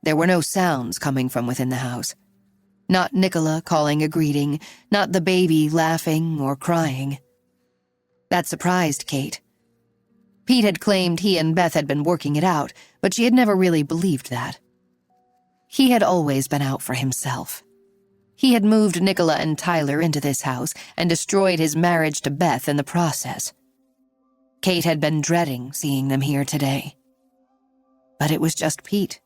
There were no sounds coming from within the house. Not Nicola calling a greeting, not the baby laughing or crying. That surprised Kate. Pete had claimed he and Beth had been working it out, but she had never really believed that. He had always been out for himself. He had moved Nicola and Tyler into this house and destroyed his marriage to Beth in the process. Kate had been dreading seeing them here today. But it was just Pete,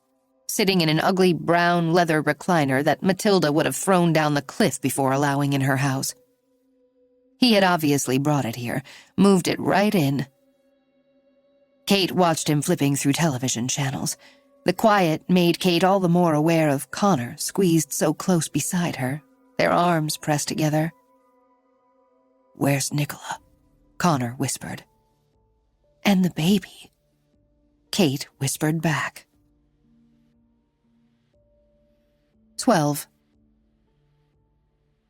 sitting in an ugly brown leather recliner that Matilda would have thrown down the cliff before allowing in her house. He had obviously brought it here, moved it right in. Kate watched him flipping through television channels. The quiet made Kate all the more aware of Connor squeezed so close beside her, their arms pressed together. "Where's Nicola?" Connor whispered. "And the baby," Kate whispered back. 12.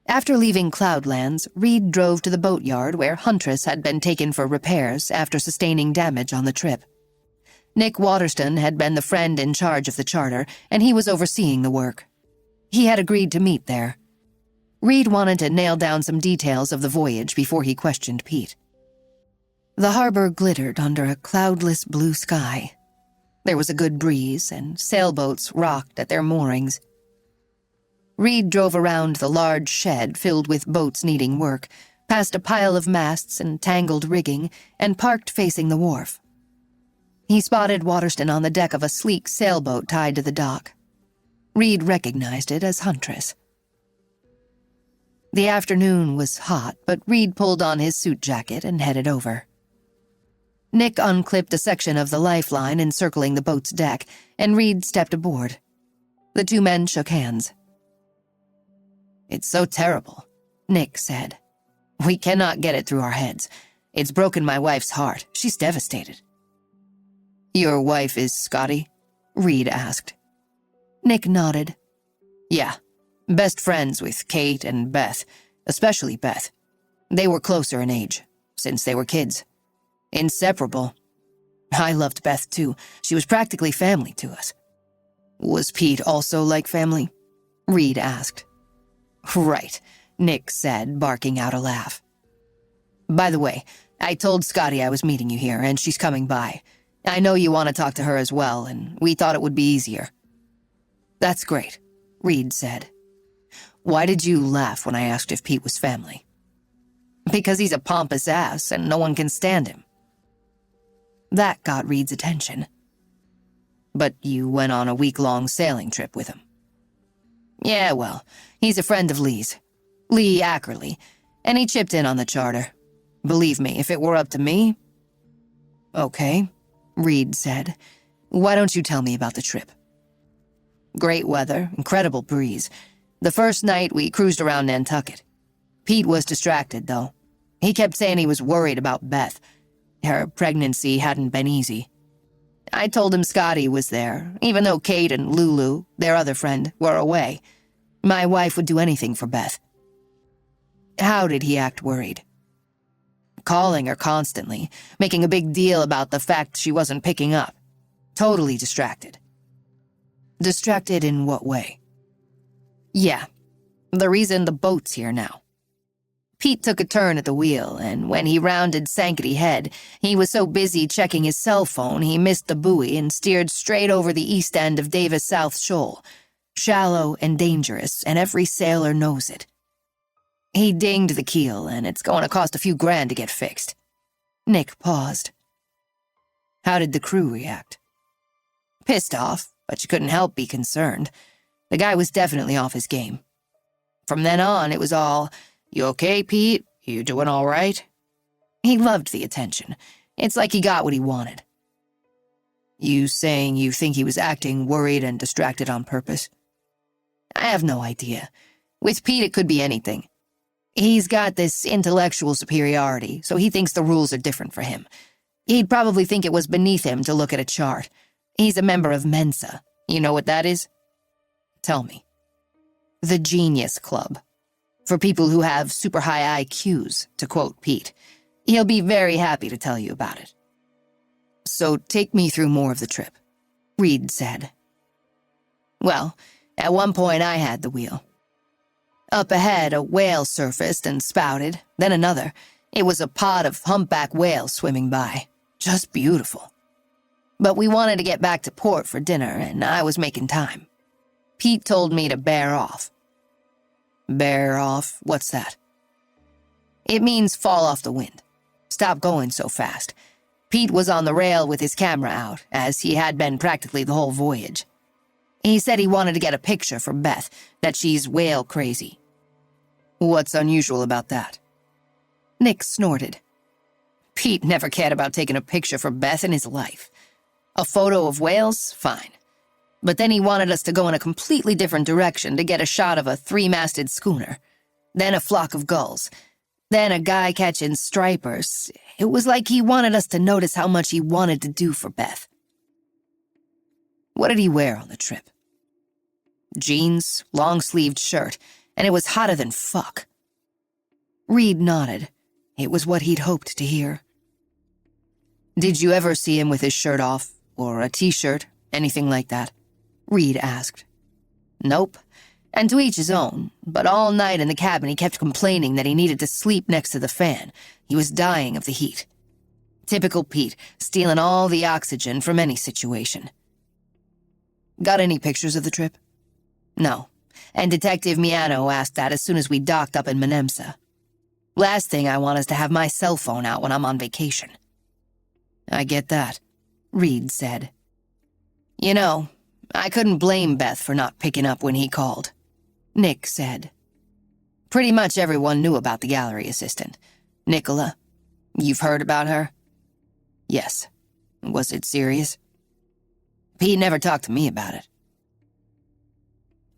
After leaving Cloudlands, Reed drove to the boatyard where Huntress had been taken for repairs after sustaining damage on the trip. Nick Waterston had been the friend in charge of the charter, and he was overseeing the work. He had agreed to meet there. Reed wanted to nail down some details of the voyage before he questioned Pete. The harbor glittered under a cloudless blue sky. There was a good breeze, and sailboats rocked at their moorings. Reed drove around the large shed filled with boats needing work, past a pile of masts and tangled rigging, and parked facing the wharf. He spotted Waterston on the deck of a sleek sailboat tied to the dock. Reed recognized it as Huntress. The afternoon was hot, but Reed pulled on his suit jacket and headed over. Nick unclipped a section of the lifeline encircling the boat's deck, and Reed stepped aboard. The 2 men shook hands. "It's so terrible," Nick said. "We cannot get it through our heads. It's broken my wife's heart. She's devastated." "Your wife is Scotty?" Reed asked. Nick nodded. "Yeah, best friends with Kate and Beth, especially Beth. They were closer in age, since they were kids. Inseparable. I loved Beth too. She was practically family to us." "Was Pete also like family?" Reed asked. "Right," Nick said, barking out a laugh. "By the way, I told Scotty I was meeting you here, and she's coming by. I know you want to talk to her as well, and we thought it would be easier." "That's great," Reed said. "Why did you laugh when I asked if Pete was family?" "Because he's a pompous ass, and no one can stand him." That got Reed's attention. "But you went on a week-long sailing trip with him." "Yeah, well, he's a friend of Lee's. Lee Ackerley, and he chipped in on the charter. Believe me, if it were up to me..." "Okay," Reed said. Why don't you tell me about the trip? Great weather, incredible breeze. The first night we cruised around Nantucket. Pete was distracted, though. He kept saying he was worried about Beth. Her pregnancy hadn't been easy. I told him Scotty was there, even though Kate and Lulu, their other friend, were away. My wife would do anything for Beth. How did he act worried? Calling her constantly, making a big deal about the fact she wasn't picking up. Totally distracted. Distracted in what way? Yeah, the reason the boat's here now. Pete took a turn at the wheel, and when he rounded Sankety Head, he was so busy checking his cell phone he missed the buoy and steered straight over the east end of Davis South Shoal. Shallow and dangerous, and every sailor knows it. He dinged the keel, and it's going to cost a few grand to get fixed. Nick paused. How did the crew react? Pissed off, but you couldn't help be concerned. The guy was definitely off his game. From then on, it was all, "You okay, Pete? You doing all right?" He loved the attention. It's like he got what he wanted. You saying you think he was acting worried and distracted on purpose? I have no idea. With Pete, it could be anything. He's got this intellectual superiority, so he thinks the rules are different for him. He'd probably think it was beneath him to look at a chart. He's a member of Mensa. You know what that is? Tell me. The Genius Club. For people who have super high IQs, to quote Pete. He'll be very happy to tell you about it. So take me through more of the trip, Reed said. Well, at one point I had the wheel. Up ahead, a whale surfaced and spouted, then another. It was a pod of humpback whales swimming by. Just beautiful. But we wanted to get back to port for dinner, and I was making time. Pete told me to bear off. Bear off? What's that? It means fall off the wind. Stop going so fast. Pete was on the rail with his camera out, as he had been practically the whole voyage. He said he wanted to get a picture for Beth, that she's whale crazy. What's unusual about that? Nick snorted. Pete never cared about taking a picture for Beth in his life. A photo of whales? Fine. But then he wanted us to go in a completely different direction to get a shot of a three-masted schooner. Then a flock of gulls. Then a guy catching stripers. It was like he wanted us to notice how much he wanted to do for Beth. What did he wear on the trip? Jeans, long-sleeved shirt, and it was hotter than fuck. Reed nodded. It was what he'd hoped to hear. Did you ever see him with his shirt off, or a t-shirt, anything like that? Reed asked. Nope, and to each his own, but all night in the cabin he kept complaining that he needed to sleep next to the fan. He was dying of the heat. Typical Pete, stealing all the oxygen from any situation. Got any pictures of the trip? No, and Detective Miano asked that as soon as we docked up in Menemsa. Last thing I want is to have my cell phone out when I'm on vacation. I get that, Reed said. You know, I couldn't blame Beth for not picking up when he called, Nick said. Pretty much everyone knew about the gallery assistant. Nicola, you've heard about her? Yes. Was it serious? Pete never talked to me about it.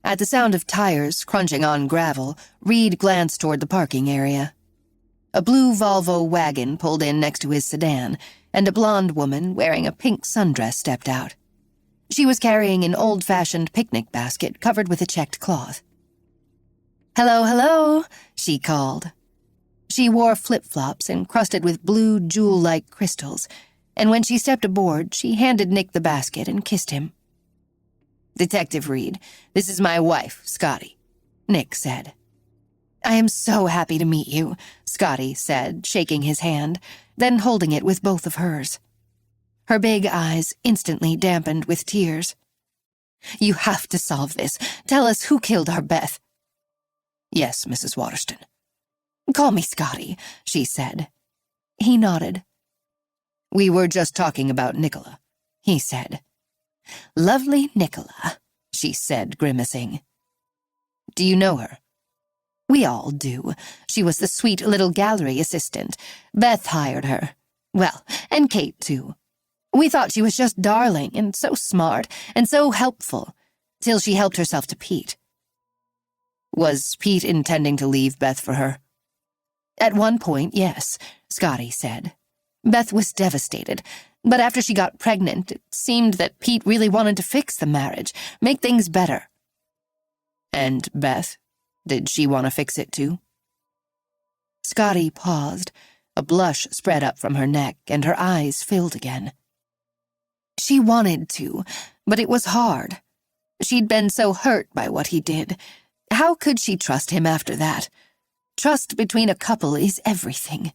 At the sound of tires crunching on gravel, Reed glanced toward the parking area. A blue Volvo wagon pulled in next to his sedan, and a blonde woman wearing a pink sundress stepped out. She was carrying an old-fashioned picnic basket covered with a checked cloth. "Hello, hello," she called. She wore flip-flops encrusted with blue jewel-like crystals, and when she stepped aboard, she handed Nick the basket and kissed him. "Detective Reed, this is my wife, Scotty," Nick said. "I am so happy to meet you," Scotty said, shaking his hand, then holding it with both of hers. Her big eyes instantly dampened with tears. "You have to solve this. Tell us who killed our Beth." "Yes, Mrs. Waterston." "Call me Scotty," she said. He nodded. "We were just talking about Nicola," he said. "Lovely Nicola," she said, grimacing. "Do you know her?" "We all do. She was the sweet little gallery assistant. Beth hired her. Well, and Kate, too. We thought she was just darling and so smart and so helpful, till she helped herself to Pete." "Was Pete intending to leave Beth for her?" "At one point, yes," Scotty said. "Beth was devastated, but after she got pregnant, it seemed that Pete really wanted to fix the marriage, make things better." "And Beth? Did she want to fix it too?" Scotty paused. A blush spread up from her neck, and her eyes filled again. "She wanted to, but it was hard. She'd been so hurt by what he did. How could she trust him after that? Trust between a couple is everything."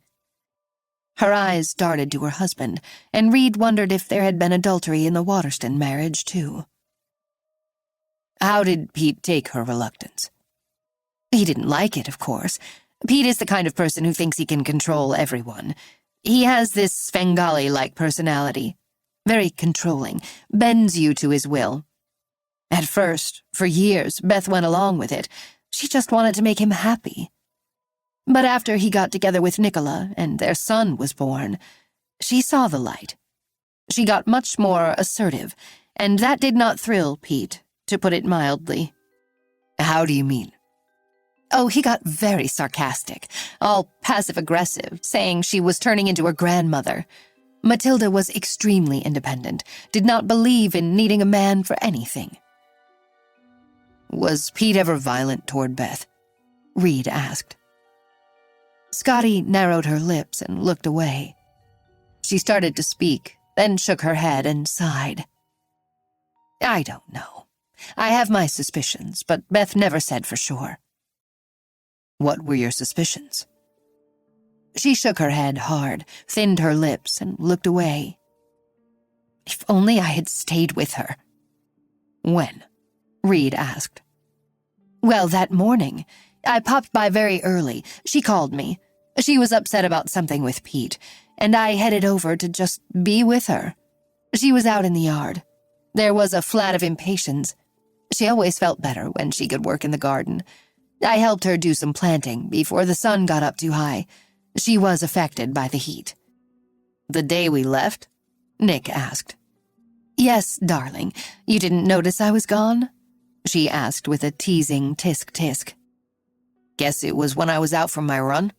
Her eyes darted to her husband, and Reed wondered if there had been adultery in the Waterston marriage, too. "How did Pete take her reluctance?" "He didn't like it, of course. Pete is the kind of person who thinks he can control everyone. He has this Svengali-like personality. Very controlling, bends you to his will. At first, for years, Beth went along with it. She just wanted to make him happy. But after he got together with Nicola and their son was born, she saw the light. She got much more assertive, and that did not thrill Pete, to put it mildly." "How do you mean?" "Oh, he got very sarcastic, all passive-aggressive, saying she was turning into her grandmother. Matilda was extremely independent, did not believe in needing a man for anything." "Was Pete ever violent toward Beth?" Reed asked. Scotty narrowed her lips and looked away. She started to speak, then shook her head and sighed. "I don't know. I have my suspicions, but Beth never said for sure." "What were your suspicions?" She shook her head hard, thinned her lips, and looked away. "If only I had stayed with her." "When?" Reed asked. "Well, that morning. I popped by very early. She called me. She was upset about something with Pete, and I headed over to just be with her. She was out in the yard. There was a flat of impatiens. She always felt better when she could work in the garden. I helped her do some planting before the sun got up too high. She was affected by the heat." "The day we left?" Nick asked. "Yes, darling. You didn't notice I was gone?" she asked with a teasing tisk-tisk. "Guess it was when I was out from my run?"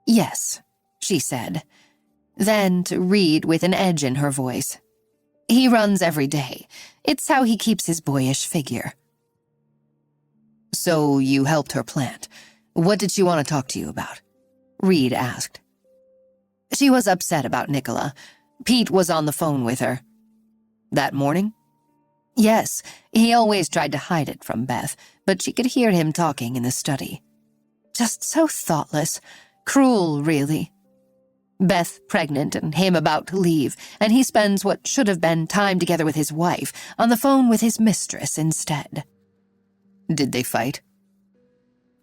"Yes," she said. Then to Reed with an edge in her voice. "He runs every day. It's how he keeps his boyish figure." "So you helped her plant. What did she want to talk to you about?" Reed asked. "She was upset about Nicola. Pete was on the phone with her." "That morning?" "Yes, he always tried to hide it from Beth, but she could hear him talking in the study. Just so thoughtless. Cruel, really. Beth pregnant and him about to leave, and he spends what should have been time together with his wife on the phone with his mistress instead." "Did they fight?"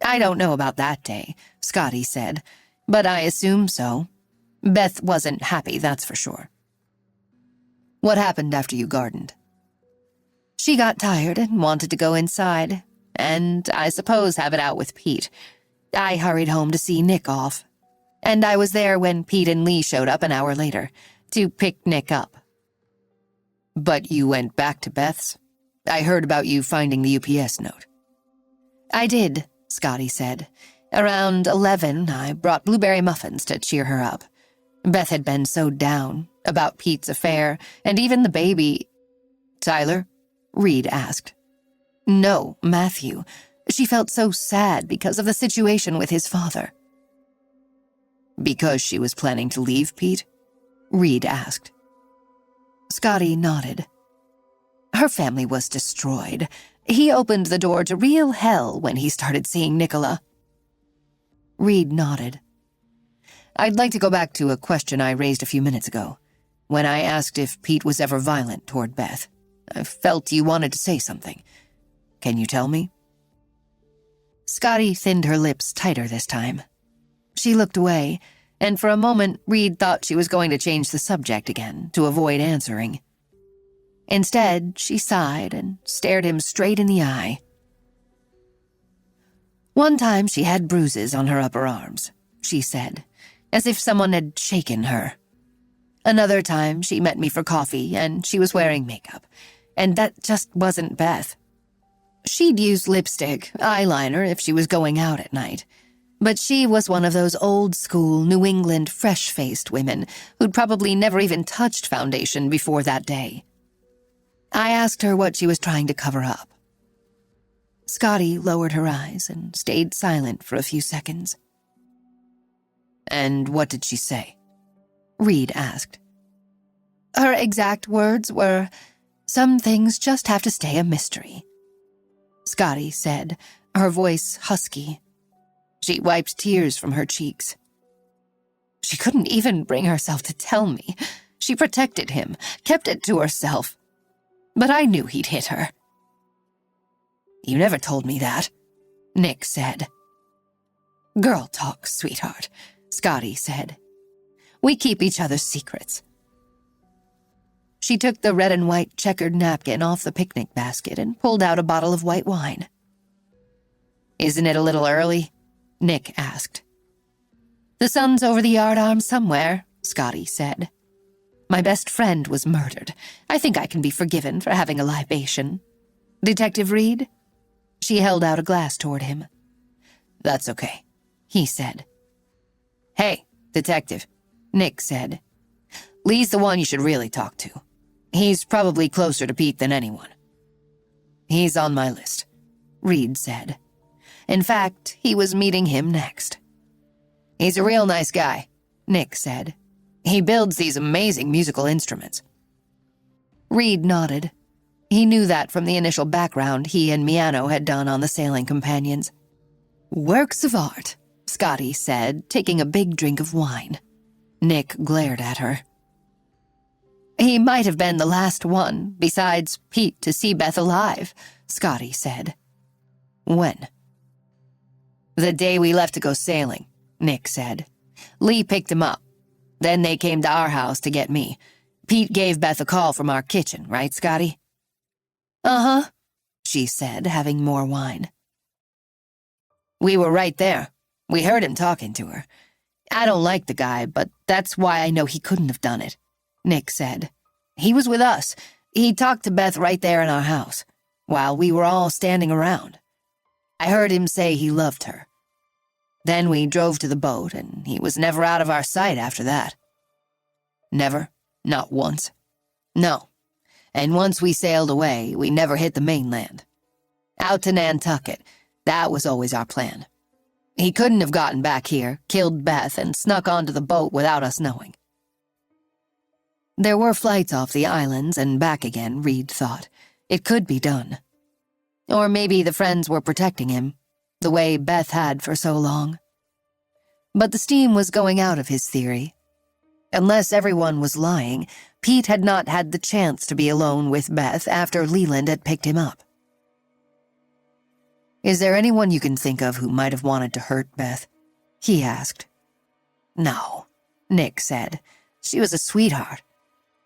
"I don't know about that day," Scotty said, "but I assume so. Beth wasn't happy, that's for sure." "What happened after you gardened?" "She got tired and wanted to go inside, and I suppose have it out with Pete. I hurried home to see Nick off, and I was there when Pete and Lee showed up an hour later to pick Nick up." "But you went back to Beth's? I heard about you finding the UPS note." "I did," Scotty said. "Around 11, I brought blueberry muffins to cheer her up. Beth had been so down about Pete's affair, and even the baby—" "Tyler?" Reed asked. "No, Matthew. She felt so sad because of the situation with his father." "Because she was planning to leave Pete?" Reed asked. Scotty nodded. "Her family was destroyed. He opened the door to real hell when he started seeing Nicola." Reed nodded. "I'd like to go back to a question I raised a few minutes ago, when I asked if Pete was ever violent toward Beth. I felt you wanted to say something. Can you tell me?" Scotty thinned her lips tighter this time. She looked away, and for a moment Reed thought she was going to change the subject again to avoid answering. Instead, she sighed and stared him straight in the eye. "One time she had bruises on her upper arms," she said, as if someone had shaken her. Another time, she met me for coffee, and she was wearing makeup. And that just wasn't Beth. She'd use lipstick, eyeliner if she was going out at night. But she was one of those old-school New England fresh-faced women who'd probably never even touched foundation before that day. I asked her what she was trying to cover up. Scotty lowered her eyes and stayed silent for a few seconds. "And what did she say?" Reed asked. Her exact words were, "Some things just have to stay a mystery," Scotty said, her voice husky. She wiped tears from her cheeks. She couldn't even bring herself to tell me. She protected him, kept it to herself. But I knew he'd hit her. "You never told me that," Nick said. "Girl talk, sweetheart," Scotty said. "We keep each other's secrets." She took the red and white checkered napkin off the picnic basket and pulled out a bottle of white wine. "Isn't it a little early?" Nick asked. "The sun's over the yardarm somewhere," Scotty said. "My best friend was murdered. I think I can be forgiven for having a libation. Detective Reed?" She held out a glass toward him. "That's okay," he said. "Hey, detective," Nick said. "Lee's the one you should really talk to. He's probably closer to Pete than anyone." "He's on my list," Reed said. In fact, he was meeting him next. "He's a real nice guy," Nick said. "He builds these amazing musical instruments." Reed nodded. He knew that from the initial background he and Miano had done on the Sailing Companions. "Works of art," Scotty said, taking a big drink of wine. Nick glared at her. "He might have been the last one, besides Pete, to see Beth alive," Scotty said. "When?" "The day we left to go sailing," Nick said. "Lee picked him up. Then they came to our house to get me. Pete gave Beth a call from our kitchen, right, Scotty?" "Uh-huh," she said, having more wine. "We were right there. We heard him talking to her. I don't like the guy, but that's why I know he couldn't have done it," Nick said. "He was with us. He talked to Beth right there in our house, while we were all standing around. I heard him say he loved her. Then we drove to the boat, and he was never out of our sight after that." "Never? Not once?" "No. And once we sailed away, we never hit the mainland. Out to Nantucket, that was always our plan. He couldn't have gotten back here, killed Beth, and snuck onto the boat without us knowing." There were flights off the islands and back again, Reed thought. It could be done. Or maybe the friends were protecting him, the way Beth had for so long. But the steam was going out of his theory. Unless everyone was lying, Pete had not had the chance to be alone with Beth after Leland had picked him up. "Is there anyone you can think of who might have wanted to hurt Beth?" he asked. "No," Nick said. "She was a sweetheart.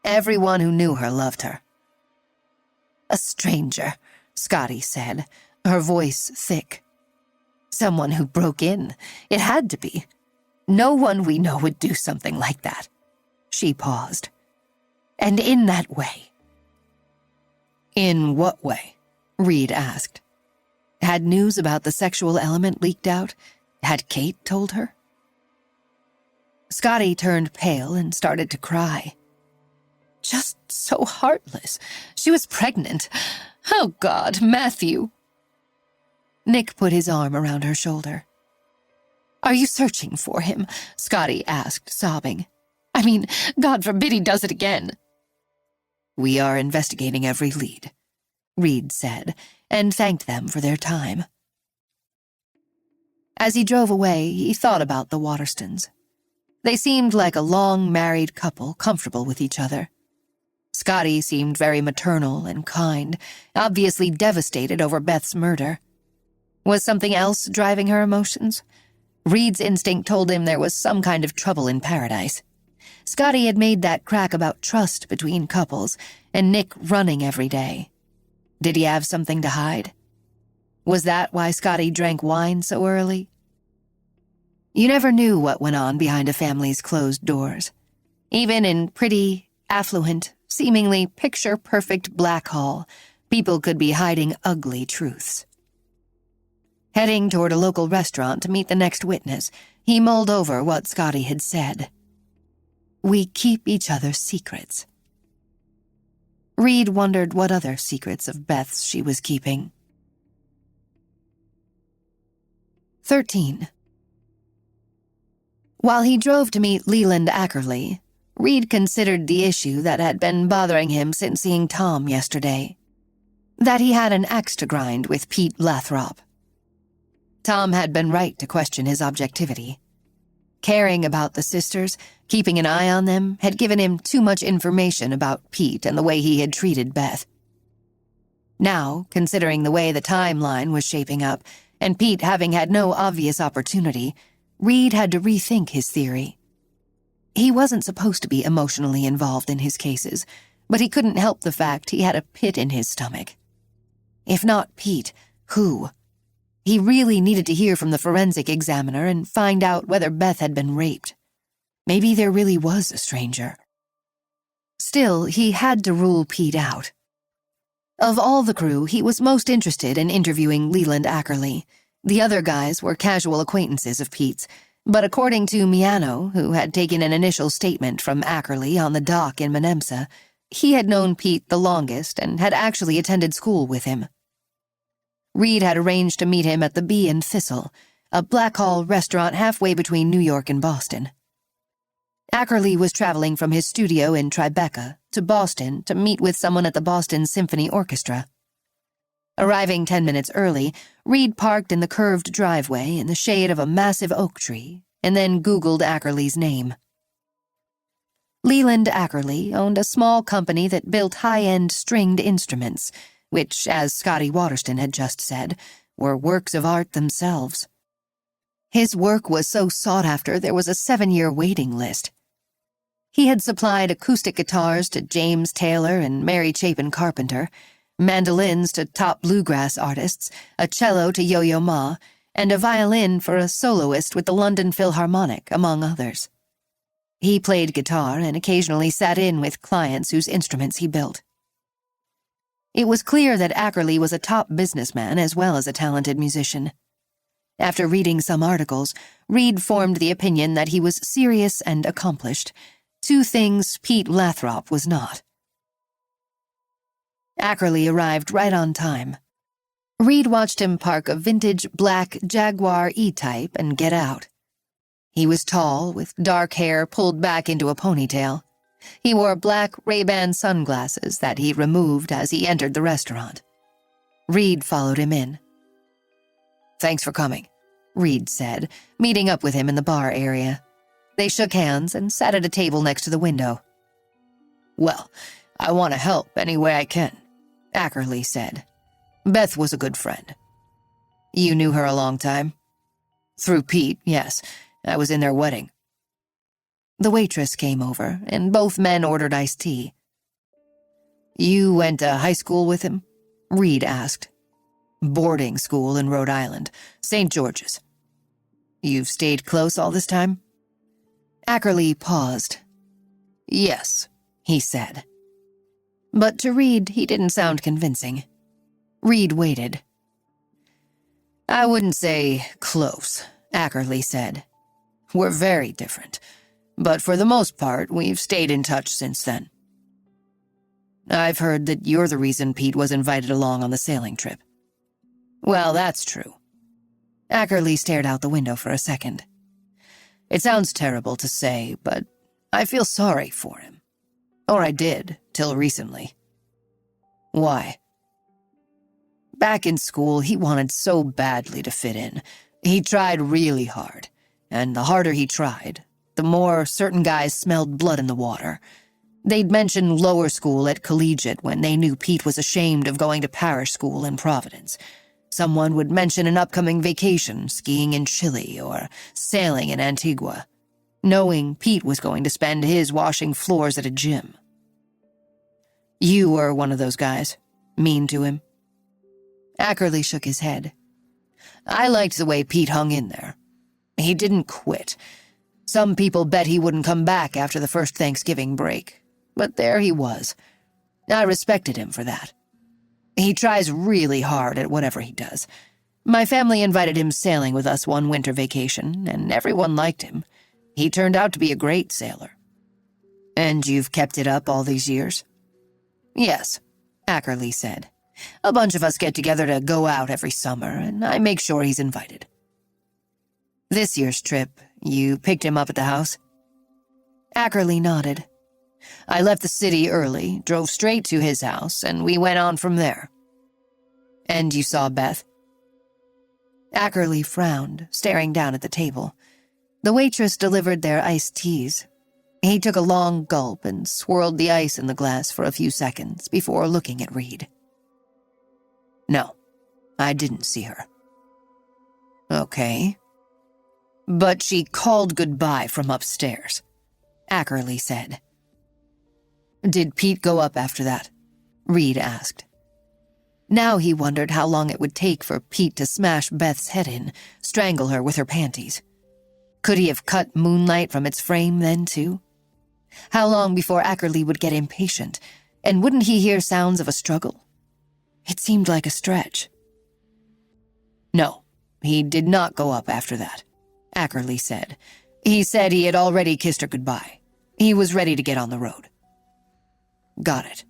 Everyone who knew her loved her." "A stranger," Scotty said, her voice thick. "Someone who broke in. It had to be. No one we know would do something like that." She paused. "And in that way." "In what way?" Reed asked. Had news about the sexual element leaked out? Had Kate told her? Scotty turned pale and started to cry. "Just so heartless. She was pregnant. Oh, God, Matthew." Nick put his arm around her shoulder. "Are you searching for him?" Scotty asked, sobbing. "I mean, God forbid he does it again." "We are investigating every lead," Reed said, and thanked them for their time. As he drove away, he thought about the Waterstons. They seemed like a long married couple, comfortable with each other. Scotty seemed very maternal and kind, obviously devastated over Beth's murder. Was something else driving her emotions? Reed's instinct told him there was some kind of trouble in paradise. Scotty had made that crack about trust between couples, and Nick running every day. Did he have something to hide? Was that why Scotty drank wine so early? You never knew what went on behind a family's closed doors. Even in pretty, affluent, seemingly picture-perfect Black Hall, people could be hiding ugly truths. Heading toward a local restaurant to meet the next witness, he mulled over what Scotty had said. "We keep each other's secrets." Reed wondered what other secrets of Beth's she was keeping. 13. While he drove to meet Leland Ackerley, Reed considered the issue that had been bothering him since seeing Tom yesterday. That he had an axe to grind with Pete Lathrop. Tom had been right to question his objectivity. Caring about the sisters, keeping an eye on them, had given him too much information about Pete and the way he had treated Beth. Now, considering the way the timeline was shaping up, and Pete having had no obvious opportunity, Reed had to rethink his theory. He wasn't supposed to be emotionally involved in his cases, but he couldn't help the fact he had a pit in his stomach. If not Pete, who? He really needed to hear from the forensic examiner and find out whether Beth had been raped. Maybe there really was a stranger. Still, he had to rule Pete out. Of all the crew, he was most interested in interviewing Leland Ackerley. The other guys were casual acquaintances of Pete's, but according to Miano, who had taken an initial statement from Ackerley on the dock in Menemsa, he had known Pete the longest and had actually attended school with him. Reed had arranged to meet him at the Bee and Thistle, a Black Hall restaurant halfway between New York and Boston. Ackerley was traveling from his studio in Tribeca to Boston to meet with someone at the Boston Symphony Orchestra. Arriving 10 minutes early, Reed parked in the curved driveway in the shade of a massive oak tree and then Googled Ackerley's name. Leland Ackerley owned a small company that built high-end stringed instruments, which, as Scotty Waterston had just said, were works of art themselves. His work was so sought after there was a 7-year waiting list. He had supplied acoustic guitars to James Taylor and Mary Chapin Carpenter, mandolins to top bluegrass artists, a cello to Yo-Yo Ma, and a violin for a soloist with the London Philharmonic, among others. He played guitar and occasionally sat in with clients whose instruments he built. It was clear that Ackerley was a top businessman as well as a talented musician. After reading some articles, Reed formed the opinion that he was serious and accomplished, two things Pete Lathrop was not. Ackerley arrived right on time. Reed watched him park a vintage black Jaguar E-Type and get out. He was tall, with dark hair pulled back into a ponytail. He wore black Ray-Ban sunglasses that he removed as he entered the restaurant. Reed followed him in. "Thanks for coming," Reed said, meeting up with him in the bar area. They shook hands and sat at a table next to the window. "Well, I want to help any way I can," Ackerley said. "Beth was a good friend." "You knew her a long time?" "Through Pete, yes. I was in their wedding." The waitress came over, and both men ordered iced tea. "You went to high school with him?" Reed asked. "Boarding school in Rhode Island, St. George's." "You've stayed close all this time?" Ackerley paused. "Yes," he said. But to Reed, he didn't sound convincing. Reed waited. "I wouldn't say close," Ackerley said. "We're very different. But for the most part, we've stayed in touch since then." "I've heard that you're the reason Pete was invited along on the sailing trip." "Well, that's true." Ackerley stared out the window for a second. "It sounds terrible to say, but I feel sorry for him. Or I did, till recently." "Why?" "Back in school, he wanted so badly to fit in. He tried really hard, and the harder he tried, the more certain guys smelled blood in the water. They'd mention lower school at collegiate when they knew Pete was ashamed of going to parish school in Providence. Someone would mention an upcoming vacation skiing in Chile or sailing in Antigua, knowing Pete was going to spend his washing floors at a gym. You were one of those guys, mean to him?" Ackerley shook his head. "I liked the way Pete hung in there. He didn't quit. Some people bet he wouldn't come back after the first Thanksgiving break, but there he was. I respected him for that. He tries really hard at whatever he does. My family invited him sailing with us one winter vacation, and everyone liked him. He turned out to be a great sailor. And you've kept it up all these years? Yes, Ackerley said. A bunch of us get together to go out every summer, and I make sure he's invited. This year's trip, you picked him up at the house? Ackerley nodded. I left the city early, drove straight to his house, and we went on from there. And you saw Beth? Ackerley frowned, staring down at the table. The waitress delivered their iced teas. He took a long gulp and swirled the ice in the glass for a few seconds before looking at Reed. No, I didn't see her. Okay. But she called goodbye from upstairs, Ackerley said. Did Pete go up after that? Reed asked. Now he wondered how long it would take for Pete to smash Beth's head in, strangle her with her panties. Could he have cut Moonlight from its frame then, too? How long before Ackerley would get impatient, and wouldn't he hear sounds of a struggle? It seemed like a stretch. No, he did not go up after that, Ackerley said. He said he had already kissed her goodbye. He was ready to get on the road. Got it.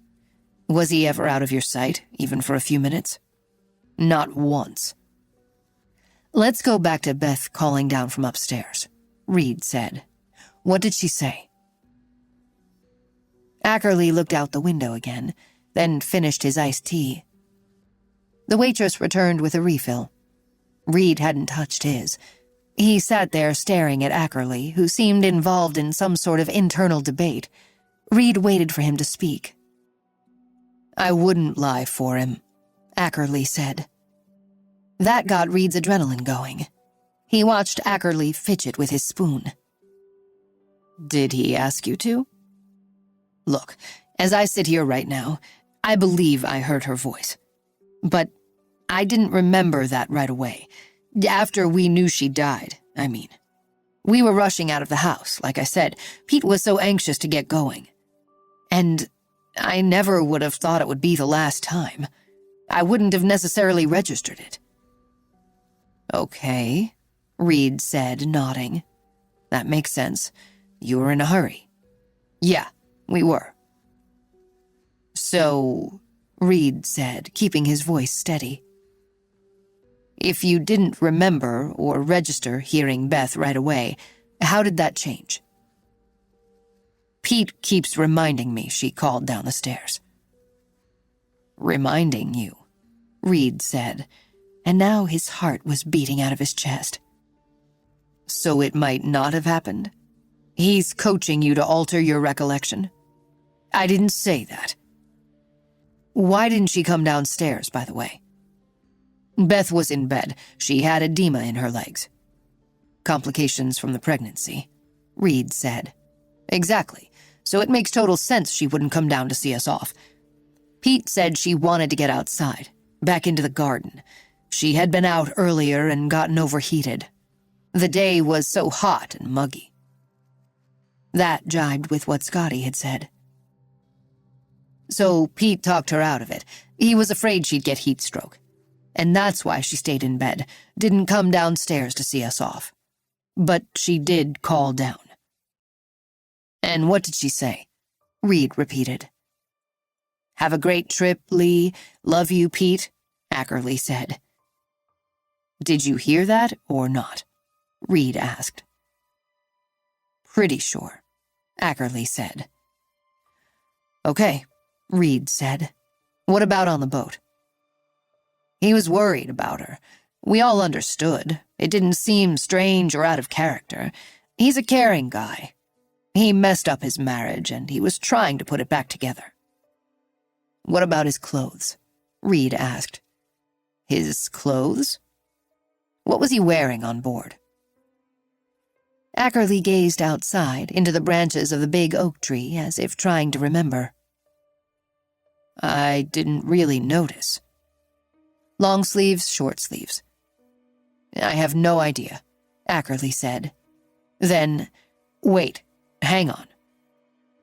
Was he ever out of your sight, even for a few minutes? Not once. Let's go back to Beth calling down from upstairs, Reed said. What did she say? Ackerley looked out the window again, then finished his iced tea. The waitress returned with a refill. Reed hadn't touched his. He sat there staring at Ackerley, who seemed involved in some sort of internal debate. Reed waited for him to speak. I wouldn't lie for him, Ackerley said. That got Reed's adrenaline going. He watched Ackerley fidget with his spoon. Did he ask you to? Look, as I sit here right now, I believe I heard her voice. But I didn't remember that right away. After we knew she died, I mean. We were rushing out of the house, like I said. Pete was so anxious to get going. And I never would have thought it would be the last time. I wouldn't have necessarily registered it. Okay, Reed said, nodding. That makes sense. You were in a hurry. Yeah, we were. So, Reed said, keeping his voice steady. If you didn't remember or register hearing Beth right away, how did that change? Pete keeps reminding me she called down the stairs. Reminding you, Reed said, and now his heart was beating out of his chest. So it might not have happened? He's coaching you to alter your recollection? I didn't say that. Why didn't she come downstairs, by the way? Beth was in bed. She had edema in her legs. Complications from the pregnancy, Reed said. Exactly. So it makes total sense she wouldn't come down to see us off. Pete said she wanted to get outside, back into the garden. She had been out earlier and gotten overheated. The day was so hot and muggy. That jibed with what Scotty had said. So Pete talked her out of it. He was afraid she'd get heat stroke. And that's why she stayed in bed, didn't come downstairs to see us off. But she did call down. And what did she say? Reed repeated. Have a great trip, Lee. Love you, Pete, Ackerley said. Did you hear that or not? Reed asked. Pretty sure, Ackerley said. Okay, Reed said. What about on the boat? He was worried about her. We all understood. It didn't seem strange or out of character. He's a caring guy. He messed up his marriage, and he was trying to put it back together. What about his clothes? Reed asked. His clothes? What was he wearing on board? Ackerley gazed outside into the branches of the big oak tree as if trying to remember. I didn't really notice. Long sleeves, short sleeves. I have no idea, Ackerley said. Then, Wait, hang on.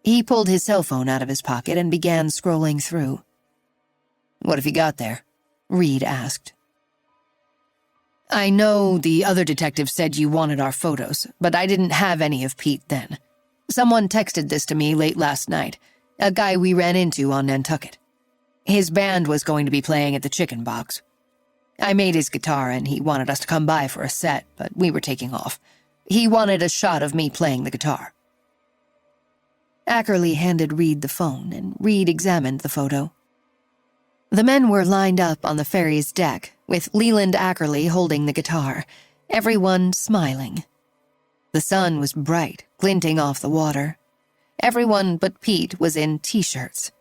He pulled his cell phone out of his pocket and began scrolling through. What have you got there? Reed asked. I know the other detective said you wanted our photos, but I didn't have any of Pete then. Someone texted this to me late last night, a guy we ran into on Nantucket. His band was going to be playing at the Chicken Box. I made his guitar and he wanted us to come by for a set, but we were taking off. He wanted a shot of me playing the guitar. Ackerley handed Reed the phone, and Reed examined the photo. The men were lined up on the ferry's deck, with Leland Ackerley holding the guitar, everyone smiling. The sun was bright, glinting off the water. Everyone but Pete was in t-shirts.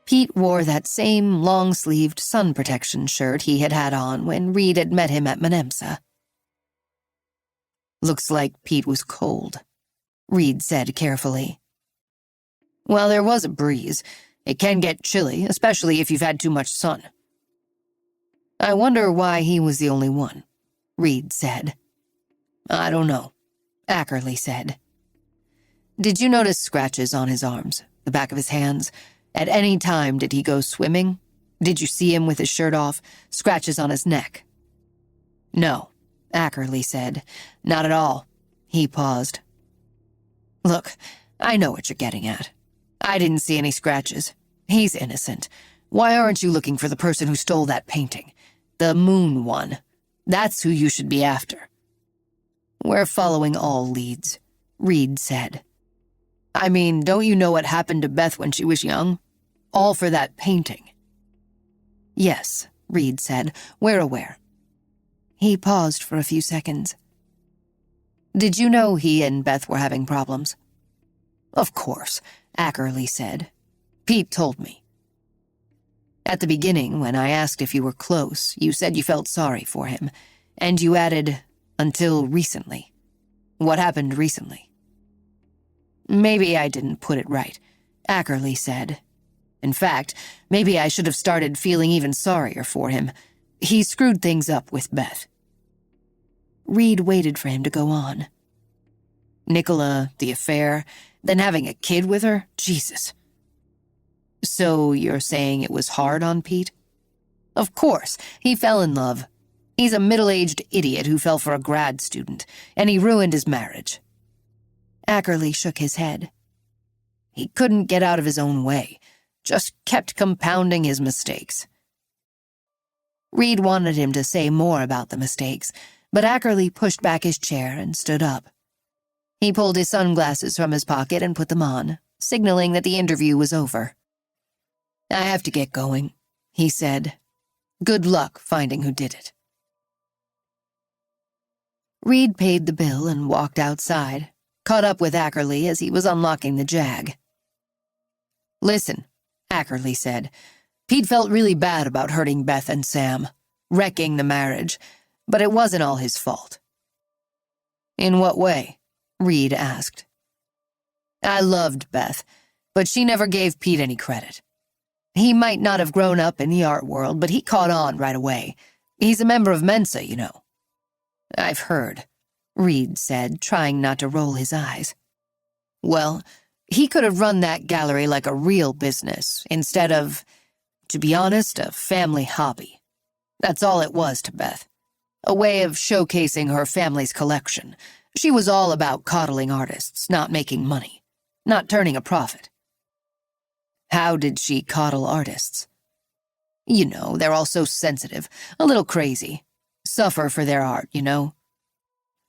Pete wore that same long-sleeved sun protection shirt he had had on when Reed had met him at Menemsa. Looks like Pete was cold, Reed said carefully. Well, there was a breeze. It can get chilly, especially if you've had too much sun. I wonder why he was the only one, Reed said. I don't know, Ackerley said. Did you notice scratches on his arms, the back of his hands? At any time did he go swimming? Did you see him with his shirt off, scratches on his neck? No, Ackerley said. Not at all. He paused. Look, I know what you're getting at. I didn't see any scratches. He's innocent. Why aren't you looking for the person who stole that painting? The moon one. That's who you should be after. We're following all leads, Reed said. I mean, don't you know what happened to Beth when she was young? All for that painting. Yes, Reed said. We're aware. He paused for a few seconds. Did you know he and Beth were having problems? Of course, Ackerley said. Pete told me. At the beginning, when I asked if you were close, you said you felt sorry for him, and you added, until recently. What happened recently? Maybe I didn't put it right, Ackerley said. In fact, maybe I should have started feeling even sorrier for him. He screwed things up with Beth. Reed waited for him to go on. Nicola, the affair, then having a kid with her? Jesus. So you're saying it was hard on Pete? Of course, he fell in love. He's a middle-aged idiot who fell for a grad student, and he ruined his marriage. Ackerley shook his head. He couldn't get out of his own way, just kept compounding his mistakes. Reed wanted him to say more about the mistakes, but Ackerley pushed back his chair and stood up. He pulled his sunglasses from his pocket and put them on, signaling that the interview was over. I have to get going, he said. Good luck finding who did it. Reed paid the bill and walked outside, caught up with Ackerley as he was unlocking the Jag. Listen, Ackerley said. Pete felt really bad about hurting Beth and Sam, wrecking the marriage, but it wasn't all his fault. In what way? Reed asked. I loved Beth, but she never gave Pete any credit. He might not have grown up in the art world, but he caught on right away. He's a member of Mensa, you know. I've heard, Reed said, trying not to roll his eyes. Well, he could have run that gallery like a real business, instead of, to be honest, a family hobby. That's all it was to Beth. A way of showcasing her family's collection. She was all about coddling artists, not making money, not turning a profit. How did she coddle artists? You know, they're all so sensitive, a little crazy. Suffer for their art, you know.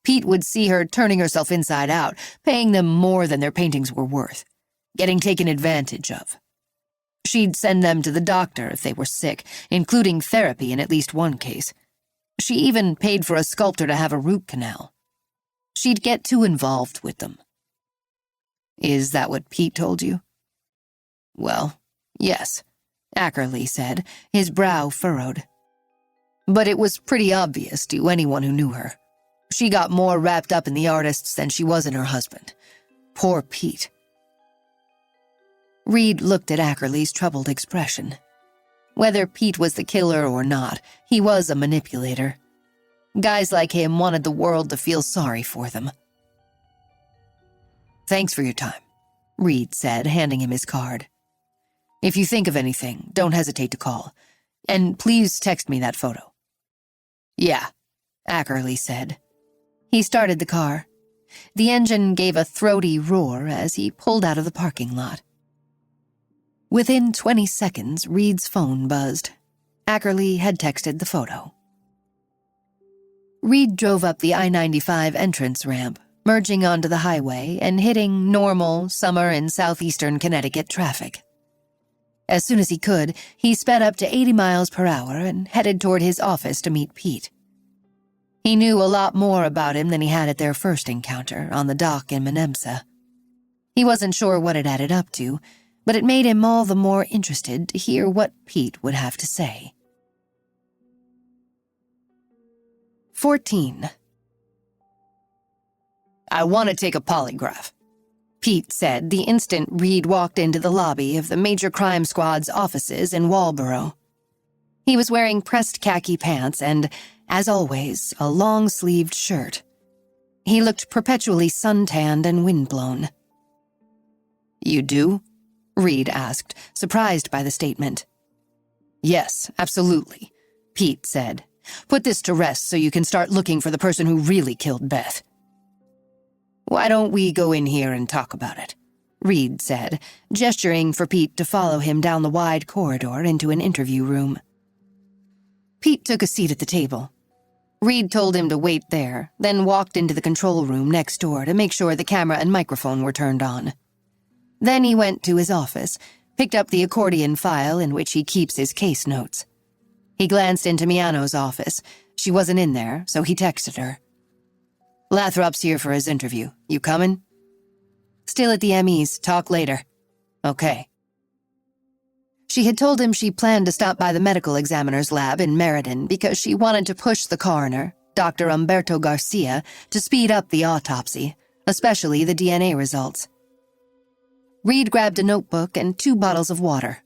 Pete would see her turning herself inside out, paying them more than their paintings were worth, getting taken advantage of. She'd send them to the doctor if they were sick, including therapy in at least one case. She even paid for a sculptor to have a root canal. She'd get too involved with them. Is that what Pete told you? Well, yes, Ackerley said, his brow furrowed. But it was pretty obvious to anyone who knew her. She got more wrapped up in the artists than she was in her husband. Poor Pete. Reed looked at Ackerley's troubled expression. Whether Pete was the killer or not, he was a manipulator. Guys like him wanted the world to feel sorry for them. Thanks for your time, Reed said, handing him his card. If you think of anything, don't hesitate to call. And please text me that photo. Yeah, Ackerley said. He started the car. The engine gave a throaty roar as he pulled out of the parking lot. Within 20 seconds, Reed's phone buzzed. Ackerley had texted the photo. Reed drove up the I-95 entrance ramp, merging onto the highway and hitting normal summer in southeastern Connecticut traffic. As soon as he could, he sped up to 80 miles per hour and headed toward his office to meet Pete. He knew a lot more about him than he had at their first encounter on the dock in Menemsa. He wasn't sure what it added up to, but it made him all the more interested to hear what Pete would have to say. 14. I want to take a polygraph, Pete said the instant Reed walked into the lobby of the Major Crime Squad's offices in Walborough. He was wearing pressed khaki pants and, as always, a long-sleeved shirt. He looked perpetually suntanned and windblown. You do? Reed asked, surprised by the statement. Yes, absolutely, Pete said. Put this to rest so you can start looking for the person who really killed Beth. Why don't we go in here and talk about it? Reed said, gesturing for Pete to follow him down the wide corridor into an interview room. Pete took a seat at the table. Reed told him to wait there, then walked into the control room next door to make sure the camera and microphone were turned on. Then he went to his office, picked up the accordion file in which he keeps his case notes. He glanced into Miano's office. She wasn't in there, so he texted her. Lathrop's here for his interview. You coming? Still at the ME's. Talk later. Okay. She had told him she planned to stop by the medical examiner's lab in Meriden because she wanted to push the coroner, Dr. Umberto Garcia, to speed up the autopsy, especially the DNA results. Reed grabbed a notebook and 2 bottles of water.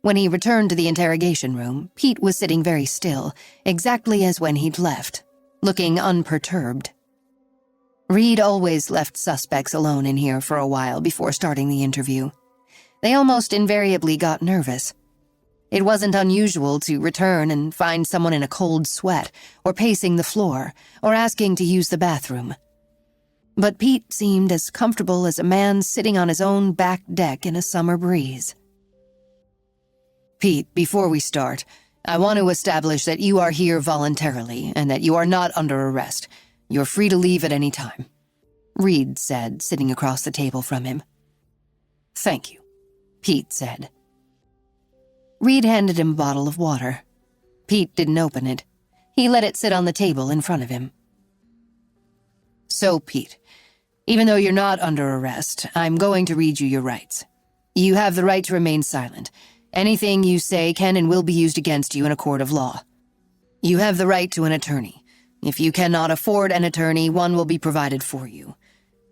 When he returned to the interrogation room, Pete was sitting very still, exactly as when he'd left, looking unperturbed. Reed always left suspects alone in here for a while before starting the interview. They almost invariably got nervous. It wasn't unusual to return and find someone in a cold sweat, or pacing the floor, or asking to use the bathroom. But Pete seemed as comfortable as a man sitting on his own back deck in a summer breeze. Pete, before we start, I want to establish that you are here voluntarily and that you are not under arrest. You're free to leave at any time, Reed said, sitting across the table from him. Thank you, Pete said. Reed handed him a bottle of water. Pete didn't open it. He let it sit on the table in front of him. So, Pete, even though you're not under arrest, I'm going to read you your rights. You have the right to remain silent. Anything you say can and will be used against you in a court of law. You have the right to an attorney. If you cannot afford an attorney, one will be provided for you.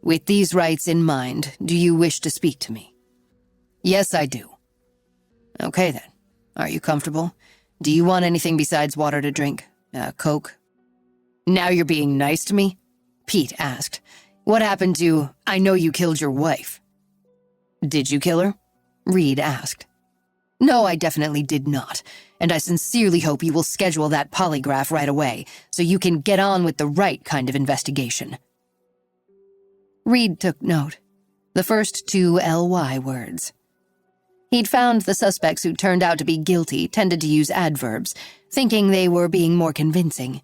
With these rights in mind, do you wish to speak to me? Yes, I do. Okay then. Are you comfortable? Do you want anything besides water to drink? Coke? Now you're being nice to me? Pete asked. What happened to, I know you killed your wife? Did you kill her? Reed asked. No, I definitely did not, and I sincerely hope you will schedule that polygraph right away so you can get on with the right kind of investigation. Reed took note. The first 2 LY words. He'd found the suspects who turned out to be guilty tended to use adverbs, thinking they were being more convincing.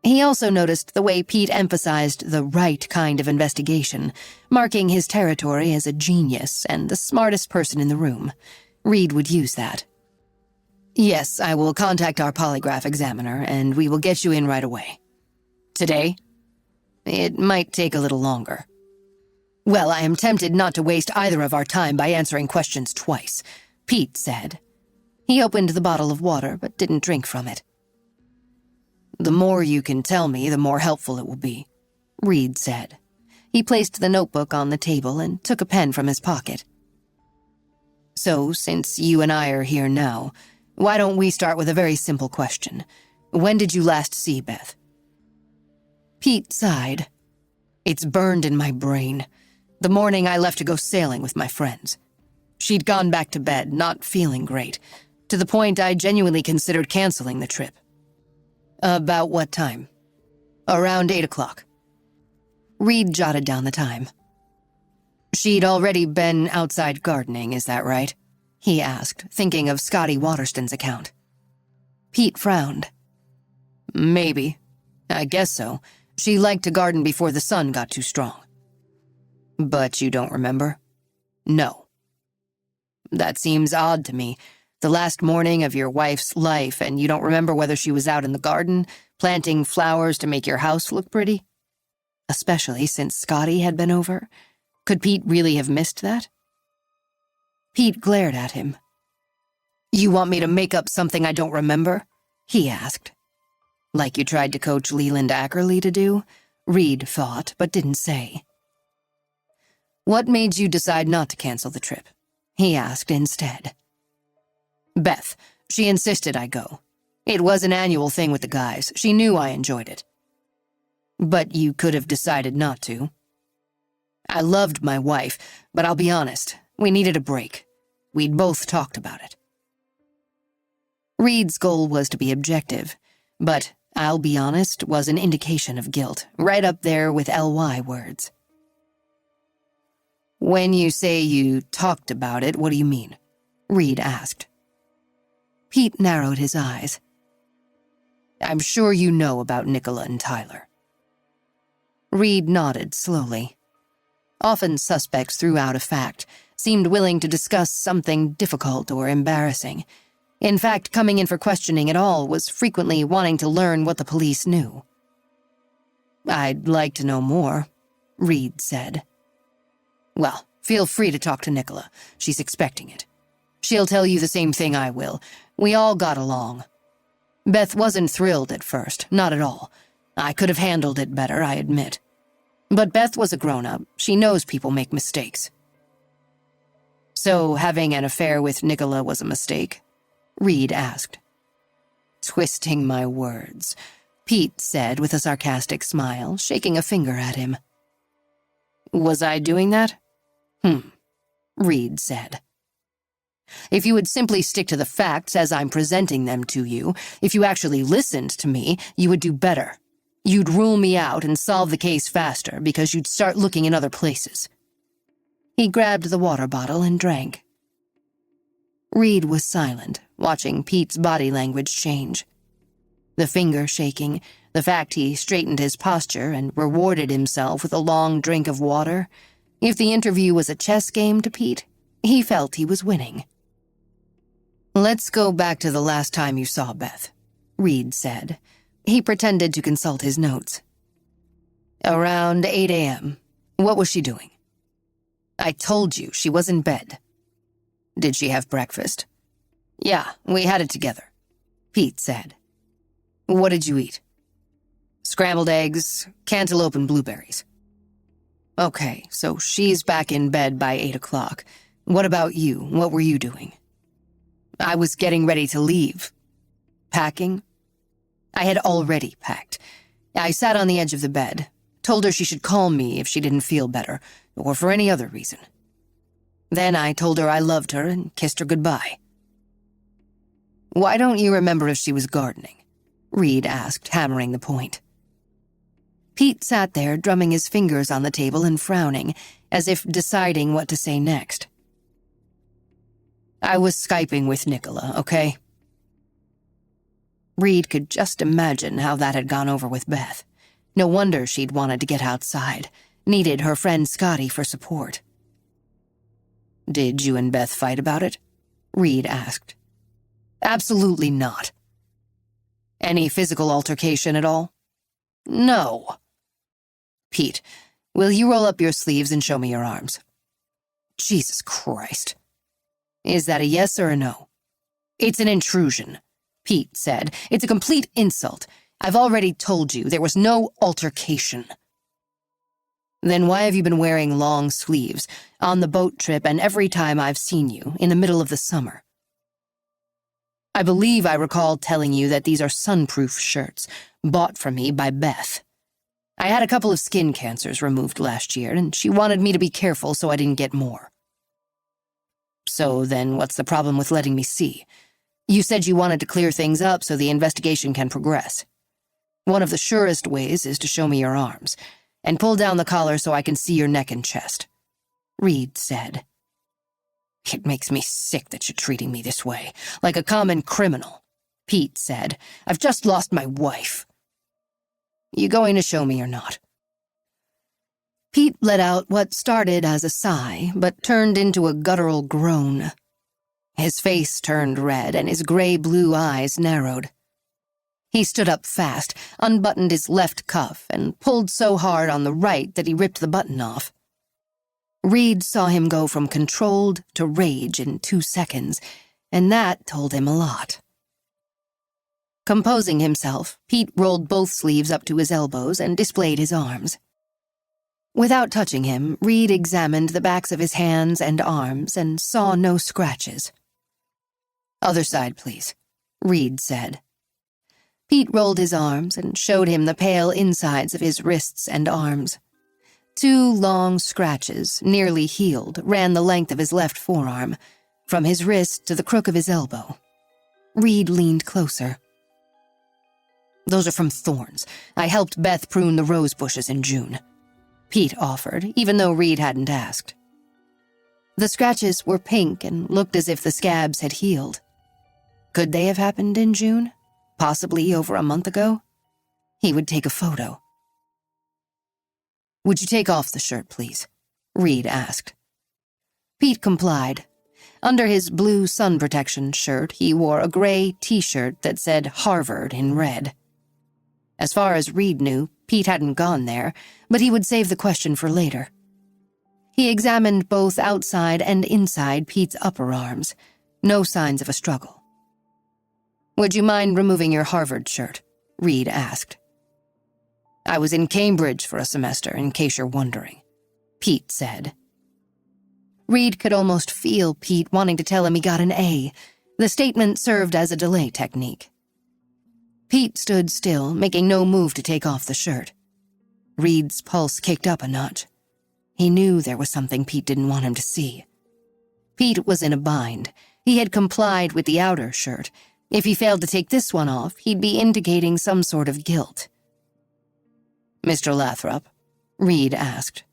He also noticed the way Pete emphasized the right kind of investigation, marking his territory as a genius and the smartest person in the room. Reed would use that. Yes, I will contact our polygraph examiner, and we will get you in right away. Today? It might take a little longer. Well, I am tempted not to waste either of our time by answering questions twice, Pete said. He opened the bottle of water, but didn't drink from it. The more you can tell me, the more helpful it will be, Reed said. He placed the notebook on the table and took a pen from his pocket. So, since you and I are here now, why don't we start with a very simple question. When did you last see Beth? Pete sighed. It's burned in my brain. The morning I left to go sailing with my friends. She'd gone back to bed, not feeling great, to the point I genuinely considered canceling the trip. About what time? Around 8 o'clock. Reed jotted down the time. She'd already been outside gardening, is that right? He asked, thinking of Scotty Waterston's account. Pete frowned. Maybe. I guess so. She liked to garden before the sun got too strong. But you don't remember? No. That seems odd to me. The last morning of your wife's life, and you don't remember whether she was out in the garden, planting flowers to make your house look pretty? Especially since Scotty had been over. Could Pete really have missed that? Pete glared at him. You want me to make up something I don't remember? He asked. Like you tried to coach Leland Ackerley to do? Reed thought, but didn't say. What made you decide not to cancel the trip? He asked instead. Beth. She insisted I go. It was an annual thing with the guys. She knew I enjoyed it. But you could have decided not to. I loved my wife, but I'll be honest, we needed a break. We'd both talked about it. Reed's goal was to be objective, but I'll be honest was an indication of guilt, right up there with LY words. When you say you talked about it, what do you mean? Reed asked. Pete narrowed his eyes. I'm sure you know about Nicola and Tyler. Reed nodded slowly. Often suspects threw out a fact, seemed willing to discuss something difficult or embarrassing. In fact, coming in for questioning at all was frequently wanting to learn what the police knew. I'd like to know more, Reed said. Well, feel free to talk to Nicola. She's expecting it. She'll tell you the same thing I will. We all got along. Beth wasn't thrilled at first, not at all. I could have handled it better, I admit. But Beth was a grown-up. She knows people make mistakes. So having an affair with Nicola was a mistake? Reed asked. Twisting my words, Pete said with a sarcastic smile, shaking a finger at him. Was I doing that? Reed said. If you would simply stick to the facts as I'm presenting them to you, if you actually listened to me, you would do better. You'd rule me out and solve the case faster because you'd start looking in other places. He grabbed the water bottle and drank. Reed was silent, watching Pete's body language change. The finger shaking, the fact he straightened his posture and rewarded himself with a long drink of water. If the interview was a chess game to Pete, he felt he was winning. Let's go back to the last time you saw Beth, Reed said. He pretended to consult his notes. Around 8 a.m. What was she doing? I told you she was in bed. Did she have breakfast? Yeah, we had it together, Pete said. What did you eat? Scrambled eggs, cantaloupe, and blueberries. Okay, so she's back in bed by 8 o'clock. What about you? What were you doing? I was getting ready to leave. Packing? I had already packed. I sat on the edge of the bed, told her she should call me if she didn't feel better, or for any other reason. Then I told her I loved her and kissed her goodbye. Why don't you remember if she was gardening? Reed asked, hammering the point. Pete sat there, drumming his fingers on the table and frowning, as if deciding what to say next. I was Skyping with Nicola, okay? Reed could just imagine how that had gone over with Beth. No wonder she'd wanted to get outside, needed her friend Scotty for support. Did you and Beth fight about it? Reed asked. Absolutely not. Any physical altercation at all? No. Pete, will you roll up your sleeves and show me your arms? Jesus Christ. Is that a yes or a no? It's an intrusion, Pete said. It's a complete insult. I've already told you there was no altercation. Then why have you been wearing long sleeves on the boat trip and every time I've seen you in the middle of the summer? I believe I recall telling you that these are sunproof shirts, bought for me by Beth. I had a couple of skin cancers removed last year, and she wanted me to be careful so I didn't get more. So then what's the problem with letting me see? You said you wanted to clear things up so the investigation can progress. One of the surest ways is to show me your arms, and pull down the collar so I can see your neck and chest, Reed said. It makes me sick that you're treating me this way, like a common criminal, Pete said. I've just lost my wife. You going to show me or not? Pete let out what started as a sigh, but turned into a guttural groan. His face turned red, and his gray-blue eyes narrowed. He stood up fast, unbuttoned his left cuff, and pulled so hard on the right that he ripped the button off. Reed saw him go from controlled to rage in 2 seconds, and that told him a lot. Composing himself, Pete rolled both sleeves up to his elbows and displayed his arms. Without touching him, Reed examined the backs of his hands and arms and saw no scratches. Other side, please, Reed said. Pete rolled his arms and showed him the pale insides of his wrists and arms. 2 long scratches, nearly healed, ran the length of his left forearm, from his wrist to the crook of his elbow. Reed leaned closer. Those are from thorns. I helped Beth prune the rose bushes in June, Pete offered, even though Reed hadn't asked. The scratches were pink and looked as if the scabs had healed. Could they have happened in June? Possibly over a month ago? He would take a photo. Would you take off the shirt, please? Reed asked. Pete complied. Under his blue sun protection shirt, he wore a gray t-shirt that said Harvard in red. As far as Reed knew, Pete hadn't gone there, but he would save the question for later. He examined both outside and inside Pete's upper arms. No signs of a struggle. Would you mind removing your Harvard shirt? Reed asked. I was in Cambridge for a semester, in case you're wondering, Pete said. Reed could almost feel Pete wanting to tell him he got an A. The statement served as a delay technique. Pete stood still, making no move to take off the shirt. Reed's pulse kicked up a notch. He knew there was something Pete didn't want him to see. Pete was in a bind. He had complied with the outer shirt. If he failed to take this one off, he'd be indicating some sort of guilt. Mr. Lathrop, Reed asked.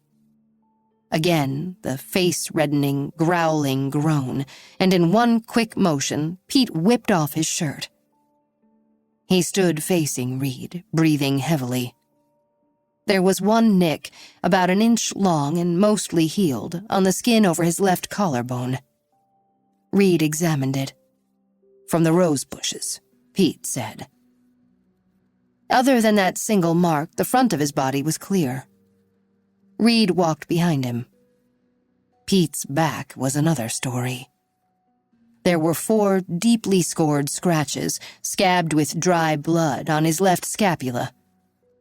Again, the face-reddening, growling groan, and in one quick motion, Pete whipped off his shirt. He stood facing Reed, breathing heavily. There was one nick, about 1 inch long and mostly healed, on the skin over his left collarbone. Reed examined it. From the rose bushes, Pete said. Other than that single mark, the front of his body was clear. Reed walked behind him. Pete's back was another story. There were 4 deeply scored scratches, scabbed with dry blood, on his left scapula.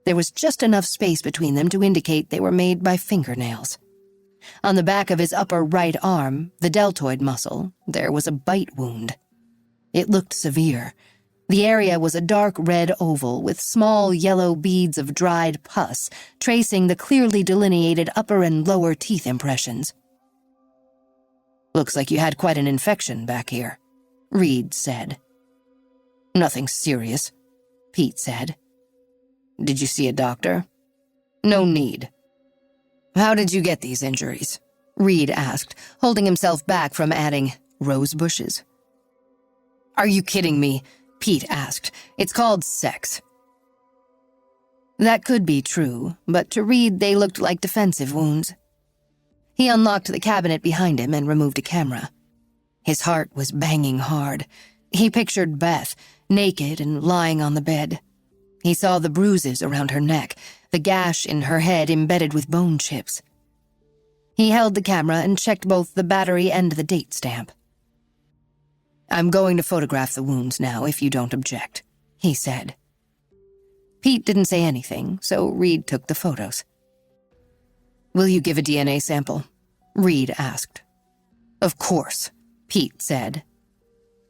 There was just enough space between them to indicate they were made by fingernails. On the back of his upper right arm, the deltoid muscle, there was a bite wound. It looked severe. The area was a dark red oval with small yellow beads of dried pus, tracing the clearly delineated upper and lower teeth impressions. Looks like you had quite an infection back here, Reed said. Nothing serious, Pete said. Did you see a doctor? No need. How did you get these injuries? Reed asked, holding himself back from adding rose bushes. Are you kidding me? Pete asked. It's called sex. That could be true, but to Reed they looked like defensive wounds. He unlocked the cabinet behind him and removed a camera. His heart was banging hard. He pictured Beth, naked and lying on the bed. He saw the bruises around her neck, the gash in her head embedded with bone chips. He held the camera and checked both the battery and the date stamp. I'm going to photograph the wounds now, if you don't object, he said. Pete didn't say anything, so Reed took the photos. Will you give a DNA sample? Reed asked. Of course, Pete said.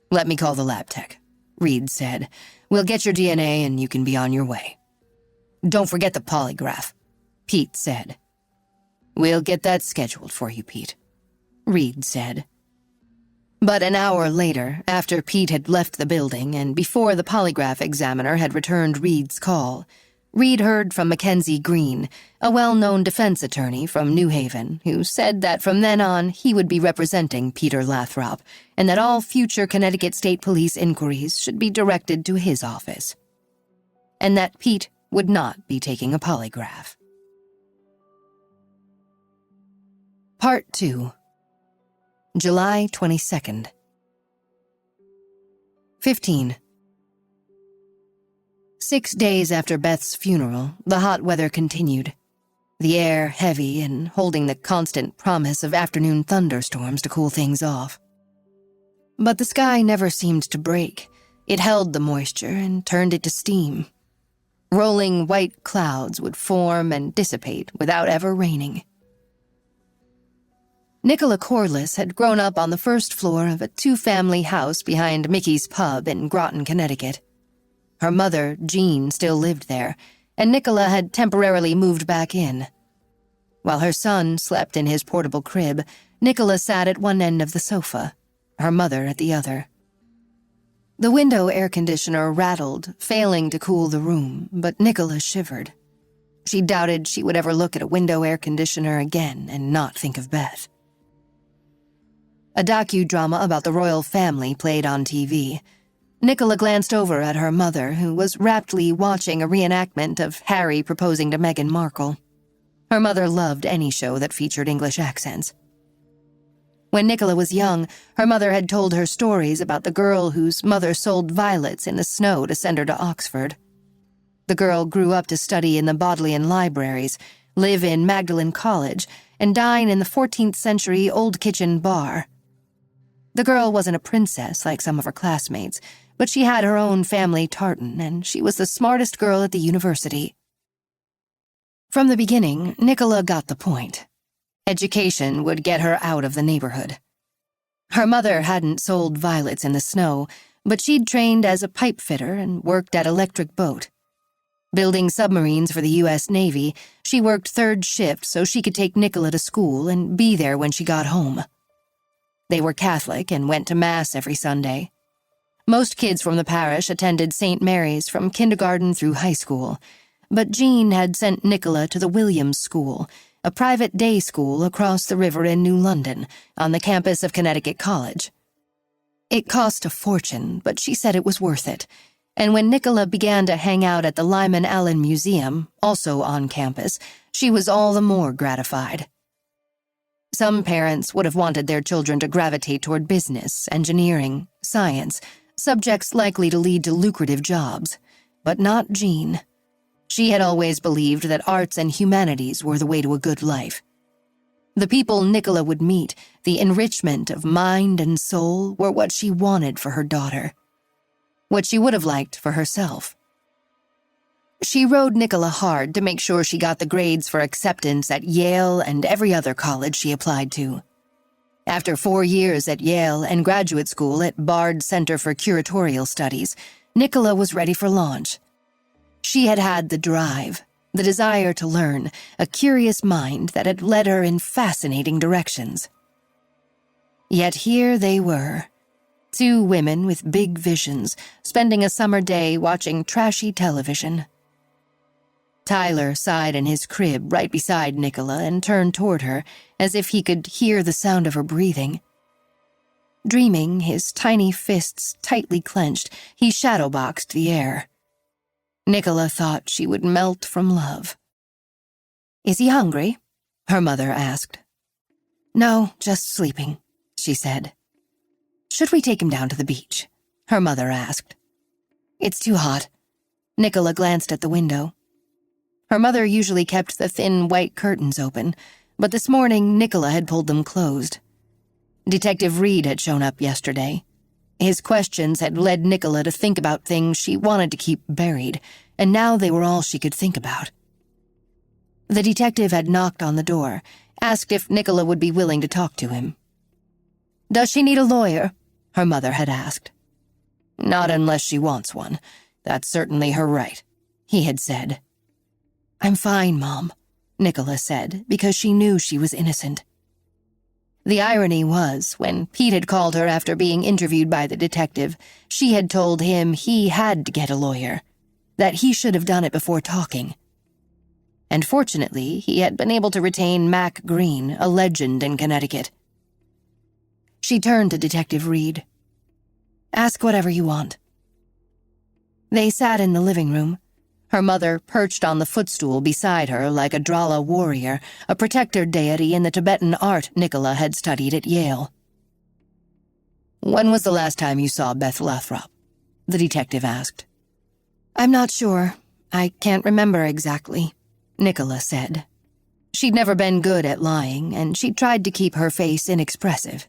Let me call the lab tech, Reed said. We'll get your DNA and you can be on your way. Don't forget the polygraph," Pete said. "We'll get that scheduled for you, Pete," Reed said. But an hour later, after Pete had left the building and before the polygraph examiner had returned Reed's call, Reed heard from Mackenzie Green, a well-known defense attorney from New Haven, who said that from then on he would be representing Peter Lathrop and that all future Connecticut State Police inquiries should be directed to his office. And that Pete would not be taking a polygraph. Part 2. July 22nd. 15. 6 days after Beth's funeral, the hot weather continued, the air heavy and holding the constant promise of afternoon thunderstorms to cool things off. But the sky never seemed to break. It held the moisture and turned it to steam. Rolling white clouds would form and dissipate without ever raining. Nicola Corliss had grown up on the first floor of a two-family house behind Mickey's Pub in Groton, Connecticut. Her mother, Jean, still lived there, and Nicola had temporarily moved back in. While her son slept in his portable crib, Nicola sat at one end of the sofa, her mother at the other. The window air conditioner rattled, failing to cool the room, but Nicola shivered. She doubted she would ever look at a window air conditioner again and not think of Beth. A docudrama about the royal family played on TV. Nicola glanced over at her mother, who was raptly watching a reenactment of Harry proposing to Meghan Markle. Her mother loved any show that featured English accents. When Nicola was young, her mother had told her stories about the girl whose mother sold violets in the snow to send her to Oxford. The girl grew up to study in the Bodleian libraries, live in Magdalen College, and dine in the 14th century Old Kitchen bar. The girl wasn't a princess like some of her classmates, but she had her own family tartan, and she was the smartest girl at the university. From the beginning, Nicola got the point. Education would get her out of the neighborhood. Her mother hadn't sold violets in the snow, but she'd trained as a pipe fitter and worked at Electric Boat. Building submarines for the U.S. Navy, she worked third shift so she could take Nicola to school and be there when she got home. They were Catholic and went to Mass every Sunday. Most kids from the parish attended St. Mary's from kindergarten through high school, but Jean had sent Nicola to the Williams School, a private day school across the river in New London, on the campus of Connecticut College. It cost a fortune, but she said it was worth it, and when Nicola began to hang out at the Lyman Allen Museum, also on campus, she was all the more gratified. Some parents would have wanted their children to gravitate toward business, engineering, science, subjects likely to lead to lucrative jobs, but not Jean. She had always believed that arts and humanities were the way to a good life. The people Nicola would meet, the enrichment of mind and soul, were what she wanted for her daughter. What she would have liked for herself. She rode Nicola hard to make sure she got the grades for acceptance at Yale and every other college she applied to. After 4 years at Yale and graduate school at Bard Center for Curatorial Studies, Nicola was ready for launch. She had had the drive, the desire to learn, a curious mind that had led her in fascinating directions. Yet here they were, two women with big visions, spending a summer day watching trashy television. Tyler sighed in his crib right beside Nicola and turned toward her, as if he could hear the sound of her breathing. Dreaming, his tiny fists tightly clenched, he shadowboxed the air. Nicola thought she would melt from love. "Is he hungry?" her mother asked. "No, just sleeping," she said. "Should we take him down to the beach?" her mother asked. "It's too hot." Nicola glanced at the window. Her mother usually kept the thin white curtains open, but this morning Nicola had pulled them closed. Detective Reed had shown up yesterday. His questions had led Nicola to think about things she wanted to keep buried, and now they were all she could think about. The detective had knocked on the door, asked if Nicola would be willing to talk to him. "Does she need a lawyer?" her mother had asked. "Not unless she wants one. That's certainly her right," he had said. "I'm fine, Mom," Nicola said, because she knew she was innocent. The irony was, when Pete had called her after being interviewed by the detective, she had told him he had to get a lawyer, that he should have done it before talking. And fortunately, he had been able to retain Mac Green, a legend in Connecticut. She turned to Detective Reed. "Ask whatever you want." They sat in the living room, her mother perched on the footstool beside her like a Drala warrior, a protector deity in the Tibetan art Nicola had studied at Yale. "When was the last time you saw Beth Lathrop?" the detective asked. "I'm not sure. I can't remember exactly," Nicola said. She'd never been good at lying, and she tried to keep her face inexpressive.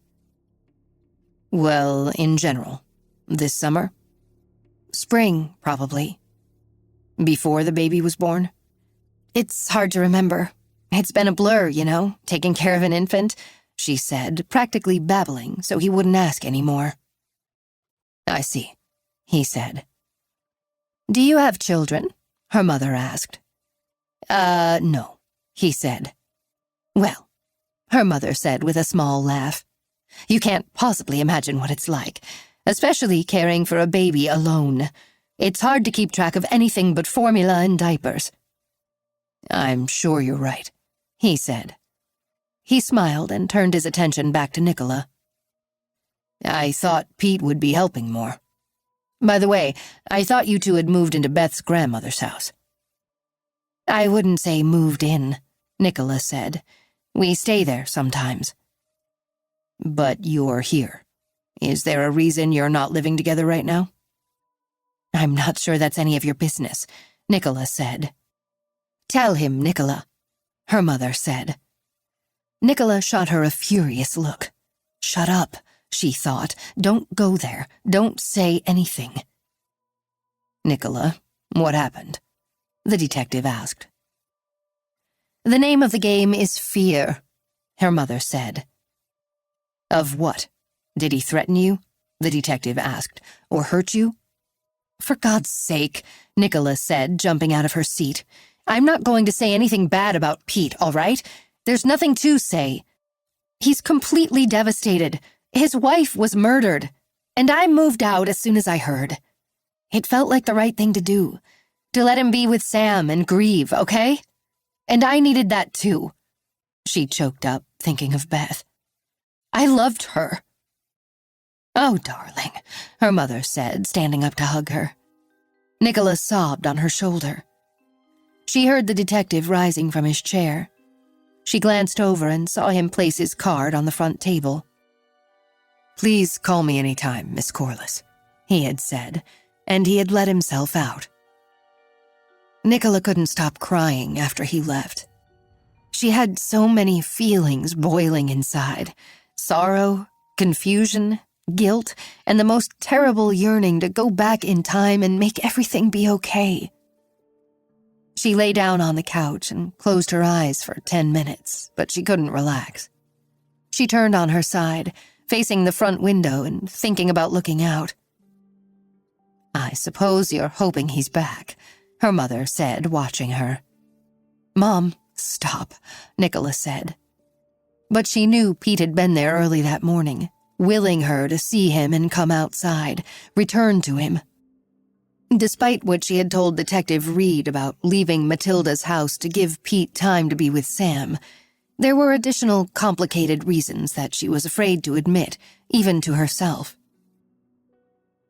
"Well, in general. This summer?" "Spring, probably." "Before the baby was born?" "It's hard to remember. It's been a blur, taking care of an infant," she said, practically babbling so he wouldn't ask any more. "I see," he said. "Do you have children?" her mother asked. No," he said. "Well," her mother said with a small laugh, "you can't possibly imagine what it's like, especially caring for a baby alone. It's hard to keep track of anything but formula and diapers." "I'm sure you're right," he said. He smiled and turned his attention back to Nicola. "I thought Pete would be helping more. By the way, I thought you two had moved into Beth's grandmother's house." "I wouldn't say moved in," Nicola said. "We stay there sometimes." "But you're here. Is there a reason you're not living together right now?" "I'm not sure that's any of your business," Nicola said. "Tell him, Nicola," her mother said. Nicola shot her a furious look. "Shut up," she thought. "Don't go there. Don't say anything." "Nicola, what happened?" the detective asked. "The name of the game is fear," her mother said. "Of what? Did he threaten you?" the detective asked. "Or hurt you?" "For God's sake," Nicola said, jumping out of her seat. "I'm not going to say anything bad about Pete, all right? There's nothing to say. He's completely devastated. His wife was murdered. And I moved out as soon as I heard. It felt like the right thing to do. To let him be with Sam and grieve, okay? And I needed that too." She choked up, thinking of Beth. "I loved her." "Oh, darling," her mother said, standing up to hug her. Nicola sobbed on her shoulder. She heard the detective rising from his chair. She glanced over and saw him place his card on the front table. "Please call me any time, Miss Corliss," he had said, and he had let himself out. Nicola couldn't stop crying after he left. She had so many feelings boiling inside: sorrow, confusion, guilt, and the most terrible yearning to go back in time and make everything be okay. She lay down on the couch and closed her eyes for 10 minutes, but she couldn't relax. She turned on her side, facing the front window and thinking about looking out. "I suppose you're hoping he's back," her mother said, watching her. "Mom, stop," Nicola said. But she knew Pete had been there early that morning, willing her to see him and come outside, return to him. Despite what she had told Detective Reed about leaving Matilda's house to give Pete time to be with Sam, there were additional complicated reasons that she was afraid to admit, even to herself.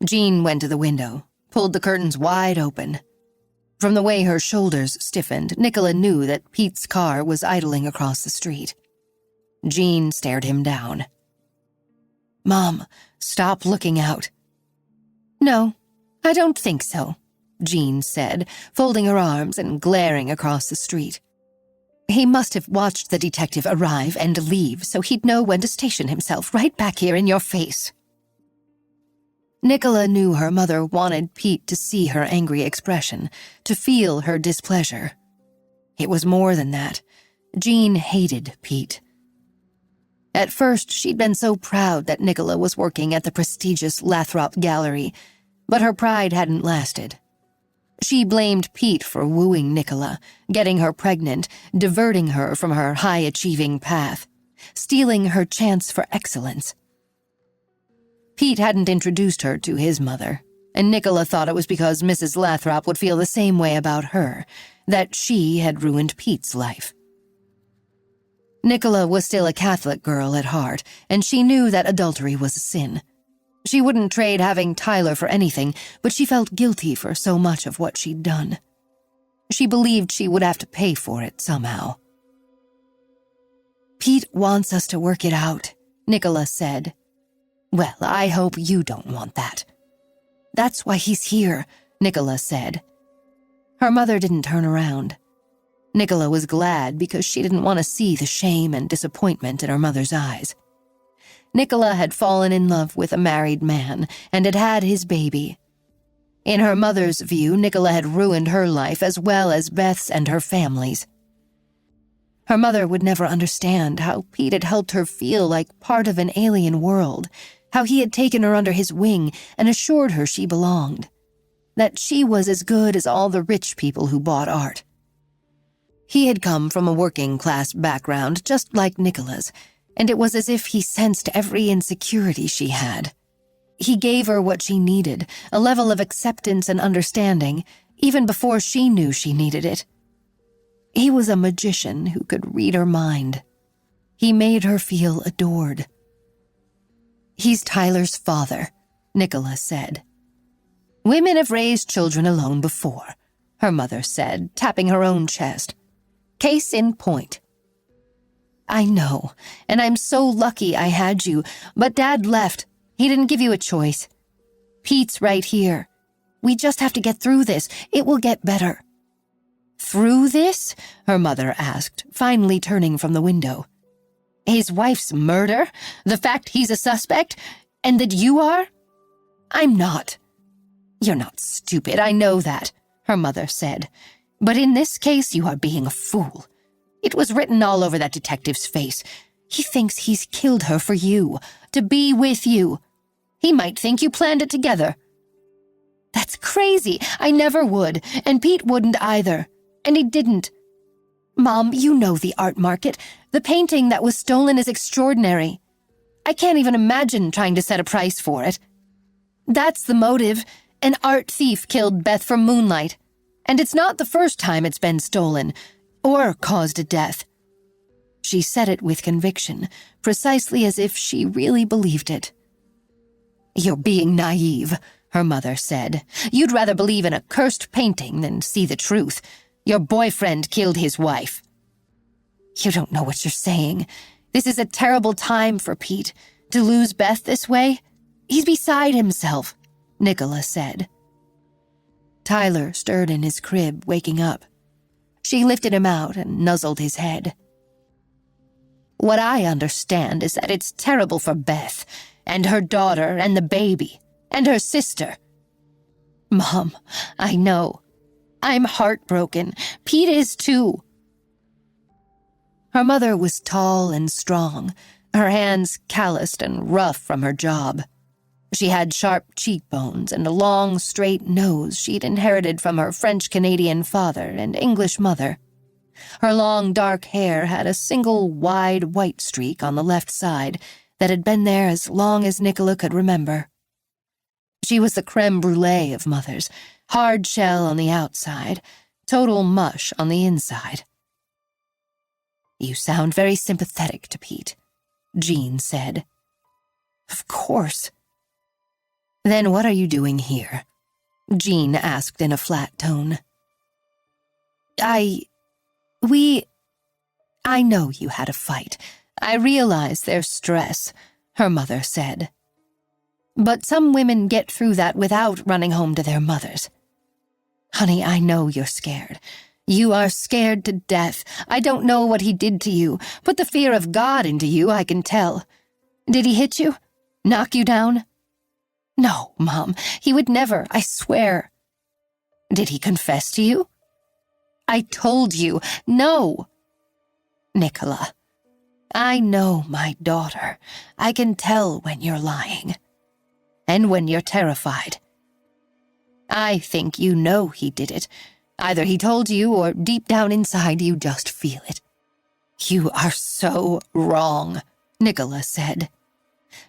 Jean went to the window, pulled the curtains wide open. From the way her shoulders stiffened, Nicola knew that Pete's car was idling across the street. Jean stared him down. "Mom, stop looking out." "No, I don't think so," Jean said, folding her arms and glaring across the street. "He must have watched the detective arrive and leave so he'd know when to station himself right back here in your face." Nicola knew her mother wanted Pete to see her angry expression, to feel her displeasure. It was more than that. Jean hated Pete. At first, she'd been so proud that Nicola was working at the prestigious Lathrop Gallery, but her pride hadn't lasted. She blamed Pete for wooing Nicola, getting her pregnant, diverting her from her high-achieving path, stealing her chance for excellence. Pete hadn't introduced her to his mother, and Nicola thought it was because Mrs. Lathrop would feel the same way about her, that she had ruined Pete's life. Nicola was still a Catholic girl at heart, and she knew that adultery was a sin. She wouldn't trade having Tyler for anything, but she felt guilty for so much of what she'd done. She believed she would have to pay for it somehow. "Pete wants us to work it out," Nicola said. "Well, I hope you don't want that." "That's why he's here," Nicola said. Her mother didn't turn around. Nicola was glad because she didn't want to see the shame and disappointment in her mother's eyes. Nicola had fallen in love with a married man and had had his baby. In her mother's view, Nicola had ruined her life as well as Beth's and her family's. Her mother would never understand how Pete had helped her feel like part of an alien world, how he had taken her under his wing and assured her she belonged, that she was as good as all the rich people who bought art. He had come from a working-class background just like Nicola's, and it was as if he sensed every insecurity she had. He gave her what she needed, a level of acceptance and understanding, even before she knew she needed it. He was a magician who could read her mind. He made her feel adored. "He's Tyler's father," Nicola said. "Women have raised children alone before," her mother said, tapping her own chest. "Case in point." "I know, and I'm so lucky I had you, but Dad left. He didn't give you a choice. Pete's right here. We just have to get through this. It will get better." "Through this?" her mother asked, finally turning from the window. "His wife's murder? The fact he's a suspect? And that you are?" "I'm not." "You're not stupid, I know that," her mother said. "But in this case, you are being a fool. It was written all over that detective's face. He thinks he's killed her for you, to be with you. He might think you planned it together." "That's crazy. I never would, and Pete wouldn't either. And he didn't. Mom, you know the art market. The painting that was stolen is extraordinary. I can't even imagine trying to set a price for it. That's the motive. An art thief killed Beth for moonlight. And it's not the first time it's been stolen, or caused a death." She said it with conviction, precisely as if she really believed it. "You're being naive," her mother said. "You'd rather believe in a cursed painting than see the truth. Your boyfriend killed his wife." "You don't know what you're saying. This is a terrible time for Pete. To lose Beth this way? He's beside himself," Nicola said. Tyler stirred in his crib, waking up. She lifted him out and nuzzled his head. "What I understand is that it's terrible for Beth, and her daughter, and the baby, and her sister." "Mom, I know. I'm heartbroken. Pete is too." Her mother was tall and strong, her hands calloused and rough from her job. She had sharp cheekbones and a long, straight nose she'd inherited from her French-Canadian father and English mother. Her long, dark hair had a single, wide, white streak on the left side that had been there as long as Nicola could remember. She was the creme brulee of mothers, hard shell on the outside, total mush on the inside. "You sound very sympathetic to Pete," Jean said. "Of course." "Then what are you doing here?" Jean asked in a flat tone. I know you had a fight. I realize there's stress," her mother said. "But some women get through that without running home to their mothers. Honey, I know you're scared. You are scared to death. I don't know what he did to you. Put the fear of God into you, I can tell. Did he hit you? Knock you down?" "No, Mom, he would never, I swear." "Did he confess to you?" "I told you, no." "Nicola, I know my daughter. I can tell when you're lying. And when you're terrified." I think you know he did it. Either he told you or deep down inside you just feel it." "You are so wrong," Nicola said.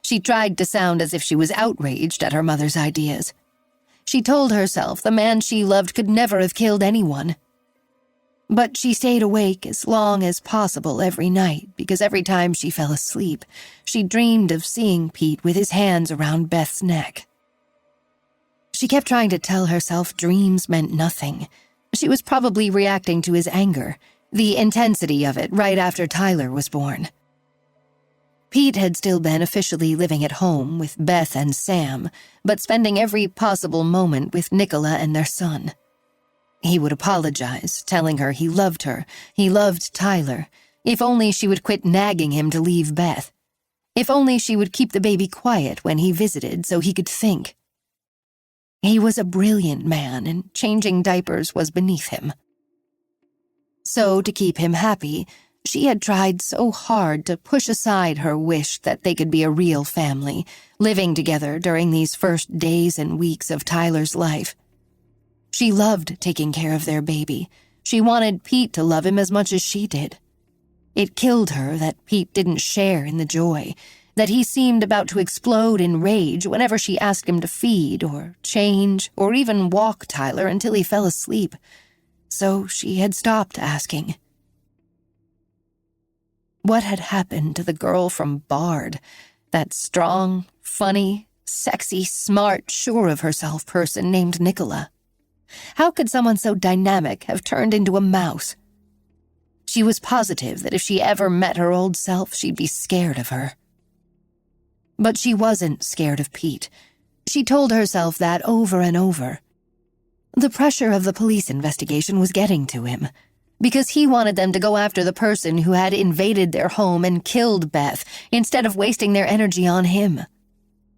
She tried to sound as if she was outraged at her mother's ideas. She told herself the man she loved could never have killed anyone. But she stayed awake as long as possible every night because every time she fell asleep, she dreamed of seeing Pete with his hands around Beth's neck. She kept trying to tell herself dreams meant nothing. She was probably reacting to his anger, the intensity of it right after Tyler was born. Pete had still been officially living at home with Beth and Sam, but spending every possible moment with Nicola and their son. He would apologize, telling her he loved Tyler, if only she would quit nagging him to leave Beth. If only she would keep the baby quiet when he visited so he could think. He was a brilliant man, and changing diapers was beneath him. So, to keep him happy, she had tried so hard to push aside her wish that they could be a real family, living together during these first days and weeks of Tyler's life. She loved taking care of their baby. She wanted Pete to love him as much as she did. It killed her that Pete didn't share in the joy, that he seemed about to explode in rage whenever she asked him to feed or change or even walk Tyler until he fell asleep. So she had stopped asking. What had happened to the girl from Bard, that strong, funny, sexy, smart, sure of herself person named Nicola? How could someone so dynamic have turned into a mouse? She was positive that if she ever met her old self, she'd be scared of her. But she wasn't scared of Pete. She told herself that over and over. The pressure of the police investigation was getting to him, because he wanted them to go after the person who had invaded their home and killed Beth instead of wasting their energy on him.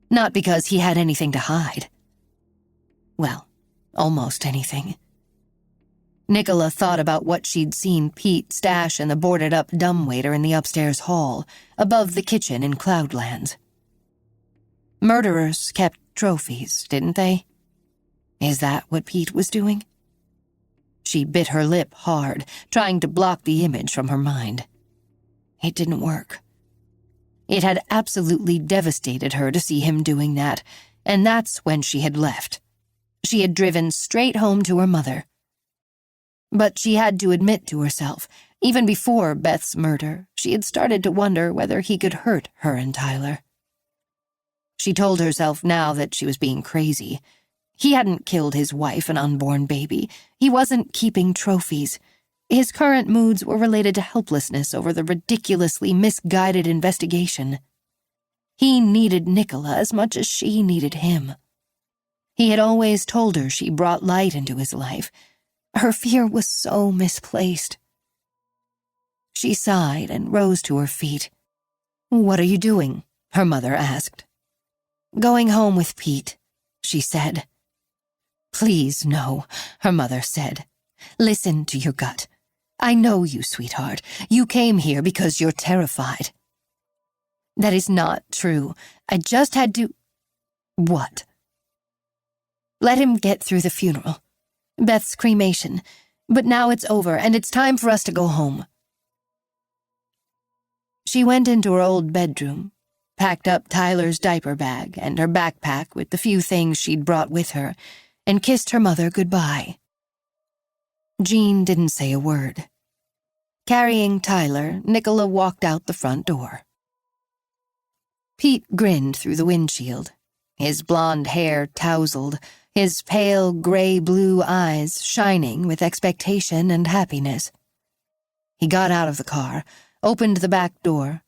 Not because he had anything to hide. Well, almost anything. Nicola thought about what she'd seen Pete stash in the boarded-up dumbwaiter in the upstairs hall, above the kitchen in Cloudlands. Murderers kept trophies, didn't they? Is that what Pete was doing? She bit her lip hard, trying to block the image from her mind. It didn't work. It had absolutely devastated her to see him doing that, and that's when she had left. She had driven straight home to her mother. But she had to admit to herself, even before Beth's murder, she had started to wonder whether he could hurt her and Tyler. She told herself now that she was being crazy. He hadn't killed his wife and unborn baby. He wasn't keeping trophies. His current moods were related to helplessness over the ridiculously misguided investigation. He needed Nicola as much as she needed him. He had always told her she brought light into his life. Her fear was so misplaced. She sighed and rose to her feet. "What are you doing?" her mother asked. "Going home with Pete," she said. "Please, no," her mother said. "Listen to your gut. I know you, sweetheart. You came here because you're terrified." "That is not true. I just had to—" "What?" "Let him get through the funeral. Beth's cremation. But now it's over, and it's time for us to go home." She went into her old bedroom, packed up Tyler's diaper bag and her backpack with the few things she'd brought with her, and kissed her mother goodbye. Jean didn't say a word. Carrying Tyler, Nicola walked out the front door. Pete grinned through the windshield, his blonde hair tousled, his pale gray-blue eyes shining with expectation and happiness. He got out of the car, opened the back door,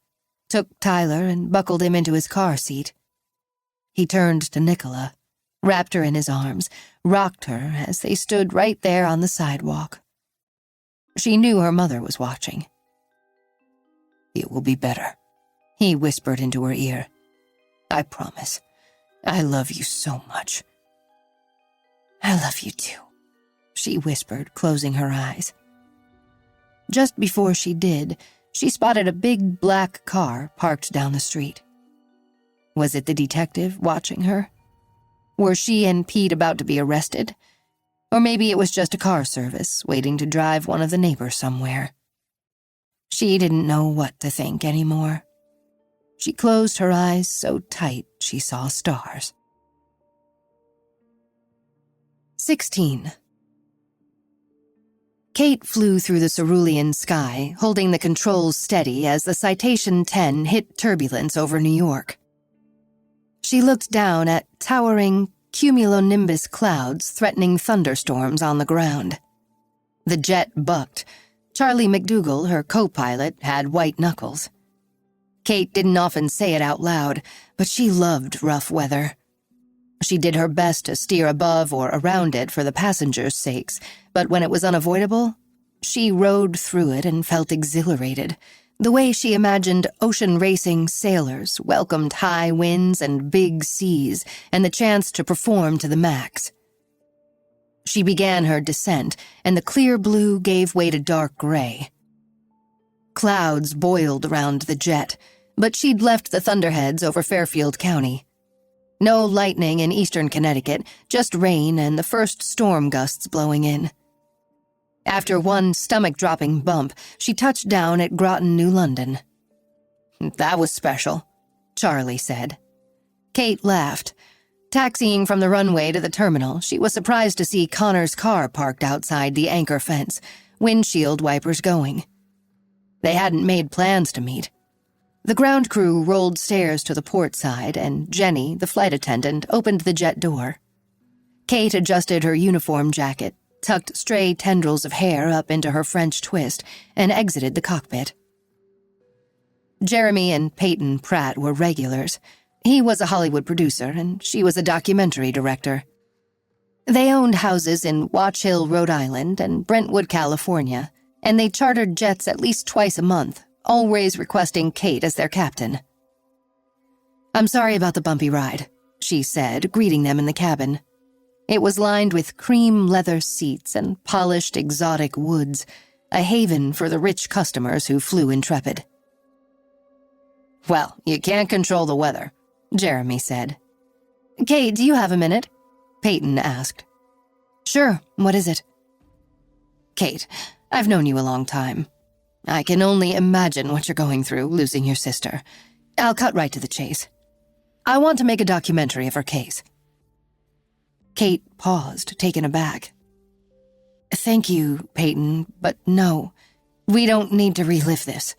took Tyler and buckled him into his car seat. He turned to Nicola, wrapped her in his arms, rocked her as they stood right there on the sidewalk. She knew her mother was watching. "It will be better," he whispered into her ear. "I promise. I love you so much." "I love you too," she whispered, closing her eyes. Just before she did, she spotted a big black car parked down the street. Was it the detective watching her? Were she and Pete about to be arrested? Or maybe it was just a car service waiting to drive one of the neighbors somewhere. She didn't know what to think anymore. She closed her eyes so tight she saw stars. 16. Kate flew through the cerulean sky, holding the controls steady as the Citation 10 hit turbulence over New York. She looked down at towering cumulonimbus clouds threatening thunderstorms on the ground. The jet bucked. Charlie McDougal, her co-pilot, had white knuckles. Kate didn't often say it out loud, but she loved rough weather. She did her best to steer above or around it for the passengers' sakes, but when it was unavoidable, she rode through it and felt exhilarated, the way she imagined ocean-racing sailors welcomed high winds and big seas and the chance to perform to the max. She began her descent, and the clear blue gave way to dark gray. Clouds boiled around the jet, but she'd left the thunderheads over Fairfield County. No lightning in eastern Connecticut, just rain and the first storm gusts blowing in. After one stomach-dropping bump, she touched down at Groton, New London. "That was special," Charlie said. Kate laughed. Taxiing from the runway to the terminal, she was surprised to see Connor's car parked outside the anchor fence, windshield wipers going. They hadn't made plans to meet. The ground crew rolled stairs to the port side, and Jenny, the flight attendant, opened the jet door. Kate adjusted her uniform jacket, tucked stray tendrils of hair up into her French twist, and exited the cockpit. Jeremy and Peyton Pratt were regulars. He was a Hollywood producer, and she was a documentary director. They owned houses in Watch Hill, Rhode Island, and Brentwood, California, and they chartered jets at least twice a month, always requesting Kate as their captain. "I'm sorry about the bumpy ride," she said, greeting them in the cabin. It was lined with cream leather seats and polished exotic woods, a haven for the rich customers who flew Intrepid. "Well, you can't control the weather," Jeremy said. "Kate, do you have a minute?" Peyton asked. "Sure, what is it?" "Kate, I've known you a long time. I can only imagine what you're going through, losing your sister. I'll cut right to the chase. I want to make a documentary of her case." Kate paused, taken aback. "Thank you, Peyton, but no, we don't need to relive this."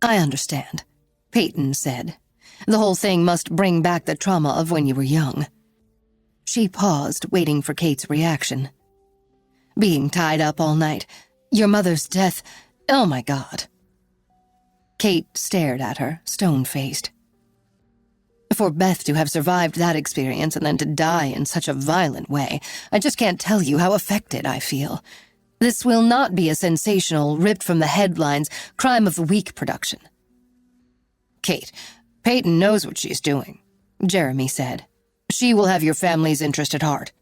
"I understand," Peyton said. "The whole thing must bring back the trauma of when you were young." She paused, waiting for Kate's reaction. "Being tied up all night, your mother's death, oh my God." Kate stared at her, stone-faced. For Beth to have survived that experience and then to die in such a violent way, I just can't tell you how affected I feel. This will not be a sensational, ripped-from-the-headlines, crime of the week production. "Kate, Peyton knows what she's doing," Jeremy said. "She will have your family's interest at heart."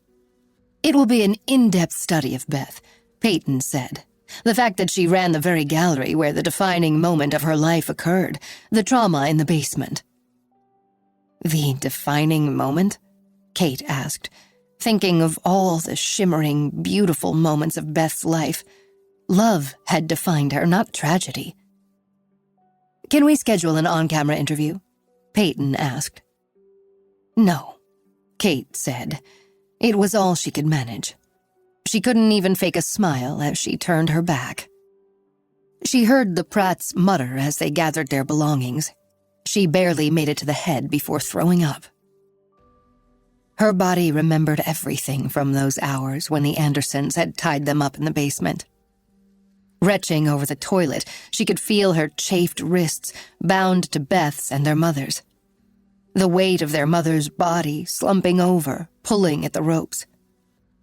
"It will be an in-depth study of Beth," Peyton said. "The fact that she ran the very gallery where the defining moment of her life occurred, the trauma in the basement." "The defining moment?" Kate asked, thinking of all the shimmering, beautiful moments of Beth's life. Love had defined her, not tragedy. "Can we schedule an on-camera interview?" Peyton asked. "No," Kate said. It was all she could manage. She couldn't even fake a smile as she turned her back. She heard the Pratts mutter as they gathered their belongings. She barely made it to the head before throwing up. Her body remembered everything from those hours when the Andersons had tied them up in the basement. Retching over the toilet, she could feel her chafed wrists bound to Beth's and their mother's. The weight of their mother's body slumping over, pulling at the ropes.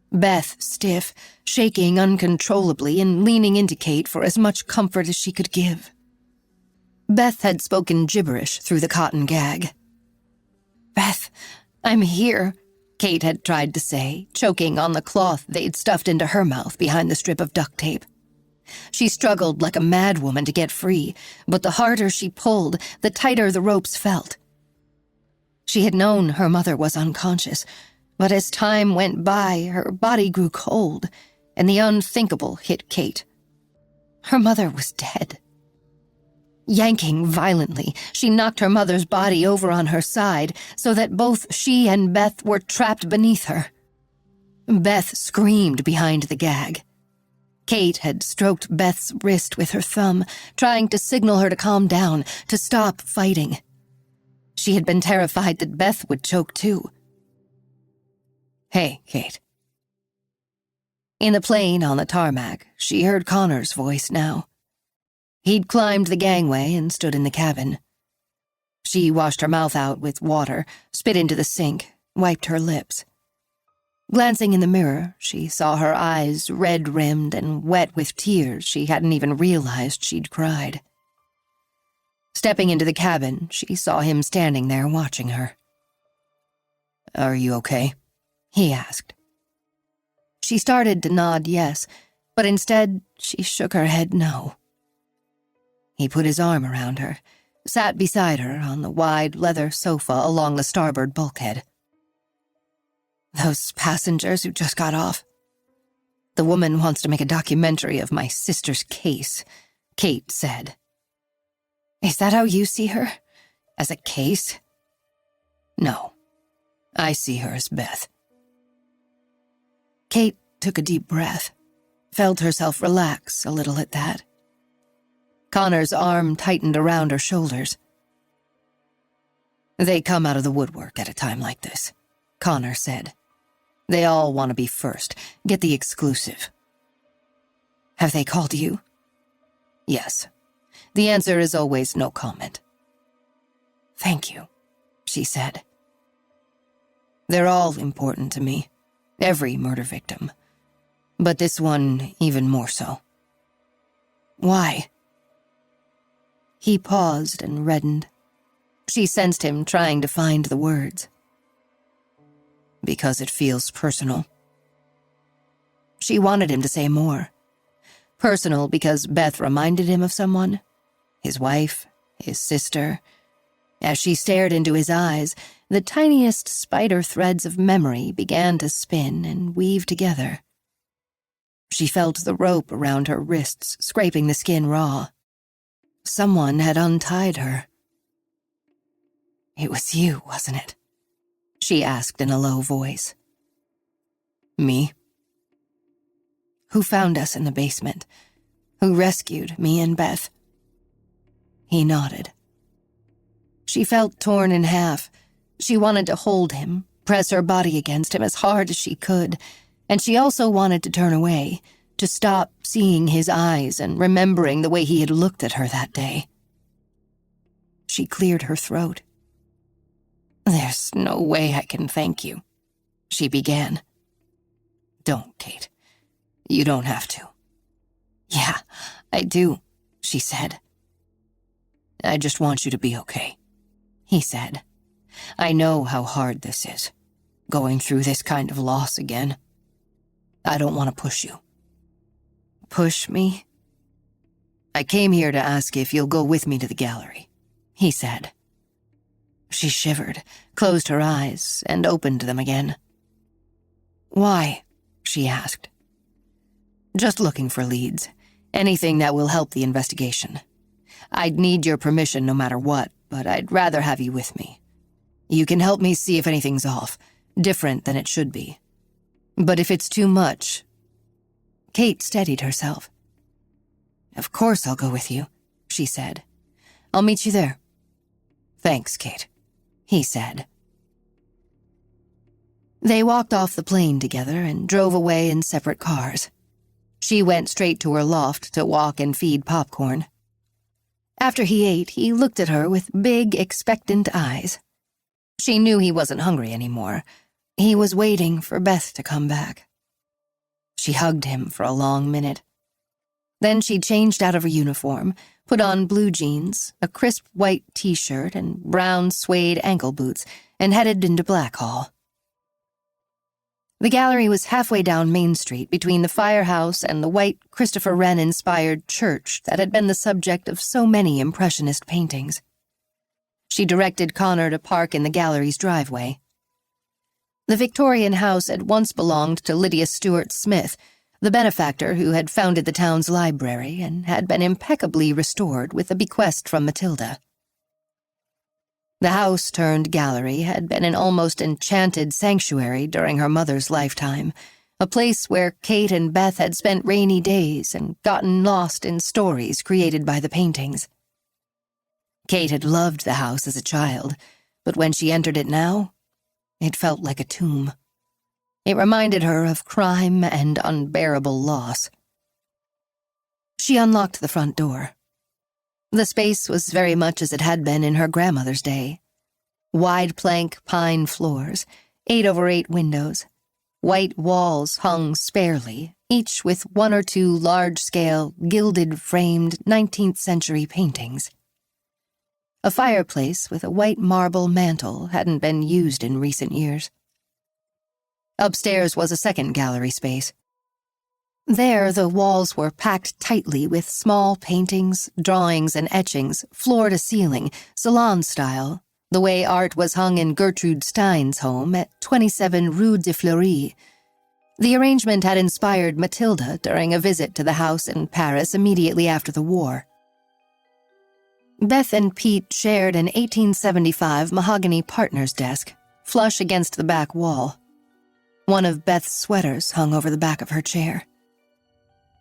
Beth stiff, shaking uncontrollably and leaning into Kate for as much comfort as she could give. Beth had spoken gibberish through the cotton gag. "Beth, I'm here," Kate had tried to say, choking on the cloth they'd stuffed into her mouth behind the strip of duct tape. She struggled like a madwoman to get free, but the harder she pulled, the tighter the ropes felt. She had known her mother was unconscious, But as time went by, her body grew cold, and the unthinkable hit Kate. Her mother was dead. Yanking violently, she knocked her mother's body over on her side so that both she and Beth were trapped beneath her. Beth screamed behind the gag. Kate had stroked Beth's wrist with her thumb, trying to signal her to calm down, to stop fighting. She had been terrified that Beth would choke too. "Hey, Kate." In the plane on the tarmac, she heard Connor's voice now. He'd climbed the gangway and stood in the cabin. She washed her mouth out with water, spit into the sink, wiped her lips. Glancing in the mirror, she saw her eyes red-rimmed and wet with tears she hadn't even realized she'd cried. Stepping into the cabin, she saw him standing there watching her. "Are you okay?" he asked. She started to nod yes, but instead she shook her head no. He put his arm around her, sat beside her on the wide leather sofa along the starboard bulkhead. "Those passengers who just got off. The woman wants to make a documentary of my sister's case," Kate said. "Is that how you see her? As a case?" "No, I see her as Beth." Kate took a deep breath, felt herself relax a little at that. Connor's arm tightened around her shoulders. "They come out of the woodwork at a time like this," Connor said. "They all want to be first, get the exclusive." "Have they called you?" "Yes. The answer is always no comment." "Thank you," she said. "They're all important to me, every murder victim. But this one even more so." "Why?" He paused and reddened. She sensed him trying to find the words. "Because it feels personal." She wanted him to say more. Personal because Beth reminded him of someone, his wife, his sister. As she stared into his eyes, the tiniest spider threads of memory began to spin and weave together. She felt the rope around her wrists scraping the skin raw. Someone had untied her. "It was you, wasn't it?" she asked in a low voice. "Me?" "Who found us in the basement? Who rescued me and Beth?" He nodded. She felt torn in half. She wanted to hold him, press her body against him as hard as she could, and she also wanted to turn away, to stop seeing his eyes and remembering the way he had looked at her that day. She cleared her throat. "There's no way I can thank you," she began. "Don't, Kate. You don't have to." "Yeah, I do," she said. "I just want you to be okay," he said. "I know how hard this is, going through this kind of loss again. I don't want to push you." "Push me?" "I came here to ask if you'll go with me to the gallery," he said. She shivered, closed her eyes, and opened them again. "Why?" she asked. "Just looking for leads. Anything that will help the investigation. I'd need your permission no matter what, but I'd rather have you with me. You can help me see if anything's off, different than it should be. But if it's too much..." Kate steadied herself. "Of course I'll go with you," she said. "I'll meet you there." "Thanks, Kate," he said. They walked off the plane together and drove away in separate cars. She went straight to her loft to walk and feed popcorn. After he ate, he looked at her with big, expectant eyes. She knew he wasn't hungry anymore. He was waiting for Beth to come back. She hugged him for a long minute. Then she changed out of her uniform, put on blue jeans, a crisp white t-shirt, and brown suede ankle boots, and headed into Blackhall. The gallery was halfway down Main Street between the firehouse and the white Christopher Wren-inspired church that had been the subject of so many Impressionist paintings. She directed Connor to park in the gallery's driveway. The Victorian house had once belonged to Lydia Stuart Smith, the benefactor who had founded the town's library and had been impeccably restored with a bequest from Matilda. The house-turned-gallery had been an almost enchanted sanctuary during her mother's lifetime, a place where Kate and Beth had spent rainy days and gotten lost in stories created by the paintings. Kate had loved the house as a child, but when she entered it now, it felt like a tomb. It reminded her of crime and unbearable loss. She unlocked the front door. The space was very much as it had been in her grandmother's day. Wide plank pine floors, 8/8 windows, white walls hung sparely, each with 1 or 2 large-scale, gilded-framed 19th-century paintings. A fireplace with a white marble mantel hadn't been used in recent years. Upstairs was a second gallery space. There, the walls were packed tightly with small paintings, drawings, and etchings, floor to ceiling, salon style, the way art was hung in Gertrude Stein's home at 27 Rue de Fleury. The arrangement had inspired Matilda during a visit to the house in Paris immediately after the war. Beth and Pete shared an 1875 mahogany partner's desk, flush against the back wall. One of Beth's sweaters hung over the back of her chair.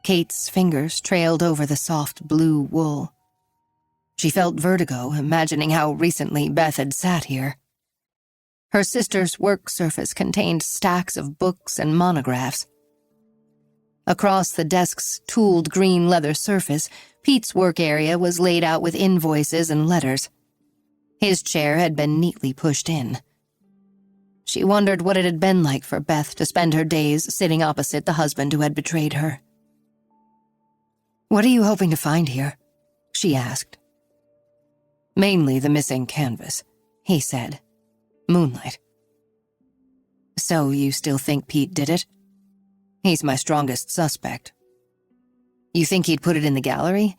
Kate's fingers trailed over the soft blue wool. She felt vertigo imagining how recently Beth had sat here. Her sister's work surface contained stacks of books and monographs. Across the desk's tooled green leather surface, Pete's work area was laid out with invoices and letters. His chair had been neatly pushed in. She wondered what it had been like for Beth to spend her days sitting opposite the husband who had betrayed her. "What are you hoping to find here?" she asked. "Mainly the missing canvas," he said. "Moonlight." "So you still think Pete did it?" "He's my strongest suspect." "You think he'd put it in the gallery?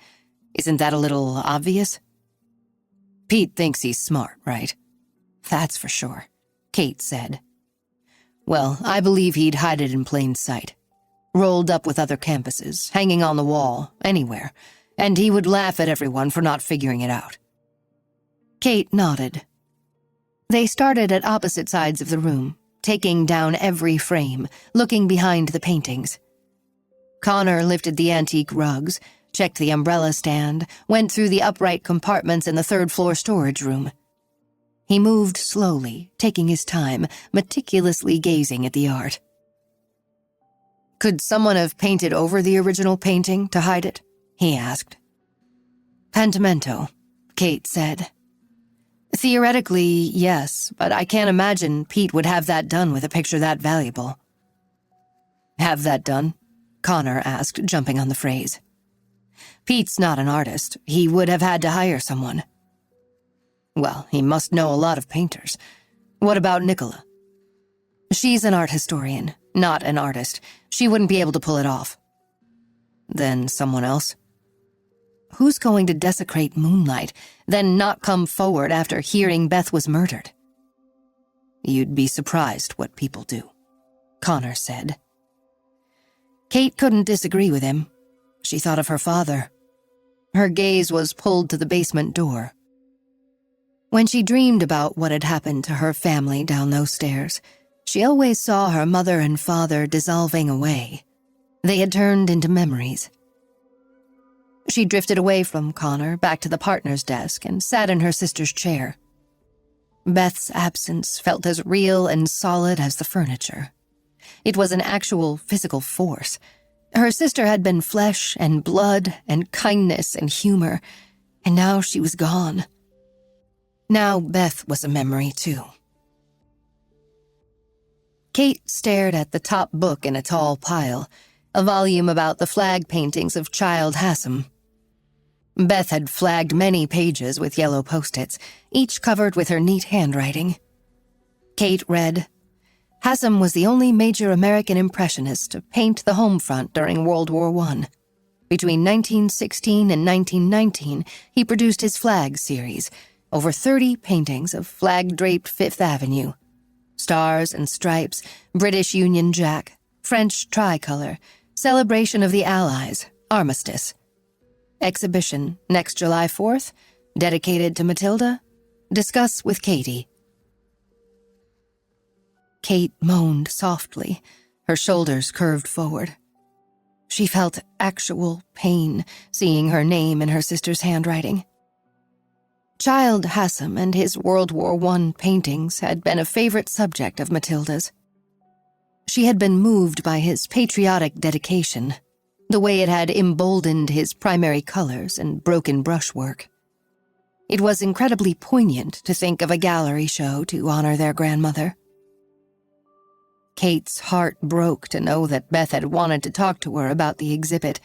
Isn't that a little obvious?" "Pete thinks he's smart, right?" "That's for sure," Kate said. "Well, I believe he'd hide it in plain sight. Rolled up with other canvases, hanging on the wall, anywhere, and he would laugh at everyone for not figuring it out." Kate nodded. They started at opposite sides of the room, taking down every frame, looking behind the paintings. Connor lifted the antique rugs, checked the umbrella stand, went through the upright compartments in the third-floor storage room. He moved slowly, taking his time, meticulously gazing at the art. "Could someone have painted over the original painting to hide it?" he asked. "Pentimento," Kate said. "Theoretically, yes, but I can't imagine Pete would have that done with a picture that valuable." "Have that done?" Connor asked, jumping on the phrase. "Pete's not an artist. He would have had to hire someone." "Well, he must know a lot of painters. What about Nicola?" "She's an art historian, not an artist. She wouldn't be able to pull it off." "Then someone else?" "Who's going to desecrate Moonlight, then not come forward after hearing Beth was murdered?" "You'd be surprised what people do," Connor said. Kate couldn't disagree with him. She thought of her father. Her gaze was pulled to the basement door. When she dreamed about what had happened to her family down those stairs, she always saw her mother and father dissolving away. They had turned into memories. She drifted away from Connor, back to the partner's desk, and sat in her sister's chair. Beth's absence felt as real and solid as the furniture. It was an actual physical force. Her sister had been flesh and blood and kindness and humor, and now she was gone. Now Beth was a memory, too. Kate stared at the top book in a tall pile, a volume about the flag paintings of Childe Hassam. Beth had flagged many pages with yellow post-its, each covered with her neat handwriting. Kate read, Hassam was the only major American impressionist to paint the home front during World War I. Between 1916 and 1919, he produced his Flag series, over 30 paintings of flag-draped Fifth Avenue. Stars and stripes, British Union Jack, French tricolor, celebration of the Allies, armistice. Exhibition next July 4th, dedicated to Matilda. Discuss with Katie. Kate moaned softly, her shoulders curved forward. She felt actual pain seeing her name in her sister's handwriting. Childe Hassam and his World War I paintings had been a favorite subject of Matilda's. She had been moved by his patriotic dedication, the way it had emboldened his primary colors and broken brushwork. It was incredibly poignant to think of a gallery show to honor their grandmother. Kate's heart broke to know that Beth had wanted to talk to her about the exhibit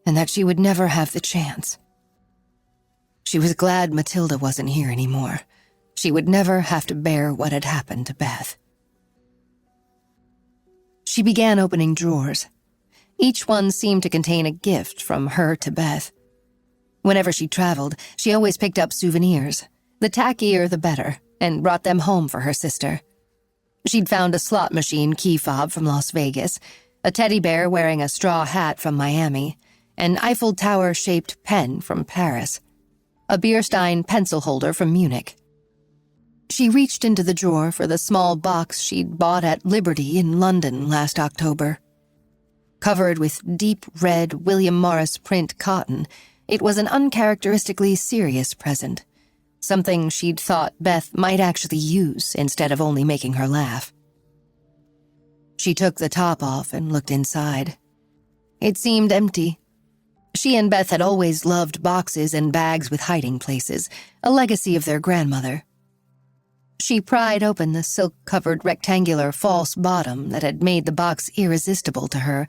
and that she would never have the chance. She was glad Matilda wasn't here anymore. She would never have to bear what had happened to Beth. She began opening drawers. Each one seemed to contain a gift from her to Beth. Whenever she traveled, she always picked up souvenirs, the tackier the better, and brought them home for her sister. She'd found a slot machine key fob from Las Vegas, a teddy bear wearing a straw hat from Miami, an Eiffel Tower-shaped pen from Paris, a Bierstein pencil holder from Munich. She reached into the drawer for the small box she'd bought at Liberty in London last October. Covered with deep red William Morris print cotton, it was an uncharacteristically serious present. Something she'd thought Beth might actually use instead of only making her laugh. She took the top off and looked inside. It seemed empty. She and Beth had always loved boxes and bags with hiding places, a legacy of their grandmother. She pried open the silk-covered rectangular false bottom that had made the box irresistible to her,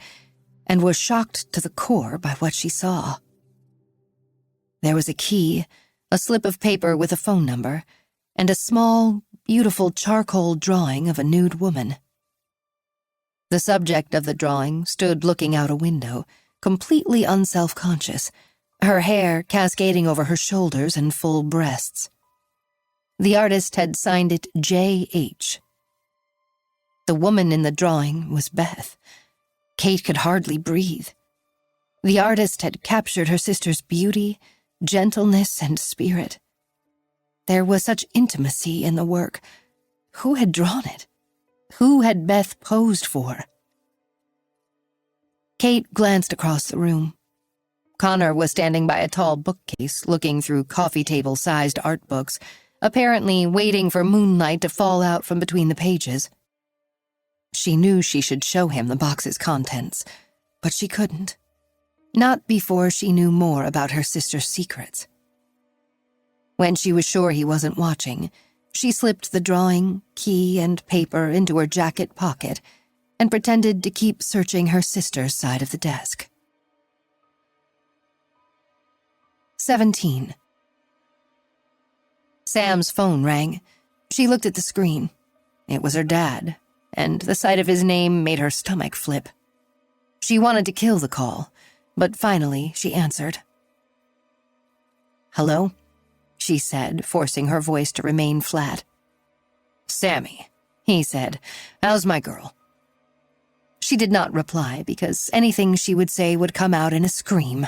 and was shocked to the core by what she saw. There was a key, a slip of paper with a phone number, and a small, beautiful charcoal drawing of a nude woman. The subject of the drawing stood looking out a window, completely unself-conscious, her hair cascading over her shoulders and full breasts. The artist had signed it J.H. The woman in the drawing was Beth. Kate could hardly breathe. The artist had captured her sister's beauty, gentleness, and spirit. There was such intimacy in the work. Who had drawn it? Who had Beth posed for? Kate glanced across the room. Connor was standing by a tall bookcase looking through coffee table-sized art books, apparently waiting for moonlight to fall out from between the pages. She knew she should show him the box's contents, but she couldn't. Not before she knew more about her sister's secrets. When she was sure he wasn't watching, she slipped the drawing, key, and paper into her jacket pocket and pretended to keep searching her sister's side of the desk. 17. Sam's phone rang. She looked at the screen. It was her dad, and the sight of his name made her stomach flip. She wanted to kill the call, but finally she answered. "Hello?" she said, forcing her voice to remain flat. "Sammy," he said. "How's my girl?" She did not reply because anything she would say would come out in a scream.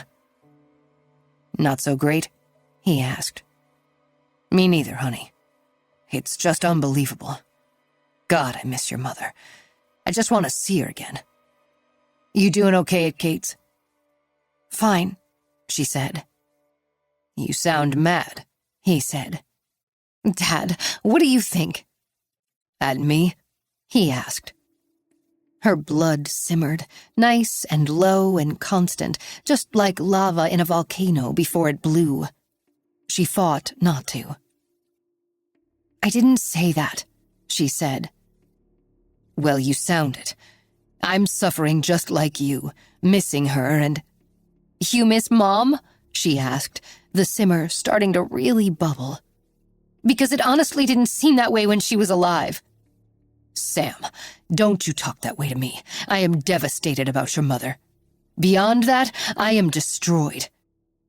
"Not so great?" he asked. "Me neither, honey. It's just unbelievable. God, I miss your mother. I just want to see her again. You doing okay at Kate's?" "Fine," she said. "You sound mad," he said. "Dad, what do you think?" "At me?" he asked. Her blood simmered, nice and low and constant, just like lava in a volcano before it blew. She fought not to. "I didn't say that," she said. "Well, you sound it. I'm suffering just like you, missing her and—" "You miss Mom?" she asked, the simmer starting to really bubble. "Because it honestly didn't seem that way when she was alive." "Sam, don't you talk that way to me. I am devastated about your mother. Beyond that, I am destroyed.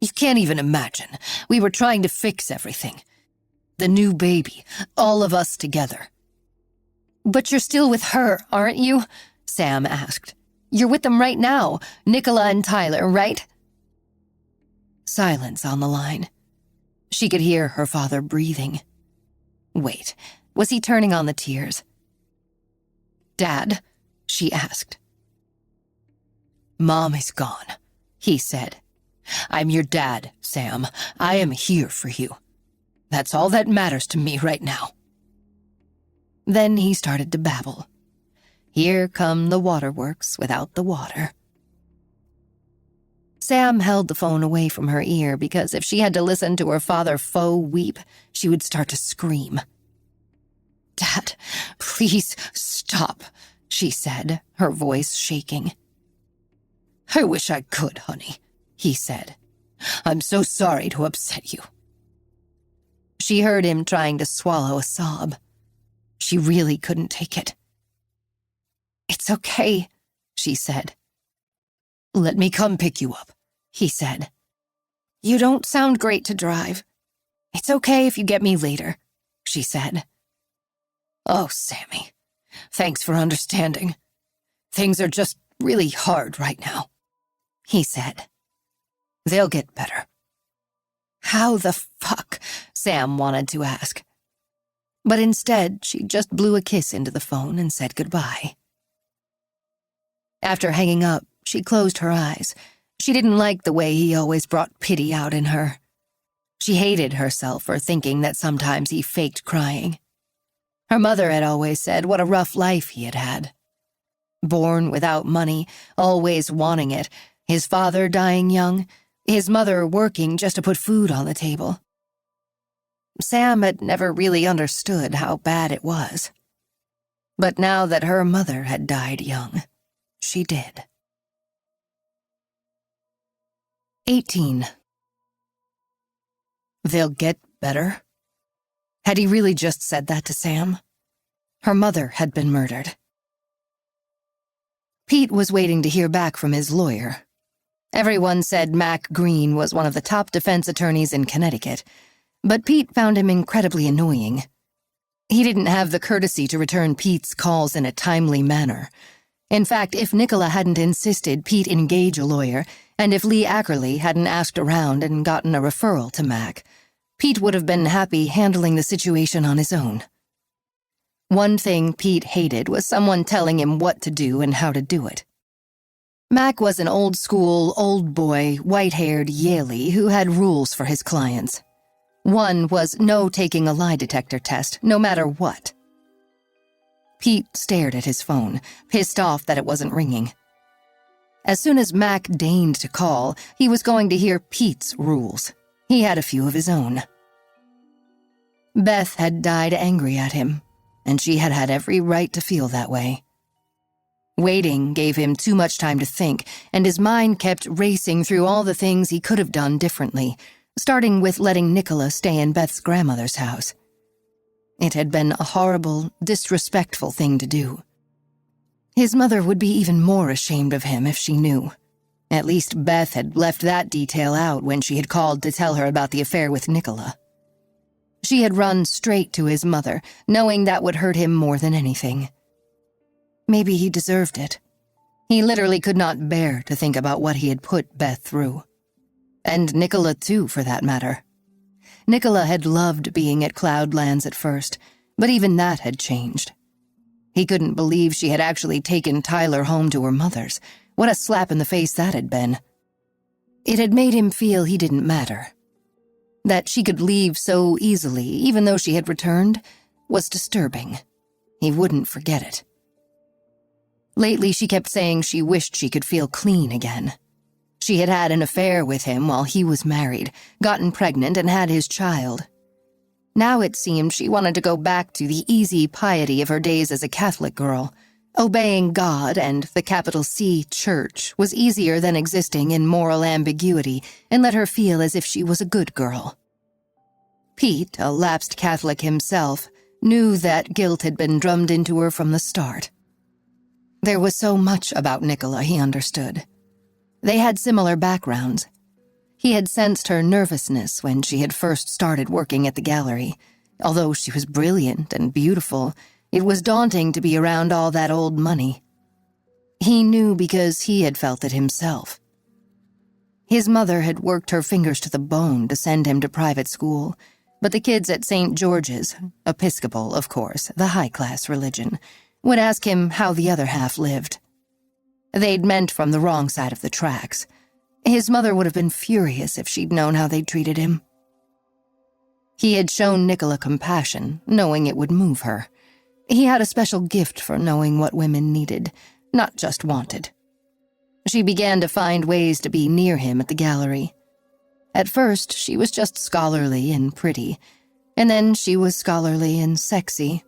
You can't even imagine. We were trying to fix everything. The new baby, all of us together." But you're still with her, aren't you? Sam asked. You're with them right now, Nicola and Tyler, right? Silence on the line. She could hear her father breathing. Wait, was he turning on the tears? Dad, she asked. Mom is gone, he said. I'm your dad, Sam. I am here for you. That's all that matters to me right now. Then he started to babble. Here come the waterworks without the water. Sam held the phone away from her ear because if she had to listen to her father faux weep, she would start to scream. Dad, please stop, she said, her voice shaking. I wish I could, honey, he said. I'm so sorry to upset you. She heard him trying to swallow a sob. She really couldn't take it. It's okay, she said. Let me come pick you up, he said. You don't sound great to drive. It's okay if you get me later, she said. Oh, Sammy, thanks for understanding. Things are just really hard right now, he said. They'll get better. How the fuck? Sam wanted to ask. But instead, she just blew a kiss into the phone and said goodbye. After hanging up, she closed her eyes. She didn't like the way he always brought pity out in her. She hated herself for thinking that sometimes he faked crying. Her mother had always said what a rough life he had had. Born without money, always wanting it, his father dying young, his mother working just to put food on the table. Sam had never really understood how bad it was. But now that her mother had died young, she did. 18. They'll get better? Had he really just said that to Sam? Her mother had been murdered. Pete was waiting to hear back from his lawyer. Everyone said Mac Green was one of the top defense attorneys in Connecticut, but Pete found him incredibly annoying. He didn't have the courtesy to return Pete's calls in a timely manner. In fact, if Nicola hadn't insisted Pete engage a lawyer, and if Lee Ackerley hadn't asked around and gotten a referral to Mac, Pete would have been happy handling the situation on his own. One thing Pete hated was someone telling him what to do and how to do it. Mac was an old-school, old boy, white-haired Yaley who had rules for his clients. One was no taking a lie detector test, no matter what. Pete stared at his phone, pissed off that it wasn't ringing. As soon as Mac deigned to call, he was going to hear Pete's rules. He had a few of his own. Beth had died angry at him, and she had had every right to feel that way. Waiting gave him too much time to think, and his mind kept racing through all the things he could have done differently, starting with letting Nicola stay in Beth's grandmother's house. It had been a horrible, disrespectful thing to do. His mother would be even more ashamed of him if she knew. At least Beth had left that detail out when she had called to tell her about the affair with Nicola. She had run straight to his mother, knowing that would hurt him more than anything. Maybe he deserved it. He literally could not bear to think about what he had put Beth through. And Nicola, too, for that matter. Nicola had loved being at Cloudlands at first, but even that had changed. He couldn't believe she had actually taken Tyler home to her mother's. What a slap in the face that had been. It had made him feel he didn't matter. That she could leave so easily, even though she had returned, was disturbing. He wouldn't forget it. Lately, she kept saying she wished she could feel clean again. She had had an affair with him while he was married, gotten pregnant, and had his child. Now it seemed she wanted to go back to the easy piety of her days as a Catholic girl. Obeying God and the capital C Church was easier than existing in moral ambiguity and let her feel as if she was a good girl. Pete, a lapsed Catholic himself, knew that guilt had been drummed into her from the start. There was so much about Nicola he understood. They had similar backgrounds. He had sensed her nervousness when she had first started working at the gallery. Although she was brilliant and beautiful, It was daunting to be around all that old money. He knew because he had felt it himself. His mother had worked her fingers to the bone to send him to private school, but the kids at St. George's, Episcopal, of course, the high-class religion, would ask him how the other half lived. They'd meant from the wrong side of the tracks. His mother would have been furious if she'd known how they'd treated him. He had shown Nicola compassion, knowing it would move her. He had a special gift for knowing what women needed, not just wanted. She began to find ways to be near him at the gallery. At first, she was just scholarly and pretty, and then she was scholarly and sexy.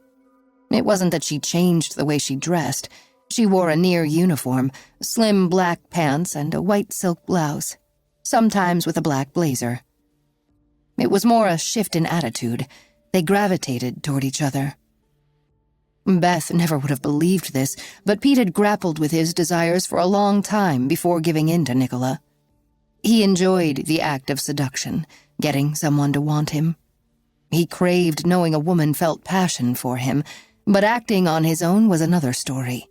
It wasn't that she changed the way she dressed. She wore a near uniform, slim black pants and a white silk blouse, sometimes with a black blazer. It was more a shift in attitude. They gravitated toward each other. Beth never would have believed this, but Pete had grappled with his desires for a long time before giving in to Nicola. He enjoyed the act of seduction, getting someone to want him. He craved knowing a woman felt passion for him, but acting on his own was another story.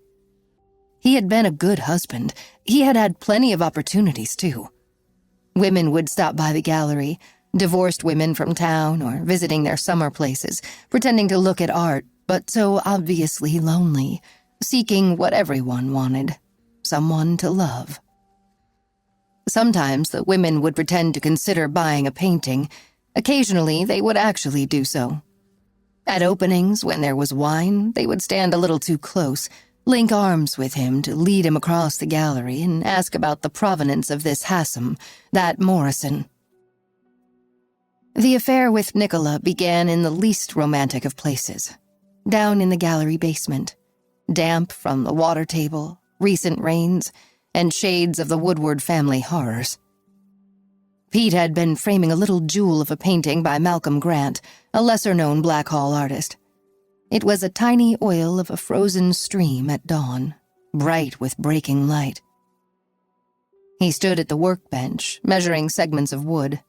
He had been a good husband. He had had plenty of opportunities, too. Women would stop by the gallery, divorced women from town or visiting their summer places, pretending to look at art, but so obviously lonely, seeking what everyone wanted, someone to love. Sometimes the women would pretend to consider buying a painting. Occasionally, they would actually do so. At openings, when there was wine, they would stand a little too close, link arms with him to lead him across the gallery and ask about the provenance of this Hassam, that Morrison. The affair with Nicola began in the least romantic of places, down in the gallery basement, damp from the water table, recent rains, and shades of the Woodward family horrors. Pete had been framing a little jewel of a painting by Malcolm Grant, a lesser-known Black Hall artist. It was a tiny oil of a frozen stream at dawn, bright with breaking light. He stood at the workbench, measuring segments of wood.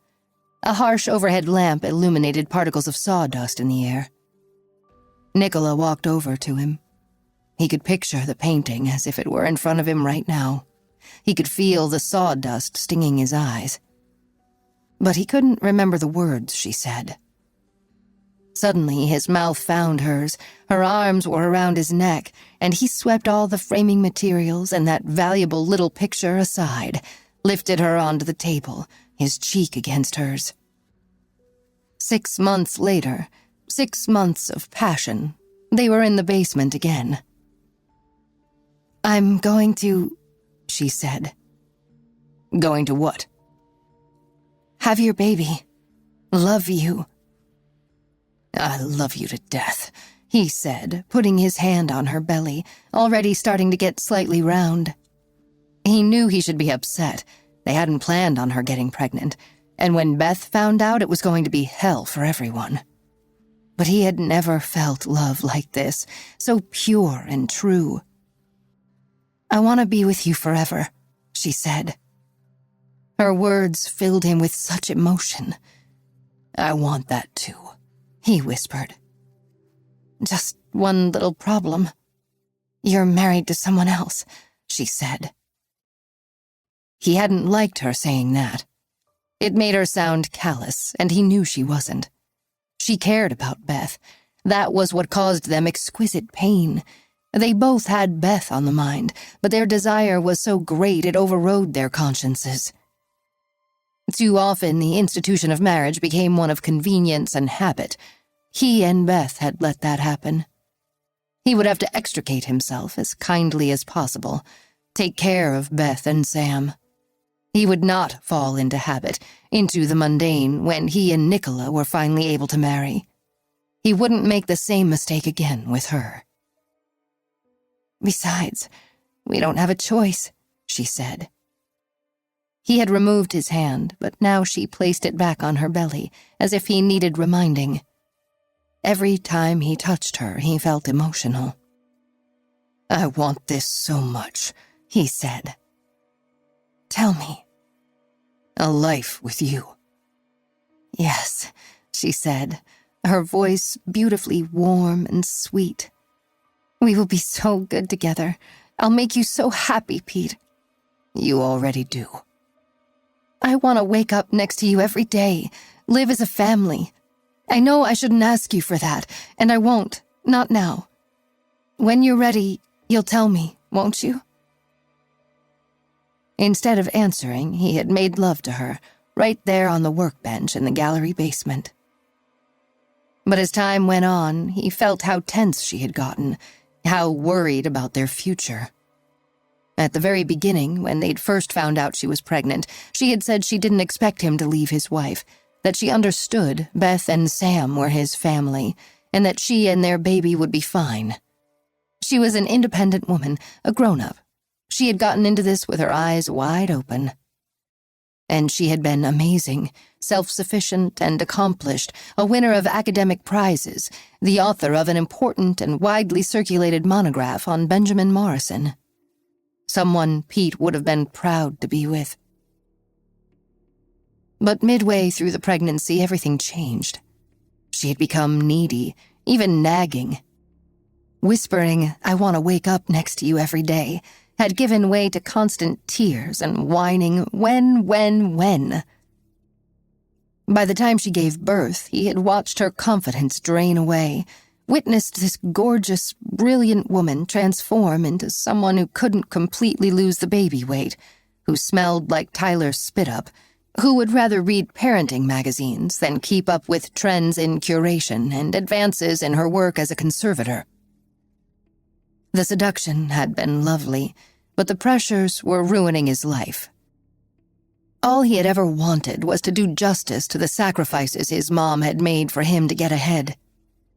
A harsh overhead lamp illuminated particles of sawdust in the air. Nicola walked over to him. He could picture the painting as if it were in front of him right now. He could feel the sawdust stinging his eyes. But he couldn't remember the words she said. Suddenly, his mouth found hers, her arms were around his neck, and he swept all the framing materials and that valuable little picture aside, lifted her onto the table, his cheek against hers. 6 months later, 6 months of passion, they were in the basement again. "I'm going to," she said. "Going to what?" "Have your baby. Love you." "I love you to death," he said, putting his hand on her belly, already starting to get slightly round. He knew he should be upset. They hadn't planned on her getting pregnant, and when Beth found out, it was going to be hell for everyone. But he had never felt love like this, so pure and true. "I want to be with you forever," she said. Her words filled him with such emotion. "I want that too," he whispered. "Just one little problem. You're married to someone else," she said. He hadn't liked her saying that. It made her sound callous, and he knew she wasn't. She cared about Beth. That was what caused them exquisite pain. They both had Beth on the mind, but their desire was so great it overrode their consciences. Too often, the institution of marriage became one of convenience and habit. He and Beth had let that happen. He would have to extricate himself as kindly as possible, take care of Beth and Sam. He would not fall into habit, into the mundane, when he and Nicola were finally able to marry. He wouldn't make the same mistake again with her. "Besides, we don't have a choice," she said. He had removed his hand, but now she placed it back on her belly, as if he needed reminding. Every time he touched her, he felt emotional. "I want this so much," he said. "Tell me." "A life with you." "Yes," she said, her voice beautifully warm and sweet. We will be so good together. I'll make you so happy, Pete. You already do. I want to wake up next to you every day, live as a family. I know I shouldn't ask you for that, and I won't, not now. When you're ready, you'll tell me, won't you? Instead of answering, he had made love to her, right there on the workbench in the gallery basement. But as time went on, he felt how tense she had gotten, how worried about their future. At the very beginning, when they'd first found out she was pregnant, she had said she didn't expect him to leave his wife, that she understood Beth and Sam were his family, and that she and their baby would be fine. She was an independent woman, a grown-up. She had gotten into this with her eyes wide open. And she had been amazing, self-sufficient and accomplished, a winner of academic prizes, the author of an important and widely circulated monograph on Benjamin Morrison. Someone Pete would have been proud to be with. But midway through the pregnancy, everything changed. She had become needy, even nagging. Whispering, "I want to wake up next to you every day," had given way to constant tears and whining, when. By the time she gave birth, he had watched her confidence drain away, witnessed this gorgeous, brilliant woman transform into someone who couldn't completely lose the baby weight, who smelled like Tyler's spit-up, who would rather read parenting magazines than keep up with trends in curation and advances in her work as a conservator. The seduction had been lovely, but the pressures were ruining his life. All he had ever wanted was to do justice to the sacrifices his mom had made for him to get ahead.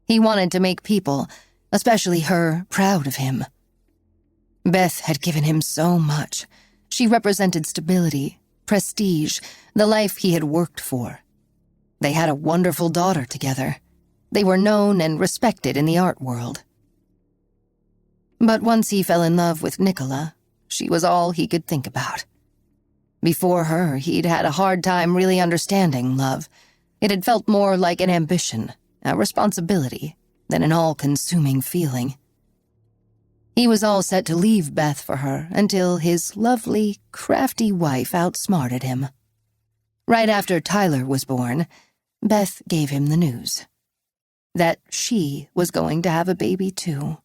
He wanted to make people, especially her, proud of him. Beth had given him so much. She represented stability, prestige, the life he had worked for. They had a wonderful daughter together. They were known and respected in the art world. But once he fell in love with Nicola, she was all he could think about. Before her, he'd had a hard time really understanding love. It had felt more like an ambition, a responsibility, than an all-consuming feeling. He was all set to leave Beth for her until his lovely, crafty wife outsmarted him. Right after Tyler was born, Beth gave him the news. That she was going to have a baby too.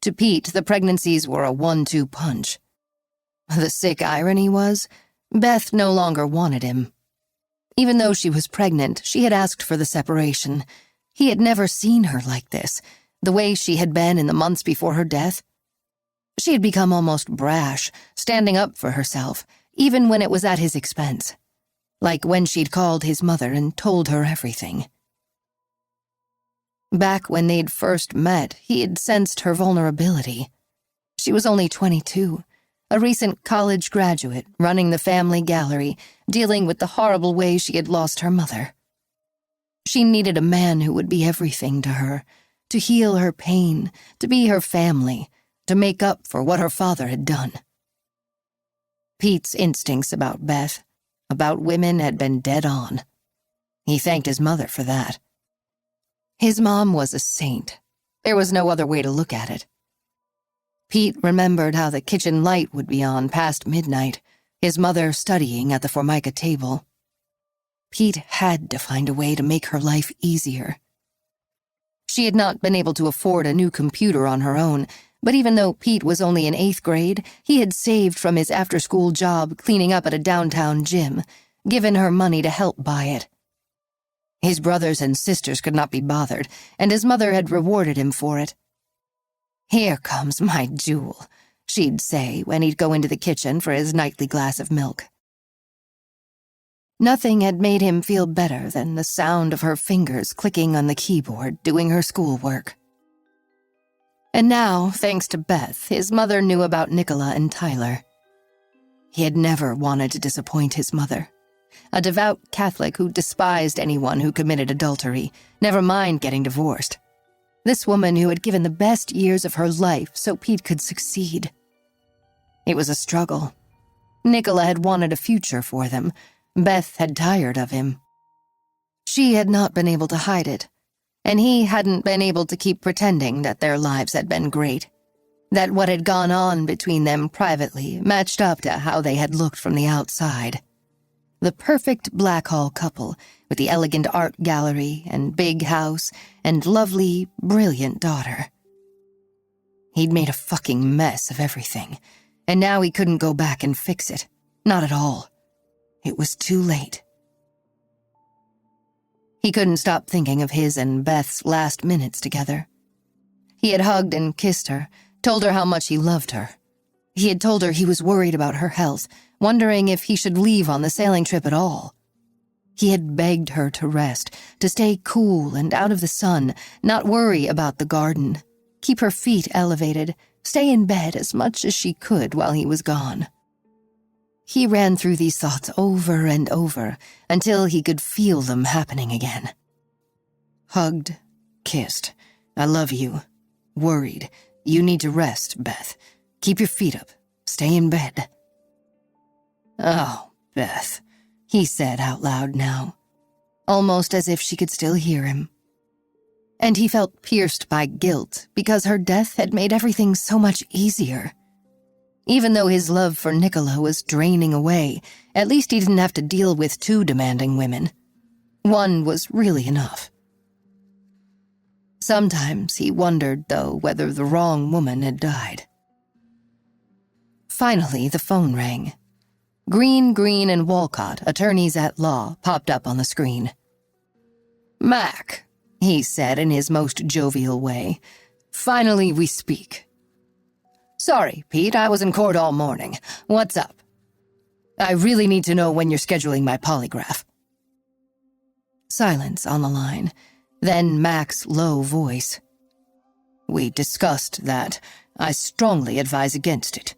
To Pete, the pregnancies were a 1-2 punch. The sick irony was, Beth no longer wanted him. Even though she was pregnant, she had asked for the separation. He had never seen her like this, the way she had been in the months before her death. She had become almost brash, standing up for herself, even when it was at his expense. Like when she'd called his mother and told her everything. Back when they'd first met, he had sensed her vulnerability. She was only 22, a recent college graduate, running the family gallery, dealing with the horrible way she had lost her mother. She needed a man who would be everything to her, to heal her pain, to be her family, to make up for what her father had done. Pete's instincts about Beth, about women, had been dead on. He thanked his mother for that. His mom was a saint. There was no other way to look at it. Pete remembered how the kitchen light would be on past midnight, his mother studying at the Formica table. Pete had to find a way to make her life easier. She had not been able to afford a new computer on her own, but even though Pete was only in 8th grade, he had saved from his after-school job cleaning up at a downtown gym, given her money to help buy it. His brothers and sisters could not be bothered, and his mother had rewarded him for it. "Here comes my jewel," she'd say when he'd go into the kitchen for his nightly glass of milk. Nothing had made him feel better than the sound of her fingers clicking on the keyboard doing her schoolwork. And now, thanks to Beth, his mother knew about Nicola and Tyler. He had never wanted to disappoint his mother. A devout Catholic who despised anyone who committed adultery, never mind getting divorced. This woman who had given the best years of her life so Pete could succeed. It was a struggle. Nicola had wanted a future for them. Beth had tired of him. She had not been able to hide it. and he hadn't been able to keep pretending that their lives had been great, that what had gone on between them privately matched up to how they had looked from the outside. The perfect Blackhall couple with the elegant art gallery and big house and lovely, brilliant daughter. He'd made a fucking mess of everything, and now he couldn't go back and fix it. Not at all. It was too late. He couldn't stop thinking of his and Beth's last minutes together. He had hugged and kissed her, told her how much he loved her. He had told her he was worried about her health, wondering if he should leave on the sailing trip at all. He had begged her to rest, to stay cool and out of the sun, not worry about the garden, keep her feet elevated, stay in bed as much as she could while he was gone. He ran through these thoughts over and over until he could feel them happening again. Hugged, kissed, I love you, worried, you need to rest, Beth. Keep your feet up, stay in bed. Oh, Beth, he said out loud now, almost as if she could still hear him. And he felt pierced by guilt because her death had made everything so much easier. Even though his love for Nicola was draining away, at least he didn't have to deal with two demanding women. One was really enough. Sometimes he wondered, though, whether the wrong woman had died. Finally, the phone rang. Green, and Walcott, attorneys at law, popped up on the screen. "Mac," he said in his most jovial way, "finally we speak." "Sorry, Pete, I was in court all morning. What's up?" "I really need to know when you're scheduling my polygraph." Silence on the line, then Mac's low voice. "We discussed that. I strongly advise against it."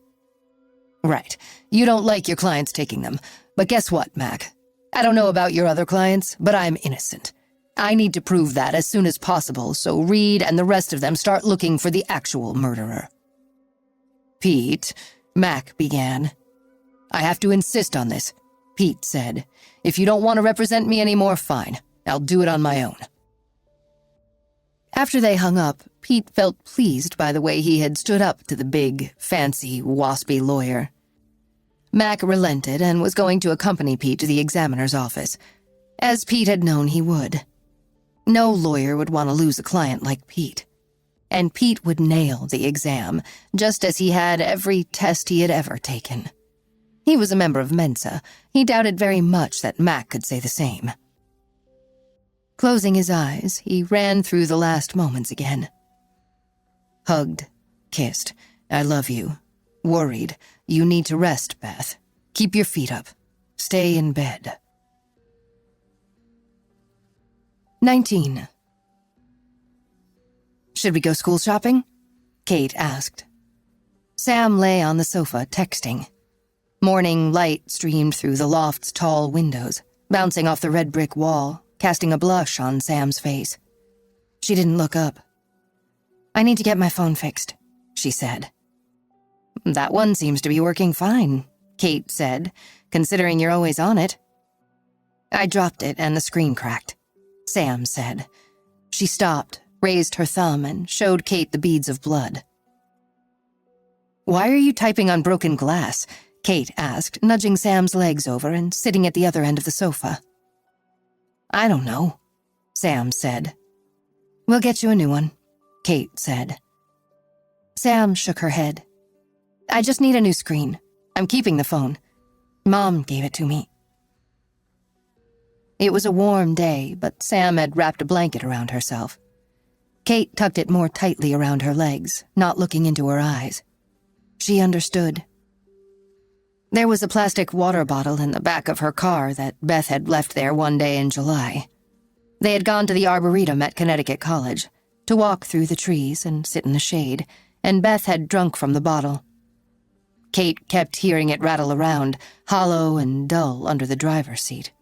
"Right. You don't like your clients taking them. But guess what, Mac? I don't know about your other clients, but I'm innocent. I need to prove that as soon as possible so Reed and the rest of them start looking for the actual murderer." "Pete," Mac began. "I have to insist on this," Pete said. "If you don't want to represent me anymore, fine. I'll do it on my own." After they hung up, Pete felt pleased by the way he had stood up to the big, fancy, waspy lawyer. Mac relented and was going to accompany Pete to the examiner's office, as Pete had known he would. No lawyer would want to lose a client like Pete. And Pete would nail the exam, just as he had every test he had ever taken. He was a member of Mensa. He doubted very much that Mac could say the same. Closing his eyes, he ran through the last moments again. Hugged, kissed, I love you. Worried, you need to rest, Beth. Keep your feet up. Stay in bed. 19. Should we go school shopping? Kate asked. Sam lay on the sofa, texting. Morning light streamed through the loft's tall windows, bouncing off the red brick wall, casting a blush on Sam's face. She didn't look up. I need to get my phone fixed, she said. That one seems to be working fine, Kate said, considering you're always on it. I dropped it and the screen cracked, Sam said. She stopped, raised her thumb, and showed Kate the beads of blood. Why are you typing on broken glass? Kate asked, nudging Sam's legs over and sitting at the other end of the sofa. I don't know, Sam said. We'll get you a new one, Kate said. Sam shook her head. I just need a new screen. I'm keeping the phone. Mom gave it to me. It was a warm day, but Sam had wrapped a blanket around herself. Kate tucked it more tightly around her legs, not looking into her eyes. She understood. There was a plastic water bottle in the back of her car that Beth had left there one day in July. They had gone to the Arboretum at Connecticut College to walk through the trees and sit in the shade, and Beth had drunk from the bottle. Kate kept hearing it rattle around, hollow and dull under the driver's seat,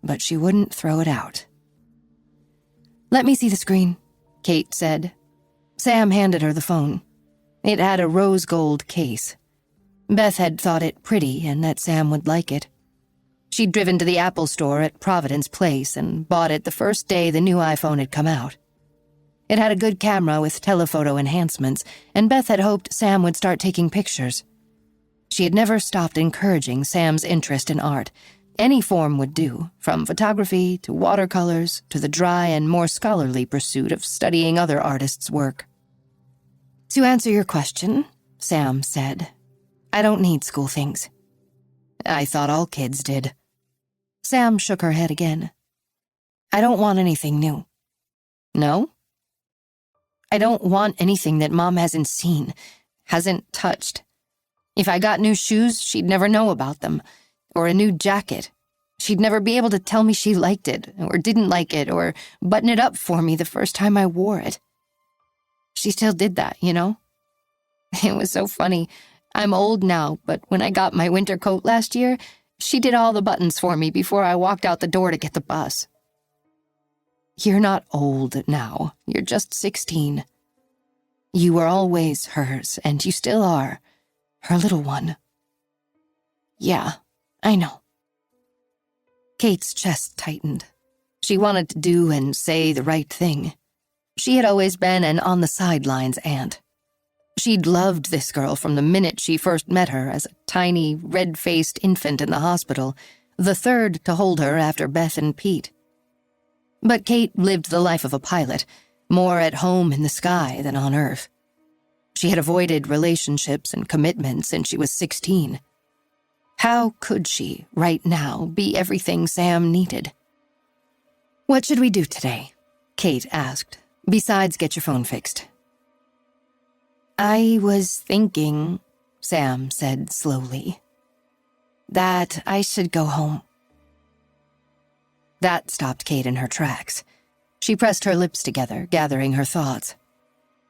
but she wouldn't throw it out. Let me see the screen, Kate said. Sam handed her the phone. It had a rose gold case. Beth had thought it pretty and that Sam would like it. She'd driven to the Apple store at Providence Place and bought it the first day the new iPhone had come out. It had a good camera with telephoto enhancements, and Beth had hoped Sam would start taking pictures. She had never stopped encouraging Sam's interest in art. Any form would do, from photography to watercolors to the dry and more scholarly pursuit of studying other artists' work. "To answer your question," Sam said, "I don't need school things." "I thought all kids did." Sam shook her head again. "I don't want anything new." "No?" "I don't want anything that Mom hasn't seen, hasn't touched. If I got new shoes, she'd never know about them. Or a new jacket. She'd never be able to tell me she liked it, or didn't like it, or button it up for me the first time I wore it. She still did that, you know? It was so funny. I'm old now, but when I got my winter coat last year, she did all the buttons for me before I walked out the door to get the bus." "You're not old now. You're just 16. You were always hers, and you still are. Her little one." "Yeah, I know." Kate's chest tightened. She wanted to do and say the right thing. She had always been an on-the-sidelines aunt. She'd loved this girl from the minute she first met her as a tiny, red-faced infant in the hospital, the third to hold her after Beth and Pete. But Kate lived the life of a pilot, more at home in the sky than on Earth. She had avoided relationships and commitments since she was 16. How could she, right now, be everything Sam needed? "What should we do today?" Kate asked, "besides get your phone fixed?" "I was thinking," Sam said slowly, "that I should go home." That stopped Kate in her tracks. She pressed her lips together, gathering her thoughts.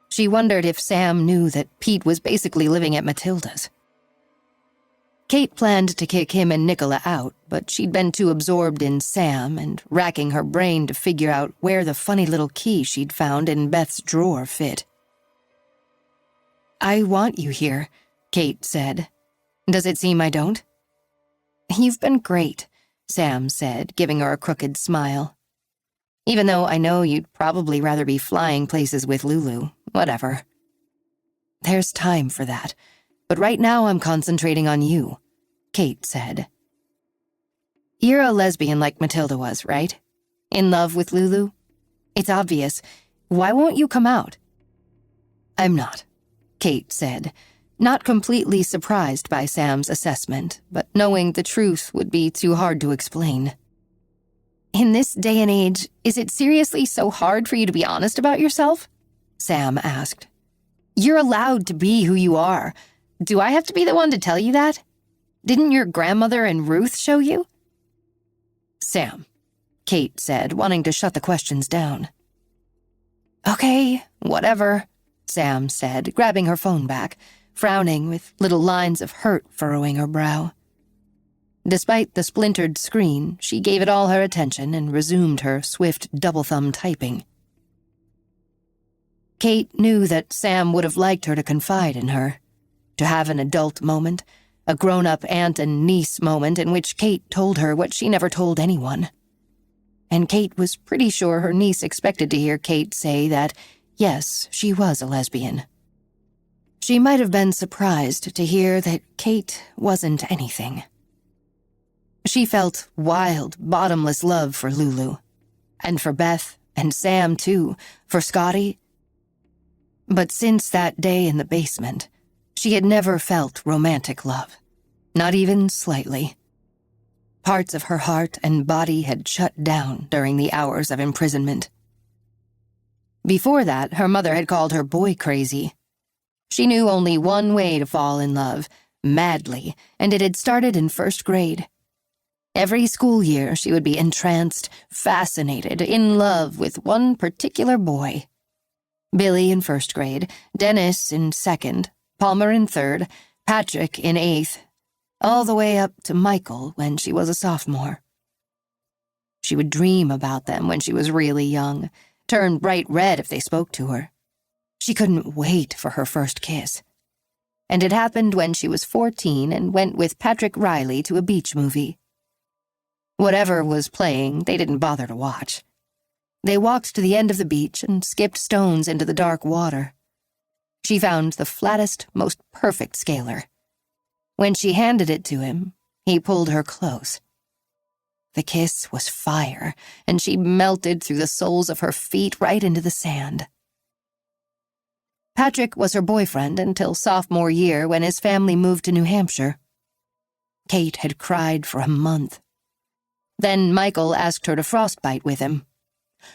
She wondered if Sam knew that Pete was basically living at Matilda's. Kate planned to kick him and Nicola out, but she'd been too absorbed in Sam and racking her brain to figure out where the funny little key she'd found in Beth's drawer fit. "I want you here," Kate said. "Does it seem I don't?" "You've been great," Sam said, giving her a crooked smile. "Even though I know you'd probably rather be flying places with Lulu. Whatever." "There's time for that. But right now I'm concentrating on you," Kate said. "You're a lesbian like Matilda was, right? In love with Lulu? It's obvious. Why won't you come out?" "I'm not," Kate said, not completely surprised by Sam's assessment, but knowing the truth would be too hard to explain. "In this day and age, is it seriously so hard for you to be honest about yourself?" Sam asked. "You're allowed to be who you are. Do I have to be the one to tell you that? Didn't your grandmother and Ruth show you?" "Sam," Kate said, wanting to shut the questions down. "Okay, whatever," Sam said, grabbing her phone back, frowning with little lines of hurt furrowing her brow. Despite the splintered screen, she gave it all her attention and resumed her swift double-thumb typing. Kate knew that Sam would have liked her to confide in her, to have an adult moment, a grown-up aunt and niece moment in which Kate told her what she never told anyone. And Kate was pretty sure her niece expected to hear Kate say that, yes, she was a lesbian. She might have been surprised to hear that Kate wasn't anything. She felt wild, bottomless love for Lulu, and for Beth, and Sam too, for Scotty. But since that day in the basement, she had never felt romantic love, not even slightly. Parts of her heart and body had shut down during the hours of imprisonment. Before that, her mother had called her boy crazy. She knew only one way to fall in love, madly, and it had started in first grade. Every school year, she would be entranced, fascinated, in love with one particular boy. Billy in first grade, Dennis in second, Palmer in third, Patrick in eighth, all the way up to Michael when she was a sophomore. She would dream about them when she was really young, turn bright red if they spoke to her. She couldn't wait for her first kiss. And it happened when she was 14 and went with Patrick Riley to a beach movie. Whatever was playing, they didn't bother to watch. They walked to the end of the beach and skipped stones into the dark water. She found the flattest, most perfect scaler. When she handed it to him, he pulled her close. The kiss was fire, and she melted through the soles of her feet right into the sand. Patrick was her boyfriend until sophomore year when his family moved to New Hampshire. Kate had cried for a month. Then Michael asked her to frostbite with him.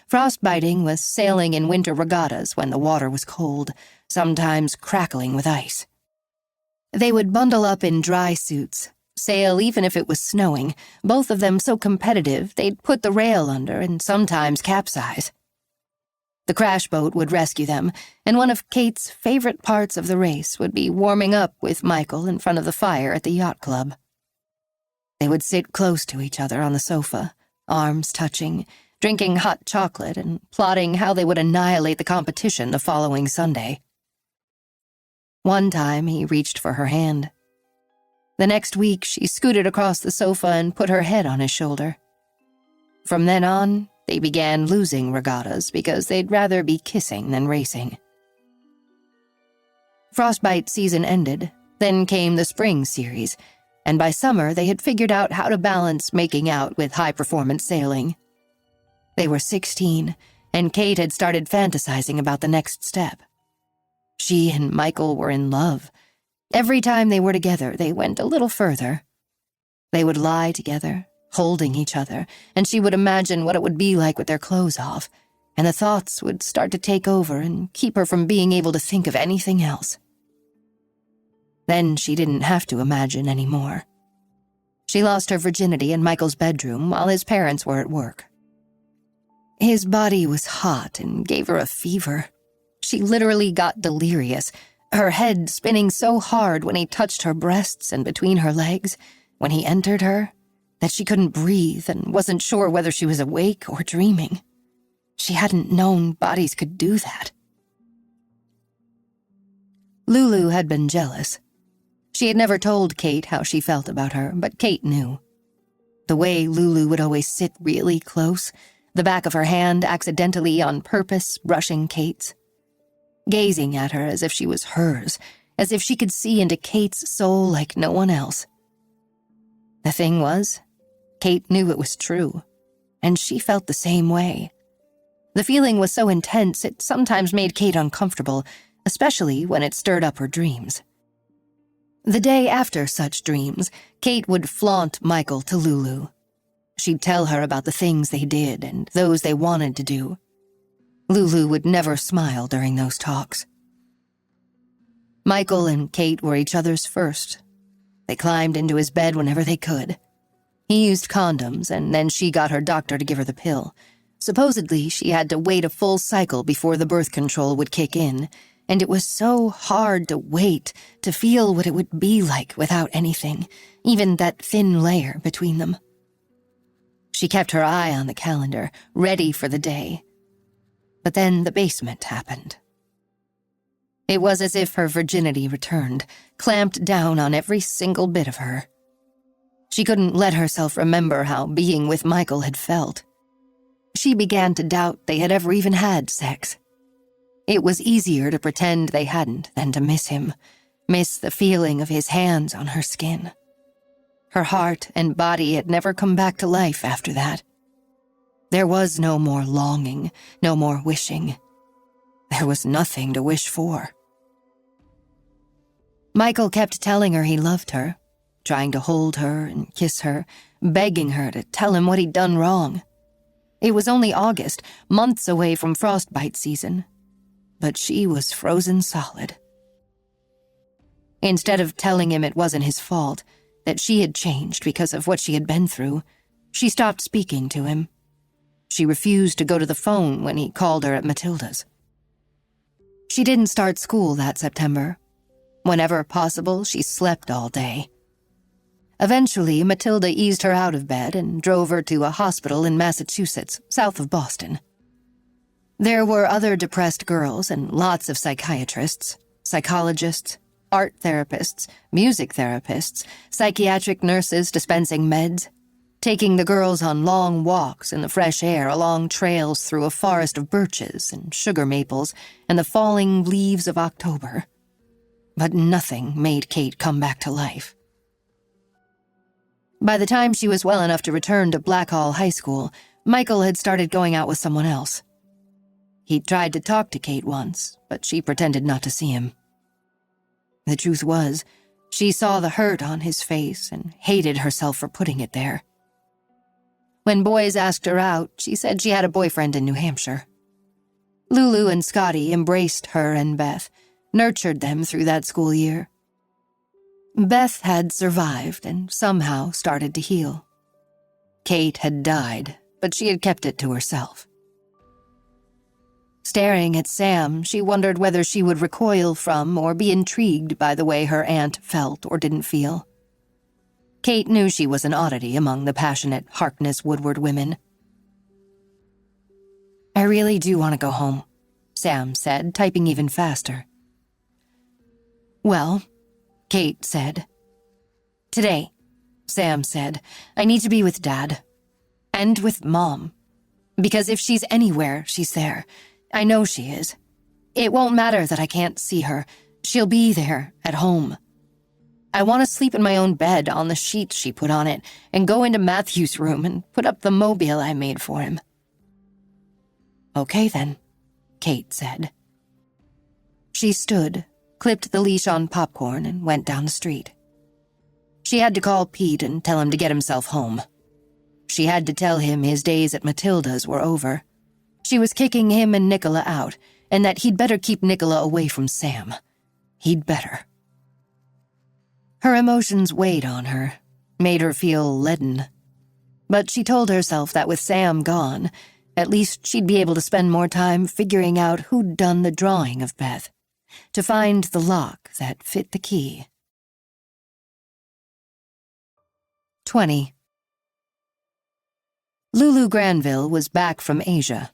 Frostbiting was sailing in winter regattas when the water was cold, sometimes crackling with ice. They would bundle up in dry suits, sail even if it was snowing, both of them so competitive they'd put the rail under and sometimes capsize. The crash boat would rescue them, and one of Kate's favorite parts of the race would be warming up with Michael in front of the fire at the yacht club. They would sit close to each other on the sofa, arms touching, drinking hot chocolate and plotting how they would annihilate the competition the following Sunday. One time he reached for her hand. The next week she scooted across the sofa and put her head on his shoulder. From then on, they began losing regattas because they'd rather be kissing than racing. Frostbite season ended, then came the spring series, and by summer they had figured out how to balance making out with high-performance sailing. They were 16, and Kate had started fantasizing about the next step. She and Michael were in love. Every time they were together, they went a little further. They would lie together, holding each other, and she would imagine what it would be like with their clothes off, and the thoughts would start to take over and keep her from being able to think of anything else. Then she didn't have to imagine anymore. She lost her virginity in Michael's bedroom while his parents were at work. His body was hot and gave her a fever. She literally got delirious, her head spinning so hard when he touched her breasts and between her legs, when he entered her, that she couldn't breathe and wasn't sure whether she was awake or dreaming. She hadn't known bodies could do that. Lulu had been jealous. She had never told Kate how she felt about her, but Kate knew. The way Lulu would always sit really close, the back of her hand accidentally on purpose brushing Kate's, gazing at her as if she was hers, as if she could see into Kate's soul like no one else. The thing was, Kate knew it was true, and she felt the same way. The feeling was so intense it sometimes made Kate uncomfortable, especially when it stirred up her dreams. The day after such dreams, Kate would flaunt Michael to Lulu. She'd tell her about the things they did and those they wanted to do. Lulu would never smile during those talks. Michael and Kate were each other's first. They climbed into his bed whenever they could. He used condoms, and then she got her doctor to give her the pill. Supposedly, she had to wait a full cycle before the birth control would kick in, and it was so hard to wait, to feel what it would be like without anything, even that thin layer between them. She kept her eye on the calendar, ready for the day. But then the basement happened. It was as if her virginity returned, clamped down on every single bit of her. She couldn't let herself remember how being with Michael had felt. She began to doubt they had ever even had sex. It was easier to pretend they hadn't than to miss him, miss the feeling of his hands on her skin. Her heart and body had never come back to life after that. There was no more longing, no more wishing. There was nothing to wish for. Michael kept telling her he loved her, trying to hold her and kiss her, begging her to tell him what he'd done wrong. It was only August, months away from frostbite season, but she was frozen solid. Instead of telling him it wasn't his fault, that she had changed because of what she had been through, she stopped speaking to him. She refused to go to the phone when he called her at Matilda's. She didn't start school that September. Whenever possible, she slept all day. Eventually, Matilda eased her out of bed and drove her to a hospital in Massachusetts, south of Boston. There were other depressed girls and lots of psychiatrists, psychologists, art therapists, music therapists, psychiatric nurses dispensing meds. taking the girls on long walks in the fresh air along trails through a forest of birches and sugar maples and the falling leaves of October. But nothing made Kate come back to life. By the time she was well enough to return to Blackhall High School, Michael had started going out with someone else. He'd tried to talk to Kate once, but she pretended not to see him. The truth was, she saw the hurt on his face and hated herself for putting it there. When boys asked her out, she said she had a boyfriend in New Hampshire. Lulu and Scotty embraced her and Beth, nurtured them through that school year. Beth had survived and somehow started to heal. Kate had died, but she had kept it to herself. Staring at Sam, she wondered whether she would recoil from or be intrigued by the way her aunt felt or didn't feel. Kate knew she was an oddity among the passionate Harkness Woodward women. "I really do want to go home," Sam said, typing even faster. "Well," Kate said. "Today," Sam said, "I need to be with Dad. And with Mom. Because if she's anywhere, she's there. I know she is. It won't matter that I can't see her. She'll be there, at home. I want to sleep in my own bed on the sheets she put on it and go into Matthew's room and put up the mobile I made for him." "Okay then," Kate said. She stood, clipped the leash on Popcorn, and went down the street. She had to call Pete and tell him to get himself home. She had to tell him his days at Matilda's were over. She was kicking him and Nicola out, and that he'd better keep Nicola away from Sam. He'd better. Her emotions weighed on her, made her feel leaden. But she told herself that with Sam gone, at least she'd be able to spend more time figuring out who'd done the drawing of Beth, to find the lock that fit the key. 20. Lulu Granville was back from Asia.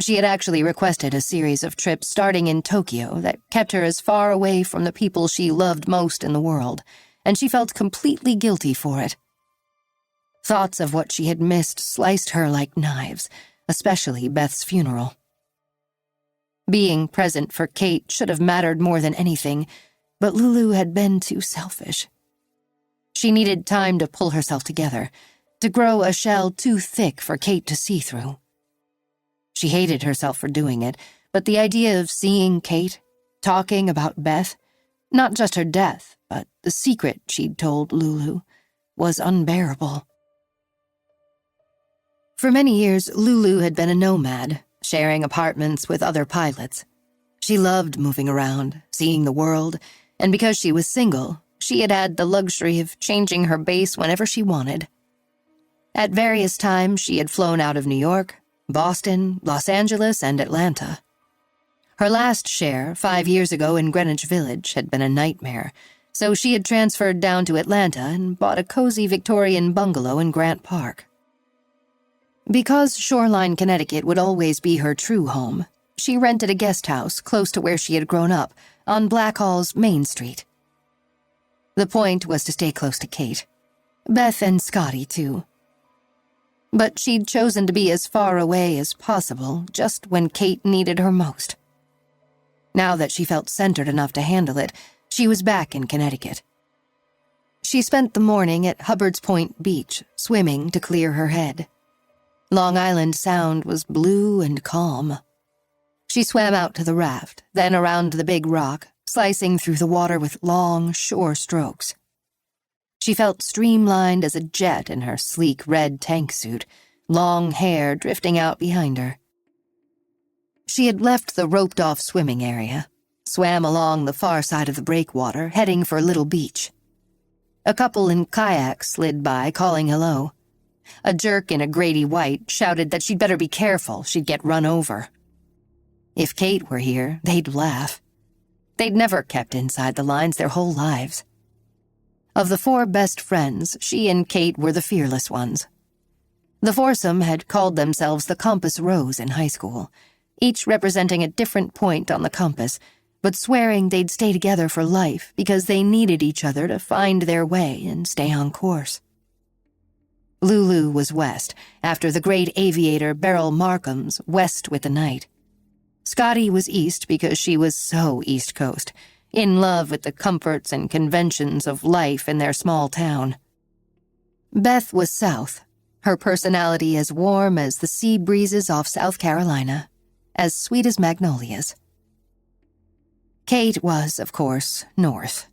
She had actually requested a series of trips starting in Tokyo that kept her as far away from the people she loved most in the world, and she felt completely guilty for it. Thoughts of what she had missed sliced her like knives, especially Beth's funeral. Being present for Kate should have mattered more than anything, but Lulu had been too selfish. She needed time to pull herself together, to grow a shell too thick for Kate to see through. She hated herself for doing it, but the idea of seeing Kate, talking about Beth, not just her death, but the secret she'd told Lulu, was unbearable. For many years, Lulu had been a nomad, sharing apartments with other pilots. She loved moving around, seeing the world, and because she was single, she had had the luxury of changing her base whenever she wanted. At various times, she had flown out of New York, Boston, Los Angeles, and Atlanta. Her last share, 5 years ago in Greenwich Village, had been a nightmare, so she had transferred down to Atlanta and bought a cozy Victorian bungalow in Grant Park. Because Shoreline, Connecticut would always be her true home, she rented a guest house close to where she had grown up, on Blackhall's Main Street. The point was to stay close to Kate. Beth and Scotty, too. But she'd chosen to be as far away as possible just when Kate needed her most. Now that she felt centered enough to handle it, she was back in Connecticut. She spent the morning at Hubbard's Point Beach, swimming to clear her head. Long Island Sound was blue and calm. She swam out to the raft, then around the big rock, slicing through the water with long, sure strokes. She felt streamlined as a jet in her sleek red tank suit, long hair drifting out behind her. She had left the roped-off swimming area, swam along the far side of the breakwater, heading for Little Beach. A couple in kayaks slid by, calling hello. A jerk in a Grady white shouted that she'd better be careful, she'd get run over. If Kate were here, they'd laugh. They'd never kept inside the lines their whole lives. Of the 4 best friends, she and Kate were the fearless ones. The foursome had called themselves the Compass Rose in high school, each representing a different point on the compass, but swearing they'd stay together for life because they needed each other to find their way and stay on course. Lulu was west, after the great aviator Beryl Markham's West with the Night. Scotty was east because she was so East Coast, in love with the comforts and conventions of life in their small town. Beth was south, her personality as warm as the sea breezes off South Carolina, as sweet as magnolias. Kate was, of course, north,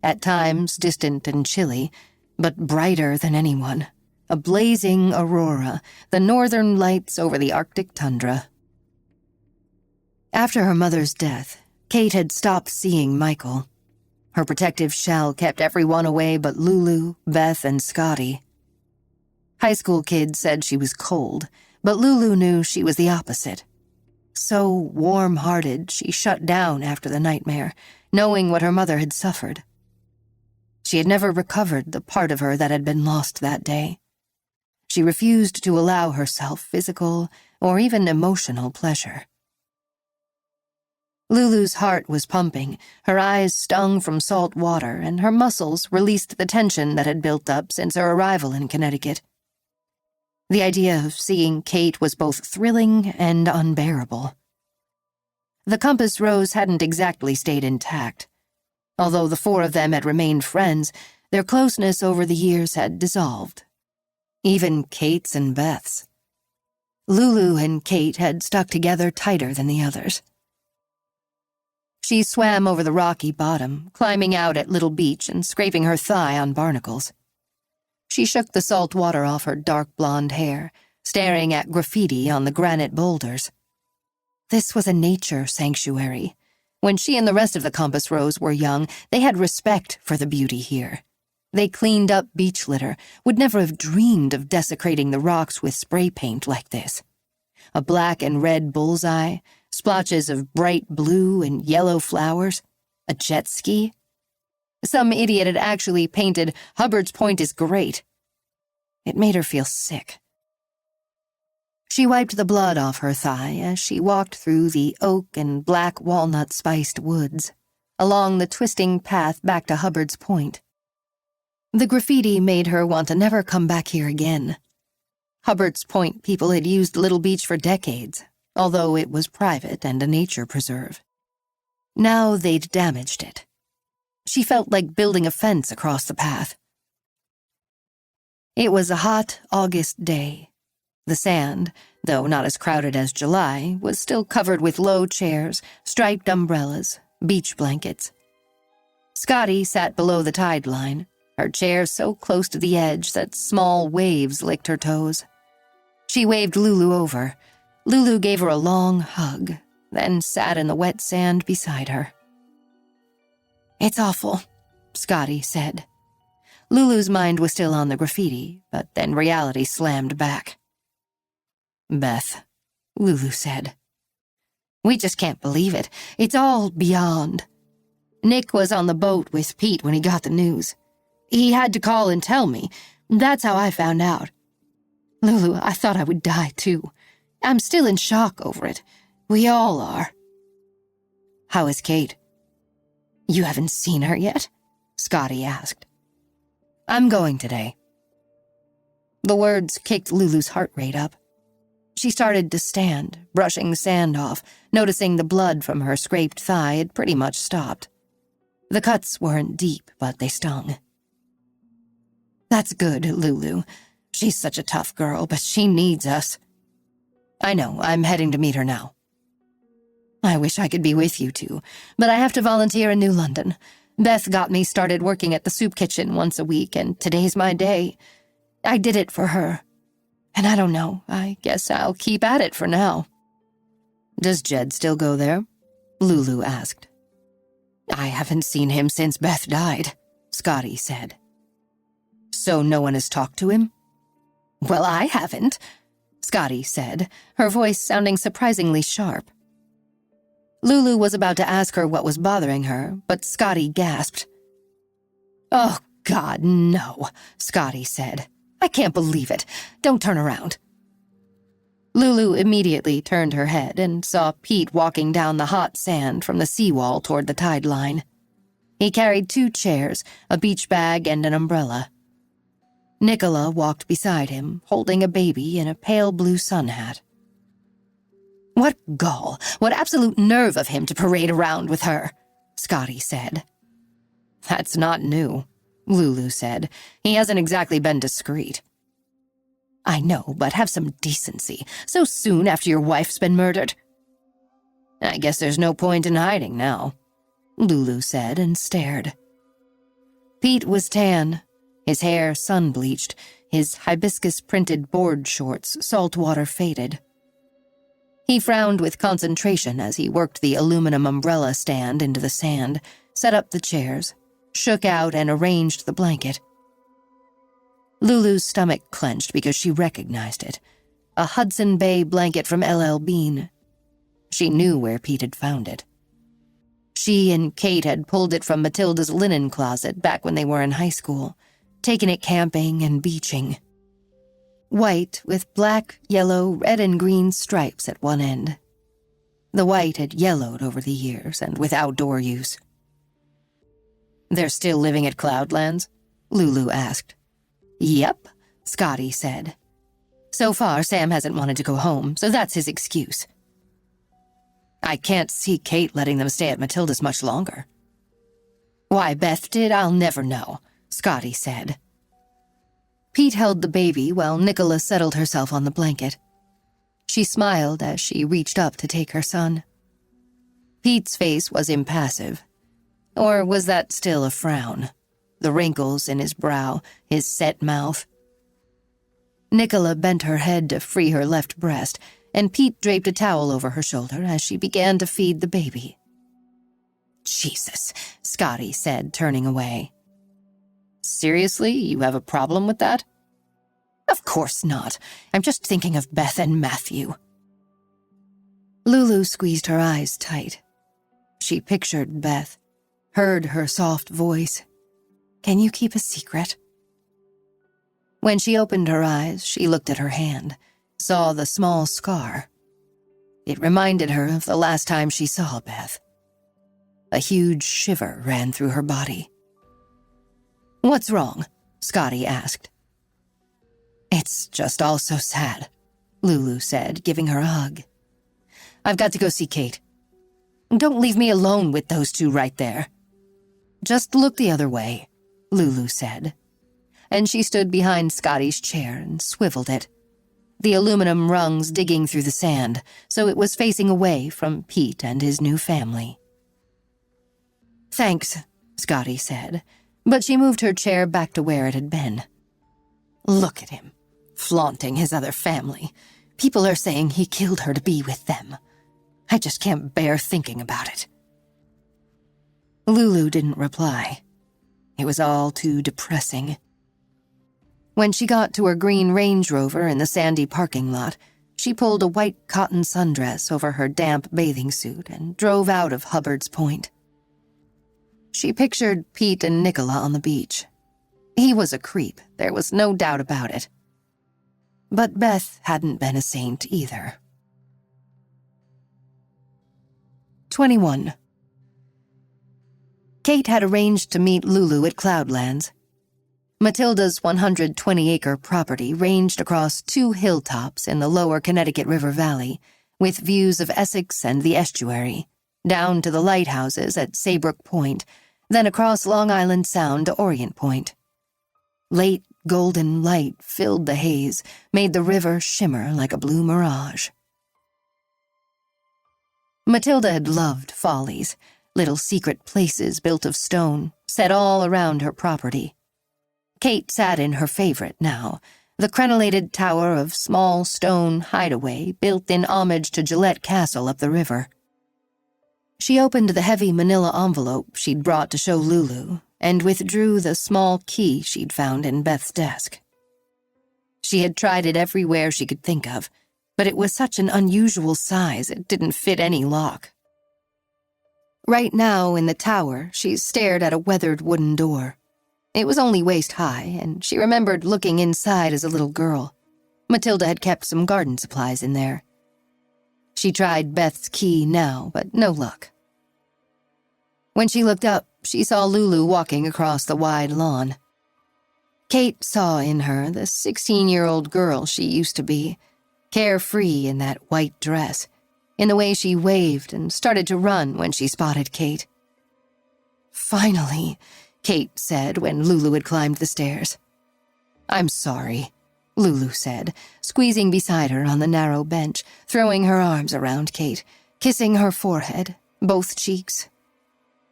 at times distant and chilly, but brighter than anyone. A blazing aurora, the northern lights over the Arctic tundra. After her mother's death, Kate had stopped seeing Michael. Her protective shell kept everyone away but Lulu, Beth, and Scotty. High school kids said she was cold, but Lulu knew she was the opposite. So warm-hearted, she shut down after the nightmare, knowing what her mother had suffered. She had never recovered the part of her that had been lost that day. She refused to allow herself physical or even emotional pleasure. Lulu's heart was pumping, her eyes stung from salt water, and her muscles released the tension that had built up since her arrival in Connecticut. The idea of seeing Kate was both thrilling and unbearable. The Compass Rose hadn't exactly stayed intact. Although the four of them had remained friends, their closeness over the years had dissolved. Even Kate's and Beth's. Lulu and Kate had stuck together tighter than the others. She swam over the rocky bottom, climbing out at Little Beach and scraping her thigh on barnacles. She shook the salt water off her dark blonde hair, staring at graffiti on the granite boulders. This was a nature sanctuary. When she and the rest of the Compass Rose were young, they had respect for the beauty here. They cleaned up beach litter, would never have dreamed of desecrating the rocks with spray paint like this. A black and red bullseye, splotches of bright blue and yellow flowers, a jet ski. Some idiot had actually painted "Hubbard's Point is great." It made her feel sick. She wiped the blood off her thigh as she walked through the oak and black walnut-spiced woods, along the twisting path back to Hubbard's Point. The graffiti made her want to never come back here again. Hubbard's Point people had used Little Beach for decades, although it was private and a nature preserve. Now they'd damaged it. She felt like building a fence across the path. It was a hot August day. The sand, though not as crowded as July, was still covered with low chairs, striped umbrellas, beach blankets. Scotty sat below the tide line, her chair so close to the edge that small waves licked her toes. She waved Lulu over. Lulu gave her a long hug, then sat in the wet sand beside her. "It's awful," Scotty said. Lulu's mind was still on the graffiti, but then reality slammed back. "Beth," Lulu said. "We just can't believe it. It's all beyond. Nick was on the boat with Pete when he got the news. He had to call and tell me. That's how I found out. Lulu, I thought I would die too. I'm still in shock over it. We all are." "How is Kate?" "You haven't seen her yet?" Scotty asked. "I'm going today." The words kicked Lulu's heart rate up. She started to stand, brushing the sand off, noticing the blood from her scraped thigh had pretty much stopped. The cuts weren't deep, but they stung. "That's good, Lulu. She's such a tough girl, but she needs us." "I know, I'm heading to meet her now." "I wish I could be with you two, but I have to volunteer in New London. Beth got me started working at the soup kitchen once a week, and today's my day. I did it for her. And I don't know, I guess I'll keep at it for now." "Does Jed still go there?" Lulu asked. "I haven't seen him since Beth died," Scotty said. "So no one has talked to him?" "Well, I haven't," Scotty said, her voice sounding surprisingly sharp. Lulu was about to ask her what was bothering her, but Scotty gasped. "Oh, God, no," Scotty said. "I can't believe it. Don't turn around." Lulu immediately turned her head and saw Pete walking down the hot sand from the seawall toward the tide line. He carried 2 chairs, a beach bag, and an umbrella. Nicola walked beside him, holding a baby in a pale blue sun hat. "What gall, what absolute nerve of him to parade around with her," Scotty said. "That's not new," Lulu said. "He hasn't exactly been discreet." "I know, but have some decency, so soon after your wife's been murdered." "I guess there's no point in hiding now," Lulu said and stared. Pete was tan, his hair sun-bleached, his hibiscus-printed board shorts saltwater faded. He frowned with concentration as he worked the aluminum umbrella stand into the sand, set up the chairs, shook out and arranged the blanket. Lulu's stomach clenched because she recognized it. A Hudson Bay blanket from L.L. Bean. She knew where Pete had found it. She and Kate had pulled it from Matilda's linen closet back when they were in high school, taken it camping and beaching. White with black, yellow, red, and green stripes at one end. The white had yellowed over the years and with outdoor use. "They're still living at Cloudlands?" Lulu asked. "Yep," Scotty said. "So far, Sam hasn't wanted to go home, so that's his excuse." "I can't see Kate letting them stay at Matilda's much longer." "Why Beth did, I'll never know," Scotty said. Pete held the baby while Nicola settled herself on the blanket. She smiled as she reached up to take her son. Pete's face was impassive. Or was that still a frown? The wrinkles in his brow, his set mouth. Nicola bent her head to free her left breast, and Pete draped a towel over her shoulder as she began to feed the baby. "Jesus," Scotty said, turning away. "Seriously, you have a problem with that?" "Of course not. I'm just thinking of Beth and Matthew." Lulu squeezed her eyes tight. She pictured Beth, heard her soft voice. "Can you keep a secret?" When she opened her eyes, she looked at her hand, saw the small scar. It reminded her of the last time she saw Beth. A huge shiver ran through her body. "What's wrong?" Scotty asked. "It's just all so sad," Lulu said, giving her a hug. "I've got to go see Kate." "Don't leave me alone with those two right there." "Just look the other way," Lulu said. And she stood behind Scotty's chair and swiveled it, the aluminum rungs digging through the sand, so it was facing away from Pete and his new family. "Thanks," Scotty said, but she moved her chair back to where it had been. "Look at him, flaunting his other family. People are saying he killed her to be with them. I just can't bear thinking about it." Lulu didn't reply. It was all too depressing. When she got to her green Range Rover in the sandy parking lot, she pulled a white cotton sundress over her damp bathing suit and drove out of Hubbard's Point. She pictured Pete and Nicola on the beach. He was a creep, there was no doubt about it. But Beth hadn't been a saint either. 21. Kate had arranged to meet Lulu at Cloudlands. Matilda's 120-acre property ranged across 2 hilltops in the lower Connecticut River Valley, with views of Essex and the estuary, down to the lighthouses at Saybrook Point, then across Long Island Sound to Orient Point. Late golden light filled the haze, made the river shimmer like a blue mirage. Matilda had loved Follies, little secret places built of stone, set all around her property. Kate sat in her favorite now, the crenellated tower of small stone hideaway built in homage to Gillette Castle up the river. She opened the heavy manila envelope she'd brought to show Lulu and withdrew the small key she'd found in Beth's desk. She had tried it everywhere she could think of, but it was such an unusual size it didn't fit any lock. Right now in the tower, she stared at a weathered wooden door. It was only waist-high, and she remembered looking inside as a little girl. Matilda had kept some garden supplies in there. She tried Beth's key now, but no luck. When she looked up, she saw Lulu walking across the wide lawn. Kate saw in her the 16-year-old girl she used to be, carefree in that white dress, in the way she waved and started to run when she spotted Kate. "Finally," Kate said when Lulu had climbed the stairs. "I'm sorry," Lulu said, squeezing beside her on the narrow bench, throwing her arms around Kate, kissing her forehead, both cheeks.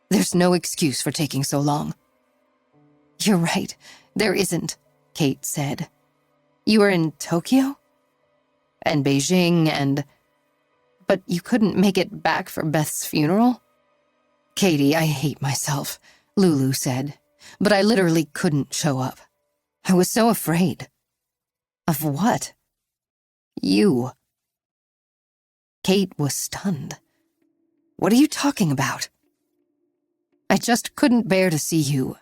"There's no excuse for taking so long." "You're right, there isn't," Kate said. "You were in Tokyo? And Beijing and... But you couldn't make it back for Beth's funeral?" "Katie, I hate myself," Lulu said, "but I literally couldn't show up. I was so afraid." "Of what?" "You." Kate was stunned. "What are you talking about?" "I just couldn't bear to see you.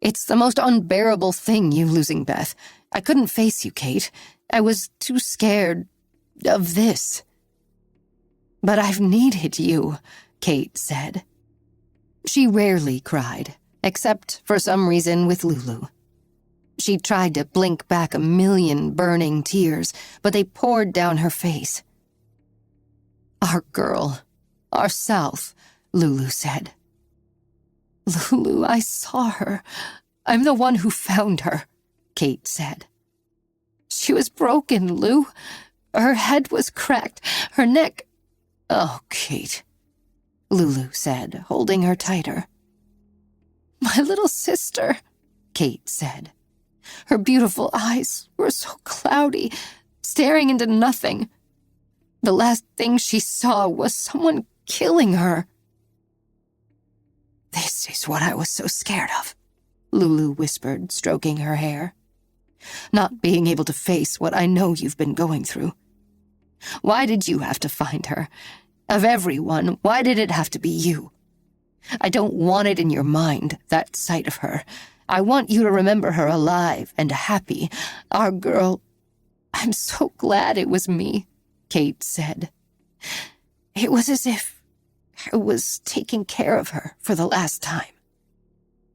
It's the most unbearable thing, you losing Beth. I couldn't face you, Kate. I was too scared of this." "But I've needed you," Kate said. She rarely cried, except for some reason with Lulu. She tried to blink back a million burning tears, but they poured down her face. "Our girl, our South," Lulu said. "Lulu, I saw her. I'm the one who found her," Kate said. "She was broken, Lou. Her head was cracked, her neck—" "Oh, Kate," Lulu said, holding her tighter. "My little sister," Kate said. Her beautiful eyes were so cloudy, staring into nothing. The last thing she saw was someone killing her. "This is what I was so scared of," Lulu whispered, stroking her hair. "Not being able to face what I know you've been going through. Why did you have to find her? Of everyone, why did it have to be you? I don't want it in your mind, that sight of her. I want you to remember her alive and happy. Our girl—" "I'm so glad it was me," Kate said. "It was as if I was taking care of her for the last time.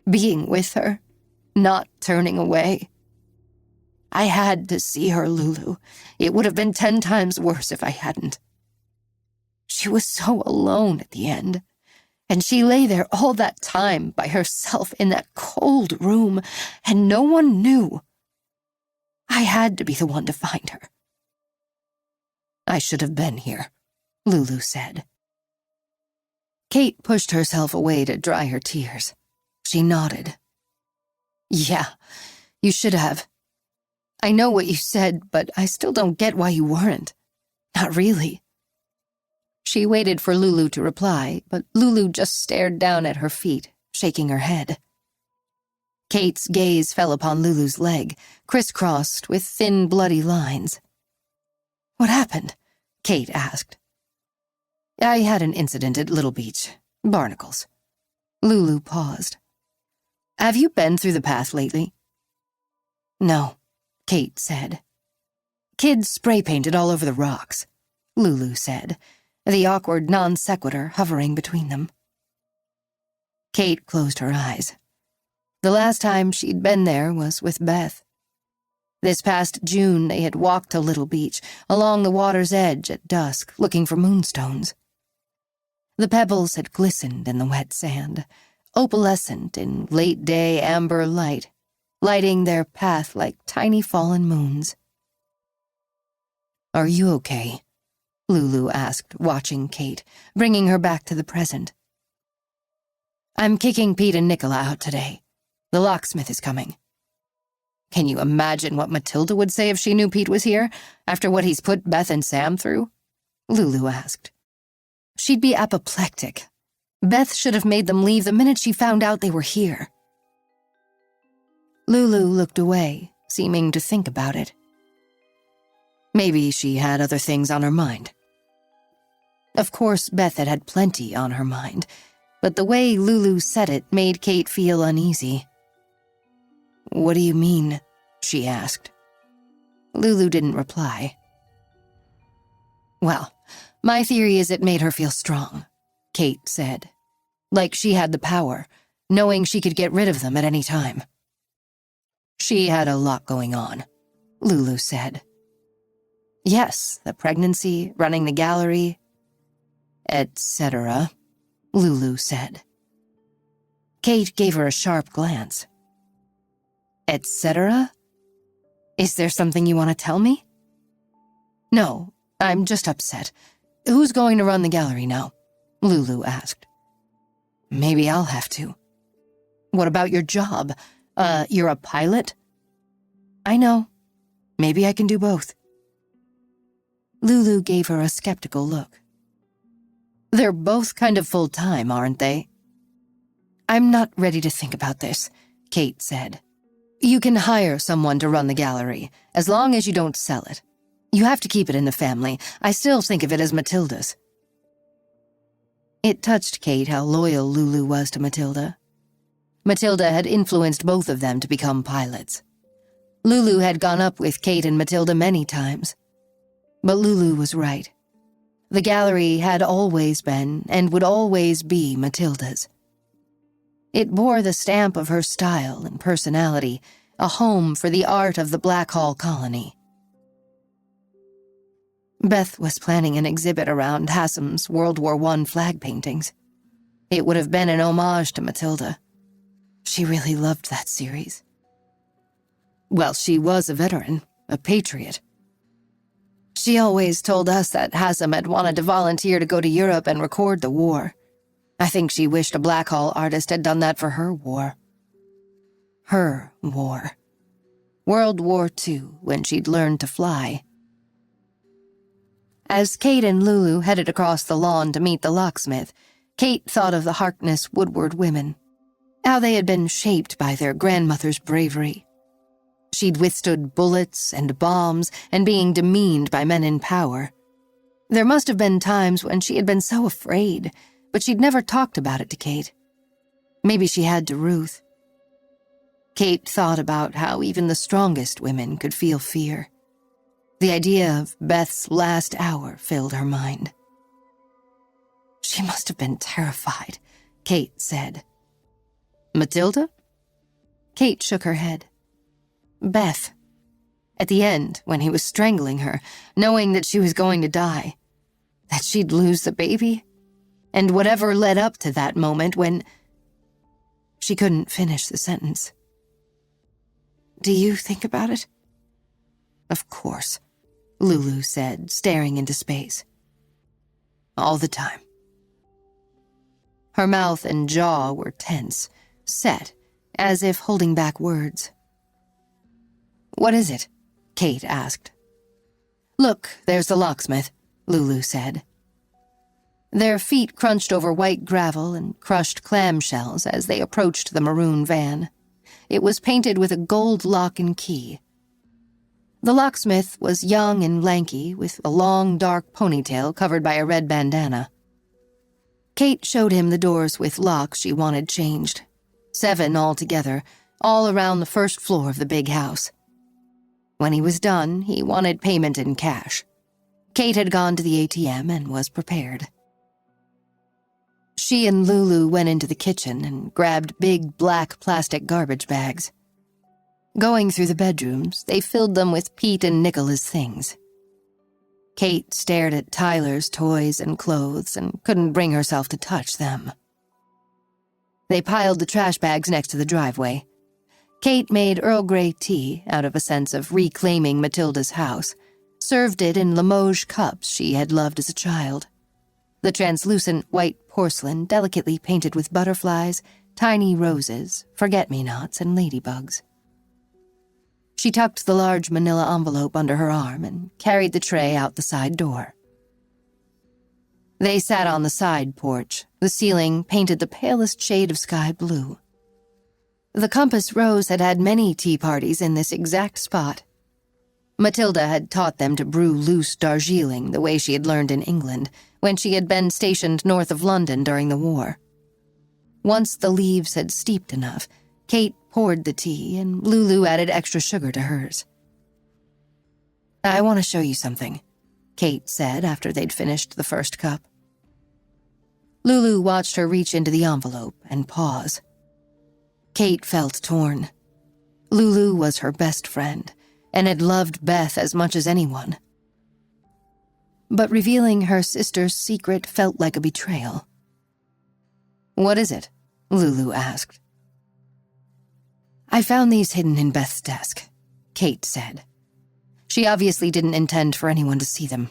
Being with her, not turning away. I had to see her, Lulu. It would have been 10 times worse if I hadn't. She was so alone at the end, and she lay there all that time by herself in that cold room, and no one knew. I had to be the one to find her." "I should have been here," Lulu said. Kate pushed herself away to dry her tears. She nodded. "Yeah, you should have. I know what you said, but I still don't get why you weren't. Not really." She waited for Lulu to reply, but Lulu just stared down at her feet, shaking her head. Kate's gaze fell upon Lulu's leg, crisscrossed with thin, bloody lines. "What happened?" Kate asked. "I had an incident at Little Beach. Barnacles." Lulu paused. "Have you been through the path lately?" "No," Kate said. "Kids spray-painted all over the rocks," Lulu said, the awkward non sequitur hovering between them. Kate closed her eyes. The last time she'd been there was with Beth. This past June they had walked to Little Beach, along the water's edge at dusk, looking for moonstones. The pebbles had glistened in the wet sand, opalescent in late-day amber light, lighting their path like tiny fallen moons. "Are you okay?" Lulu asked, watching Kate, bringing her back to the present. "I'm kicking Pete and Nicola out today. The locksmith is coming." "Can you imagine what Matilda would say if she knew Pete was here, after what he's put Beth and Sam through?" Lulu asked. "She'd be apoplectic. Beth should have made them leave the minute she found out they were here." Lulu looked away, seeming to think about it. Maybe she had other things on her mind. Of course, Beth had had plenty on her mind, but the way Lulu said it made Kate feel uneasy. "What do you mean?" she asked. Lulu didn't reply. "Well, my theory is it made her feel strong," Kate said. "Like she had the power, knowing she could get rid of them at any time." She had a lot going on, Lulu said. Yes, the pregnancy, running the gallery, etc., Lulu said. Kate gave her a sharp glance. Etc.? Is there something you want to tell me? No, I'm just upset. Who's going to run the gallery now? Lulu asked. Maybe I'll have to. What about your job? You're a pilot? I know. Maybe I can do both. Lulu gave her a skeptical look. They're both kind of full-time, aren't they? I'm not ready to think about this, Kate said. You can hire someone to run the gallery, as long as you don't sell it. You have to keep it in the family. I still think of it as Matilda's. It touched Kate how loyal Lulu was to Matilda. Matilda had influenced both of them to become pilots. Lulu had gone up with Kate and Matilda many times. But Lulu was right. The gallery had always been and would always be Matilda's. It bore the stamp of her style and personality, a home for the art of the Blackhall colony. Beth was planning an exhibit around Hassam's World War I flag paintings. It would have been an homage to Matilda. She really loved that series. Well, she was a veteran, a patriot. She always told us that Hassam had wanted to volunteer to go to Europe and record the war. I think she wished a Blackhall artist had done that for her war. Her war. World War II, when she'd learned to fly. As Kate and Lulu headed across the lawn to meet the locksmith, Kate thought of the Harkness Woodward women, how they had been shaped by their grandmother's bravery. She'd withstood bullets and bombs and being demeaned by men in power. There must have been times when she had been so afraid, but she'd never talked about it to Kate. Maybe she had to Ruth. Kate thought about how even the strongest women could feel fear. The idea of Beth's last hour filled her mind. She must have been terrified, Kate said. Matilda? Kate shook her head. Beth. At the end, when he was strangling her, knowing that she was going to die, that she'd lose the baby, and whatever led up to that moment when... She couldn't finish the sentence. Do you think about it? Of course, Lulu said, staring into space. All the time. Her mouth and jaw were tense, set, as if holding back words. What is it? Kate asked. Look, there's the locksmith, Lulu said. Their feet crunched over white gravel and crushed clamshells as they approached the maroon van. It was painted with a gold lock and key. The locksmith was young and lanky, with a long, dark ponytail covered by a red bandana. Kate showed him the doors with locks she wanted changed. 7 altogether, all around the first floor of the big house. When he was done, he wanted payment in cash. Kate had gone to the ATM and was prepared. She and Lulu went into the kitchen and grabbed big black plastic garbage bags. Going through the bedrooms, they filled them with Pete and Nicola's things. Kate stared at Tyler's toys and clothes and couldn't bring herself to touch them. They piled the trash bags next to the driveway. Kate made Earl Grey tea out of a sense of reclaiming Matilda's house, served it in Limoges cups she had loved as a child. The translucent white porcelain delicately painted with butterflies, tiny roses, forget-me-nots, and ladybugs. She tucked the large manila envelope under her arm and carried the tray out the side door. They sat on the side porch, the ceiling painted the palest shade of sky blue. The Compass Rose had had many tea parties in this exact spot. Matilda had taught them to brew loose Darjeeling the way she had learned in England, when she had been stationed north of London during the war. Once the leaves had steeped enough, Kate poured the tea and Lulu added extra sugar to hers. I want to show you something, Kate said after they'd finished the first cup. Lulu watched her reach into the envelope and pause. Kate felt torn. Lulu was her best friend and had loved Beth as much as anyone. But revealing her sister's secret felt like a betrayal. "What is it?" Lulu asked. "I found these hidden in Beth's desk," Kate said. "She obviously didn't intend for anyone to see them.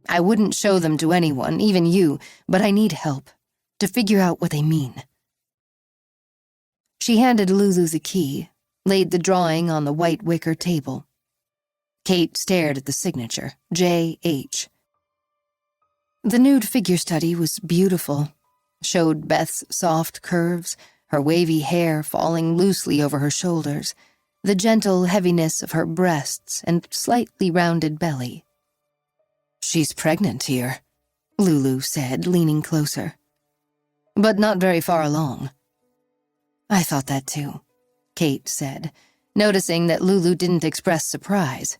I wouldn't show them to anyone, even you, but I need help to figure out what they mean." She handed Lulu the key, laid the drawing on the white wicker table. Kate stared at the signature, J.H. The nude figure study was beautiful, showed Beth's soft curves, her wavy hair falling loosely over her shoulders, the gentle heaviness of her breasts and slightly rounded belly. "She's pregnant here," Lulu said, leaning closer. "But not very far along." "I thought that too," Kate said, noticing that Lulu didn't express surprise.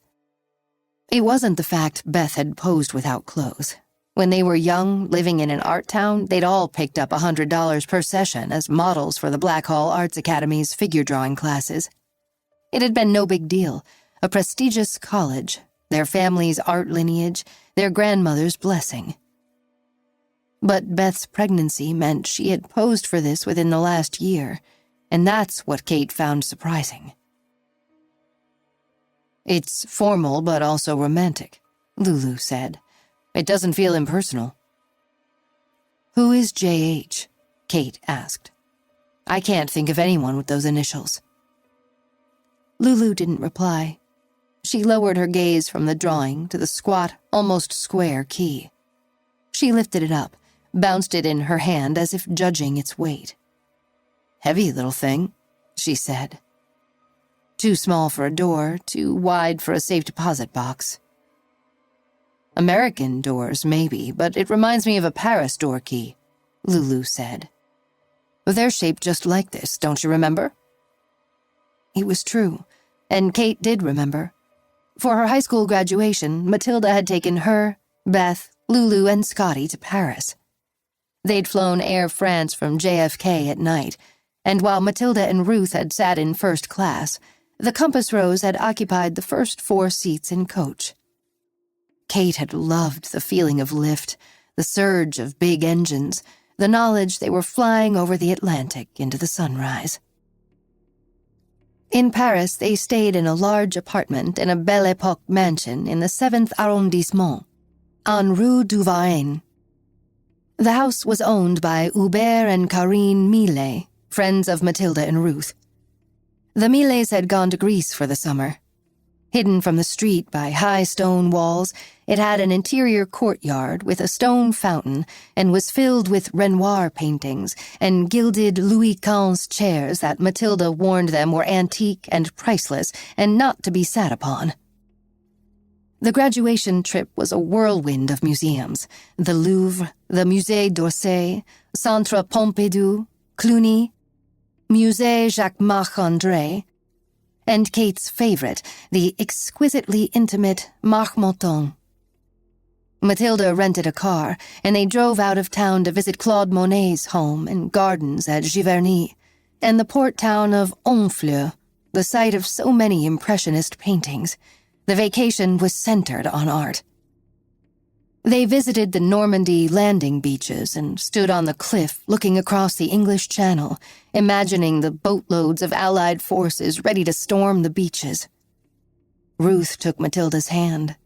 It wasn't the fact Beth had posed without clothes. When they were young, living in an art town, they'd all picked up $100 per session as models for the Blackhall Arts Academy's figure drawing classes. It had been no big deal, a prestigious college, their family's art lineage, their grandmother's blessing. But Beth's pregnancy meant she had posed for this within the last year, and that's what Kate found surprising. "It's formal but also romantic," Lulu said. "It doesn't feel impersonal." "Who is J.H.?" Kate asked. "I can't think of anyone with those initials." Lulu didn't reply. She lowered her gaze from the drawing to the squat, almost square key. She lifted it up, bounced it in her hand as if judging its weight. "Heavy little thing," she said. "Too small for a door, too wide for a safe deposit box." "American doors, maybe, but it reminds me of a Paris door key," Lulu said. "They're shaped just like this, don't you remember?" It was true, and Kate did remember. For her high school graduation, Matilda had taken her, Beth, Lulu, and Scotty to Paris. They'd flown Air France from JFK at night, and while Matilda and Ruth had sat in first class, the Compass Rose had occupied the first 4 seats in coach. Kate had loved the feeling of lift, the surge of big engines, the knowledge they were flying over the Atlantic into the sunrise. In Paris, they stayed in a large apartment in a Belle Époque mansion in the 7th arrondissement, on Rue du Varenne. The house was owned by Hubert and Karine Millet, friends of Matilda and Ruth. The Millets had gone to Greece for the summer. Hidden from the street by high stone walls, it had an interior courtyard with a stone fountain and was filled with Renoir paintings and gilded Louis XV chairs that Matilda warned them were antique and priceless and not to be sat upon. The graduation trip was a whirlwind of museums: the Louvre, the Musée d'Orsay, Centre Pompidou, Cluny, Musée Jacques-Marc-André, and Kate's favorite, the exquisitely intimate Marmottan. Matilda rented a car, and they drove out of town to visit Claude Monet's home and gardens at Giverny, and the port town of Honfleur, the site of so many impressionist paintings. The vacation was centered on art. They visited the Normandy landing beaches and stood on the cliff looking across the English Channel, imagining the boatloads of Allied forces ready to storm the beaches. Ruth took Matilda's hand.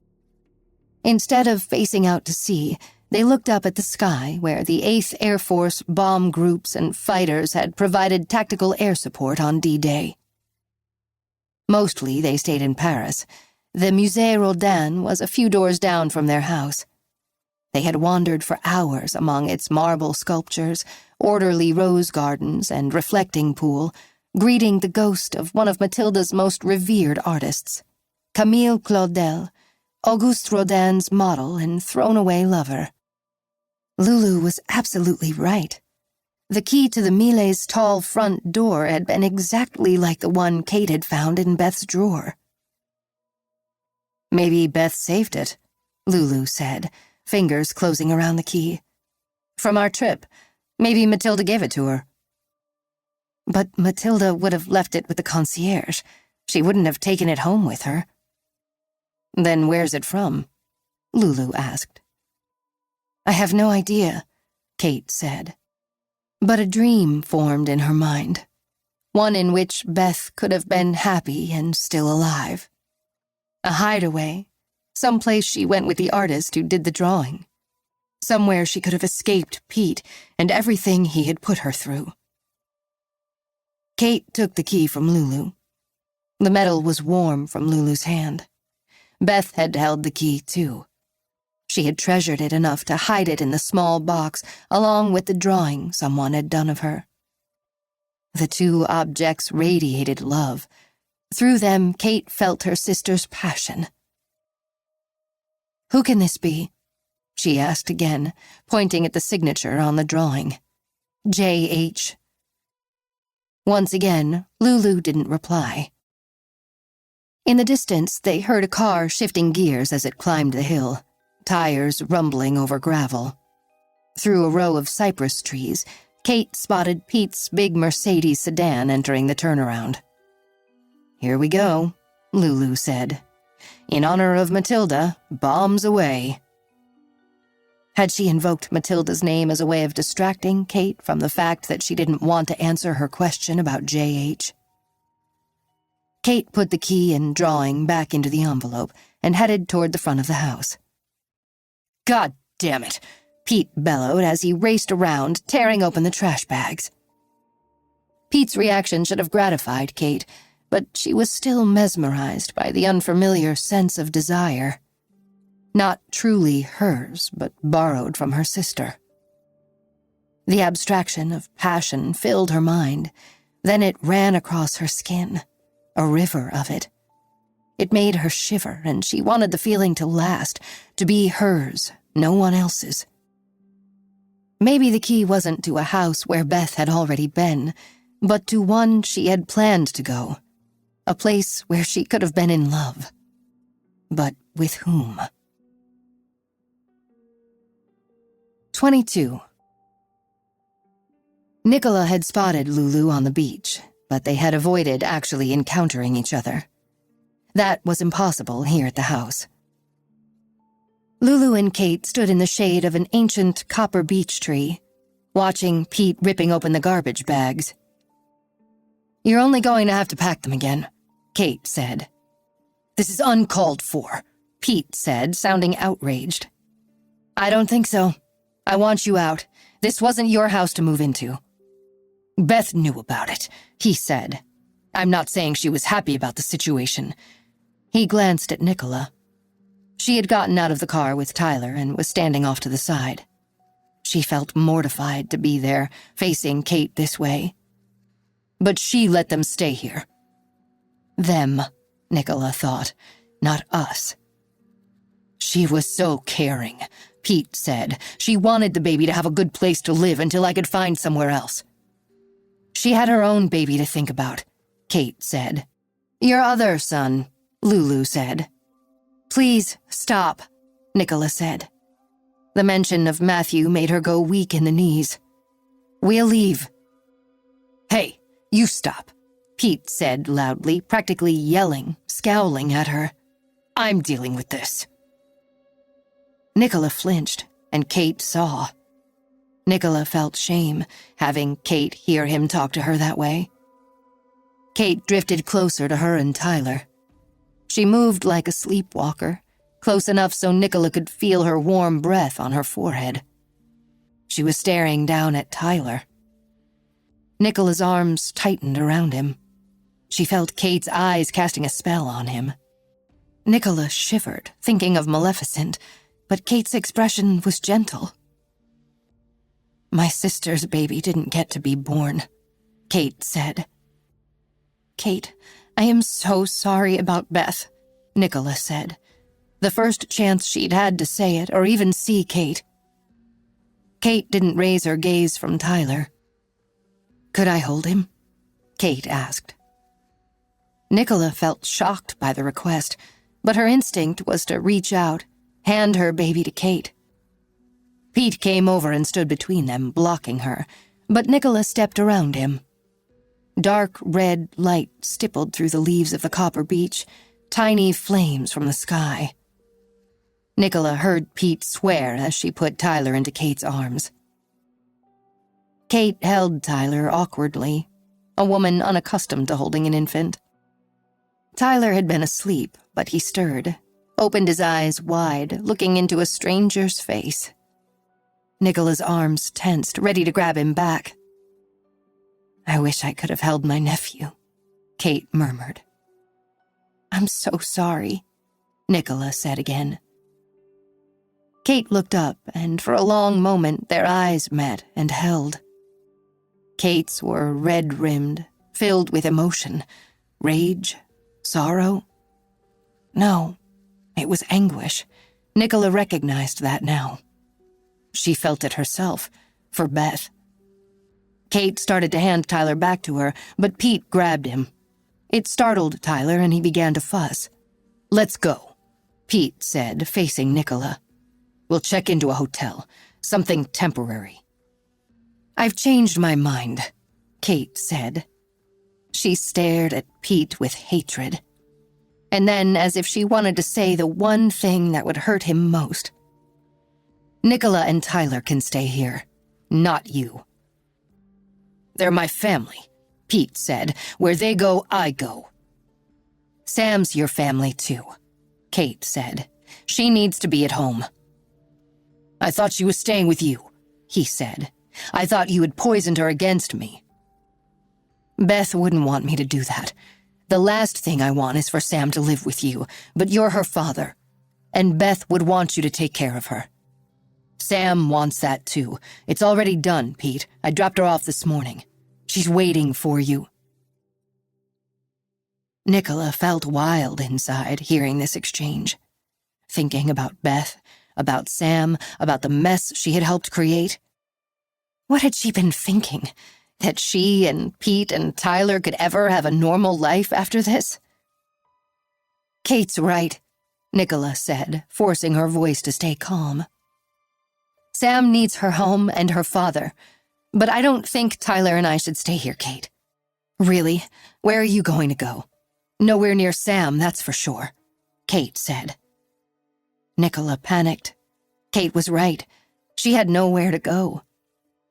Instead of facing out to sea, they looked up at the sky where the 8th Air Force bomb groups and fighters had provided tactical air support on D-Day. Mostly they stayed in Paris. The Musée Rodin was a few doors down from their house. They had wandered for hours among its marble sculptures, orderly rose gardens, and reflecting pool, greeting the ghost of one of Matilda's most revered artists, Camille Claudel, Auguste Rodin's model and thrown-away lover. Lulu was absolutely right. The key to the Millets' tall front door had been exactly like the one Kate had found in Beth's drawer. "Maybe Beth saved it," Lulu said, fingers closing around the key. "From our trip. Maybe Matilda gave it to her." But Matilda would have left it with the concierge. She wouldn't have taken it home with her. Then where's it from? Lulu asked. I have no idea, Kate said. But a dream formed in her mind, one in which Beth could have been happy and still alive. A hideaway, someplace she went with the artist who did the drawing. Somewhere she could have escaped Pete and everything he had put her through. Kate took the key from Lulu. The metal was warm from Lulu's hand. Beth had held the key, too. She had treasured it enough to hide it in the small box along with the drawing someone had done of her. The two objects radiated love. Through them, Kate felt her sister's passion. Who can this be? She asked again, pointing at the signature on the drawing. J.H. Once again, Lulu didn't reply. In the distance, they heard a car shifting gears as it climbed the hill, tires rumbling over gravel. Through a row of cypress trees, Kate spotted Pete's big Mercedes sedan entering the turnaround. Here we go, Lulu said. In honor of Matilda, bombs away. Had she invoked Matilda's name as a way of distracting Kate from the fact that she didn't want to answer her question about J.H.? Kate put the key and drawing back into the envelope and headed toward the front of the house. God damn it, Pete bellowed as he raced around, tearing open the trash bags. Pete's reaction should have gratified Kate, but she was still mesmerized by the unfamiliar sense of desire. Not truly hers, but borrowed from her sister. The abstraction of passion filled her mind, then it ran across her skin, a river of it. It made her shiver, and she wanted the feeling to last, to be hers, no one else's. Maybe the key wasn't to a house where Beth had already been, but to one she had planned to go, a place where she could have been in love. But with whom? 22. Nicola had spotted Lulu on the beach, but they had avoided actually encountering each other. That was impossible here at the house. Lulu and Kate stood in the shade of an ancient copper beech tree, watching Pete ripping open the garbage bags. You're only going to have to pack them again, Kate said. This is uncalled for, Pete said, sounding outraged. I don't think so. I want you out. This wasn't your house to move into. Beth knew about it, he said. I'm not saying she was happy about the situation. He glanced at Nicola. She had gotten out of the car with Tyler and was standing off to the side. She felt mortified to be there, facing Kate this way. But she let them stay here. Them, Nicola thought, not us. She was so caring, Pete said. She wanted the baby to have a good place to live until I could find somewhere else. She had her own baby to think about, Kate said. Your other son, Lulu said. Please, stop, Nicola said. The mention of Matthew made her go weak in the knees. We'll leave. Hey, you stop, Pete said loudly, practically yelling, scowling at her. I'm dealing with this. Nicola flinched, and Kate saw. Nicola felt shame, having Kate hear him talk to her that way. Kate drifted closer to her and Tyler. She moved like a sleepwalker, close enough so Nicola could feel her warm breath on her forehead. She was staring down at Tyler. Nicola's arms tightened around him. She felt Kate's eyes casting a spell on him. Nicola shivered, thinking of Maleficent, but Kate's expression was gentle. My sister's baby didn't get to be born, Kate said. Kate, I am so sorry about Beth, Nicola said. The first chance she'd had to say it or even see Kate. Kate didn't raise her gaze from Tyler. Could I hold him? Kate asked. Nicola felt shocked by the request, but her instinct was to reach out, hand her baby to Kate. Pete came over and stood between them, blocking her, but Nicola stepped around him. Dark red light stippled through the leaves of the copper beech, tiny flames from the sky. Nicola heard Pete swear as she put Tyler into Kate's arms. Kate held Tyler awkwardly, a woman unaccustomed to holding an infant. Tyler had been asleep, but he stirred, opened his eyes wide, looking into a stranger's face. Nicola's arms tensed, ready to grab him back. "I wish I could have held my nephew," Kate murmured. "I'm so sorry," Nicola said again. Kate looked up, and for a long moment their eyes met and held. Kate's were red-rimmed, filled with emotion, rage, sorrow. No, it was anguish. Nicola recognized that now. She felt it herself, for Beth. Kate started to hand Tyler back to her, but Pete grabbed him. It startled Tyler, and he began to fuss. "Let's go," Pete said, facing Nicola. "We'll check into a hotel, something temporary." "I've changed my mind," Kate said. She stared at Pete with hatred. And then, as if she wanted to say the one thing that would hurt him most. "Nicola and Tyler can stay here, not you." "They're my family," Pete said. "Where they go, I go." "Sam's your family, too," Kate said. "She needs to be at home." "I thought she was staying with you," he said. "I thought you had poisoned her against me." "Beth wouldn't want me to do that. The last thing I want is for Sam to live with you, but you're her father, and Beth would want you to take care of her. Sam wants that too. It's already done, Pete. I dropped her off this morning. She's waiting for you." Nicola felt wild inside hearing this exchange, thinking about Beth, about Sam, about the mess she had helped create. What had she been thinking? That she and Pete and Tyler could ever have a normal life after this? "Kate's right," Nicola said, forcing her voice to stay calm. "Sam needs her home and her father, but I don't think Tyler and I should stay here, Kate. Really, where are you going to go? Nowhere near Sam, that's for sure," Kate said. Nicola panicked. Kate was right. She had nowhere to go.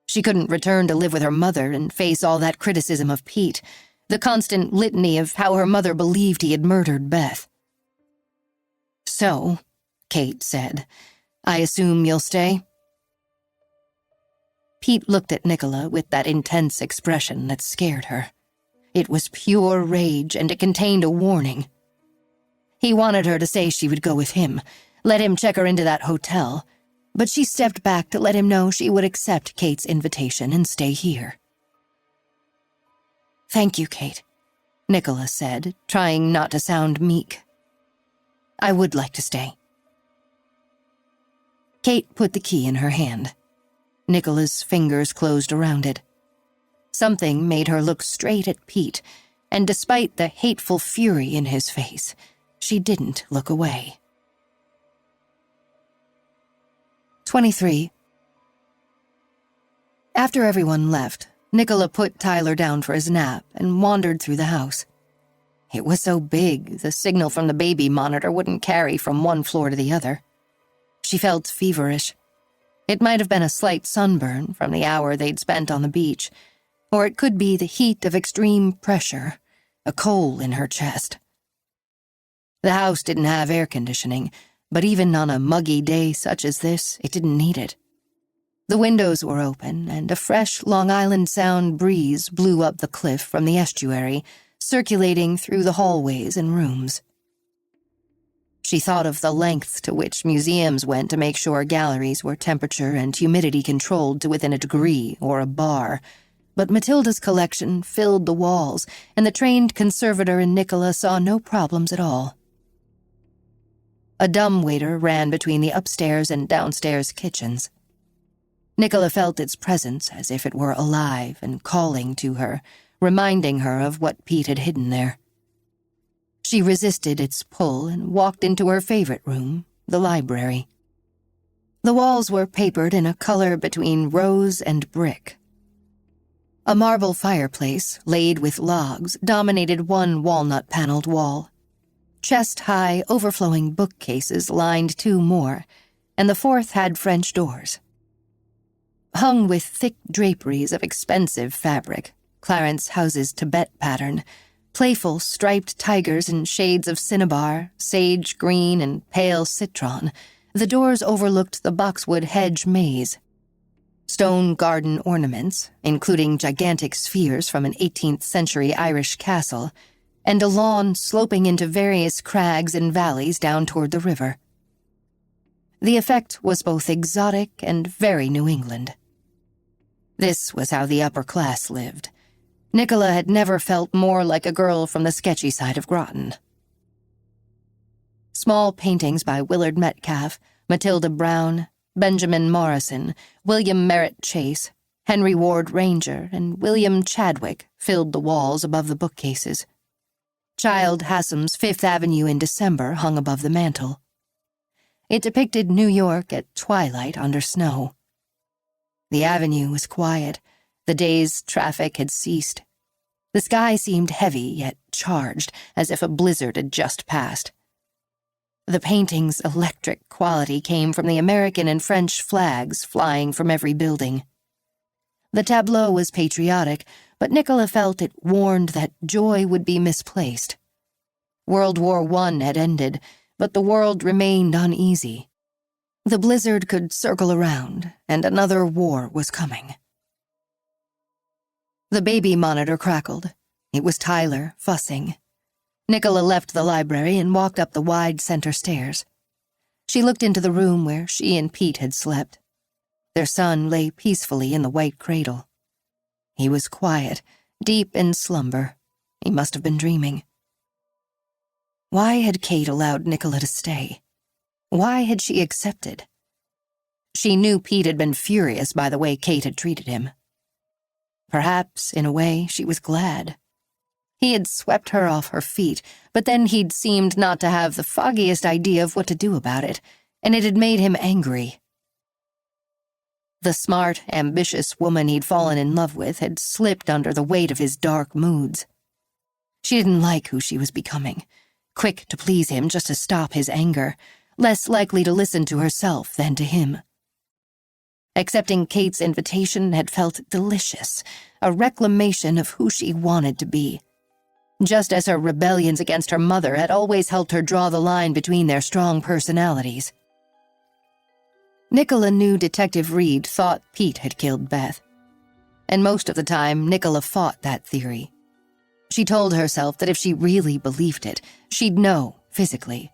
She couldn't return to live with her mother and face all that criticism of Pete, the constant litany of how her mother believed he had murdered Beth. "So," Kate said, "I assume you'll stay?" Pete looked at Nicola with that intense expression that scared her. It was pure rage, and it contained a warning. He wanted her to say she would go with him, let him check her into that hotel, but she stepped back to let him know she would accept Kate's invitation and stay here. "Thank you, Kate," Nicola said, trying not to sound meek. "I would like to stay." Kate put the key in her hand. Nicola's fingers closed around it. Something made her look straight at Pete, and despite the hateful fury in his face, she didn't look away. 23. After everyone left, Nicola put Tyler down for his nap and wandered through the house. It was so big, the signal from the baby monitor wouldn't carry from one floor to the other. She felt feverish. It might have been a slight sunburn from the hour they'd spent on the beach, or it could be the heat of extreme pressure, a coal in her chest. The house didn't have air conditioning, but even on a muggy day such as this, it didn't need it. The windows were open, and a fresh Long Island Sound breeze blew up the cliff from the estuary, circulating through the hallways and rooms. She thought of the lengths to which museums went to make sure galleries were temperature and humidity controlled to within a degree or a bar, but Matilda's collection filled the walls, and the trained conservator in Nicola saw no problems at all. A dumbwaiter ran between the upstairs and downstairs kitchens. Nicola felt its presence as if it were alive and calling to her, reminding her of what Pete had hidden there. She resisted its pull and walked into her favorite room, the library. The walls were papered in a color between rose and brick. A marble fireplace, laid with logs, dominated one walnut-paneled wall. Chest-high, overflowing bookcases lined two more, and the fourth had French doors. Hung with thick draperies of expensive fabric, Clarence House's Tibet pattern, playful striped tigers in shades of cinnabar, sage green, and pale citron, the doors overlooked the boxwood hedge maze. Stone garden ornaments, including gigantic spheres from an 18th-century Irish castle, and a lawn sloping into various crags and valleys down toward the river. The effect was both exotic and very New England. This was how the upper class lived. Nicola had never felt more like a girl from the sketchy side of Groton. Small paintings by Willard Metcalf, Matilda Brown, Benjamin Morrison, William Merritt Chase, Henry Ward Ranger, and William Chadwick filled the walls above the bookcases. Childe Hassam's Fifth Avenue in December hung above the mantel. It depicted New York at twilight under snow. The avenue was quiet. The day's traffic had ceased. The sky seemed heavy yet charged, as if a blizzard had just passed. The painting's electric quality came from the American and French flags flying from every building. The tableau was patriotic, but Nicola felt it warned that joy would be misplaced. World War I had ended, but the world remained uneasy. The blizzard could circle around, and another war was coming. The baby monitor crackled. It was Tyler, fussing. Nicola left the library and walked up the wide center stairs. She looked into the room where she and Pete had slept. Their son lay peacefully in the white cradle. He was quiet, deep in slumber. He must have been dreaming. Why had Kate allowed Nicola to stay? Why had she accepted? She knew Pete had been furious by the way Kate had treated him. Perhaps, in a way, she was glad. He had swept her off her feet, but then he'd seemed not to have the foggiest idea of what to do about it, and it had made him angry. The smart, ambitious woman he'd fallen in love with had slipped under the weight of his dark moods. She didn't like who she was becoming, quick to please him just to stop his anger, less likely to listen to herself than to him. Accepting Kate's invitation had felt delicious, a reclamation of who she wanted to be. Just as her rebellions against her mother had always helped her draw the line between their strong personalities. Nicola knew Detective Reed thought Pete had killed Beth. And most of the time, Nicola fought that theory. She told herself that if she really believed it, she'd know, physically.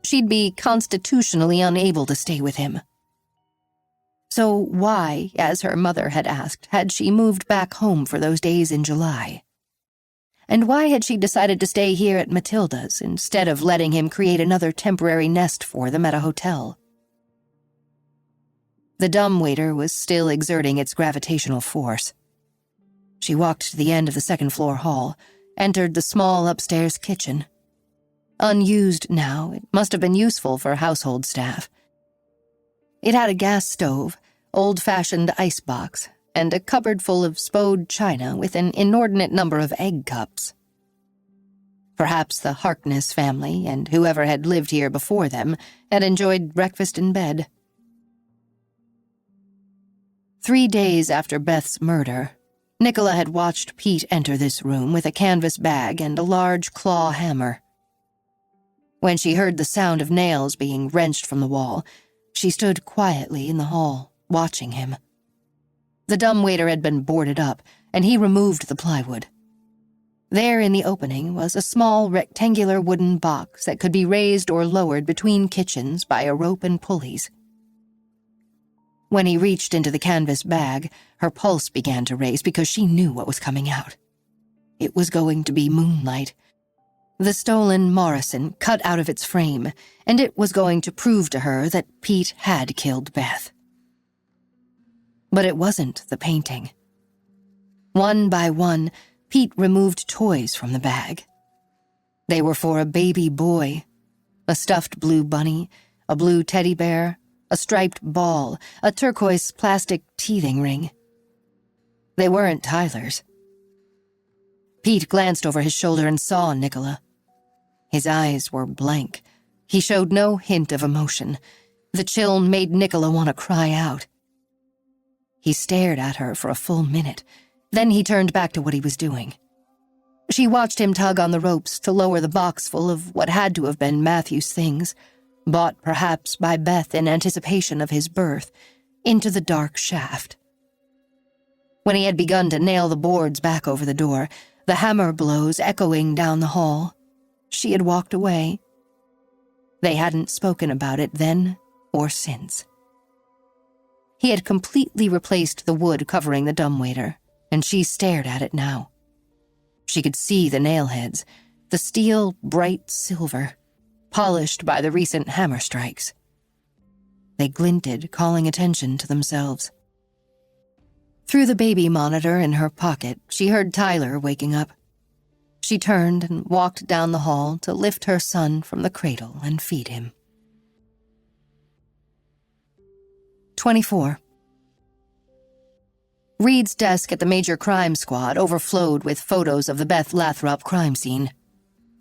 She'd be constitutionally unable to stay with him. So why, as her mother had asked, had she moved back home for those days in July? And why had she decided to stay here at Matilda's instead of letting him create another temporary nest for them at a hotel? The dumbwaiter was still exerting its gravitational force. She walked to the end of the second-floor hall, entered the small upstairs kitchen. Unused now, it must have been useful for household staff. It had a gas stove, old-fashioned icebox, and a cupboard full of spode china with an inordinate number of egg cups. Perhaps the Harkness family, and whoever had lived here before them, had enjoyed breakfast in bed. 3 days after Beth's murder, Nicola had watched Pete enter this room with a canvas bag and a large claw hammer. When she heard the sound of nails being wrenched from the wall, she stood quietly in the hall, watching him. The dumbwaiter had been boarded up, and he removed the plywood. There in the opening was a small rectangular wooden box that could be raised or lowered between kitchens by a rope and pulleys. When he reached into the canvas bag, her pulse began to race because she knew what was coming out. It was going to be moonlight. The stolen Morrison cut out of its frame, and it was going to prove to her that Pete had killed Beth. But it wasn't the painting. One by one, Pete removed toys from the bag. They were for a baby boy, a stuffed blue bunny, a blue teddy bear, a striped ball, a turquoise plastic teething ring. They weren't Tyler's. Pete glanced over his shoulder and saw Nicola. His eyes were blank. He showed no hint of emotion. The chill made Nicola want to cry out. He stared at her for a full minute. Then he turned back to what he was doing. She watched him tug on the ropes to lower the box full of what had to have been Matthew's things, bought perhaps by Beth in anticipation of his birth, into the dark shaft. When he had begun to nail the boards back over the door, the hammer blows echoing down the hall, she had walked away. They hadn't spoken about it then or since. He had completely replaced the wood covering the dumbwaiter, and she stared at it now. She could see the nail heads, the steel bright silver, polished by the recent hammer strikes. They glinted, calling attention to themselves. Through the baby monitor in her pocket, she heard Tyler waking up. She turned and walked down the hall to lift her son from the cradle and feed him. 24. Reed's desk at the Major Crime Squad overflowed with photos of the Beth Lathrop crime scene,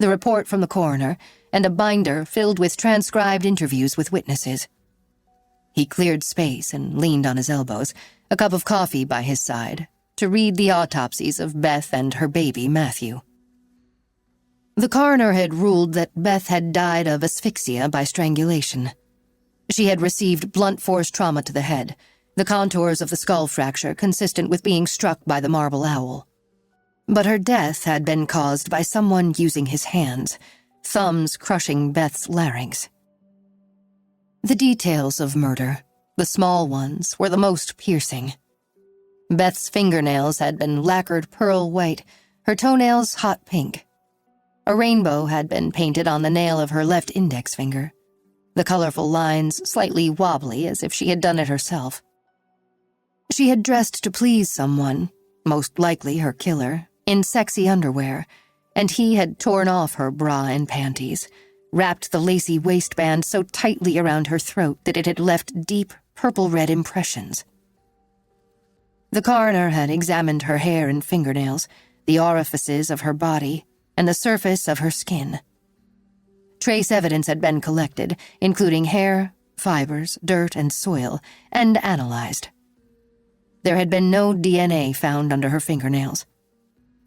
the report from the coroner, and a binder filled with transcribed interviews with witnesses. He cleared space and leaned on his elbows, a cup of coffee by his side, to read the autopsies of Beth and her baby, Matthew. The coroner had ruled that Beth had died of asphyxia by strangulation. She had received blunt force trauma to the head, the contours of the skull fracture consistent with being struck by the marble owl. But her death had been caused by someone using his hands, thumbs crushing Beth's larynx. The details of murder, the small ones, were the most piercing. Beth's fingernails had been lacquered pearl white, her toenails hot pink. A rainbow had been painted on the nail of her left index finger, the colorful lines slightly wobbly as if she had done it herself. She had dressed to please someone, most likely her killer, in sexy underwear, and he had torn off her bra and panties, wrapped the lacy waistband so tightly around her throat that it had left deep purple-red impressions. The coroner had examined her hair and fingernails, the orifices of her body, and the surface of her skin. Trace evidence had been collected, including hair, fibers, dirt, and soil, and analyzed. There had been no DNA found under her fingernails.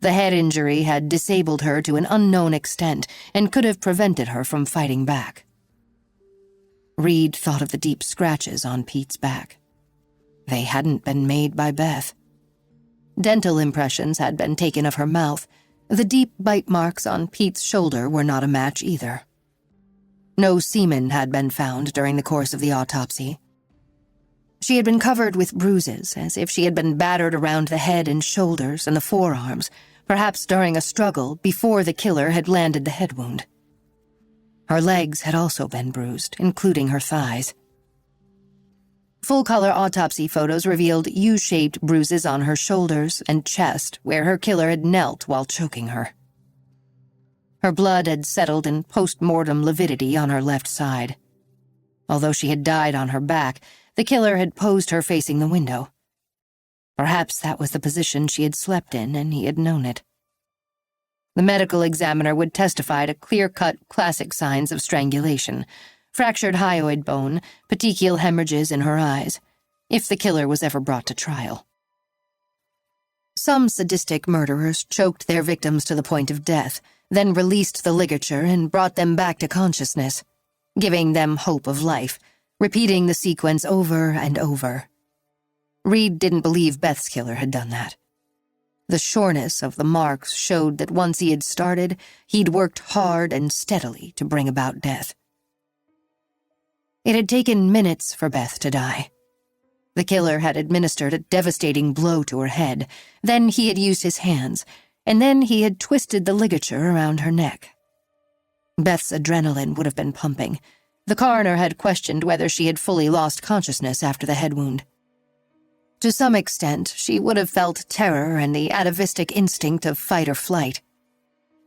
The head injury had disabled her to an unknown extent and could have prevented her from fighting back. Reed thought of the deep scratches on Pete's back. They hadn't been made by Beth. Dental impressions had been taken of her mouth. The deep bite marks on Pete's shoulder were not a match either. No semen had been found during the course of the autopsy. She had been covered with bruises, as if she had been battered around the head and shoulders and the forearms, perhaps during a struggle before the killer had landed the head wound. Her legs had also been bruised, including her thighs. Full-color autopsy photos revealed U-shaped bruises on her shoulders and chest where her killer had knelt while choking her. Her blood had settled in post-mortem lividity on her left side. Although she had died on her back, the killer had posed her facing the window. Perhaps that was the position she had slept in, and he had known it. The medical examiner would testify to clear-cut classic signs of strangulation, fractured hyoid bone, petechial hemorrhages in her eyes, if the killer was ever brought to trial. Some sadistic murderers choked their victims to the point of death, then released the ligature and brought them back to consciousness, giving them hope of life, repeating the sequence over and over. Reed didn't believe Beth's killer had done that. The sureness of the marks showed that once he had started, he'd worked hard and steadily to bring about death. It had taken minutes for Beth to die. The killer had administered a devastating blow to her head, then he had used his hands, and then he had twisted the ligature around her neck. Beth's adrenaline would have been pumping. The coroner had questioned whether she had fully lost consciousness after the head wound. To some extent, she would have felt terror and the atavistic instinct of fight or flight.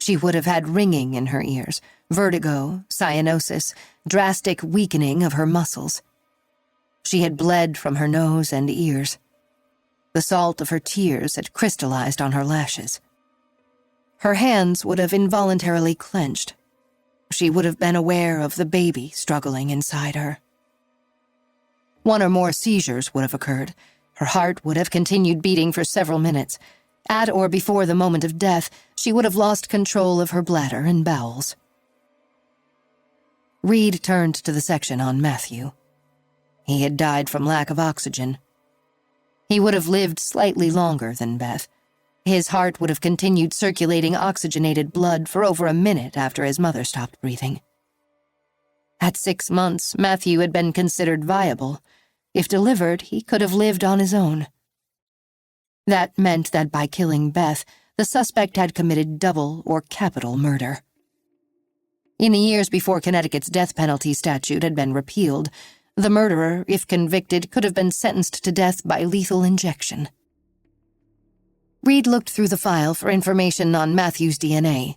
She would have had ringing in her ears, vertigo, cyanosis, drastic weakening of her muscles. She had bled from her nose and ears. The salt of her tears had crystallized on her lashes. Her hands would have involuntarily clenched. She would have been aware of the baby struggling inside her. One or more seizures would have occurred. Her heart would have continued beating for several minutes. At or before the moment of death, she would have lost control of her bladder and bowels. Reed turned to the section on Matthew. He had died from lack of oxygen. He would have lived slightly longer than Beth. His heart would have continued circulating oxygenated blood for over a minute after his mother stopped breathing. At 6 months, Matthew had been considered viable. If delivered, he could have lived on his own. That meant that by killing Beth, the suspect had committed double or capital murder. In the years before Connecticut's death penalty statute had been repealed, the murderer, if convicted, could have been sentenced to death by lethal injection. Reed looked through the file for information on Matthew's DNA.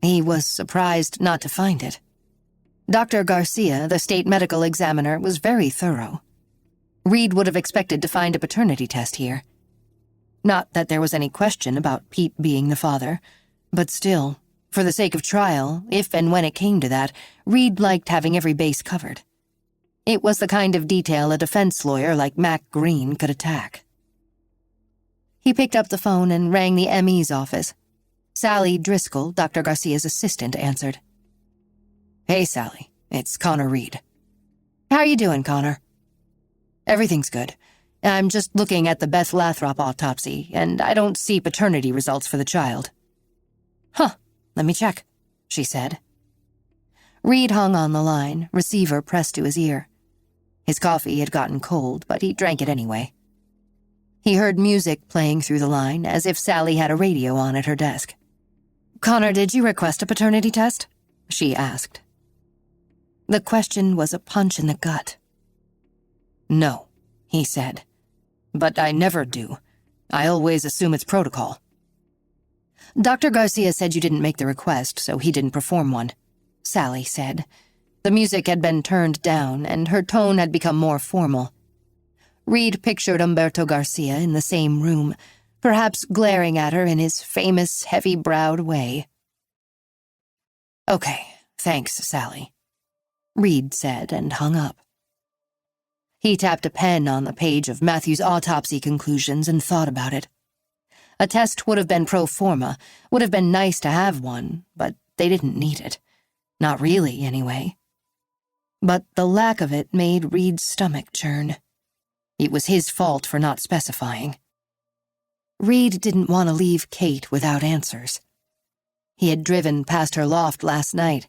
He was surprised not to find it. Dr. Garcia, the state medical examiner, was very thorough. Reed would have expected to find a paternity test here. Not that there was any question about Pete being the father, but still, for the sake of trial, if and when it came to that, Reed liked having every base covered. It was the kind of detail a defense lawyer like Mac Green could attack. He picked up the phone and rang the ME's office. Sally Driscoll, Dr. Garcia's assistant, answered. "Hey, Sally. It's Connor Reed." "How are you doing, Connor?" "Everything's good. I'm just looking at the Beth Lathrop autopsy, and I don't see paternity results for the child." "Huh. Let me check," she said. Reed hung on the line, receiver pressed to his ear. His coffee had gotten cold, but he drank it anyway. He heard music playing through the line, as if Sally had a radio on at her desk. "Connor, did you request a paternity test?" she asked. The question was a punch in the gut. "No," he said. "But I never do. I always assume it's protocol." "Dr. Garcia said you didn't make the request, so he didn't perform one," Sally said. The music had been turned down, and her tone had become more formal. Reed pictured Umberto Garcia in the same room, perhaps glaring at her in his famous, heavy-browed way. "Okay, thanks, Sally," Reed said and hung up. He tapped a pen on the page of Matthew's autopsy conclusions and thought about it. A test would have been pro forma, would have been nice to have one, but they didn't need it. Not really, anyway. But the lack of it made Reed's stomach churn. It was his fault for not specifying. Reed didn't want to leave Kate without answers. He had driven past her loft last night,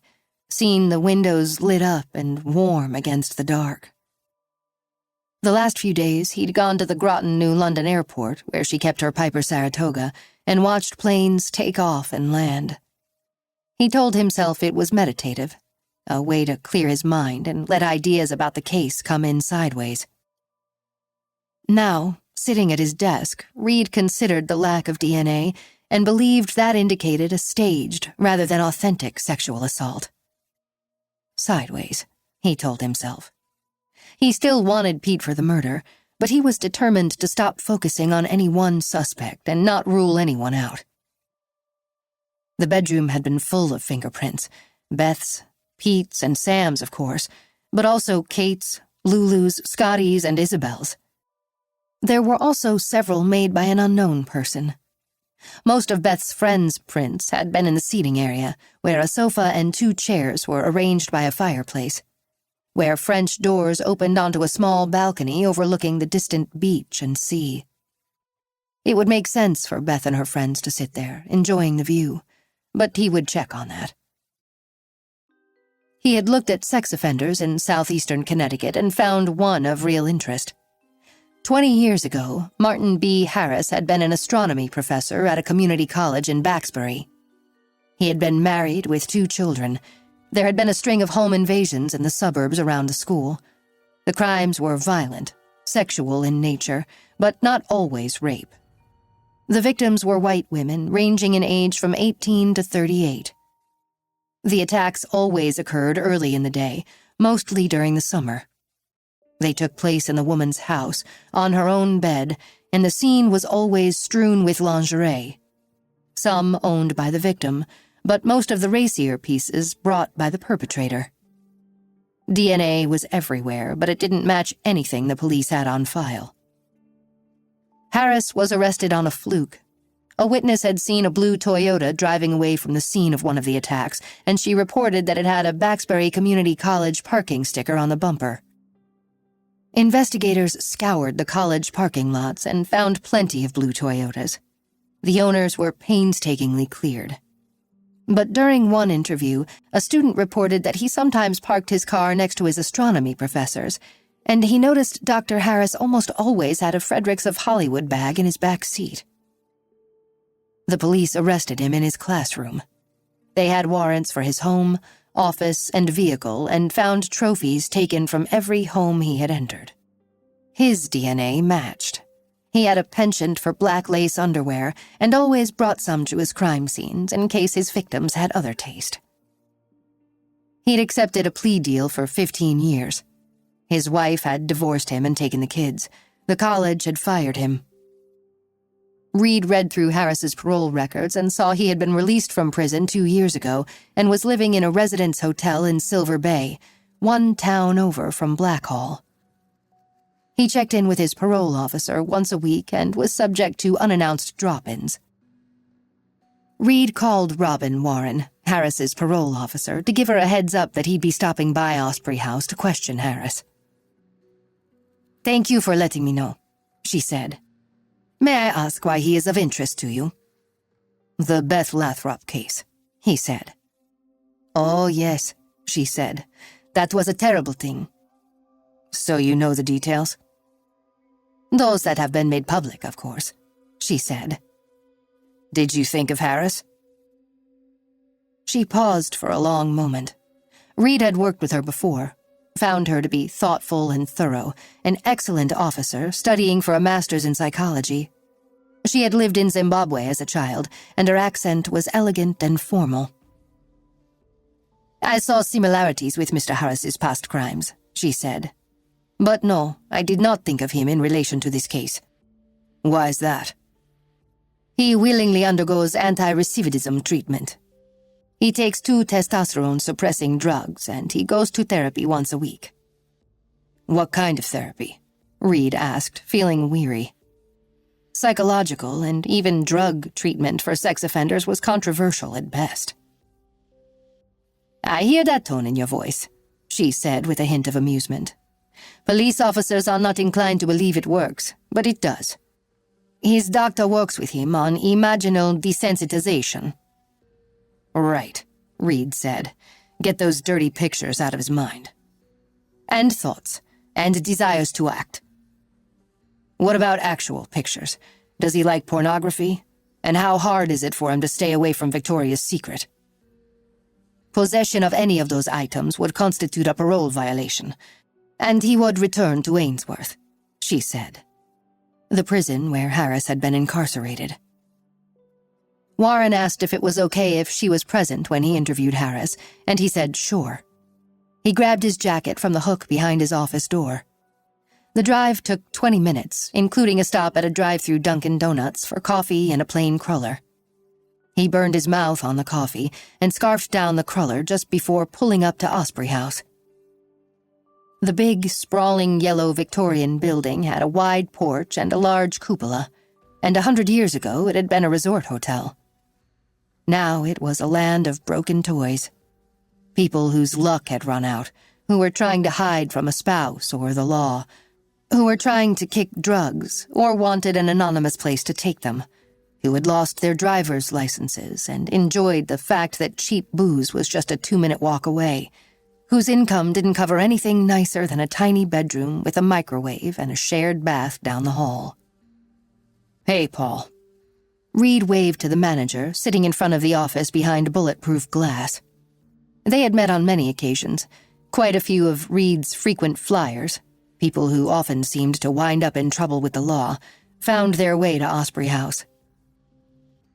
seen the windows lit up and warm against the dark. The last few days, he'd gone to the Groton New London Airport, where she kept her Piper Saratoga, and watched planes take off and land. He told himself it was meditative, a way to clear his mind and let ideas about the case come in sideways. Now, sitting at his desk, Reed considered the lack of DNA and believed that indicated a staged rather than authentic sexual assault. Sideways, he told himself. He still wanted Pete for the murder, but he was determined to stop focusing on any one suspect and not rule anyone out. The bedroom had been full of fingerprints, Beth's, Pete's, and Sam's, of course, but also Kate's, Lulu's, Scotty's, and Isabel's. There were also several made by an unknown person. Most of Beth's friends' prints had been in the seating area, where a sofa and 2 chairs were arranged by a fireplace, where French doors opened onto a small balcony overlooking the distant beach and sea. It would make sense for Beth and her friends to sit there, enjoying the view, but he would check on that. He had looked at sex offenders in southeastern Connecticut and found one of real interest. 20 years ago, Martin B. Harris had been an astronomy professor at a community college in Baxbury. He had been married with 2 children. There had been a string of home invasions in the suburbs around the school. The crimes were violent, sexual in nature, but not always rape. The victims were white women ranging in age from 18 to 38. The attacks always occurred early in the day, mostly during the summer. They took place in the woman's house, on her own bed, and the scene was always strewn with lingerie. Some owned by the victim, but most of the racier pieces brought by the perpetrator. DNA was everywhere, but it didn't match anything the police had on file. Harris was arrested on a fluke. A witness had seen a blue Toyota driving away from the scene of one of the attacks, and she reported that it had a Baxbury Community College parking sticker on the bumper. Investigators scoured the college parking lots and found plenty of blue Toyotas. The owners were painstakingly cleared. But during one interview, a student reported that he sometimes parked his car next to his astronomy professor's, and he noticed Dr. Harris almost always had a Fredericks of Hollywood bag in his back seat. The police arrested him in his classroom. They had warrants for his home, office, and vehicle, and found trophies taken from every home he had entered. His DNA matched. He had a penchant for black lace underwear and always brought some to his crime scenes in case his victims had other taste. He'd accepted a plea deal for 15 years. His wife had divorced him and taken the kids. The college had fired him. Reed read through Harris's parole records and saw he had been released from prison 2 years ago and was living in a residence hotel in Silver Bay, one town over from Blackhall. He checked in with his parole officer once a week and was subject to unannounced drop-ins. Reed called Robin Warren, Harris's parole officer, to give her a heads-up that he'd be stopping by Osprey House to question Harris. "Thank you for letting me know," she said. "May I ask why he is of interest to you?" "The Beth Lathrop case," he said. "Oh, yes," she said. "That was a terrible thing." "So you know the details?" "Those that have been made public, of course," she said. "Did you think of Harris?" She paused for a long moment. Reed had worked with her before, found her to be thoughtful and thorough, an excellent officer studying for a master's in psychology. She had lived in Zimbabwe as a child, and her accent was elegant and formal. "I saw similarities with Mr. Harris's past crimes," she said. "But no, I did not think of him in relation to this case." "Why is that?" "He willingly undergoes anti-recidivism treatment. He takes 2 testosterone-suppressing drugs, and he goes to therapy once a week." "What kind of therapy?" Reed asked, feeling weary. Psychological and even drug treatment for sex offenders was controversial at best. "I hear that tone in your voice," she said with a hint of amusement. "Police officers are not inclined to believe it works, but it does. His doctor works with him on imaginal desensitization." "Right," Reed said. "Get those dirty pictures out of his mind." "And thoughts, and desires to act." "What about actual pictures? Does he like pornography? And how hard is it for him to stay away from Victoria's Secret?" "Possession of any of those items would constitute a parole violation, and he would return to Ainsworth," she said. The prison where Harris had been incarcerated. Warren asked if it was okay if she was present when he interviewed Harris, and he said sure. He grabbed his jacket from the hook behind his office door. The drive took 20 minutes, including a stop at a drive-through Dunkin' Donuts for coffee and a plain cruller. He burned his mouth on the coffee and scarfed down the cruller just before pulling up to Osprey House. The big, sprawling yellow Victorian building had a wide porch and a large cupola, and 100 years ago it had been a resort hotel. Now it was a land of broken toys. People whose luck had run out, who were trying to hide from a spouse or the law, who were trying to kick drugs or wanted an anonymous place to take them, who had lost their driver's licenses and enjoyed the fact that cheap booze was just a 2-minute walk away, whose income didn't cover anything nicer than a tiny bedroom with a microwave and a shared bath down the hall. "Hey, Paul." Reed waved to the manager, sitting in front of the office behind bulletproof glass. They had met on many occasions. Quite a few of Reed's frequent flyers, people who often seemed to wind up in trouble with the law, found their way to Osprey House.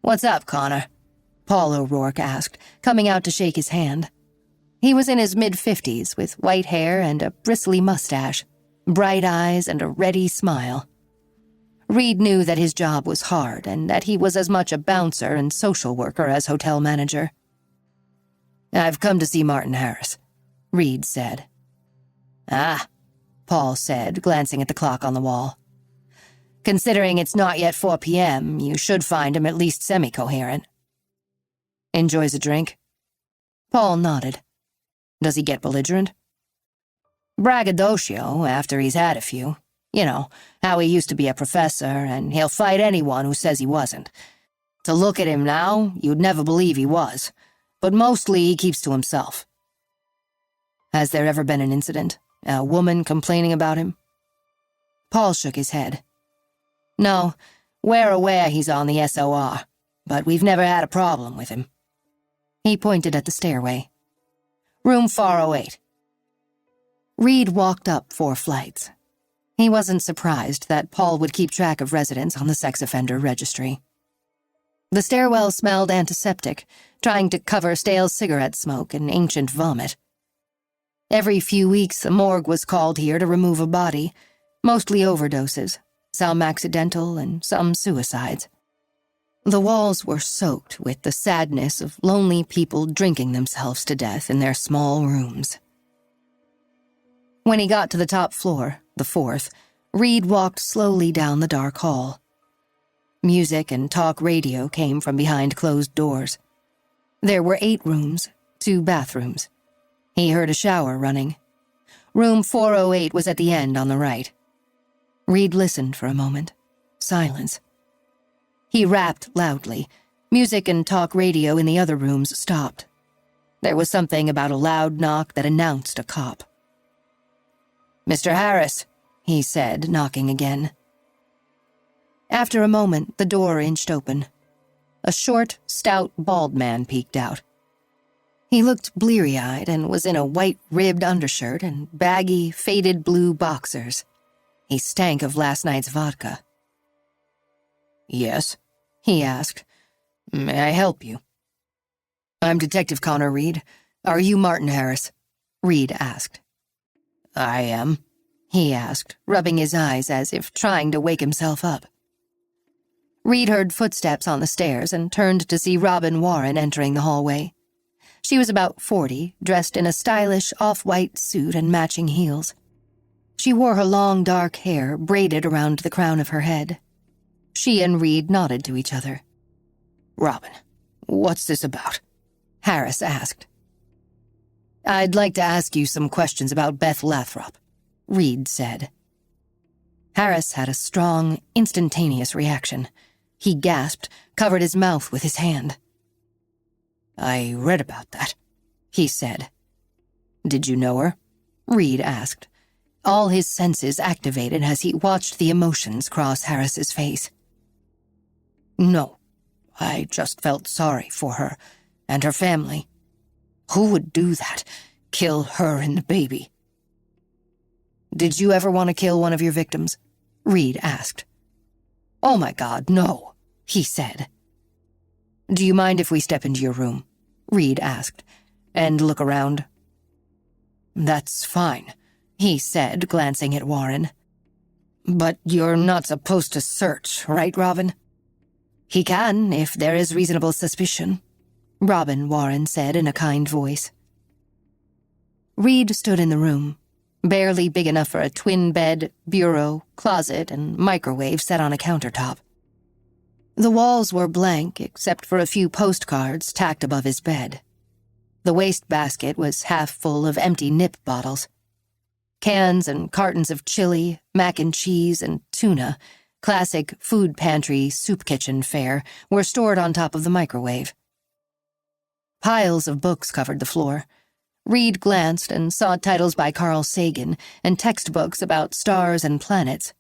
"What's up, Connor?" Paul O'Rourke asked, coming out to shake his hand. He was in his mid-50s, with white hair and a bristly mustache. bright eyes and a ready smile. Reed knew that his job was hard and that he was as much a bouncer and social worker as hotel manager. "I've come to see Martin Harris," Reed said. "Ah," Paul said, glancing at the clock on the wall. "Considering it's not yet 4 p.m., you should find him at least semi-coherent." "Enjoys a drink?" Paul nodded. "Does he get belligerent?" "Braggadocio after he's had a few. You know, how he used to be a professor, and he'll fight anyone who says he wasn't. To look at him now, you'd never believe he was, but mostly he keeps to himself." "Has there ever been an incident? A woman complaining about him?" Paul shook his head. "No, we're aware he's on the SOR, but we've never had a problem with him." He pointed at the stairway. "Room 408. Reed walked up 4 flights. He wasn't surprised that Paul would keep track of residents on the sex offender registry. The stairwell smelled antiseptic, trying to cover stale cigarette smoke and ancient vomit. Every few weeks, a morgue was called here to remove a body, mostly overdoses, some accidental and some suicides. The walls were soaked with the sadness of lonely people drinking themselves to death in their small rooms. When he got to the top floor, the 4th, Reed walked slowly down the dark hall. Music and talk radio came from behind closed doors. There were 8 rooms, 2 bathrooms. He heard a shower running. Room 408 was at the end on the right. Reed listened for a moment. Silence. He rapped loudly. Music and talk radio in the other rooms stopped. There was something about a loud knock that announced a cop. "Mr. Harris," he said, knocking again. After a moment, the door inched open. A short, stout, bald man peeked out. He looked bleary-eyed and was in a white-ribbed undershirt and baggy, faded blue boxers. He stank of last night's vodka. "Yes?" he asked. "May I help you?" "I'm Detective Connor Reed. Are you Martin Harris?" Reed asked. "I am," he asked, rubbing his eyes as if trying to wake himself up. Reed heard footsteps on the stairs and turned to see Robin Warren entering the hallway. She was about 40, dressed in a stylish off-white suit and matching heels. She wore her long dark hair braided around the crown of her head. She and Reed nodded to each other. "Robin, what's this about?" Harris asked. "I'd like to ask you some questions about Beth Lathrop," Reed said. Harris had a strong, instantaneous reaction. He gasped, covered his mouth with his hand. "I read about that," he said. "Did you know her?" Reed asked. All his senses activated as he watched the emotions cross Harris's face. "No, I just felt sorry for her and her family. Who would do that? Kill her and the baby?" "Did you ever want to kill one of your victims?" Reed asked. "Oh my God, no," he said. "Do you mind if we step into your room?" Reed asked. "And look around?" "That's fine," he said, glancing at Warren. "But you're not supposed to search, right, Robin?" "He can, if there is reasonable suspicion," Robin Warren said in a kind voice. Reed stood in the room, barely big enough for a twin bed, bureau, closet, and microwave set on a countertop. The walls were blank except for a few postcards tacked above his bed. The wastebasket was half full of empty nip bottles. Cans and cartons of chili, mac and cheese, and tuna, classic food pantry soup kitchen fare, were stored on top of the microwave. Piles of books covered the floor. Reed glanced and saw titles by Carl Sagan and textbooks about stars and planets.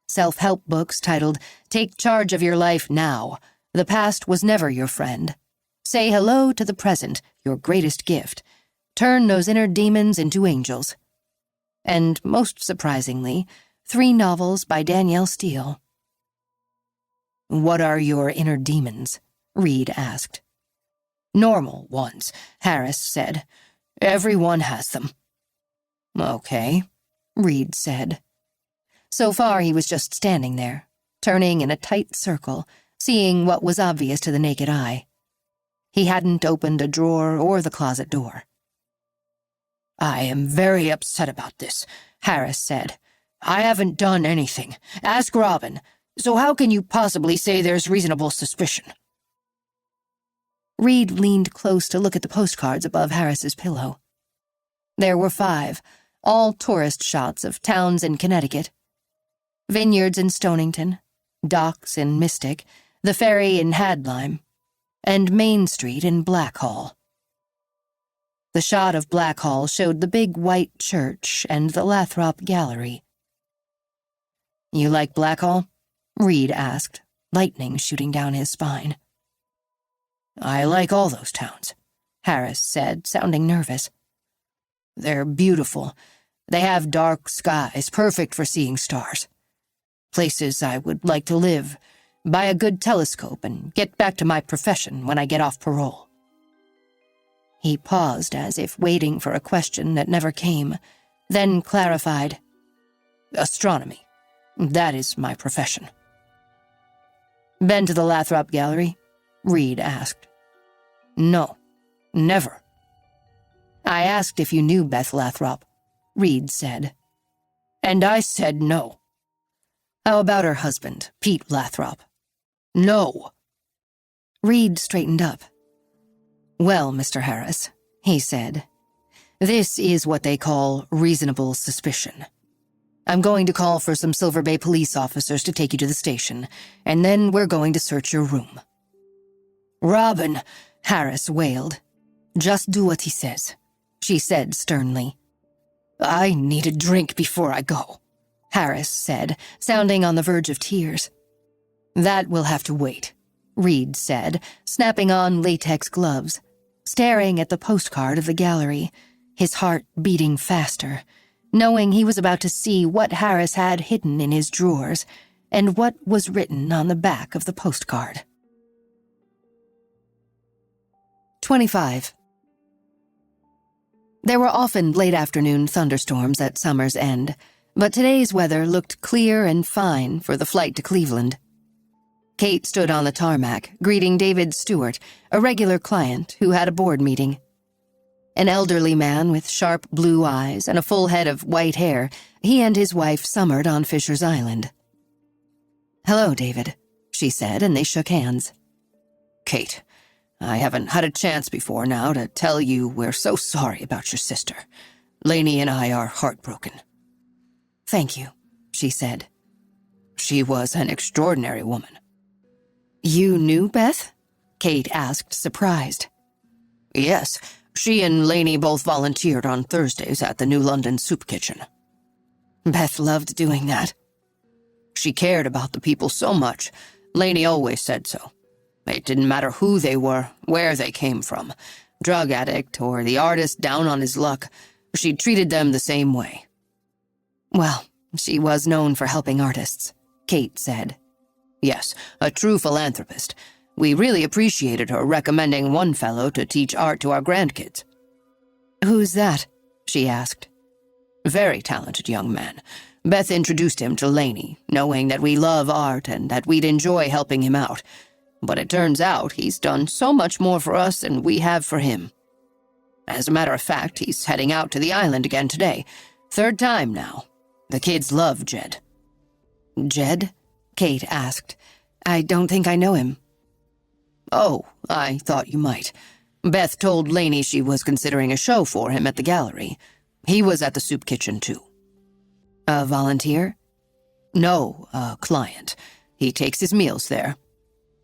Self-help books titled, "Take Charge of Your Life Now. The Past Was Never Your Friend. Say Hello to the Present, Your Greatest Gift. Turn Those Inner Demons into Angels." And, most surprisingly, 3 novels by Danielle Steele. "What are your inner demons?" Reed asked. "Normal ones," Harris said. "Everyone has them." "Okay," Reed said. So far, he was just standing there, turning in a tight circle, seeing what was obvious to the naked eye. He hadn't opened a drawer or the closet door. "I am very upset about this," Harris said. "I haven't done anything. Ask Robin. So how can you possibly say there's reasonable suspicion?" Reed leaned close to look at the postcards above Harris's pillow. There were 5, all tourist shots of towns in Connecticut. Vineyards in Stonington, docks in Mystic, the ferry in Hadlime, and Main Street in Blackhall. The shot of Blackhall showed the big white church and the Lathrop gallery. "You like Blackhall?" Reed asked, lightning shooting down his spine. "I like all those towns," Harris said, sounding nervous. "They're beautiful. They have dark skies, perfect for seeing stars. Places I would like to live, buy a good telescope, and get back to my profession when I get off parole." He paused as if waiting for a question that never came, then clarified. "Astronomy. That is my profession." "Been to the Lathrop Gallery?" Reed asked. "No, never." "I asked if you knew Beth Lathrop," Reed said. "And I said no." "How about her husband, Pete Lathrop?" "No." Reed straightened up. "Well, Mr. Harris," he said, "this is what they call reasonable suspicion. I'm going to call for some Silver Bay police officers to take you to the station, and then we're going to search your room." "Robin," Harris wailed. "Just do what he says," she said sternly. "I need a drink before I go," Harris said, sounding on the verge of tears. "That will have to wait," Reed said, snapping on latex gloves, staring at the postcard of the gallery, his heart beating faster, knowing he was about to see what Harris had hidden in his drawers and what was written on the back of the postcard. 25. There were often late-afternoon thunderstorms at summer's end, but today's weather looked clear and fine for the flight to Cleveland. Kate stood on the tarmac, greeting David Stewart, a regular client who had a board meeting. An elderly man with sharp blue eyes and a full head of white hair, he and his wife summered on Fisher's Island. "Hello, David," she said, and they shook hands. "Kate, I haven't had a chance before now to tell you we're so sorry about your sister. Lainey and I are heartbroken." "Thank you," she said. "She was an extraordinary woman." "You knew Beth?" Kate asked, surprised. "Yes, she and Lainey both volunteered on Thursdays at the New London Soup Kitchen." "Beth loved doing that." "She cared about the people so much. Lainey always said so. It didn't matter who they were, where they came from, drug addict or the artist down on his luck. She treated them the same way." "Well, she was known for helping artists," Kate said. "Yes, a true philanthropist. We really appreciated her recommending one fellow to teach art to our grandkids." "Who's that?" she asked. "Very talented young man. Beth introduced him to Lainey, knowing that we love art and that we'd enjoy helping him out. But it turns out he's done so much more for us than we have for him. As a matter of fact, he's heading out to the island again today. 3rd time now. The kids love Jed." "Jed?" Kate asked. "I don't think I know him." "Oh, I thought you might. Beth told Lainey she was considering a show for him at the gallery. He was at the soup kitchen, too." "A volunteer?" "No, a client. He takes his meals there.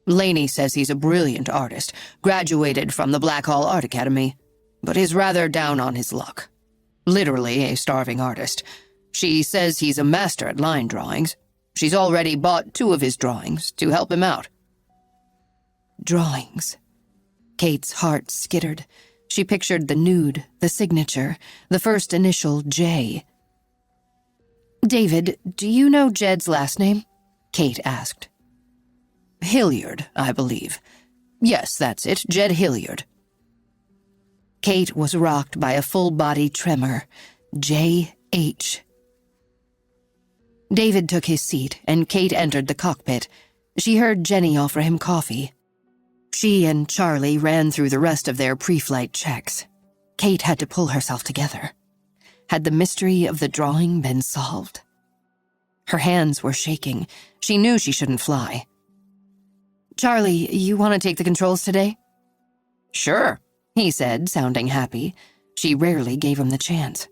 Lainey says he's a brilliant artist, graduated from the Blackhall Art Academy, but is rather down on his luck. Literally a starving artist. She says he's a master at line drawings. She's already bought 2 of his drawings to help him out." Drawings. Kate's heart skittered. She pictured the nude, the signature, the first initial J. "David, do you know Jed's last name?" Kate asked. "Hilliard, I believe. Yes, that's it, Jed Hilliard." Kate was rocked by a full-body tremor. J.H. David took his seat, and Kate entered the cockpit. She heard Jenny offer him coffee. She and Charlie ran through the rest of their pre-flight checks. Kate had to pull herself together. Had the mystery of the drawing been solved? Her hands were shaking. She knew she shouldn't fly. "Charlie, you want to take the controls today?" "Sure," he said, sounding happy. She rarely gave him the chance.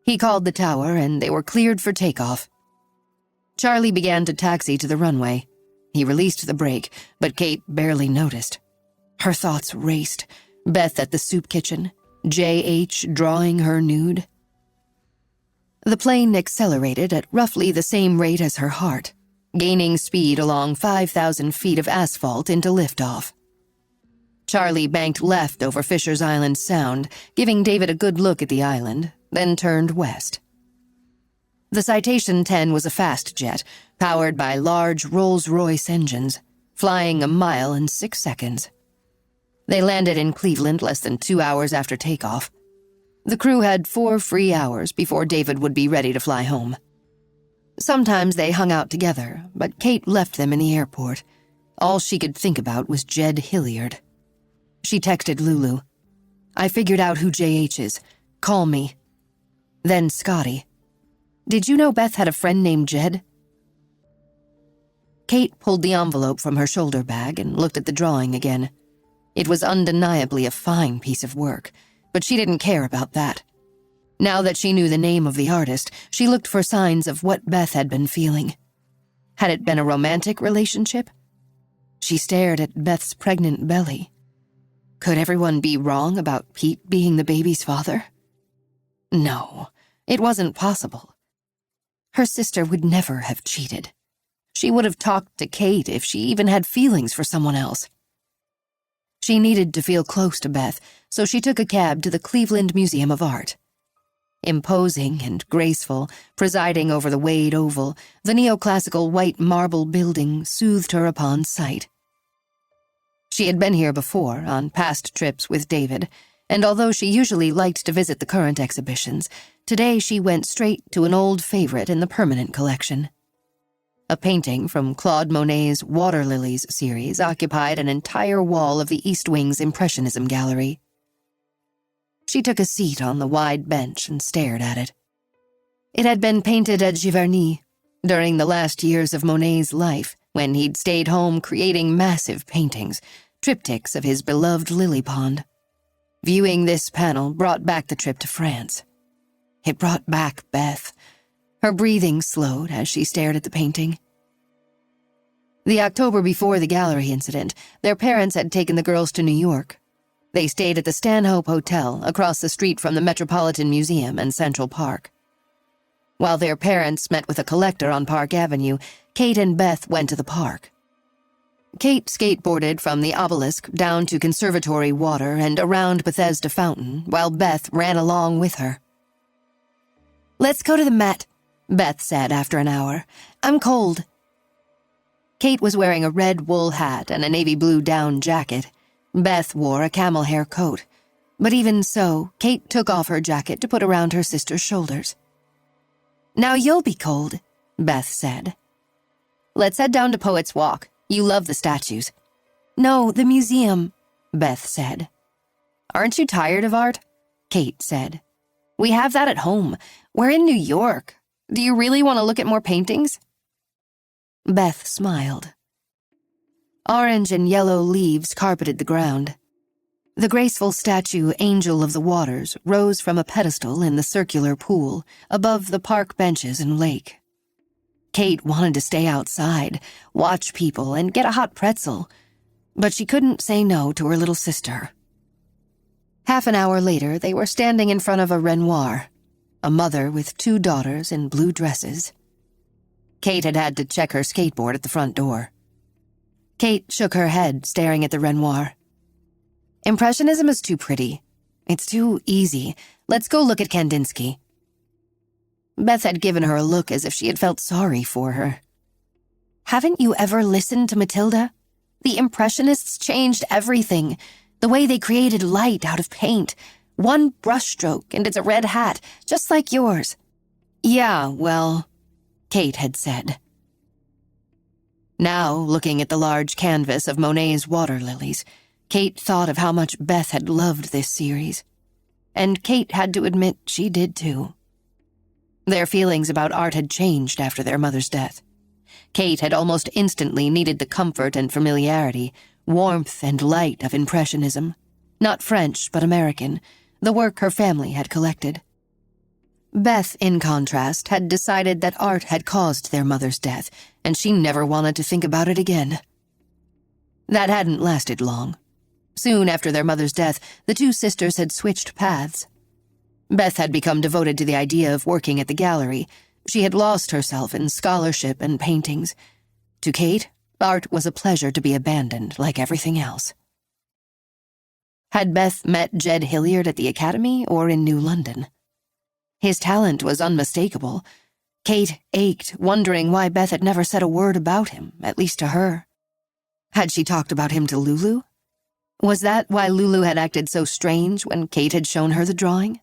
He called the tower, and they were cleared for takeoff. Charlie began to taxi to the runway. He released the brake, but Kate barely noticed. Her thoughts raced. Beth at the soup kitchen, J.H. drawing her nude. The plane accelerated at roughly the same rate as her heart, gaining speed along 5,000 feet of asphalt into liftoff. Charlie banked left over Fisher's Island Sound, giving David a good look at the island, then turned west. The Citation 10 was a fast jet, powered by large Rolls-Royce engines, flying a mile in 6 seconds. They landed in Cleveland less than 2 hours after takeoff. The crew had 4 free hours before David would be ready to fly home. Sometimes they hung out together, but Kate left them in the airport. All she could think about was Jed Hilliard. She texted Lulu. "I figured out who J.H. is. Call me." Then Scotty. "Did you know Beth had a friend named Jed?" Kate pulled the envelope from her shoulder bag and looked at the drawing again. It was undeniably a fine piece of work, but she didn't care about that. Now that she knew the name of the artist, she looked for signs of what Beth had been feeling. Had it been a romantic relationship? She stared at Beth's pregnant belly. Could everyone be wrong about Pete being the baby's father? No, it wasn't possible. Her sister would never have cheated. She would have talked to Kate if she even had feelings for someone else. She needed to feel close to Beth, so she took a cab to the Cleveland Museum of Art. Imposing and graceful, presiding over the Wade Oval, the neoclassical white marble building soothed her upon sight. She had been here before, on past trips with David, and although she usually liked to visit the current exhibitions, today she went straight to an old favorite in the permanent collection. A painting from Claude Monet's Water Lilies series occupied an entire wall of the East Wing's Impressionism gallery. She took a seat on the wide bench and stared at it. It had been painted at Giverny during the last years of Monet's life, when he'd stayed home creating massive paintings, triptychs of his beloved lily pond. Viewing this panel brought back the trip to France. It brought back Beth. Her breathing slowed as she stared at the painting. The October before the gallery incident, their parents had taken the girls to New York. They stayed at the Stanhope Hotel across the street from the Metropolitan Museum and Central Park. While their parents met with a collector on Park Avenue, Kate and Beth went to the park. Kate skateboarded from the obelisk down to Conservatory Water and around Bethesda Fountain, while Beth ran along with her. "Let's go to the Met," Beth said after an hour. "I'm cold." Kate was wearing a red wool hat and a navy blue down jacket. Beth wore a camel hair coat. But even so, Kate took off her jacket to put around her sister's shoulders. "Now you'll be cold," Beth said. "Let's head down to Poets Walk. You love the statues." "No, the museum," Beth said. "Aren't you tired of art?" Kate said. "We have that at home. We're in New York. Do you really want to look at more paintings?" Beth smiled. Orange and yellow leaves carpeted the ground. The graceful statue Angel of the Waters rose from a pedestal in the circular pool above the park benches and lake. Kate wanted to stay outside, watch people, and get a hot pretzel, but she couldn't say no to her little sister. Half an hour later, they were standing in front of a Renoir, a mother with 2 daughters in blue dresses. Kate had had to check her skateboard at the front door. Kate shook her head, staring at the Renoir. "Impressionism is too pretty. It's too easy. Let's go look at Kandinsky." Beth had given her a look as if she had felt sorry for her. "Haven't you ever listened to Matilda? The Impressionists changed everything. The way they created light out of paint. One brushstroke and it's a red hat, just like yours." "Yeah, well..." Kate had said. Now, looking at the large canvas of Monet's water lilies, Kate thought of how much Beth had loved this series. And Kate had to admit she did too. Their feelings about art had changed after their mother's death. Kate had almost instantly needed the comfort and familiarity, warmth and light of Impressionism. Not French, but American, the work her family had collected. Beth, in contrast, had decided that art had caused their mother's death, and she never wanted to think about it again. That hadn't lasted long. Soon after their mother's death, the two sisters had switched paths. Beth had become devoted to the idea of working at the gallery. She had lost herself in scholarship and paintings. To Kate, art was a pleasure to be abandoned like everything else. Had Beth met Jed Hilliard at the Academy or in New London? His talent was unmistakable. Kate ached, wondering why Beth had never said a word about him, at least to her. Had she talked about him to Lulu? Was that why Lulu had acted so strange when Kate had shown her the drawing?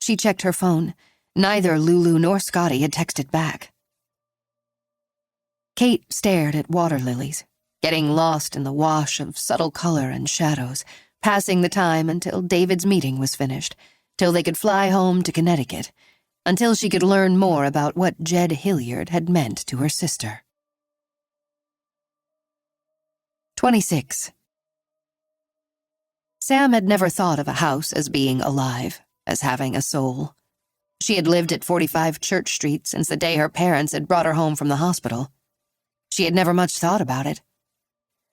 She checked her phone. Neither Lulu nor Scotty had texted back. Kate stared at water lilies, getting lost in the wash of subtle color and shadows, passing the time until David's meeting was finished, till they could fly home to Connecticut, until she could learn more about what Jed Hilliard had meant to her sister. 26. Sam had never thought of a house as being alive, as having a soul. She had lived at 45 Church Street since the day her parents had brought her home from the hospital. She had never much thought about it.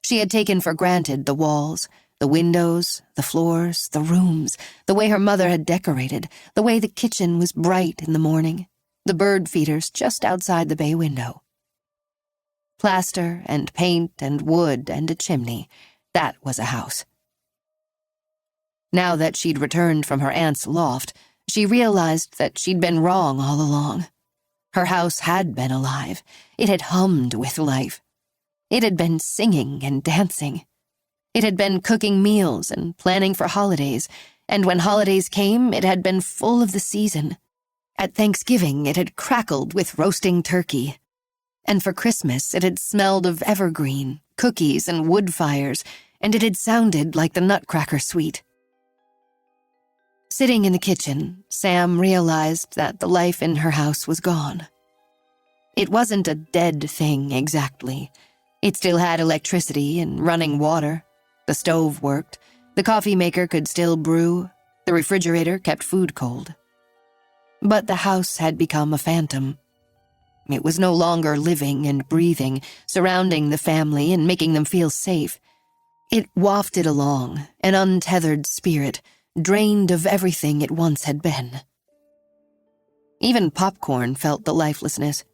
She had taken for granted the walls, the windows, the floors, the rooms, the way her mother had decorated, the way the kitchen was bright in the morning, the bird feeders just outside the bay window. Plaster and paint and wood and a chimney, that was a house. Now that she'd returned from her aunt's loft, she realized that she'd been wrong all along. Her house had been alive. It had hummed with life. It had been singing and dancing. It had been cooking meals and planning for holidays, and when holidays came, it had been full of the season. At Thanksgiving, it had crackled with roasting turkey. And for Christmas, it had smelled of evergreen, cookies, and wood fires, and it had sounded like the Nutcracker Suite. Sitting in the kitchen, Sam realized that the life in her house was gone. It wasn't a dead thing exactly. It still had electricity and running water. The stove worked. The coffee maker could still brew. The refrigerator kept food cold. But the house had become a phantom. It was no longer living and breathing, surrounding the family and making them feel safe. It wafted along, an untethered spirit, drained of everything it once had been. Even Popcorn felt the lifelessness.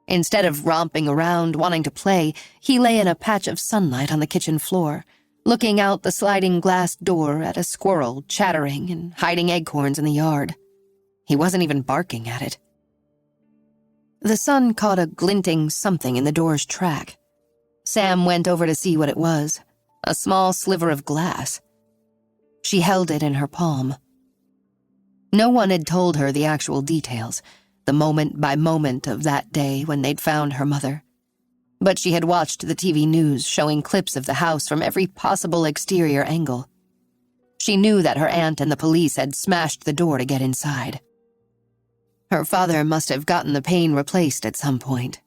Instead of romping around, wanting to play, he lay in a patch of sunlight on the kitchen floor, looking out the sliding glass door at a squirrel chattering and hiding acorns in the yard. He wasn't even barking at it. The sun caught a glinting something in the door's track. Sam went over to see what it was, a small sliver of glass. She held it in her palm. No one had told her the actual details, the moment by moment of that day when they'd found her mother. But she had watched the TV news showing clips of the house from every possible exterior angle. She knew that her aunt and the police had smashed the door to get inside. Her father must have gotten the pane replaced at some point.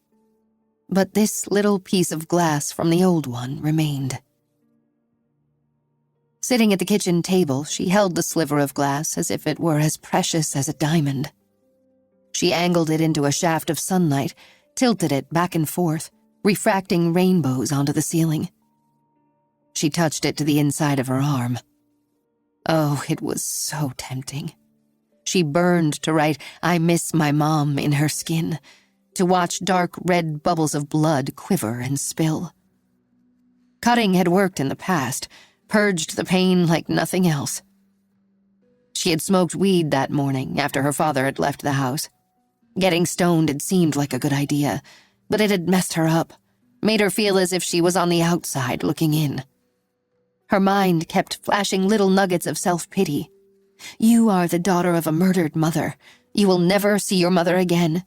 But this little piece of glass from the old one remained. Sitting at the kitchen table, she held the sliver of glass as if it were as precious as a diamond. She angled it into a shaft of sunlight, tilted it back and forth, refracting rainbows onto the ceiling. She touched it to the inside of her arm. Oh, it was so tempting. She burned to write, "I miss my mom," in her skin, to watch dark red bubbles of blood quiver and spill. Cutting had worked in the past, purged the pain like nothing else. She had smoked weed that morning after her father had left the house. Getting stoned had seemed like a good idea, but it had messed her up, made her feel as if she was on the outside looking in. Her mind kept flashing little nuggets of self-pity. You are the daughter of a murdered mother. You will never see your mother again.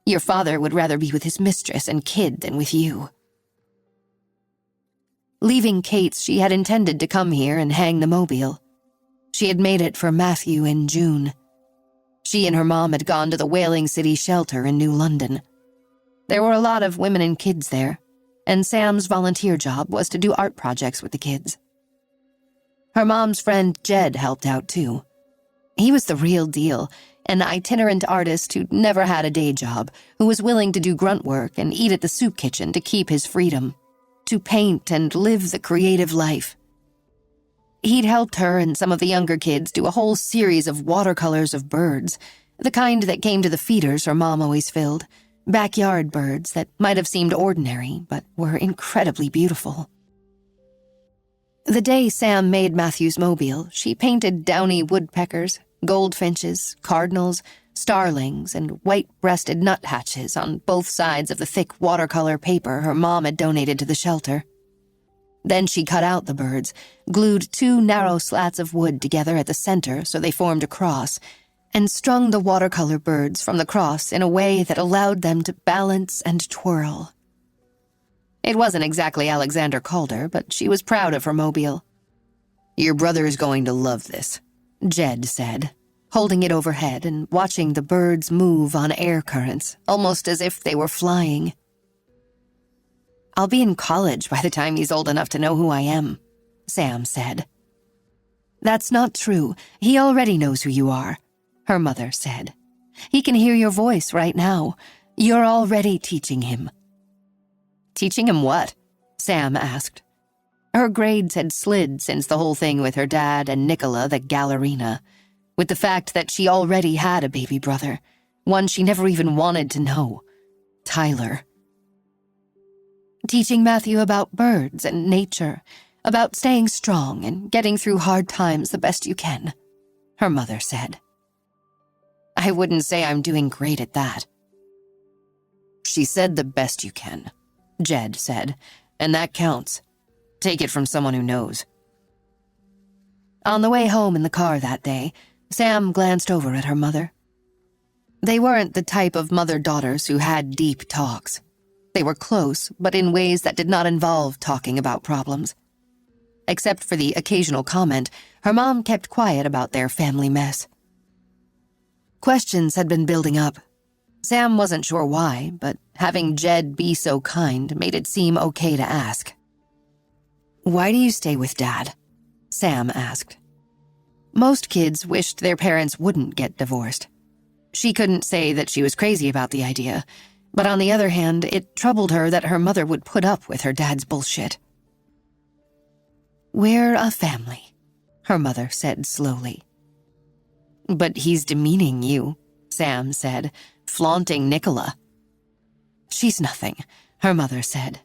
Your father would rather be with his mistress and kid than with you." Leaving Kate's, she had intended to come here and hang the mobile. She had made it for Matthew in June. She and her mom had gone to the Whaling City shelter in New London. There were a lot of women and kids there, and Sam's volunteer job was to do art projects with the kids. Her mom's friend Jed helped out too. He was the real deal, an itinerant artist who'd never had a day job, who was willing to do grunt work and eat at the soup kitchen to keep his freedom, to paint and live the creative life. He'd helped her and some of the younger kids do a whole series of watercolors of birds, the kind that came to the feeders her mom always filled, backyard birds that might have seemed ordinary but were incredibly beautiful. The day Sam made Matthew's mobile, she painted downy woodpeckers, goldfinches, cardinals, starlings, and white-breasted nuthatches on both sides of the thick watercolor paper her mom had donated to the shelter. Then she cut out the birds, glued 2 narrow slats of wood together at the center so they formed a cross, and strung the watercolor birds from the cross in a way that allowed them to balance and twirl. It wasn't exactly Alexander Calder, but she was proud of her mobile. "Your brother is going to love this," Jed said, holding it overhead and watching the birds move on air currents, almost as if they were flying. "I'll be in college by the time he's old enough to know who I am," Sam said. "That's not true. He already knows who you are," her mother said. "He can hear your voice right now. You're already teaching him." "Teaching him what?" Sam asked. Her grades had slid since the whole thing with her dad and Nicola the Gallerina, with the fact that she already had a baby brother, one she never even wanted to know, Tyler. "Teaching Matthew about birds and nature, about staying strong and getting through hard times the best you can," her mother said. "I wouldn't say I'm doing great at that." "She said the best you can," Jed said, "and that counts. Take it from someone who knows." On the way home in the car that day, Sam glanced over at her mother. They weren't the type of mother-daughters who had deep talks. They were close, but in ways that did not involve talking about problems. Except for the occasional comment, her mom kept quiet about their family mess. Questions had been building up. Sam wasn't sure why, but having Jed be so kind made it seem okay to ask. "Why do you stay with Dad?" Sam asked. Most kids wished their parents wouldn't get divorced. She couldn't say that she was crazy about the idea, but on the other hand, it troubled her that her mother would put up with her dad's bullshit. "We're a family," her mother said slowly. "But he's demeaning you," Sam said, "flaunting Nicola." "She's nothing," her mother said.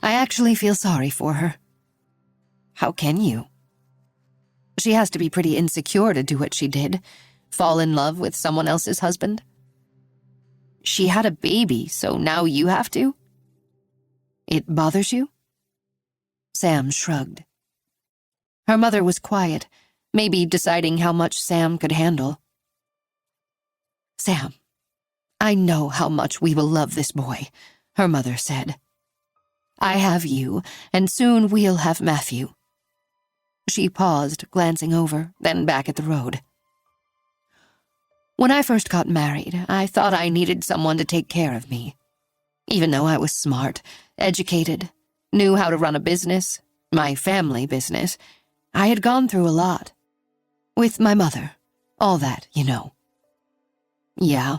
"I actually feel sorry for her." "How can you?" "She has to be pretty insecure to do what she did, fall in love with someone else's husband." "She had a baby, so now you have to?" "It bothers you?" Sam shrugged. Her mother was quiet, maybe deciding how much Sam could handle. "Sam, I know how much we will love this boy," her mother said. "I have you, and soon we'll have Matthew." She paused, glancing over, then back at the road. "When I first got married, I thought I needed someone to take care of me. Even though I was smart, educated, knew how to run a business, my family business, I had gone through a lot. With my mother, all that, you know." "Yeah."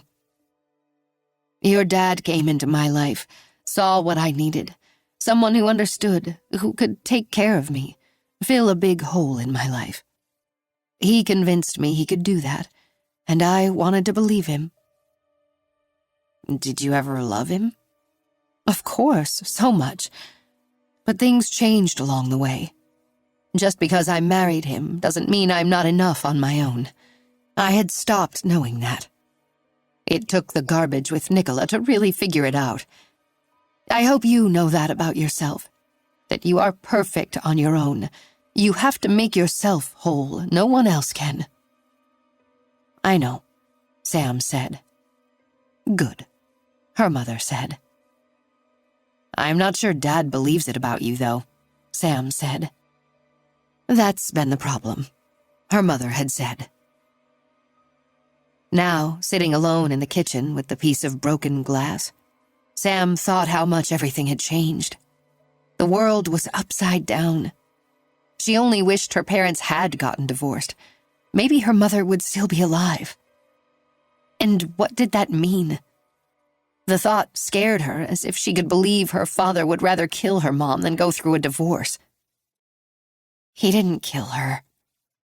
"Your dad came into my life, saw what I needed, someone who understood, who could take care of me, fill a big hole in my life. He convinced me he could do that, and I wanted to believe him." "Did you ever love him?" "Of course, so much. But things changed along the way. Just because I married him doesn't mean I'm not enough on my own. I had stopped knowing that. It took the garbage with Nicola to really figure it out. I hope you know that about yourself, that you are perfect on your own. You have to make yourself whole. No one else can." "I know," Sam said. "Good," her mother said. "I'm not sure Dad believes it about you, though," Sam said. "That's been the problem," her mother had said. Now, sitting alone in the kitchen with the piece of broken glass, Sam thought how much everything had changed. The world was upside down. She only wished her parents had gotten divorced. Maybe her mother would still be alive. And what did that mean? The thought scared her, as if she could believe her father would rather kill her mom than go through a divorce. "He didn't kill her,"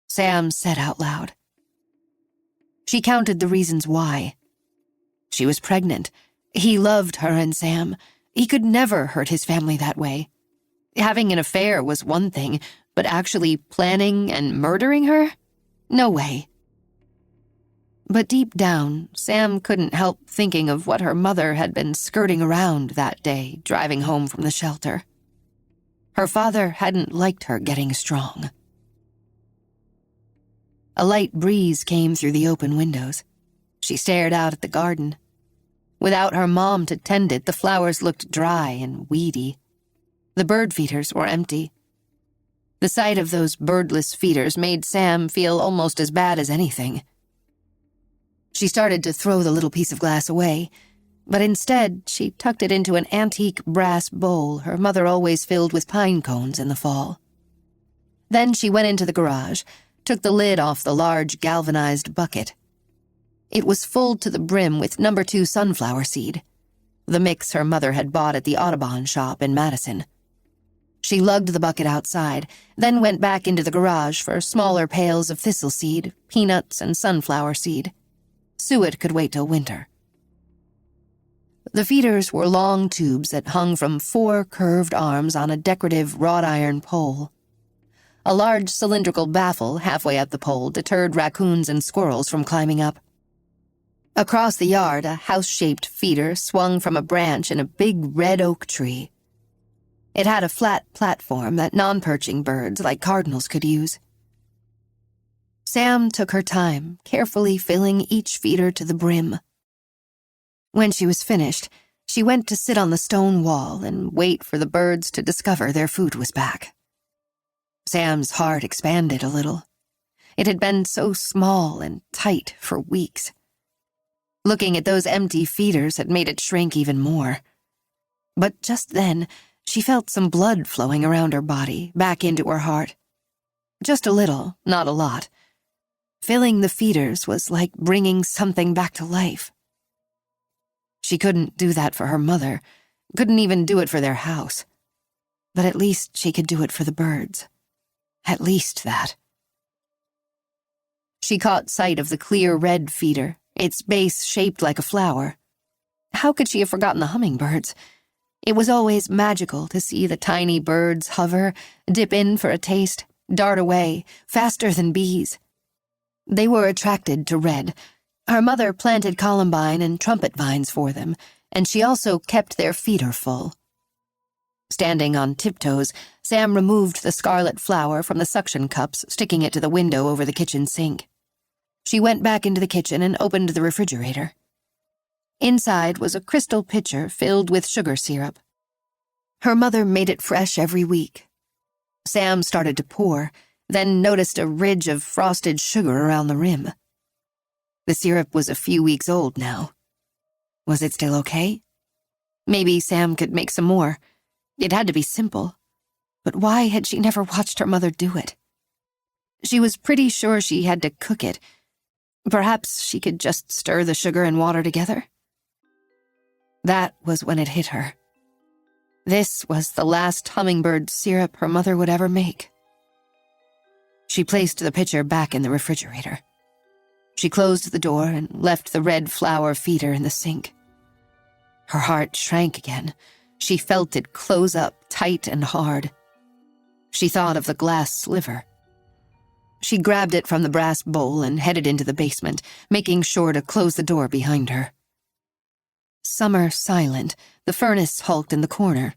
Sam said out loud. She counted the reasons why. She was pregnant. He loved her and Sam. He could never hurt his family that way. Having an affair was one thing, but actually planning and murdering her? No way. But deep down, Sam couldn't help thinking of what her mother had been skirting around that day, driving home from the shelter. Her father hadn't liked her getting strong. A light breeze came through the open windows. She stared out at the garden. Without her mom to tend it, the flowers looked dry and weedy. The bird feeders were empty. The sight of those birdless feeders made Sam feel almost as bad as anything. She started to throw the little piece of glass away, but instead she tucked it into an antique brass bowl her mother always filled with pine cones in the fall. Then she went into the garage, took the lid off the large galvanized bucket. It was full to the brim with No. 2 sunflower seed, the mix her mother had bought at the Audubon shop in Madison. She lugged the bucket outside, then went back into the garage for smaller pails of thistle seed, peanuts, and sunflower seed. Suet could wait till winter. The feeders were long tubes that hung from 4 curved arms on a decorative wrought iron pole. A large cylindrical baffle halfway up the pole deterred raccoons and squirrels from climbing up. Across the yard, a house-shaped feeder swung from a branch in a big red oak tree. It had a flat platform that non-perching birds like cardinals could use. Sam took her time, carefully filling each feeder to the brim. When she was finished, she went to sit on the stone wall and wait for the birds to discover their food was back. Sam's heart expanded a little. It had been so small and tight for weeks. Looking at those empty feeders had made it shrink even more. But just then, she felt some blood flowing around her body, back into her heart. Just a little, not a lot. Filling the feeders was like bringing something back to life. She couldn't do that for her mother, couldn't even do it for their house. But at least she could do it for the birds. At least that. She caught sight of the clear red feeder, its base shaped like a flower. How could she have forgotten the hummingbirds? It was always magical to see the tiny birds hover, dip in for a taste, dart away, faster than bees. They were attracted to red. Her mother planted columbine and trumpet vines for them, and she also kept their feeder full. Standing on tiptoes, Sam removed the scarlet flower from the suction cups, sticking it to the window over the kitchen sink. She went back into the kitchen and opened the refrigerator. Inside was a crystal pitcher filled with sugar syrup. Her mother made it fresh every week. Sam started to pour, then noticed a ridge of frosted sugar around the rim. The syrup was a few weeks old now. Was it still okay? Maybe Sam could make some more. It had to be simple. But why had she never watched her mother do it? She was pretty sure she had to cook it. Perhaps she could just stir the sugar and water together? That was when it hit her. This was the last hummingbird syrup her mother would ever make. She placed the pitcher back in the refrigerator. She closed the door and left the red flower feeder in the sink. Her heart shrank again. She felt it close up tight and hard. She thought of the glass sliver. She grabbed it from the brass bowl and headed into the basement, making sure to close the door behind her. Summer silent, the furnace hulked in the corner.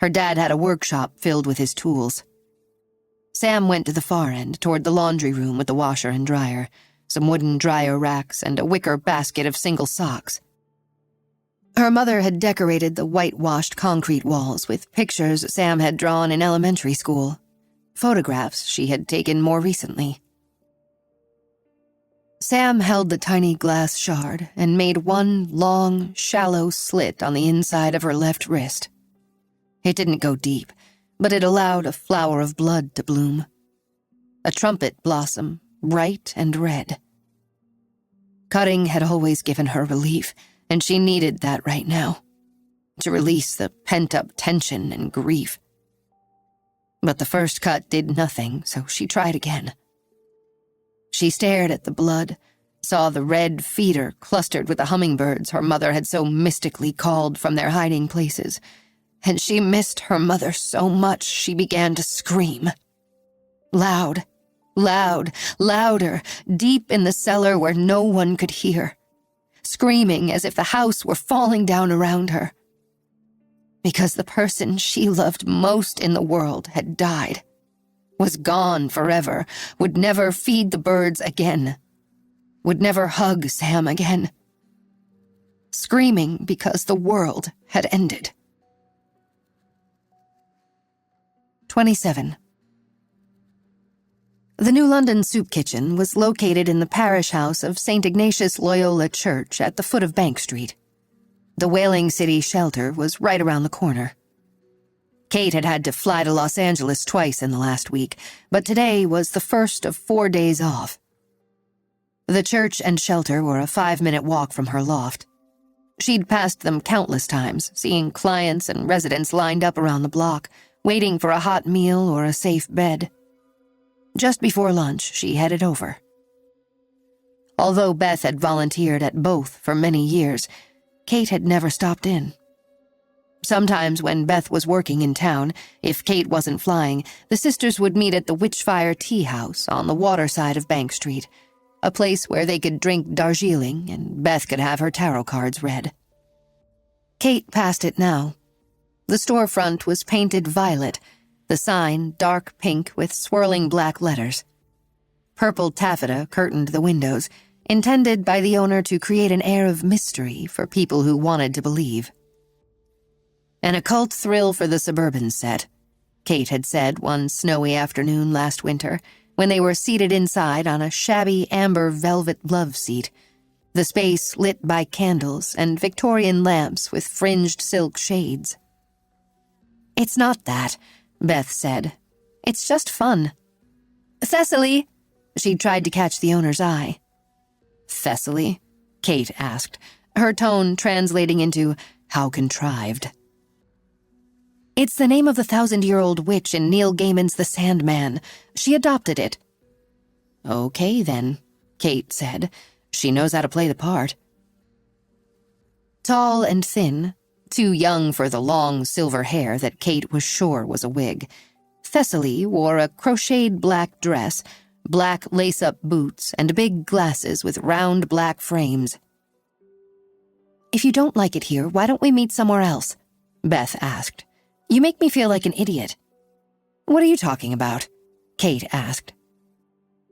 Her dad had a workshop filled with his tools. Sam went to the far end, toward the laundry room with the washer and dryer, some wooden dryer racks, and a wicker basket of single socks. Her mother had decorated the whitewashed concrete walls with pictures Sam had drawn in elementary school, photographs she had taken more recently. Sam held the tiny glass shard and made one long, shallow slit on the inside of her left wrist. It didn't go deep, but it allowed a flower of blood to bloom. A trumpet blossom, bright and red. Cutting had always given her relief, and she needed that right now, to release the pent-up tension and grief. But the first cut did nothing, so she tried again. She stared at the blood, saw the red feeder clustered with the hummingbirds her mother had so mystically called from their hiding places, and she missed her mother so much she began to scream. Loud, loud, louder, deep in the cellar where no one could hear, screaming as if the house were falling down around her. Because the person she loved most in the world had died, was gone forever, would never feed the birds again, would never hug Sam again. Screaming because the world had ended. 27. The New London Soup Kitchen was located in the parish house of St. Ignatius Loyola Church at the foot of Bank Street. The Whaling City shelter was right around the corner. Kate had had to fly to Los Angeles twice in the last week, but today was the first of 4 days off. The church and shelter were a 5-minute walk from her loft. She'd passed them countless times, seeing clients and residents lined up around the block, waiting for a hot meal or a safe bed. Just before lunch, she headed over. Although Beth had volunteered at both for many years, Kate had never stopped in. Sometimes when Beth was working in town, if Kate wasn't flying, the sisters would meet at the Witchfire Tea House on the water side of Bank Street, a place where they could drink Darjeeling and Beth could have her tarot cards read. Kate passed it now. The storefront was painted violet, the sign dark pink with swirling black letters. Purple taffeta curtained the windows, intended by the owner to create an air of mystery for people who wanted to believe. An occult thrill for the suburban set, Kate had said one snowy afternoon last winter, when they were seated inside on a shabby amber velvet love seat, the space lit by candles and Victorian lamps with fringed silk shades. "It's not that," Beth said. "It's just fun." "Cecily!" She tried to catch the owner's eye. "Thessaly?" Kate asked, her tone translating into, "How contrived?" "It's the name of the 1,000-year-old witch in Neil Gaiman's The Sandman. She adopted it." "Okay, then," Kate said. "She knows how to play the part." Tall and thin, too young for the long silver hair that Kate was sure was a wig, Thessaly wore a crocheted black dress, black lace-up boots, and big glasses with round black frames. "If you don't like it here, why don't we meet somewhere else?" Beth asked. "You make me feel like an idiot." "What are you talking about?" Kate asked.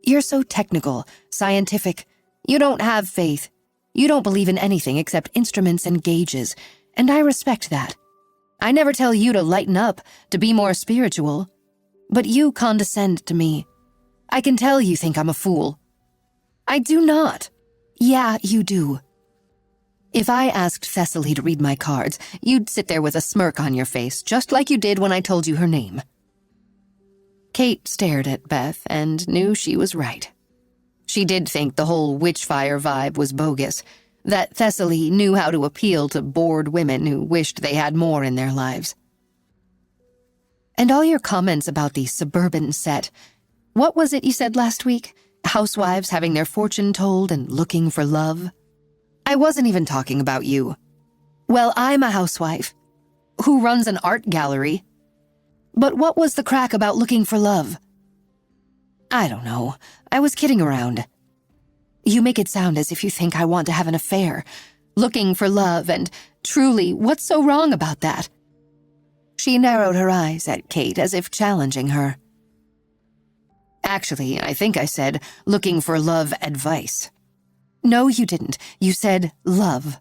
"You're so technical, scientific. You don't have faith. You don't believe in anything except instruments and gauges, and I respect that. I never tell you to lighten up, to be more spiritual. But you condescend to me. I can tell you think I'm a fool." "I do not." "Yeah, you do. If I asked Thessaly to read my cards, you'd sit there with a smirk on your face, just like you did when I told you her name." Kate stared at Beth and knew she was right. She did think the whole witchfire vibe was bogus, that Thessaly knew how to appeal to bored women who wished they had more in their lives. "And all your comments about the suburban set, what was it you said last week? Housewives having their fortune told and looking for love?" "I wasn't even talking about you." "Well, I'm a housewife who runs an art gallery. But what was the crack about looking for love?" "I don't know. I was kidding around." "You make it sound as if you think I want to have an affair. Looking for love, and truly, what's so wrong about that?" She narrowed her eyes at Kate as if challenging her. "Actually, I think I said, looking for love advice." "No, you didn't. You said love."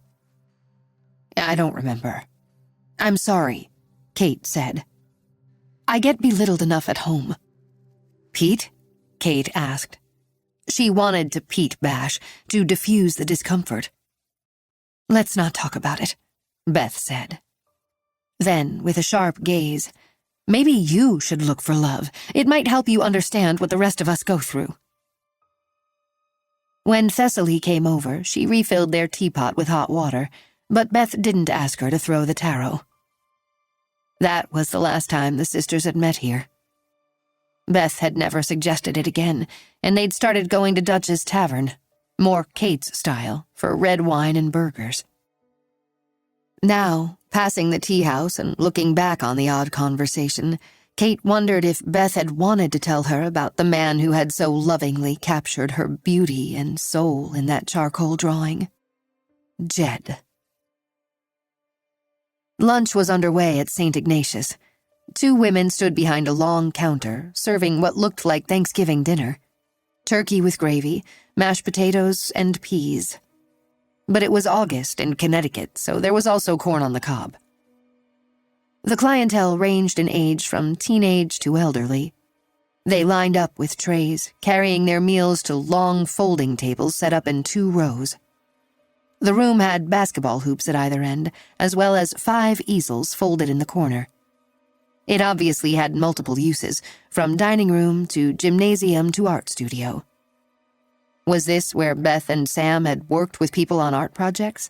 I don't remember. I'm sorry, Kate said. I get belittled enough at home. Pete? Kate asked. She wanted to Pete bash, to diffuse the discomfort. Let's not talk about it, Beth said. Then, with a sharp gaze, maybe you should look for love. It might help you understand what the rest of us go through. When Thessaly came over, she refilled their teapot with hot water, but Beth didn't ask her to throw the taro. That was the last time the sisters had met here. Beth had never suggested it again, and they'd started going to Dutch's Tavern, more Kate's style, for red wine and burgers. Now, passing the tea house and looking back on the odd conversation, Kate wondered if Beth had wanted to tell her about the man who had so lovingly captured her beauty and soul in that charcoal drawing. Jed. Lunch was underway at St. Ignatius. 2 women stood behind a long counter, serving what looked like Thanksgiving dinner. Turkey with gravy, mashed potatoes, and peas. But it was August in Connecticut, so there was also corn on the cob. The clientele ranged in age from teenage to elderly. They lined up with trays, carrying their meals to long folding tables set up in 2 rows. The room had basketball hoops at either end, as well as 5 easels folded in the corner. It obviously had multiple uses, from dining room to gymnasium to art studio. Was this where Beth and Sam had worked with people on art projects?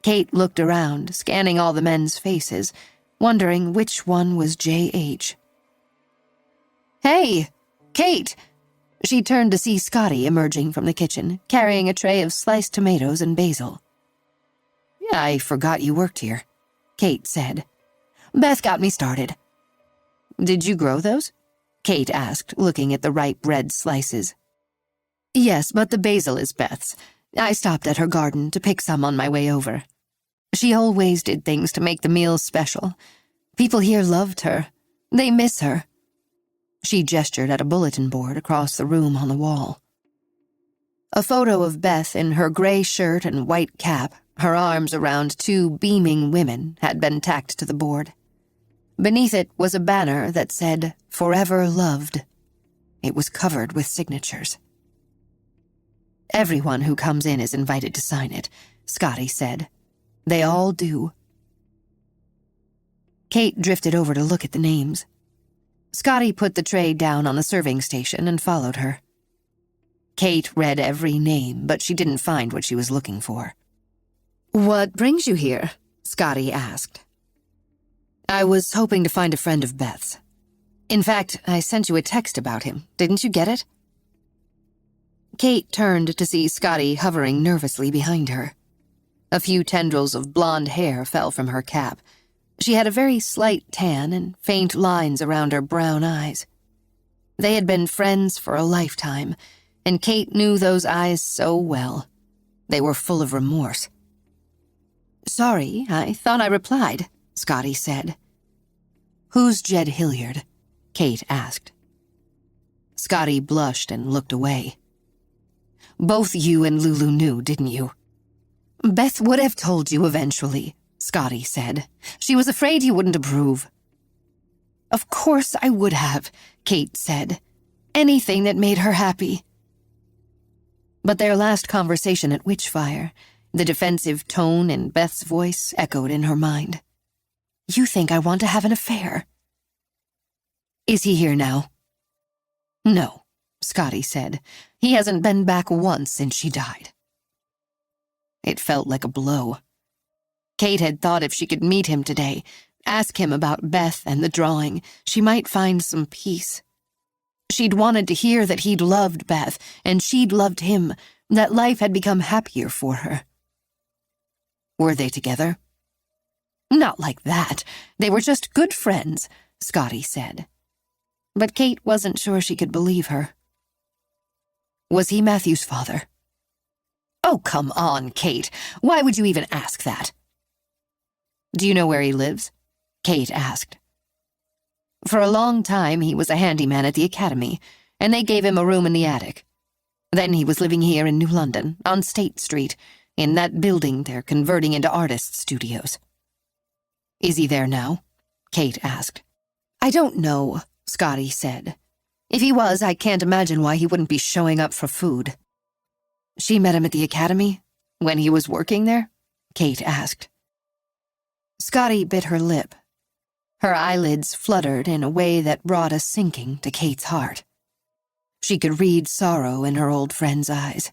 Kate looked around, scanning all the men's faces, wondering which one was J.H. Hey, Kate! She turned to see Scotty emerging from the kitchen, carrying a tray of sliced tomatoes and basil. I forgot you worked here, Kate said. Beth got me started. Did you grow those? Kate asked, looking at the ripe red slices. Yes, but the basil is Beth's. I stopped at her garden to pick some on my way over. She always did things to make the meals special. People here loved her. They miss her. She gestured at a bulletin board across the room on the wall. A photo of Beth in her gray shirt and white cap, her arms around 2 beaming women, had been tacked to the board. Beneath it was a banner that said, "Forever Loved." It was covered with signatures. Everyone who comes in is invited to sign it, Scotty said. They all do. Kate drifted over to look at the names. Scotty put the tray down on the serving station and followed her. Kate read every name, but she didn't find what she was looking for. What brings you here? Scotty asked. I was hoping to find a friend of Beth's. In fact, I sent you a text about him. Didn't you get it? Kate turned to see Scotty hovering nervously behind her. A few tendrils of blonde hair fell from her cap. She had a very slight tan and faint lines around her brown eyes. They had been friends for a lifetime, and Kate knew those eyes so well. They were full of remorse. Sorry, I thought I replied, Scotty said. Who's Jed Hilliard? Kate asked. Scotty blushed and looked away. Both you and Lulu knew, didn't you? Beth would have told you eventually, Scotty said. She was afraid you wouldn't approve. Of course I would have, Kate said. Anything that made her happy. But their last conversation at Witchfire, the defensive tone in Beth's voice echoed in her mind. You think I want to have an affair? Is he here now? No, Scotty said. He hasn't been back once since she died. It felt like a blow. Kate had thought if she could meet him today, ask him about Beth and the drawing, she might find some peace. She'd wanted to hear that he'd loved Beth, and she'd loved him, that life had become happier for her. Were they together? Not like that. They were just good friends, Scotty said. But Kate wasn't sure she could believe her. Was he Matthew's father? Oh, come on, Kate. Why would you even ask that? Do you know where he lives? Kate asked. For a long time, he was a handyman at the academy, and they gave him a room in the attic. Then he was living here in New London, on State Street, in that building they're converting into artist studios. Is he there now? Kate asked. I don't know, Scotty said. If he was, I can't imagine why he wouldn't be showing up for food. She met him at the academy? When he was working there? Kate asked. Scotty bit her lip. Her eyelids fluttered in a way that brought a sinking to Kate's heart. She could read sorrow in her old friend's eyes.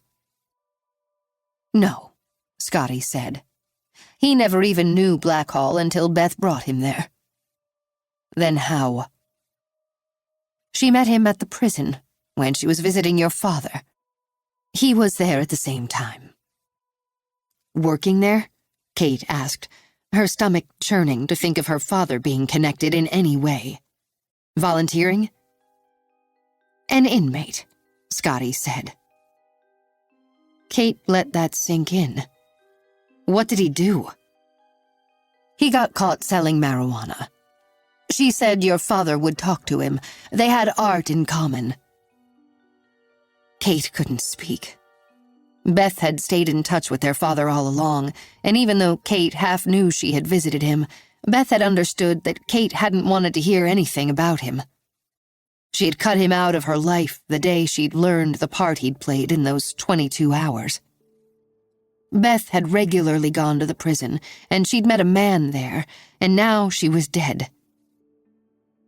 No, Scotty said. He never even knew Blackhall until Beth brought him there. Then how? She met him at the prison when she was visiting your father. He was there at the same time. Working there? Kate asked, her stomach churning to think of her father being connected in any way. Volunteering? An inmate, Scotty said. Kate let that sink in. What did he do? He got caught selling marijuana. She said your father would talk to him. They had art in common. Kate couldn't speak. Beth had stayed in touch with their father all along, and even though Kate half knew she had visited him, Beth had understood that Kate hadn't wanted to hear anything about him. She had cut him out of her life the day she'd learned the part he'd played in those 22 hours. Beth had regularly gone to the prison, and she'd met a man there, and now she was dead.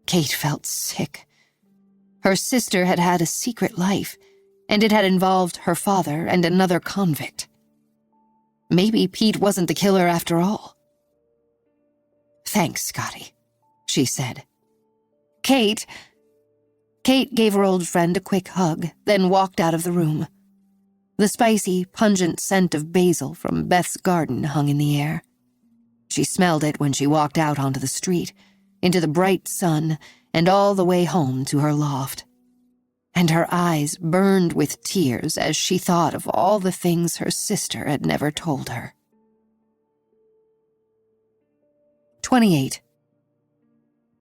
Kate felt sick. Her sister had had a secret life, and it had involved her father and another convict. Maybe Pete wasn't the killer after all. Thanks, Scotty, she said. Kate gave her old friend a quick hug, then walked out of the room. The spicy, pungent scent of basil from Beth's garden hung in the air. She smelled it when she walked out onto the street, into the bright sun, and all the way home to her loft. And her eyes burned with tears as she thought of all the things her sister had never told her. 28.